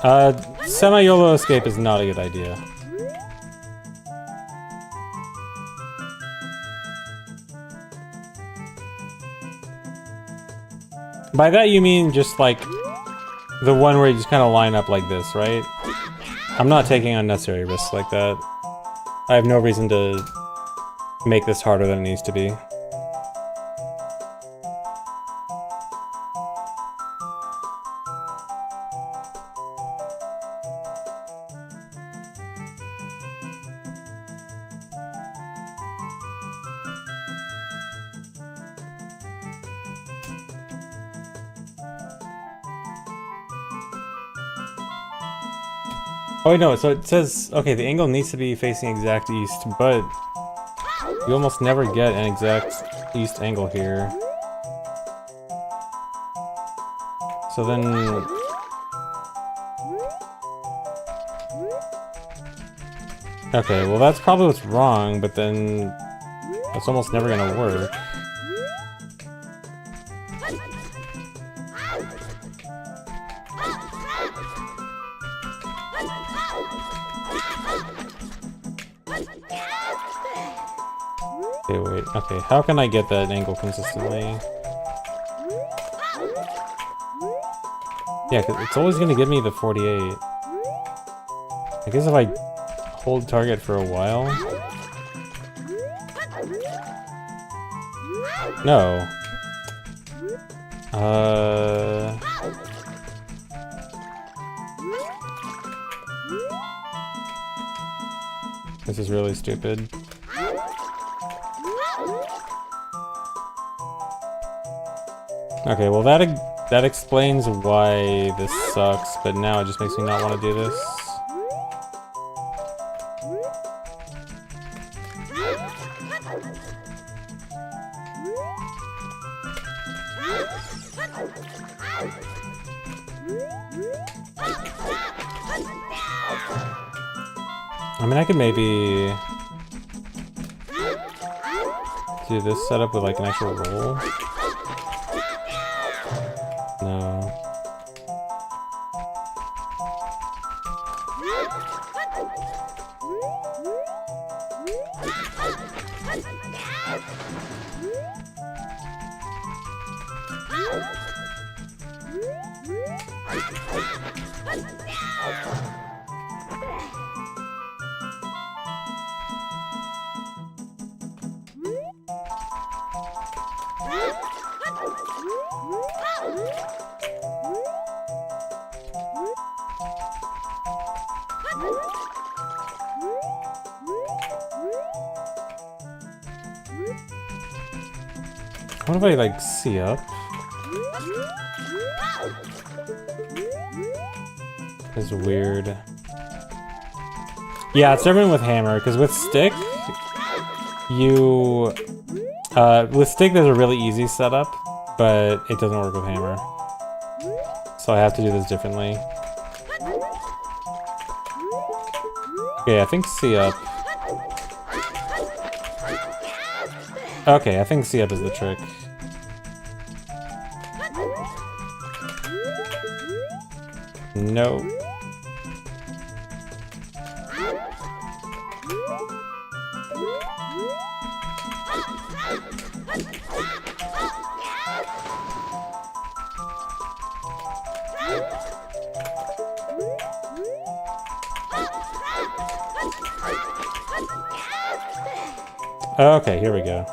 Semi-YOLO escape is not a good idea. By that you mean just like the one where you just kind of line up like this, right? I'm not taking unnecessary risks like that. I have no reason to make this harder than it needs to be. Oh wait, no, so it says, okay, the angle needs to be facing exact east, but you almost never get an exact east angle here. So then... Okay, well that's probably what's wrong, but then it's almost never gonna work. Okay, wait. Okay, how can I get that angle consistently? Yeah, 'cause it's always gonna give me the 48. I guess if I hold target for a while? No. This is really stupid. Okay, well that explains why this sucks, but now it just makes me not want to do this. I mean, I could maybe do this setup with like an actual roll. No. What if I like see up? It's weird. Yeah, it's different with hammer, because with stick, you... with stick there's a really easy setup, but it doesn't work with hammer. So I have to do this differently. Okay, I think C up. Okay, I think C up is the trick. No. Okay, here we go.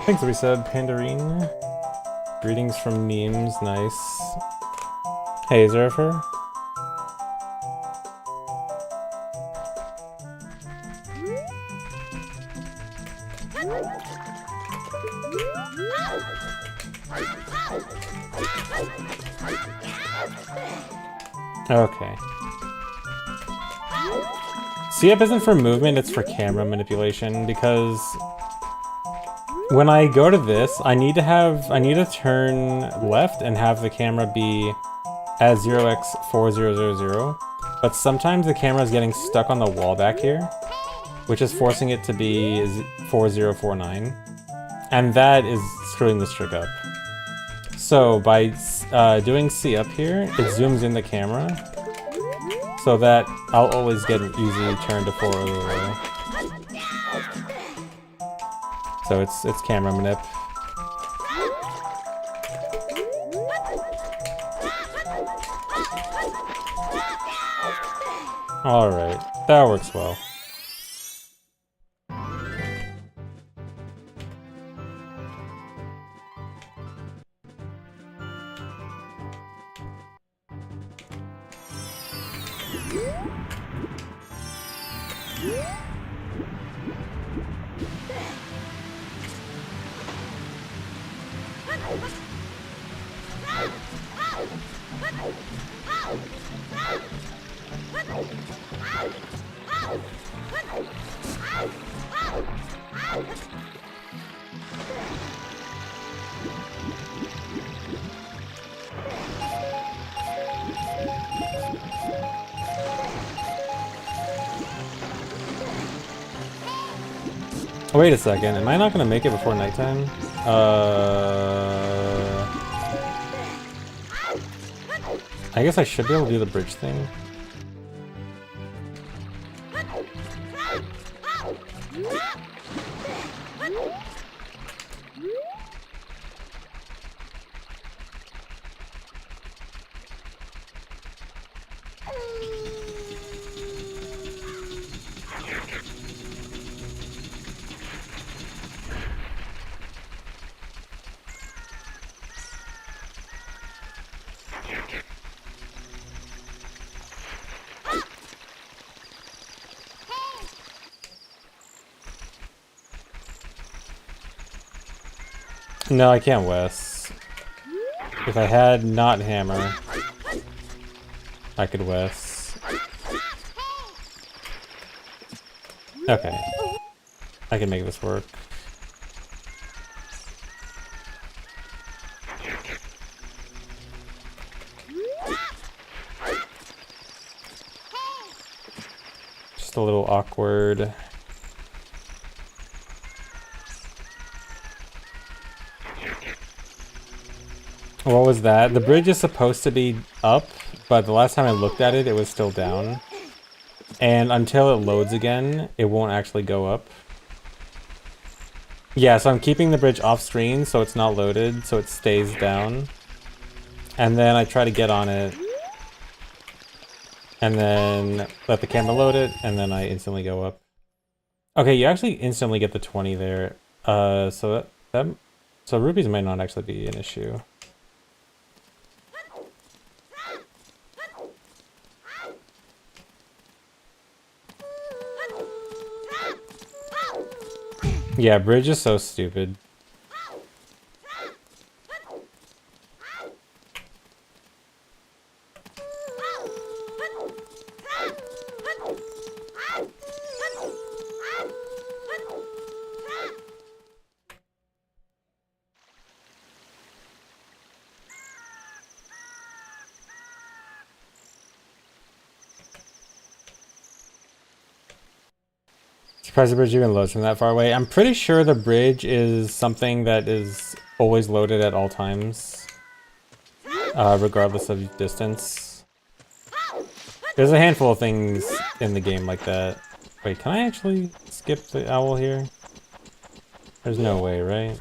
Thanks, Reset Pandarine. Greetings from memes, nice. Hey, Zerfer. Okay. C-up isn't for movement, it's for camera manipulation, because when I go to this, I need to turn left and have the camera be at 0x4000, but sometimes the camera is getting stuck on the wall back here, which is forcing it to be 4049, and that is screwing this trick up. So by doing C up here, it zooms in the camera, so that I'll always get an easy turn to 400. So it's camera manip. Alright, that works well. Wait a second, am I not gonna make it before nighttime? I guess I should be able to do the bridge thing. No, I can't Wes. If I had not hammer, I could Wes. Okay. I can make this work. Just a little awkward. What was that? The bridge is supposed to be up, but the last time I looked at it, it was still down. And until it loads again, it won't actually go up. Yeah, so I'm keeping the bridge off screen so it's not loaded, so it stays down. And then I try to get on it. And then let the camera load it, and then I instantly go up. Okay, you actually instantly get the 20 there. So rupees might not actually be an issue. Yeah, bridge is so stupid. Surprised the bridge even loads from that far away. I'm pretty sure the bridge is something that is always loaded at all times, regardless of distance. There's a handful of things in the game like that. Wait, can I actually skip the owl here? There's no way, right?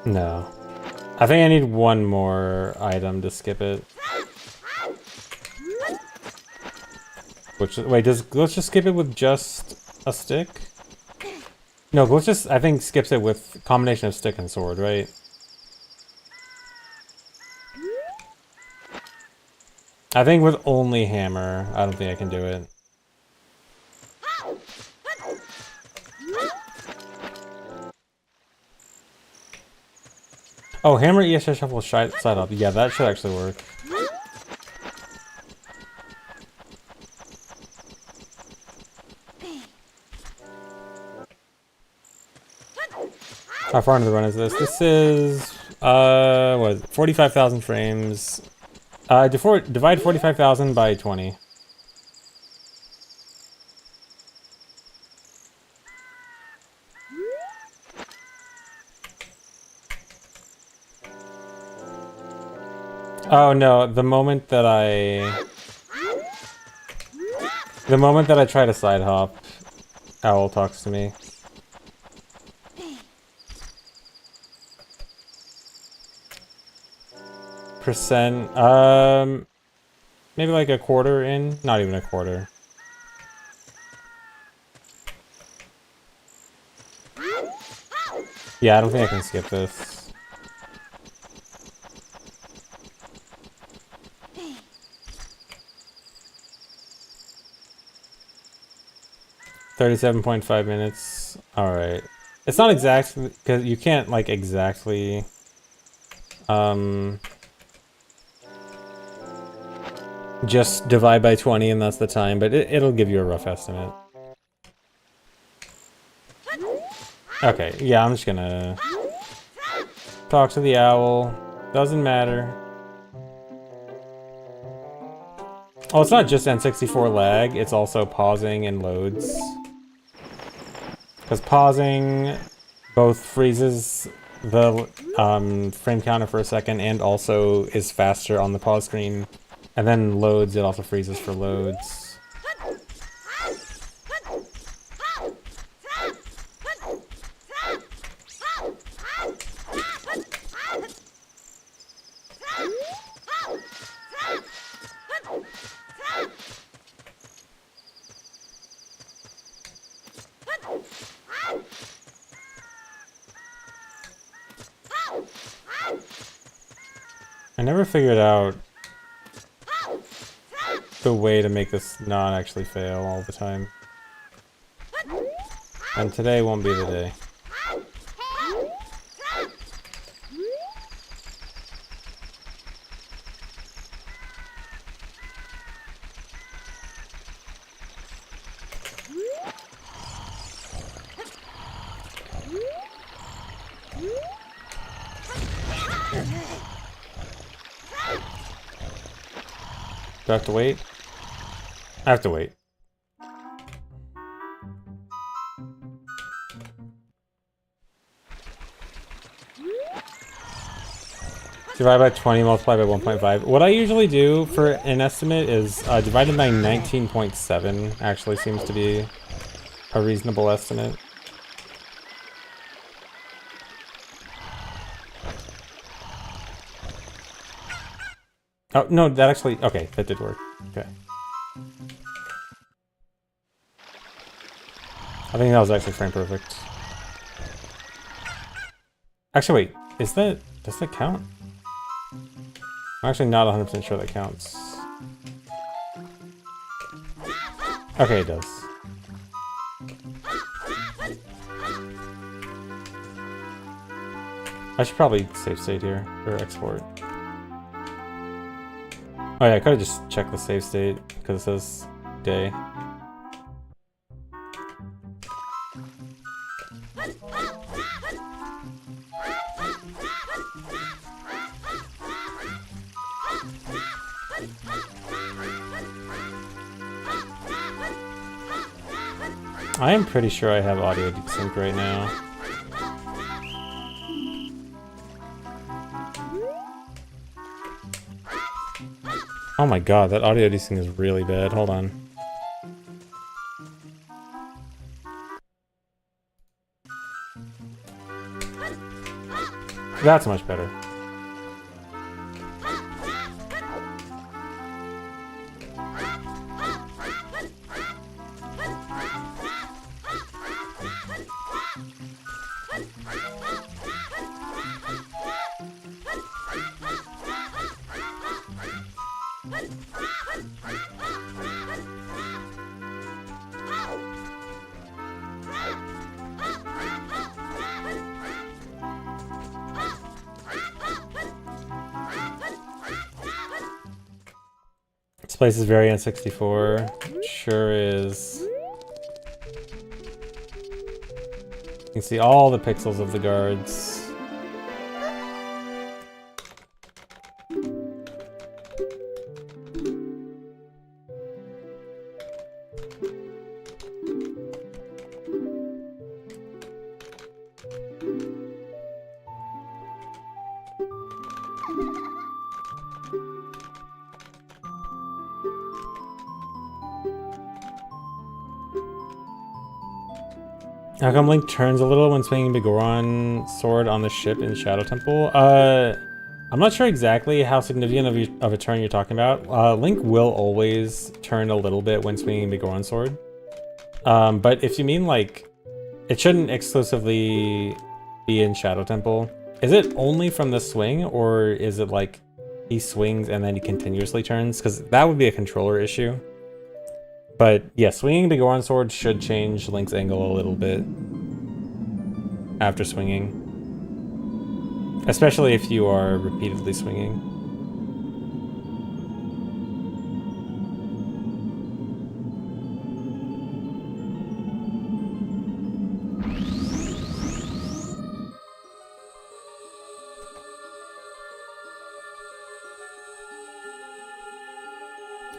No. I think I need one more item to skip it. Which, wait, does Glitch just skip it with just a stick? No, Glitch just, I think, skips it with combination of stick and sword, right? I think with only hammer, I don't think I can do it. Oh, hammer ESR shuffle side up. Yeah, that should actually work. How far into the run is this? This is, what is it? 45,000 frames. Divide 45,000 by 20. Oh no, the moment that I try to side hop, Owl talks to me. Percent, maybe like a quarter in? Not even a quarter. Yeah, I don't think I can skip this. $37.5 minutes. Alright. It's not exact, because you can't, like, exactly... just divide by 20 and that's the time, but it'll give you a rough estimate. Okay, yeah, I'm just gonna talk to the owl. Doesn't matter. Oh, it's not just N64 lag, it's also pausing and loads. Because pausing both freezes the frame counter for a second and also is faster on the pause screen. And then loads, it also freezes for loads. I never figured out the way to make this not actually fail all the time. And today won't be the day. Do I have to wait? I have to wait. Divide by 20, multiply by 1.5. What I usually do for an estimate is divided by 19.7 actually seems to be a reasonable estimate. Oh, no, that actually... Okay, that did work. Okay. I think that was actually frame perfect. Actually, wait. Is that... Does that count? I'm actually not 100% sure that counts. Okay, it does. I should probably save state here, or export. Oh yeah, I could've just checked the save state, because it says day. I am pretty sure I have audio desync right now. Oh my god, that audio desync is really bad. Hold on. That's much better. place is very N64. Sure is. You can see all the pixels of the guards. How come Link turns a little when swinging Bigoron sword on the ship in Shadow Temple? I'm not sure exactly how significant of a turn you're talking about. Link will always turn a little bit when swinging Bigoron sword. But if you mean like, it shouldn't exclusively be in Shadow Temple. Is it only from the swing, or is it like he swings and then he continuously turns? Because that would be a controller issue. But yeah, swinging the Goron sword should change Link's angle a little bit after swinging. Especially if you are repeatedly swinging.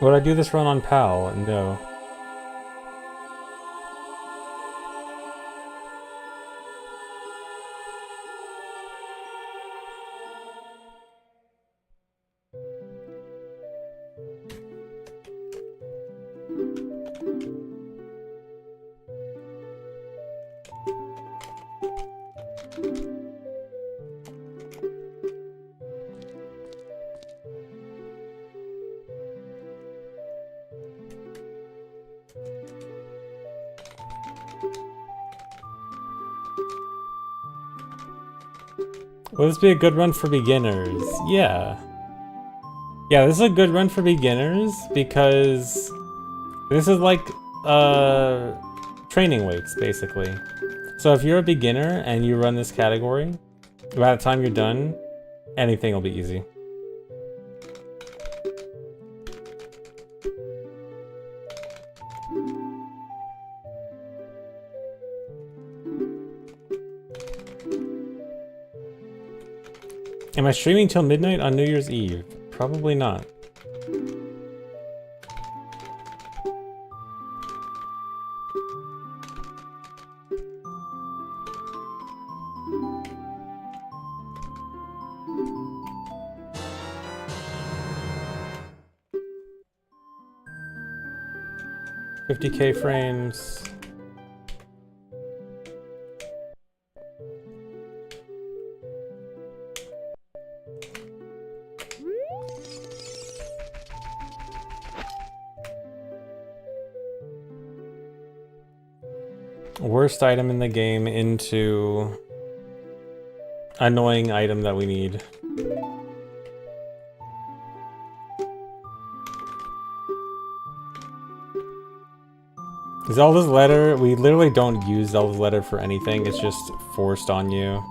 Would I do this run on PAL? No. Will this be a good run for beginners? Yeah. Yeah, this is a good run for beginners because this is like training weights, basically. So if you're a beginner and you run this category, by the time you're done, anything will be easy. Am I streaming till midnight on New Year's Eve? Probably not. $50K frames. Worst item in the game into annoying item that we need. Zelda's letter, we literally don't use Zelda's letter for anything, it's just forced on you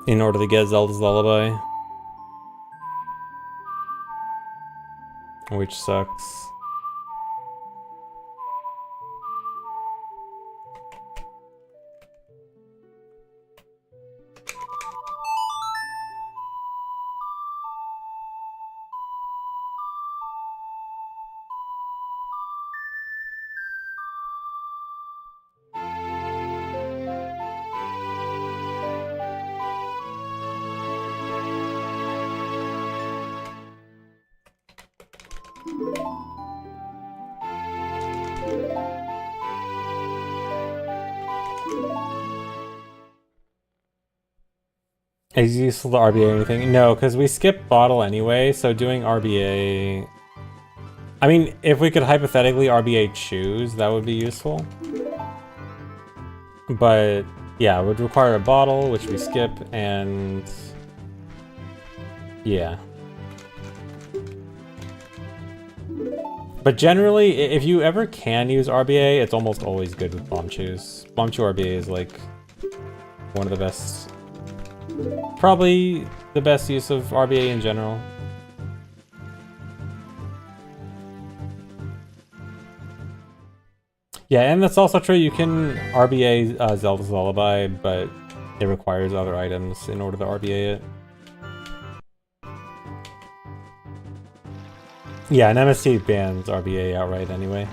in order to get Zelda's lullaby. Which sucks. Is it useful to RBA or anything? No, because we skip bottle anyway, so doing RBA... I mean, if we could hypothetically RBA choose, that would be useful. But, yeah, it would require a bottle, which we skip, and... yeah. But generally, if you ever can use RBA, it's almost always good with Bomb Choose. Bomb Chew RBA is, like, one of the best... probably the best use of RBA in general. Yeah, and that's also true. You can RBA Zelda's Lullaby, but it requires other items in order to RBA it. Yeah, and MST bans RBA outright anyway.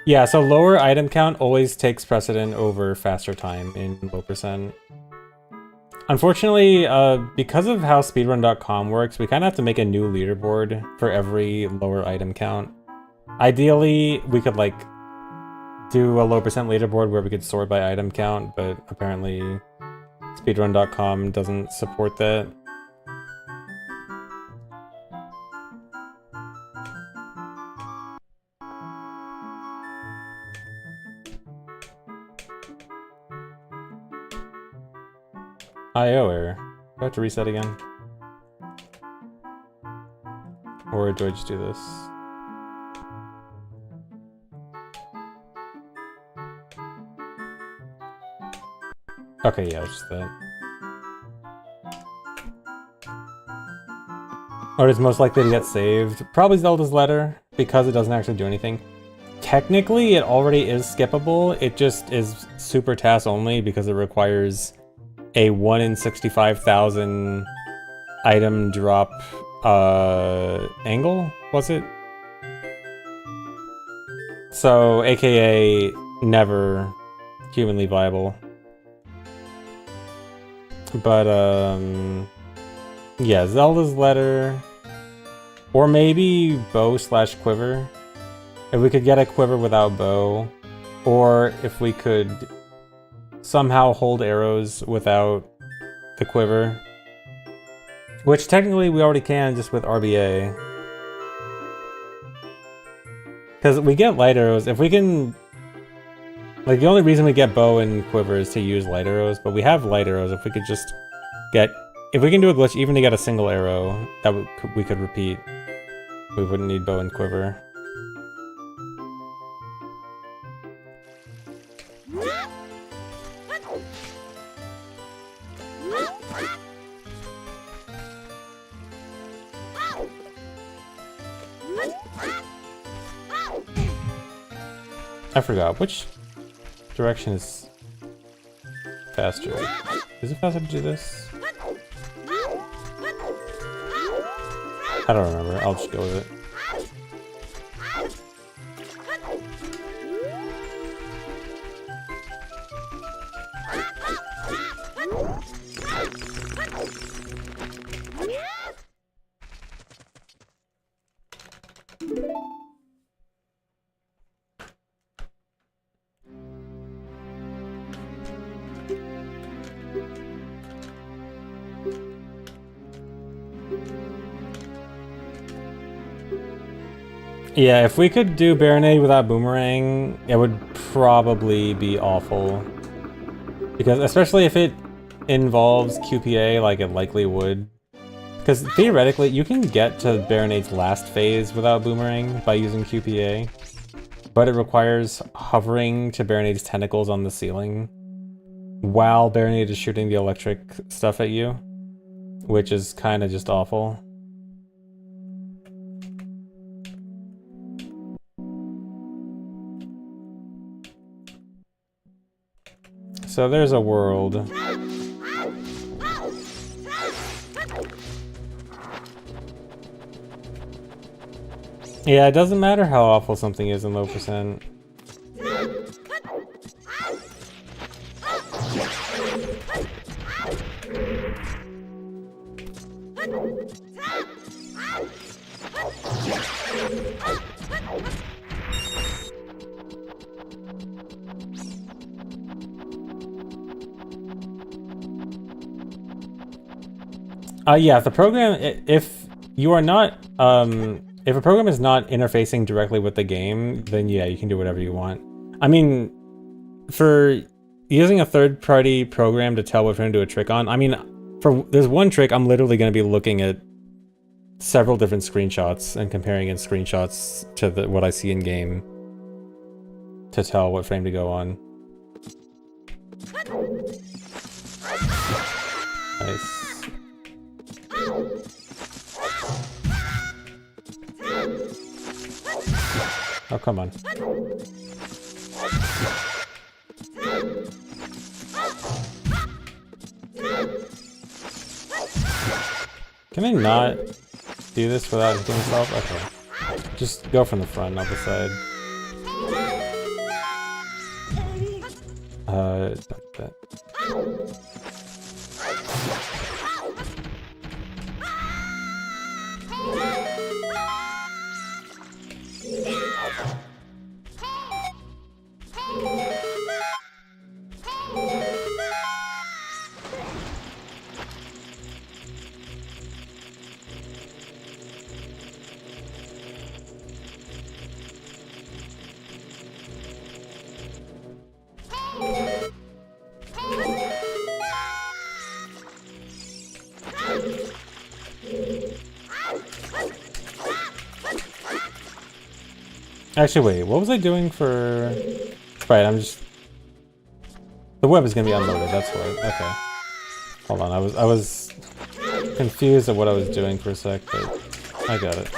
Yeah, so lower item count always takes precedent over faster time in low percent. Unfortunately, because of how speedrun.com works, we kind of have to make a new leaderboard for every lower item count. Ideally, we could like do a low percent leaderboard where we could sort by item count, but apparently speedrun.com doesn't support that. IO error. Do I have to reset again? Or do I just do this? Okay, yeah, it's just that. Or it's most likely to get saved. Probably Zelda's Letter, because it doesn't actually do anything. Technically, it already is skippable. It just is super task only because it requires a 1 in 65,000 item drop angle, was it? So, aka never humanly viable. But, yeah, Zelda's Letter, or maybe bow / quiver. If we could get a quiver without bow, or if we could somehow hold arrows without the quiver. Which technically we already can just with RBA. Because we get light arrows, if we can... Like, the only reason we get bow and quiver is to use light arrows, but we have light arrows. If we could just get... If we can do a glitch even to get a single arrow, that we could repeat. We wouldn't need bow and quiver. I forgot, which direction is faster? Is it faster to do this? I don't remember, I'll just go with it. Yeah, if we could do Baronade without Boomerang, it would probably be awful. Because especially if it involves QPA, like it likely would. Because theoretically, you can get to Baronade's last phase without Boomerang by using QPA. But it requires hovering to Baronade's tentacles on the ceiling while Baronade is shooting the electric stuff at you. Which is kind of just awful. So there's a world. Yeah, it doesn't matter how awful something is in low percent. Yeah, if the program, if you are not, if a program is not interfacing directly with the game, then yeah, you can do whatever you want. I mean, for using a third-party program to tell what we're going to do a trick on, I mean, there's one trick, I'm literally going to be looking at several different screenshots and comparing in screenshots to what I see in game to tell what frame to go on. Nice. Oh, come on. Can I not do this without hitting myself? Okay. Just go from the front, not the side. That. Actually, wait, what was I doing for... Right, I'm just... The web is gonna be unloaded, that's why. Okay. Hold on, I was confused at what I was doing for a sec, but I got it.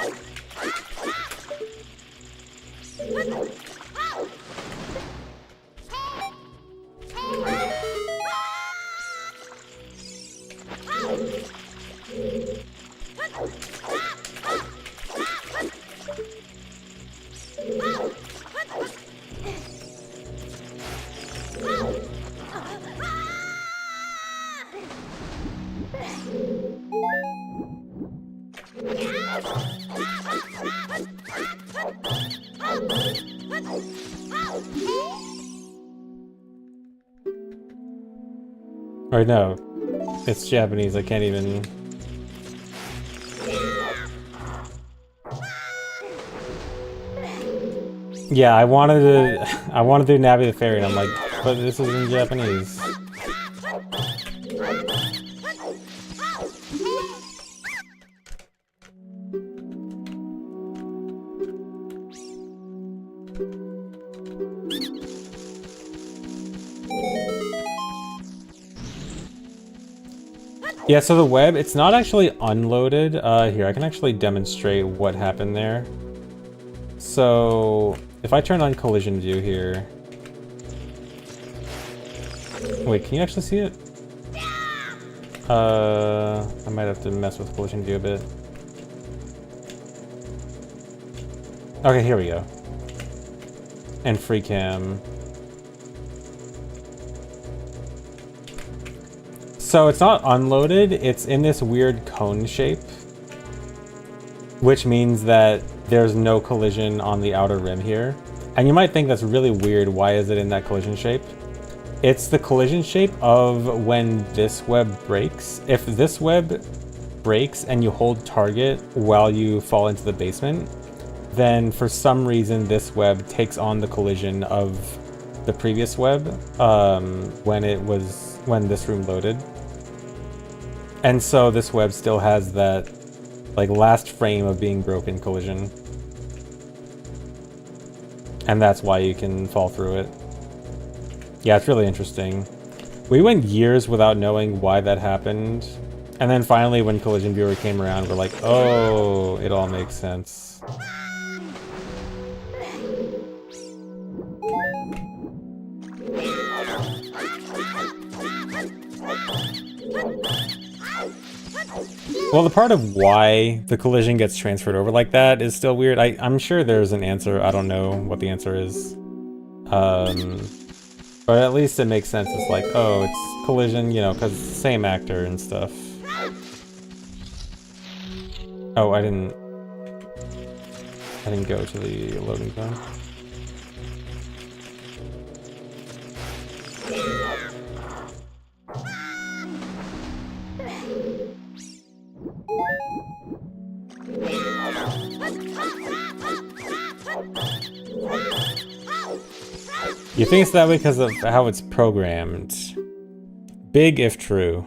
Or no, it's Japanese, I can't even... Yeah, I wanted to do Navi the Fairy, and I'm like, but this is in Japanese. Yeah, so the web, it's not actually unloaded. Here, I can actually demonstrate what happened there. So, if I turn on collision view here... Wait, can you actually see it? I might have to mess with collision view a bit. Okay, here we go. And free cam. So it's not unloaded, it's in this weird cone shape. Which means that there's no collision on the outer rim here. And you might think that's really weird, why is it in that collision shape? It's the collision shape of when this web breaks. If this web breaks and you hold target while you fall into the basement, then for some reason this web takes on the collision of the previous web when this room loaded. And so this web still has that like last frame of being broken collision. And that's why you can fall through it. Yeah, it's really interesting. We went years without knowing why that happened. And then finally when Collision Viewer came around, we're like, oh, it all makes sense. Well, the part of why the collision gets transferred over like that is still weird. I'm sure there's an answer. I don't know what the answer is. But at least it makes sense. It's like, oh, it's collision, you know, because it's the same actor and stuff. Oh, I didn't go to the loading zone. You think it's that way because of how it's programmed. Big if true.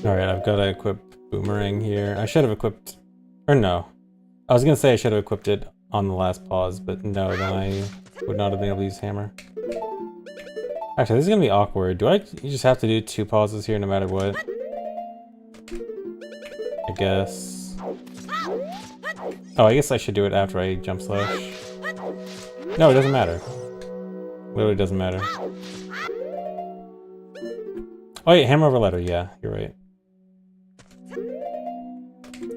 Alright, I've got to equip Boomerang here. I should have equipped... Or no. I was gonna say I should have equipped it on the last pause, but no, then I would not have been able to use Hammer. Actually, this is gonna be awkward. You just have to do 2 pauses here no matter what? I guess... Oh, I guess I should do it after I jump slash. No, it doesn't matter. Literally doesn't matter. Oh wait, hammer over letter, yeah, you're right.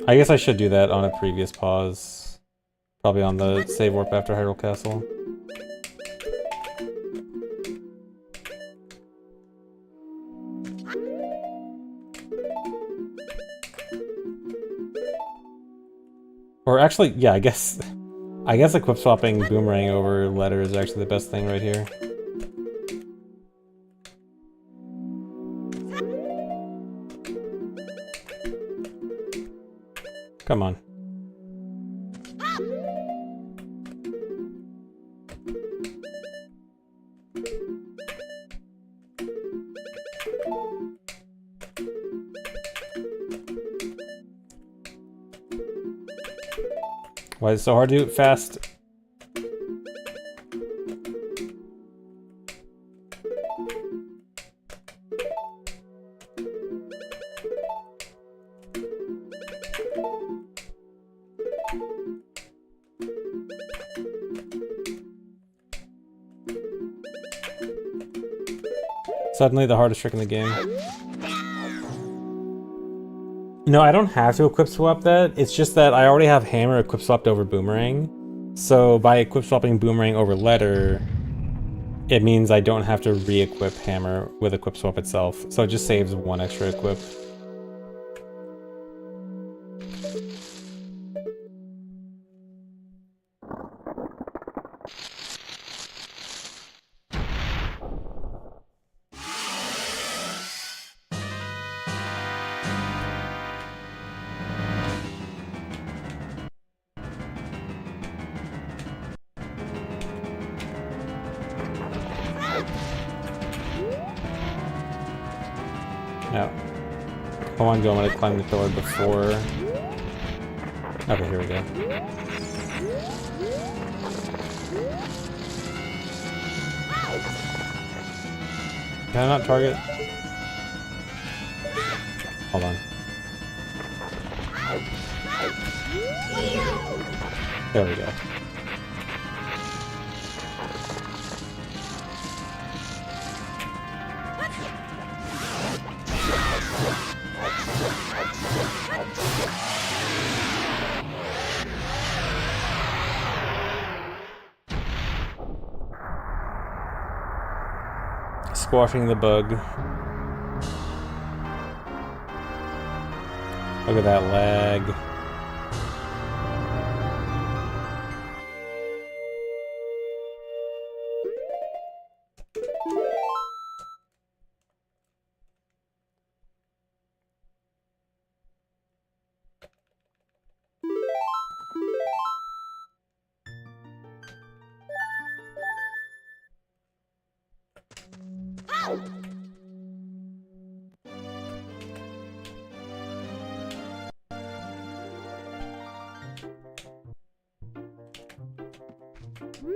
I guess I should do that on a previous pause. Probably on the save warp after Hyrule Castle. Or actually, yeah, I guess equip swapping Boomerang over letter is actually the best thing right here. Come on. Why is it so hard to do it fast? Suddenly the hardest trick in the game. No, I don't have to equip swap that. It's just that I already have Hammer equip swapped over Boomerang. So by equip swapping Boomerang over letter, it means I don't have to re-equip Hammer with equip swap itself. So it just saves 1 extra equip. No. I want to go, I'm going to climb the pillar before... Okay, here we go. Can I not target? Hold on. There we go. Squashing the bug. Look at that lag.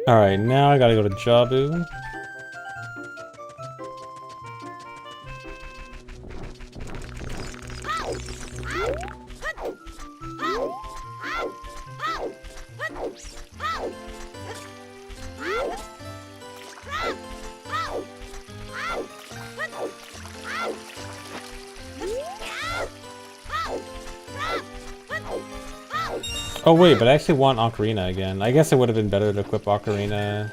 Alright, now I gotta go to Jabu. Oh wait, but I actually want Ocarina again. I guess it would have been better to equip Ocarina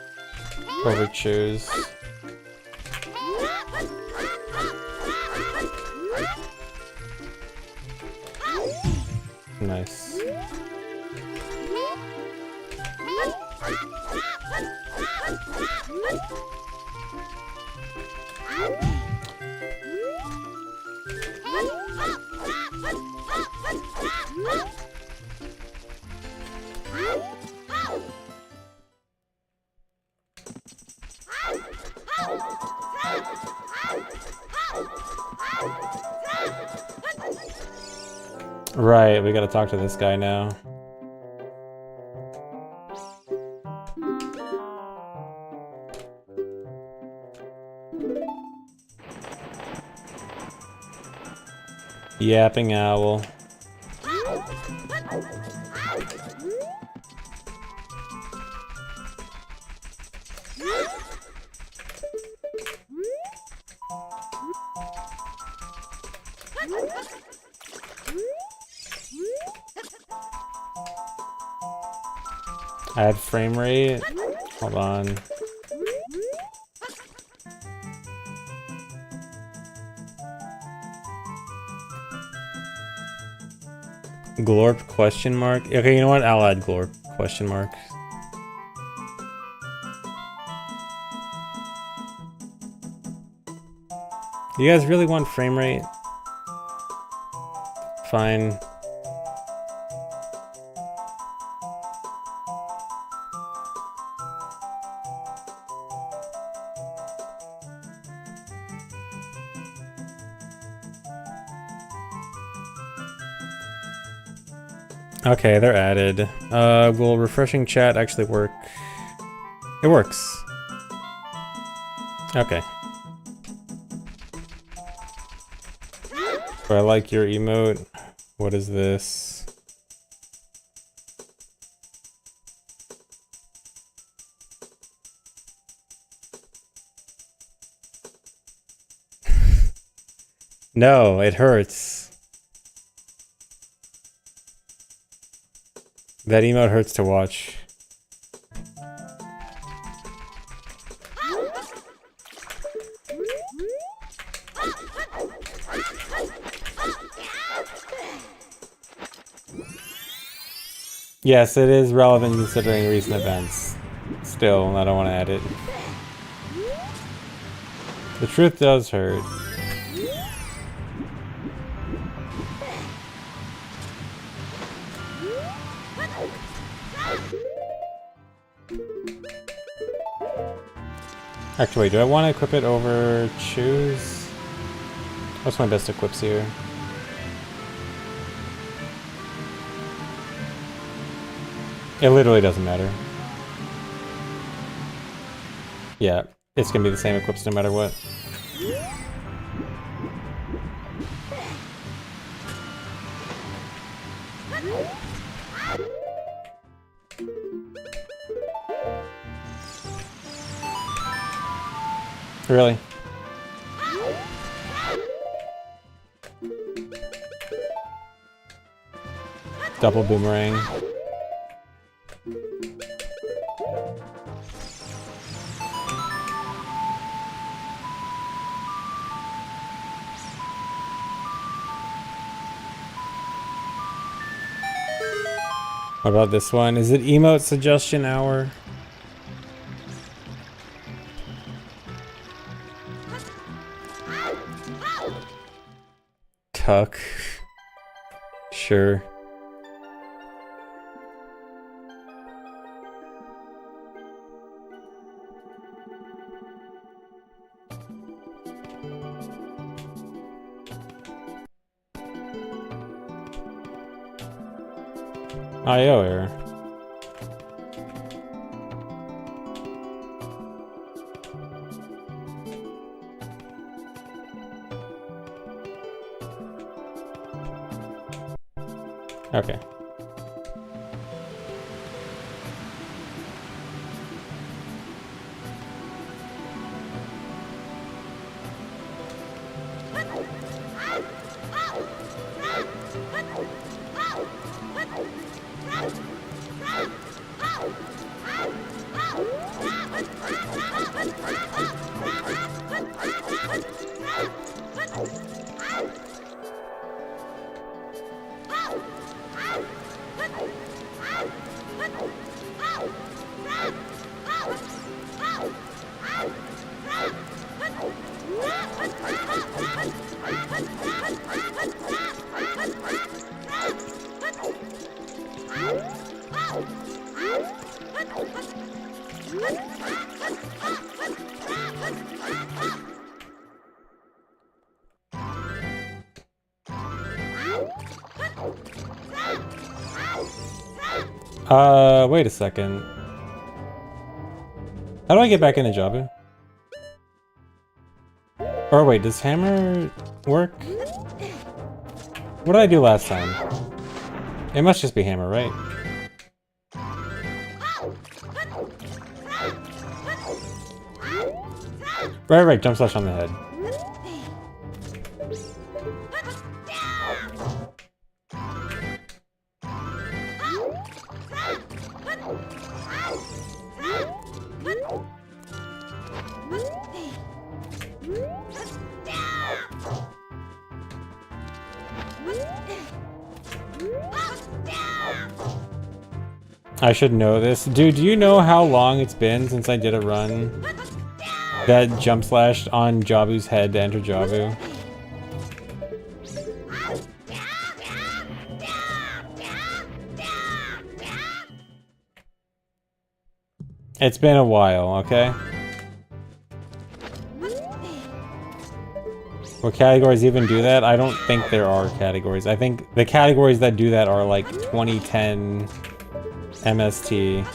over Choose. Nice. Right, we gotta talk to this guy now. Yapping owl. Add frame rate. Hold on. Glorp question mark. Okay, you know what? I'll add glorp question mark. You guys really want frame rate? Fine. Okay, they're added. Will refreshing chat actually work? It works. Okay. But I like your emote. What is this? No, it hurts. That emote hurts to watch. Yes, it is relevant considering recent events. Still, I don't want to add it. The truth does hurt. Actually, do I want to equip it over choose? What's my best equips here? It literally doesn't matter. Yeah, it's gonna be the same equips no matter what. Really? Double boomerang. What about this one? Is it emote suggestion hour? Tuck. Sure. IO error. Okay. Wait a second. How do I get back into Jabu? Or wait, does hammer work? What did I do last time? It must just be hammer, right? Right, jump slash on the head. I should know this. Dude, do you know how long it's been since I did a run that jump slashed on Jabu's head to enter Jabu? It's been a while, okay? Will categories even do that? I don't think there are categories. I think the categories that do that are like 2010 MST.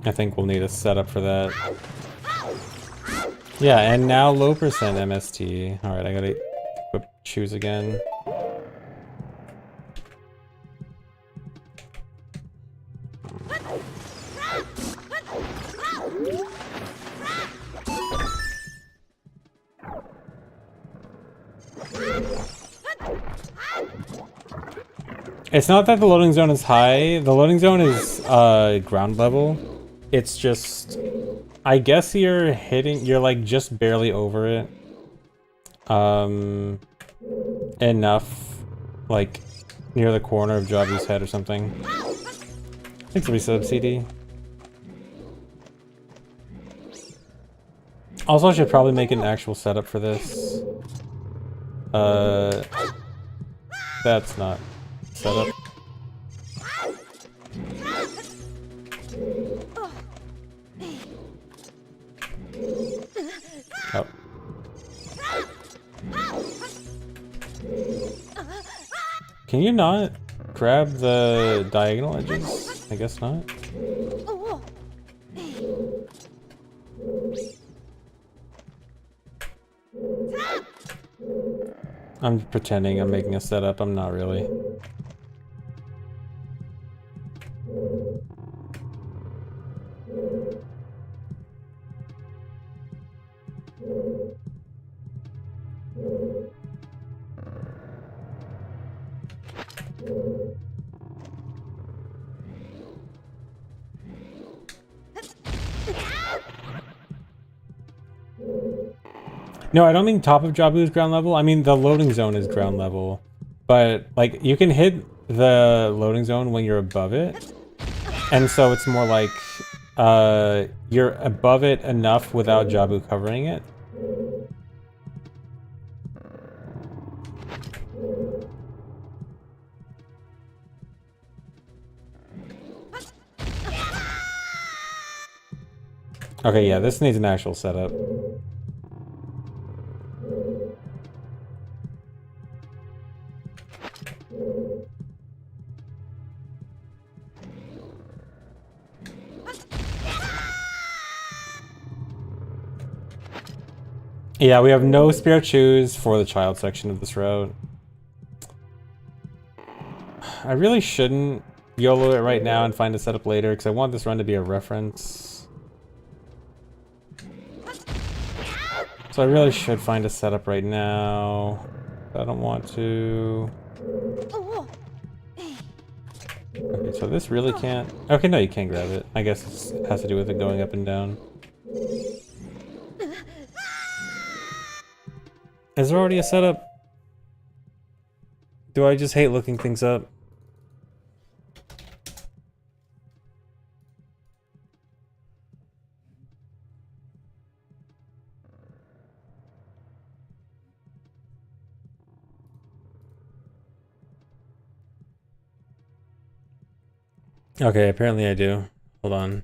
I think we'll need a setup for that. Yeah, and now low percent MST. Alright, I gotta equip shoes again. It's not that the loading zone is high. The loading zone is ground level. It's just, I guess you're like just barely over it. Enough, like near the corner of Jabu's head or something. Thanks for resub, CD. Also, I should probably make an actual setup for this. That's not setup. Oh. Can you not grab the diagonal edges? I guess not. I'm pretending I'm making a setup, I'm not really. No, I don't mean top of Jabu is ground level. I mean the loading zone is ground level. But, like, you can hit the loading zone when you're above it. And so it's more like, you're above it enough without Jabu covering it. Okay, yeah, this needs an actual setup. Yeah, we have no spare shoes for the child section of this route. I really shouldn't YOLO it right now and find a setup later, because I want this run to be a reference. So I really should find a setup right now. I don't want to. Okay, so this really can't. Okay, no, you can't grab it. I guess it has to do with it going up and down. Is there already a setup? Do I just hate looking things up? Okay, apparently I do. Hold on.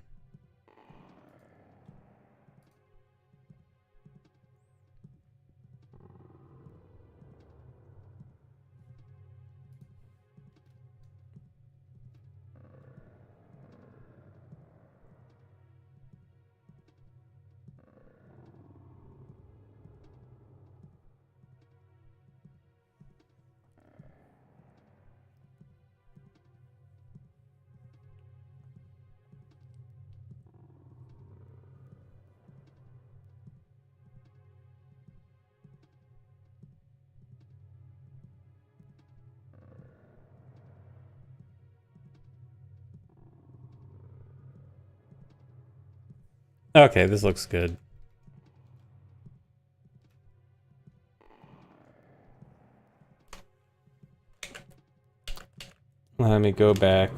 Okay, this looks good. Let me go back.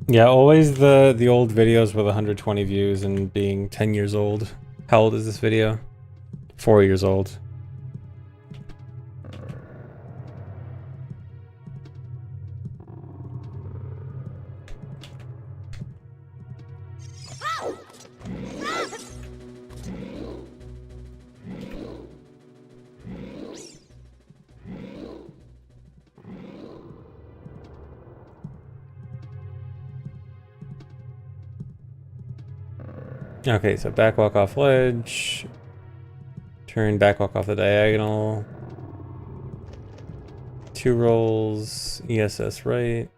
Yeah, always the old videos with 120 views and being 10 years old. How old is this video? 4 years old. Okay, so back walk off ledge. Turn back walk off the diagonal. 2 rolls. ESS right.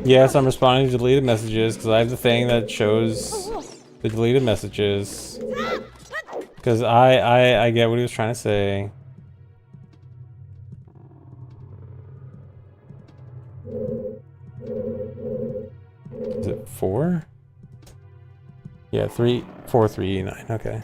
Yes, I'm responding to deleted messages because I have the thing that shows the deleted messages. Because I get what he was trying to say. Is it 4? Yeah, 3, 4, 3, 9. Okay.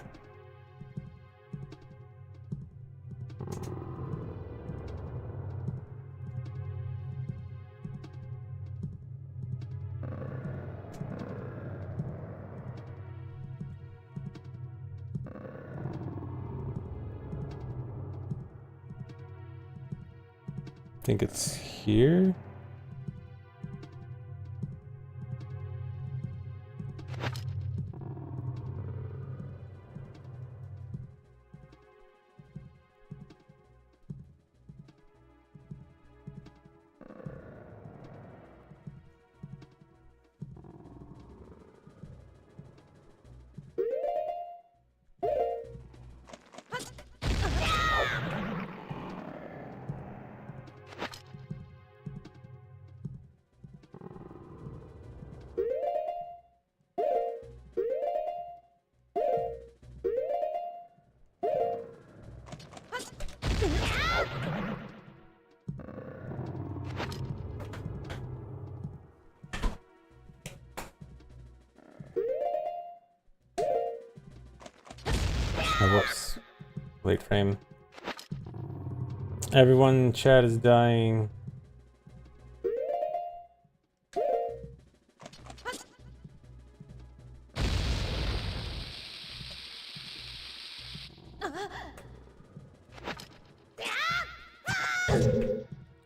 I think it's here. Oh, whoops. Late frame. Everyone in chat is dying.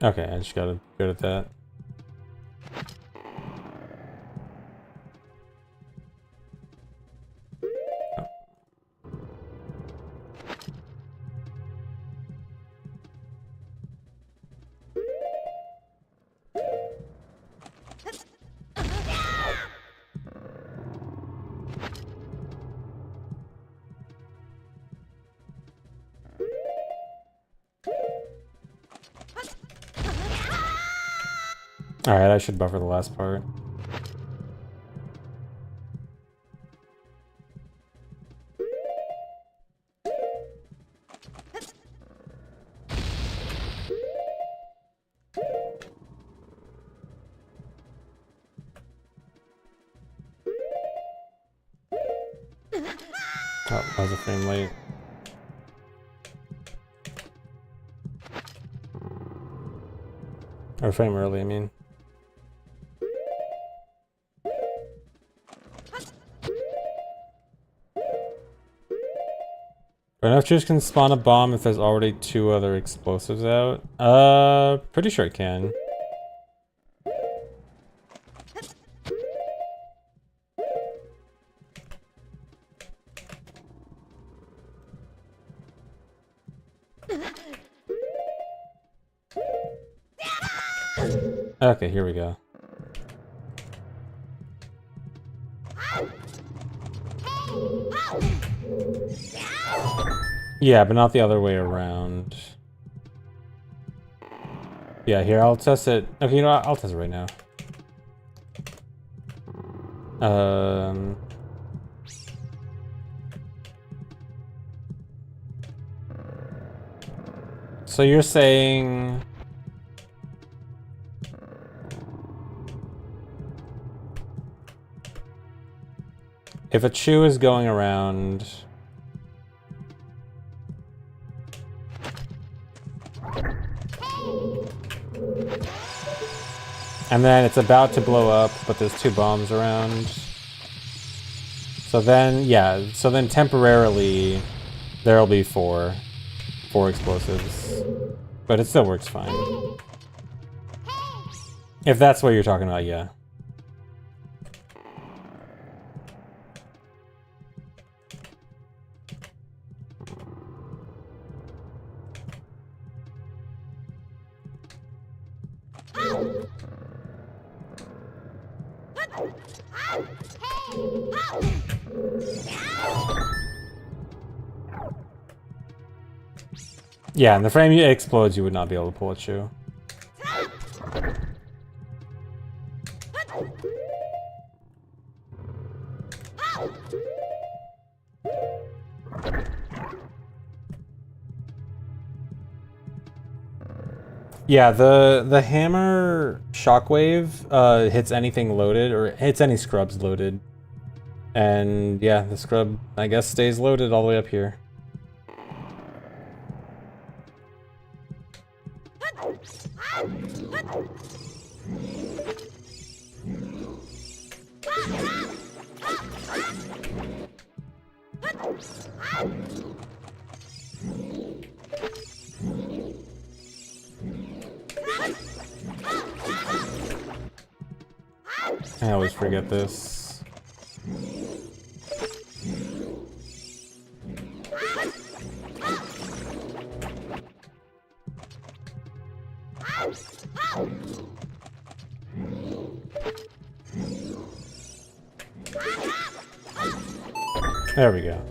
Okay, I just gotta go at that. Alright, I should buffer the last part. Oh, that was a frame late. Or frame early, I mean. Enough troops can spawn a bomb if there's already 2 other explosives out. Pretty sure it can. Okay, here we go. Yeah, but not the other way around. Yeah, here, I'll test it. Okay, you know what? I'll test it right now. So you're saying... if a chew is going around... and then it's about to blow up, but there's 2 bombs around. So then, yeah, so then temporarily there'll be 4 explosives. But it still works fine. If that's what you're talking about, yeah. Yeah, and the frame explodes, you would not be able to pull a chew. Yeah, the hammer shockwave hits anything loaded, or hits any scrubs loaded. And yeah, the scrub, I guess, stays loaded all the way up here. I always forget this. There we go.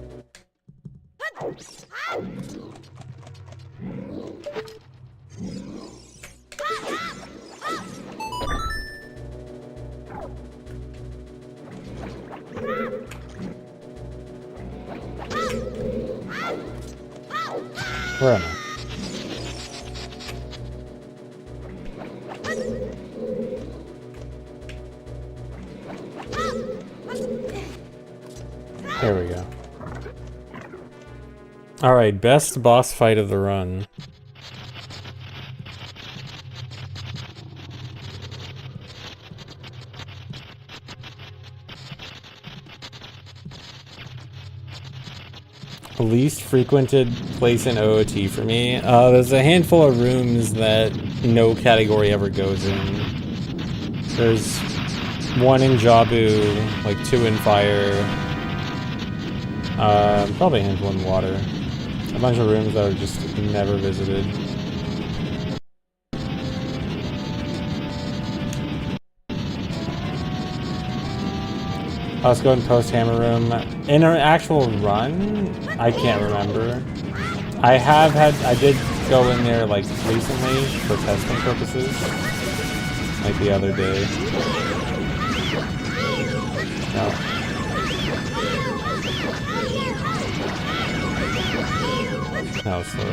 Where am I? There we go. Alright, best boss fight of the run. Least frequented place in OOT for me. There's a handful of rooms that no category ever goes in. There's 1 in Jabu, like 2 in fire. Probably a handful in water. A bunch of rooms that are just never visited. Let's go and post hammer room. In an actual run, I can't remember. I did go in there like recently for testing purposes. Like the other day. No. That was slow.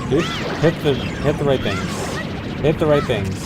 Dude, hit the right things. Hit the right things.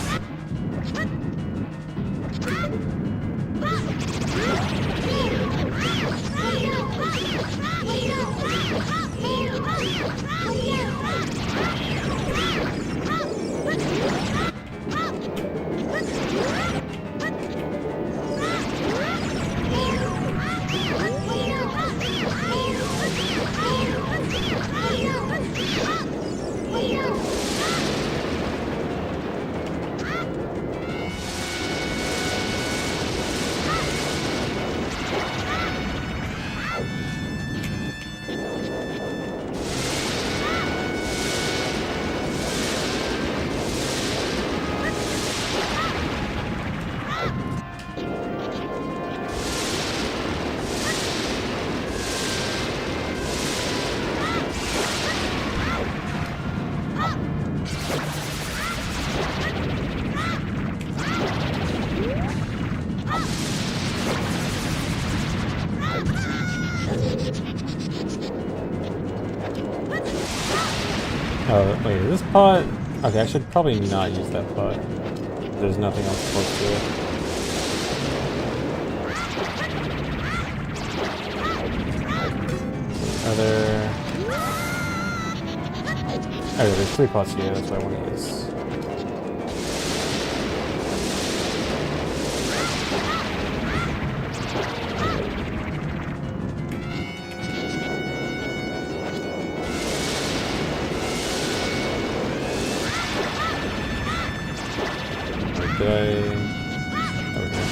Oh, wait, is this pot? Okay, I should probably not use that pot. There's nothing else close to it. Are there... Oh, there's 3 pots here, that's what I want to use. Did I... Okay.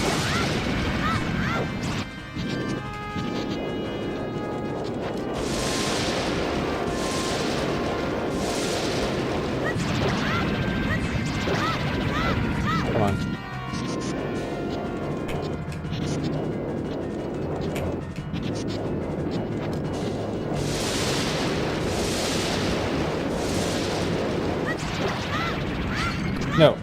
Come on. No.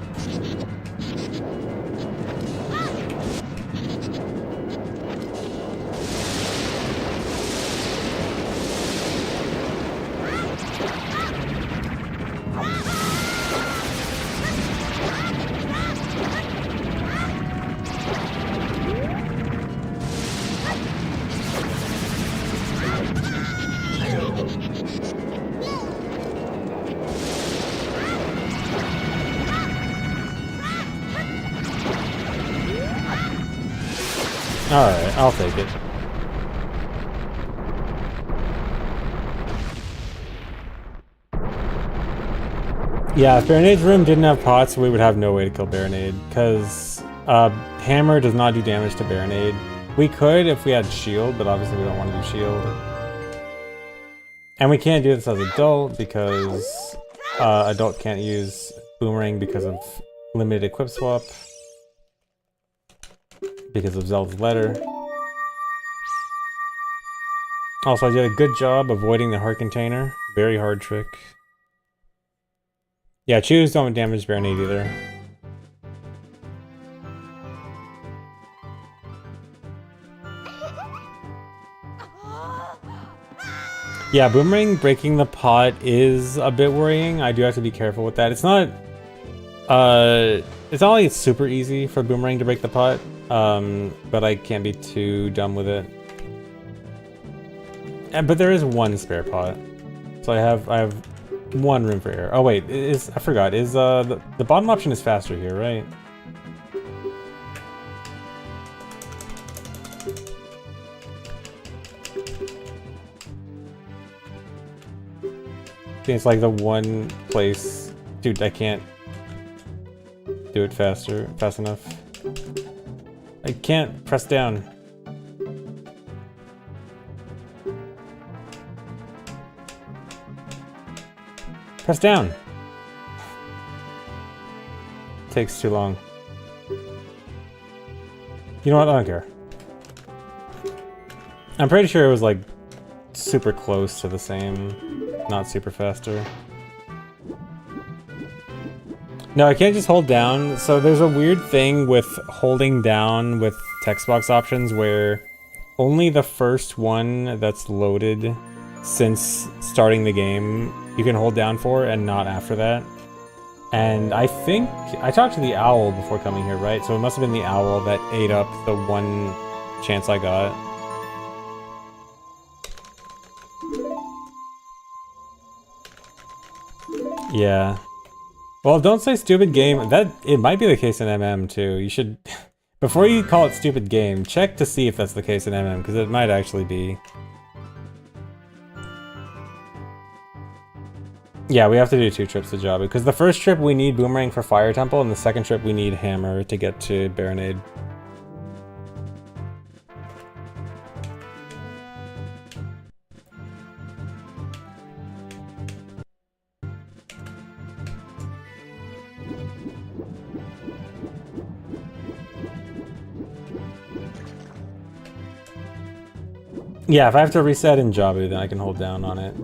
Alright, I'll take it. Yeah, if Baronade's room didn't have pots, we would have no way to kill Baronade, because Hammer does not do damage to Baronade. We could if we had shield, but obviously we don't want to do shield. And we can't do this as adult because adult can't use Boomerang because of limited equip swap. Because of Zelda's letter. Also, I did a good job avoiding the heart container. Very hard trick. Yeah, chews don't damage Baronade either. Yeah, Boomerang breaking the pot is a bit worrying. I do have to be careful with that. It's not like it's super easy for Boomerang to break the pot. But I can't be too dumb with it. But there is one spare pot, so I have one room for error. Oh wait, I forgot. The bottom option is faster here, right? I think it's like the one place. Dude, I can't do it fast enough. I can't press down. Press down. Takes too long. You know what? I don't care. I'm pretty sure it was like super close to the same, not super faster. No, I can't just hold down. So there's a weird thing with holding down with text box options where only the first one that's loaded since starting the game you can hold down for and not after that. And I think I talked to the owl before coming here, right? So it must have been the owl that ate up the one chance I got. Yeah. Well, don't say stupid game. That it might be the case in MM too. You should, before you call it stupid game, check to see if that's the case in MM, because it might actually be. Yeah, we have to do 2 trips to Jabu, because the first trip we need Boomerang for Fire Temple, and the second trip we need Hammer to get to Baronade. Yeah, if I have to reset in Jabu, then I can hold down on it.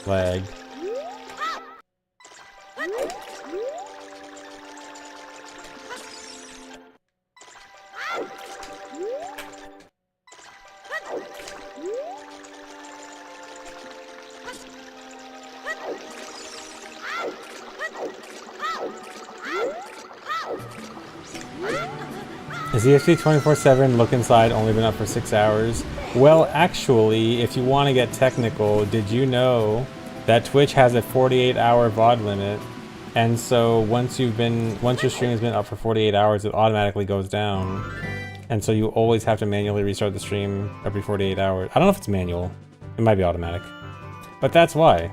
Lag. Is EFT 24/7 look inside only been up for 6 hours? Well, actually, if you want to get technical, did you know that Twitch has a 48-hour VOD limit? And so once your stream has been up for 48 hours, it automatically goes down. And so you always have to manually restart the stream every 48 hours. I don't know if it's manual. It might be automatic. But that's why.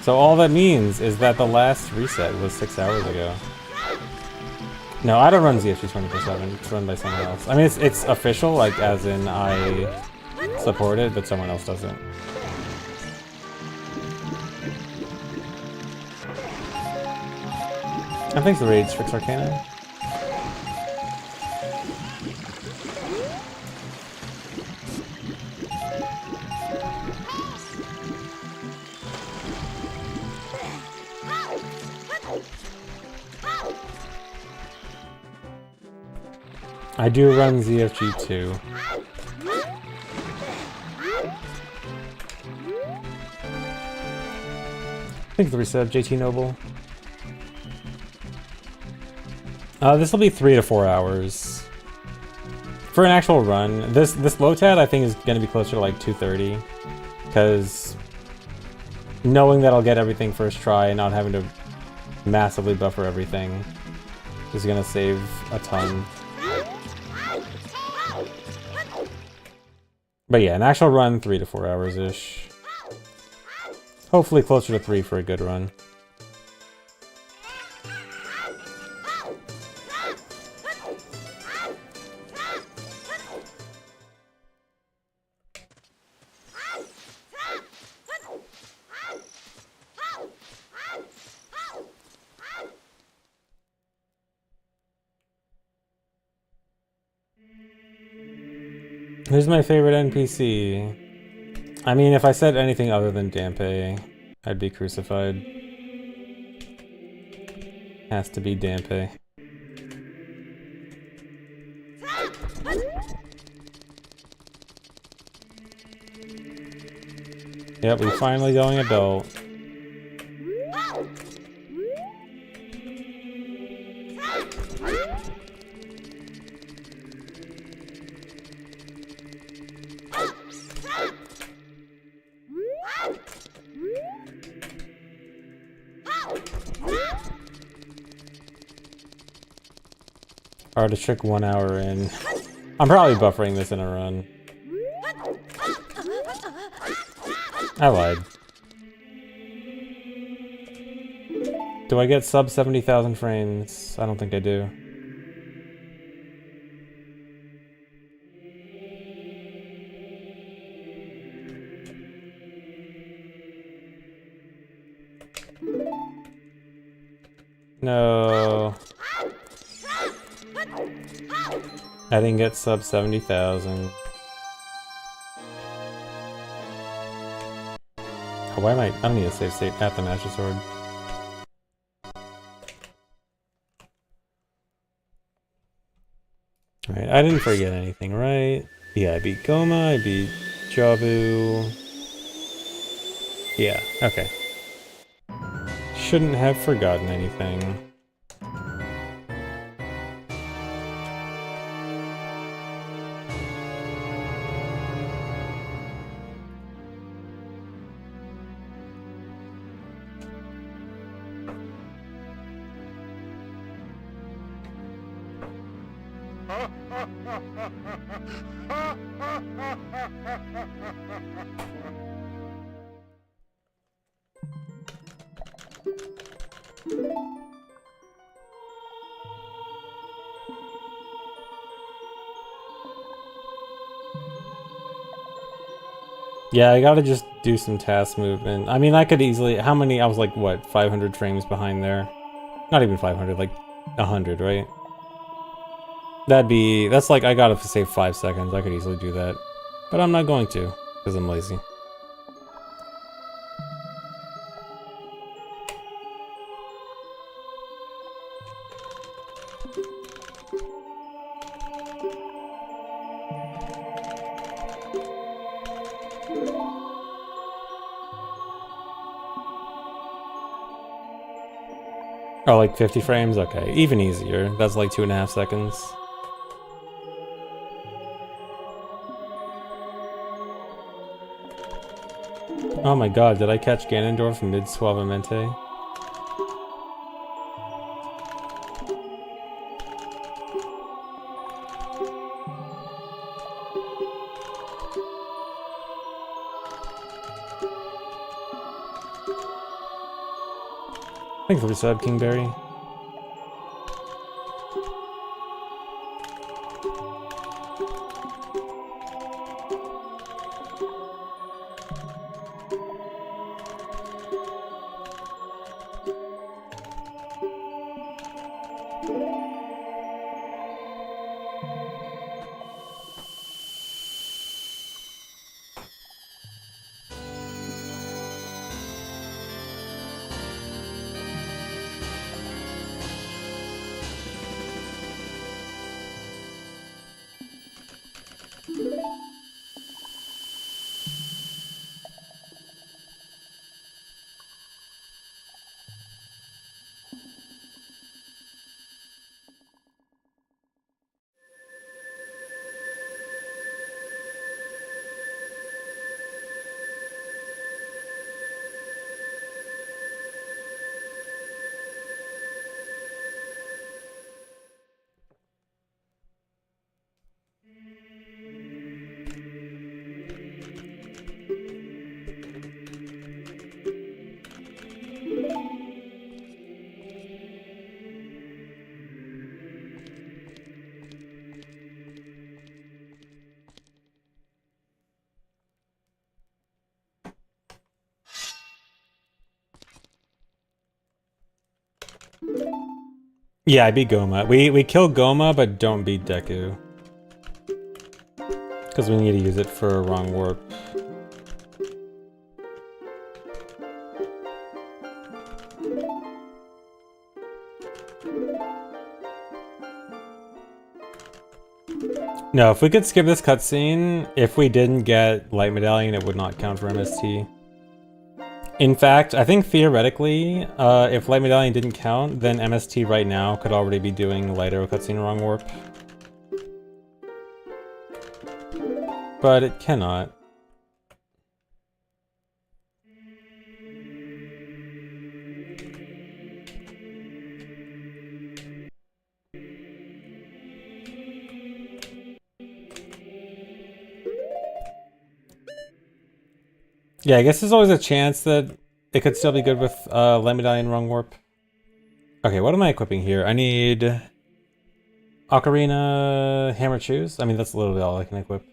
So all that means is that the last reset was 6 hours ago. No, I don't run ZFG 24/7. It's run by someone else. I mean, it's official, like as in I support it, but someone else doesn't. And thanks for the raids, Strix Arcana. I do run ZFG too. Thanks for the resub, JT Noble. This will be 3 to 4 hours. For an actual run, this LOTAD I think is going to be closer to like 2:30. Because knowing that I'll get everything first try and not having to massively buffer everything is going to save a ton. But yeah, an actual run, 3 to 4 hours-ish. Hopefully closer to 3 for a good run. Who's my favorite NPC? I mean, if I said anything other than Dampe, I'd be crucified. Has to be Dampe. Yep, we're finally going adult. Hard to trick 1 hour in. I'm probably buffering this in a run. I lied. Do I get sub 70,000 frames? I don't think I do. No. I didn't get sub 70,000. Oh, why am I don't need a save state at the Master Sword. Alright, I didn't forget anything, right? Yeah, I beat Goma, I beat Jabu. Yeah, okay. Shouldn't have forgotten anything. Yeah, I gotta just do some task movement. I mean, I could easily... How many? I was like, what, 500 frames behind there? Not even 500, like 100, right? That's like, I gotta save 5 seconds. I could easily do that. But I'm not going to, because I'm lazy. Oh, like 50 frames? Okay, even easier. That's like 2.5 seconds. Oh my god, did I catch Ganondorf mid-Suavemente? Thanks for the sub, Kingberry. Yeah, I beat Goma. We kill Goma, but don't beat Deku. Because we need to use it for wrong warp. No, if we could skip this cutscene, if we didn't get Light Medallion, it would not count for MST. In fact, I think theoretically, if Light Medallion didn't count, then MST right now could already be doing Light Arrow cutscene wrong warp. But it cannot. Yeah, I guess there's always a chance that it could still be good with Light Medallion wrong warp. Okay, what am I equipping here? I need Ocarina, Hammer Choose. I mean, that's literally all I can equip.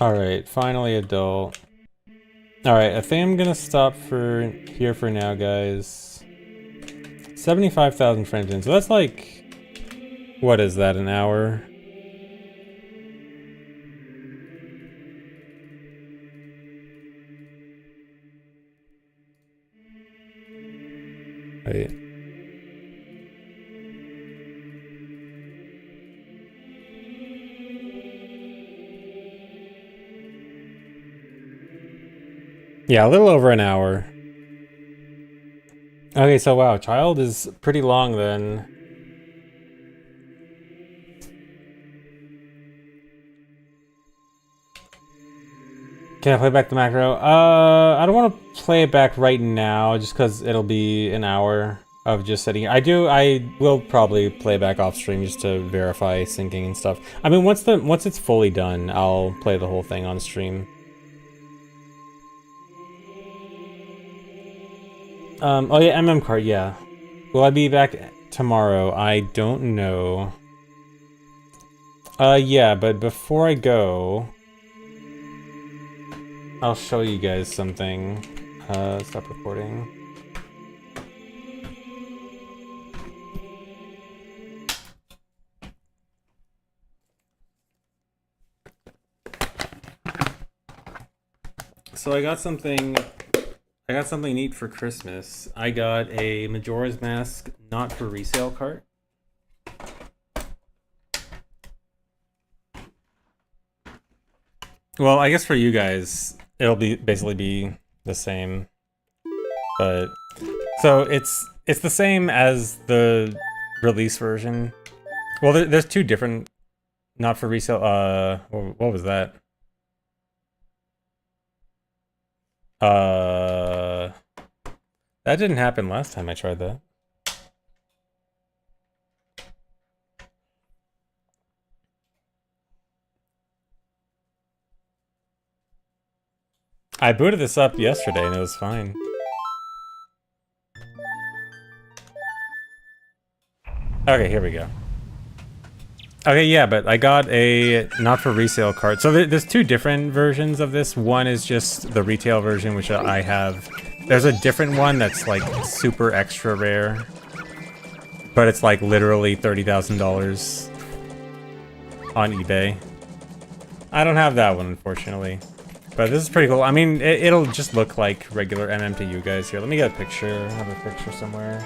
Alright, finally adult. Alright, I think I'm gonna stop here for now, guys. 75,000 frames in, so that's like... What is that, an hour? Wait. Yeah, a little over an hour. Okay, so wow, child is pretty long then. Can I play back the macro? I don't want to play it back right now, just because it'll be an hour of just sitting here. I will probably play back off stream just to verify syncing and stuff. I mean, once it's fully done, I'll play the whole thing on stream. Oh yeah, card, yeah. Will I be back tomorrow? I don't know. Yeah, but before I go, I'll show you guys something. Stop recording. So I got something neat for Christmas. I got a Majora's Mask not for resale cart. Well, I guess for you guys, it'll basically be the same. But so it's the same as the release version. Well, there's two different not for resale. What was that? That didn't happen last time I tried that. I booted this up yesterday and it was fine. Okay, here we go. Okay, yeah, but I got a not for resale card. So there's two different versions of this. One is just the retail version, which I have. There's a different one that's like super extra rare, but it's like literally $30,000 on eBay. I don't have that one, unfortunately. But this is pretty cool. I mean, it'll just look like regular MM to you guys here. Let me get a picture. I have a picture somewhere.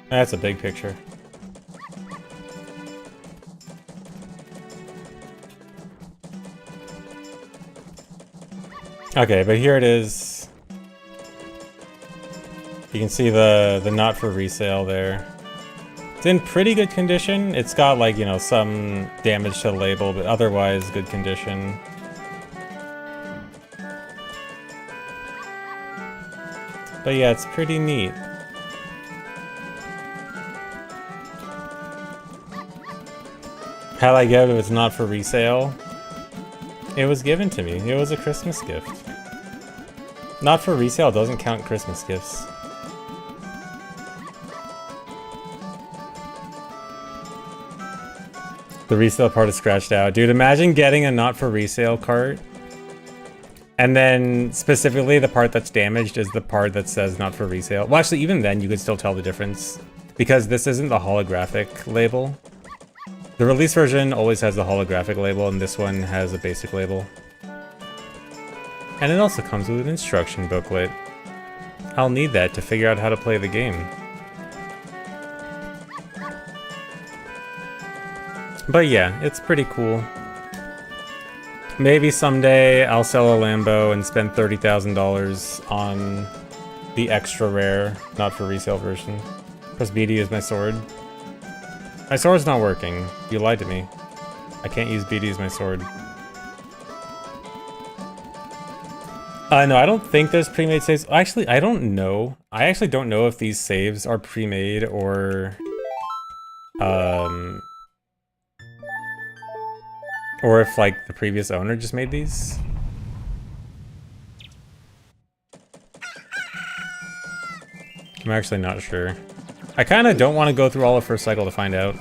That's a big picture. Okay, but here it is. You can see the not for resale there. It's in pretty good condition. It's got like, you know, some damage to the label, but otherwise good condition. But yeah, it's pretty neat. How'd I get it if it's not for resale? It was given to me. It was a Christmas gift. Not for resale doesn't count Christmas gifts. The resale part is scratched out. Dude, imagine getting a not for resale cart. And then specifically the part that's damaged is the part that says not for resale. Well, actually, even then you could still tell the difference. Because this isn't the holographic label. The release version always has the holographic label, and this one has a basic label. And it also comes with an instruction booklet. I'll need that to figure out how to play the game. But yeah, it's pretty cool. Maybe someday I'll sell a Lambo and spend $30,000 on the extra rare, not for resale version. Press B to use my sword. My sword's not working. You lied to me. I can't use BD as my sword. No, I don't think there's pre-made saves. Actually, I don't know. I actually don't know if these saves are pre-made or if like the previous owner just made these. I'm actually not sure. I kind of don't want to go through all of first cycle to find out.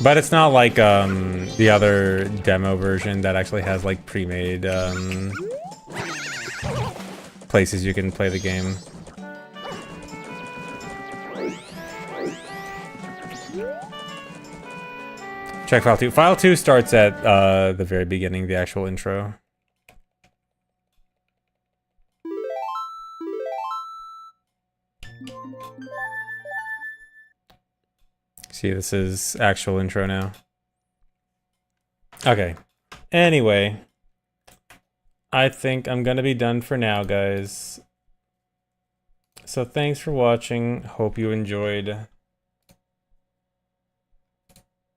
But it's not like the other demo version that actually has like pre-made places you can play the game. Check file 2. File 2 starts at the very beginning, the actual intro. See, this is actual intro now. Okay. Anyway, I think I'm gonna be done for now, guys. So thanks for watching. Hope you enjoyed.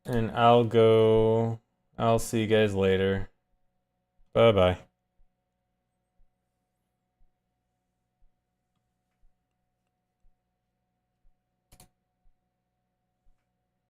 And I'll see you guys later. Bye-bye.